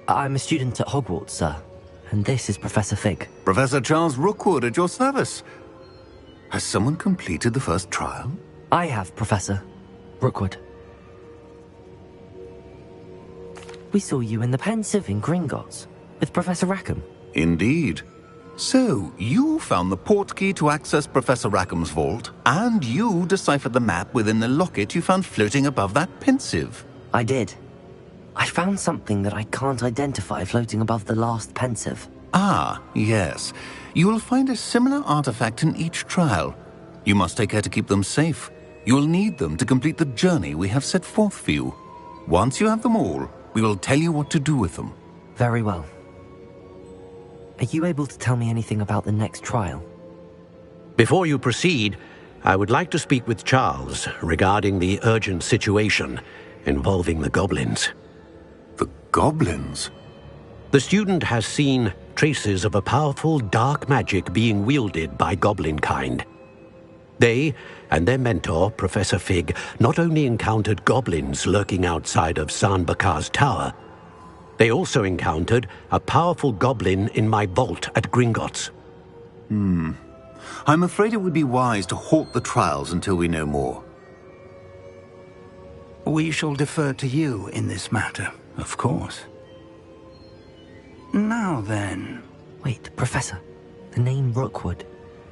Speaker 5: I'm a student at Hogwarts, sir. And this is Professor Fig.
Speaker 1: Professor Charles Rookwood at your service. Has someone completed the first trial?
Speaker 5: I have, Professor Rookwood. We saw you in the Pensive in Gringotts with Professor Rackham.
Speaker 1: Indeed. So, you found the portkey to access Professor Rackham's vault, and you deciphered the map within the locket you found floating above that Pensive.
Speaker 5: I did. I found something that I can't identify floating above the last Pensive.
Speaker 1: Ah, yes. You will find a similar artifact in each trial. You must take care to keep them safe. You will need them to complete the journey we have set forth for you. Once you have them all, we will tell you what to do with them.
Speaker 5: Very well. Are you able to tell me anything about the next trial?
Speaker 18: Before you proceed, I would like to speak with Charles regarding the urgent situation involving the goblins.
Speaker 1: The goblins?
Speaker 18: The student has seen traces of a powerful dark magic being wielded by goblin kind. They and their mentor, Professor Fig, not only encountered goblins lurking outside of San Bakar's tower, they also encountered a powerful goblin in my vault at Gringotts.
Speaker 1: I'm afraid it would be wise to halt the trials until we know more.
Speaker 10: We shall defer to you in this matter, of course. Now then...
Speaker 5: Wait, Professor. The name Rookwood.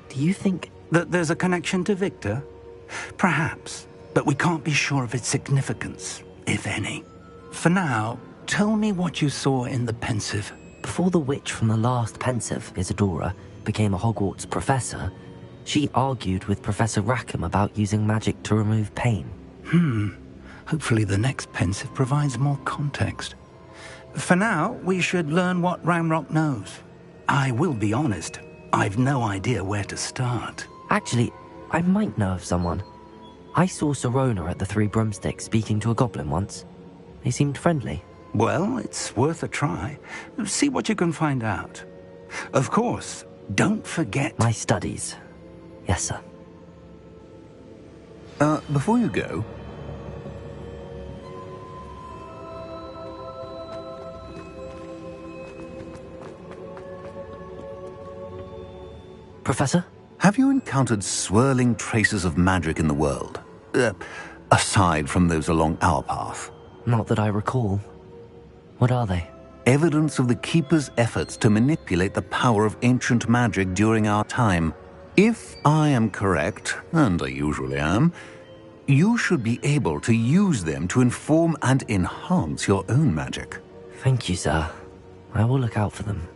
Speaker 5: Do you think...
Speaker 10: that there's a connection to Victor? Perhaps, but we can't be sure of its significance, if any. For now, tell me what you saw in the pensive.
Speaker 5: Before the witch from the last pensive, Isadora, became a Hogwarts professor, she argued with Professor Rackham about using magic to remove pain.
Speaker 10: Hopefully the next pensive provides more context. For now, we should learn what Ramrock knows. I will be honest, I've no idea where to start.
Speaker 5: Actually, I might know of someone. I saw Sirona at the Three Broomsticks speaking to a goblin once. They seemed friendly.
Speaker 10: Well, it's worth a try. See what you can find out. Of course, don't forget...
Speaker 5: my studies. Yes, sir.
Speaker 1: Before you go...
Speaker 5: Professor?
Speaker 1: Have you encountered swirling traces of magic in the world? Aside from those along our path?
Speaker 5: Not that I recall. What are they?
Speaker 1: Evidence of the Keeper's efforts to manipulate the power of ancient magic during our time. If I am correct, and I usually am, you should be able to use them to inform and enhance your own magic.
Speaker 5: Thank you, sir. I will look out for them.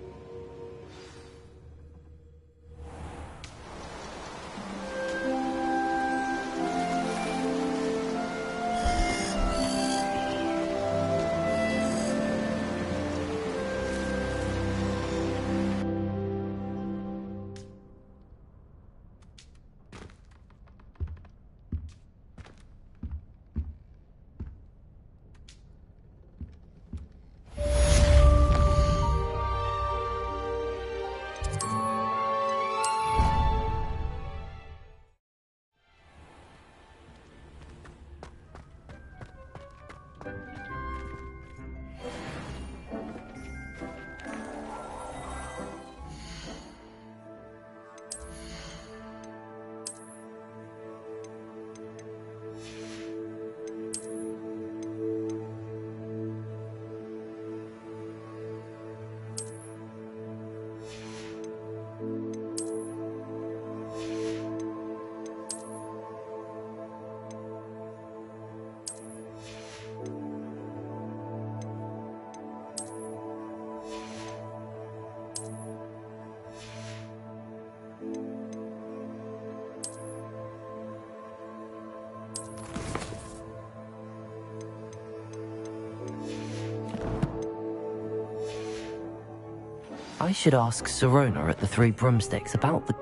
Speaker 5: I should ask Sirona at the Three Broomsticks about the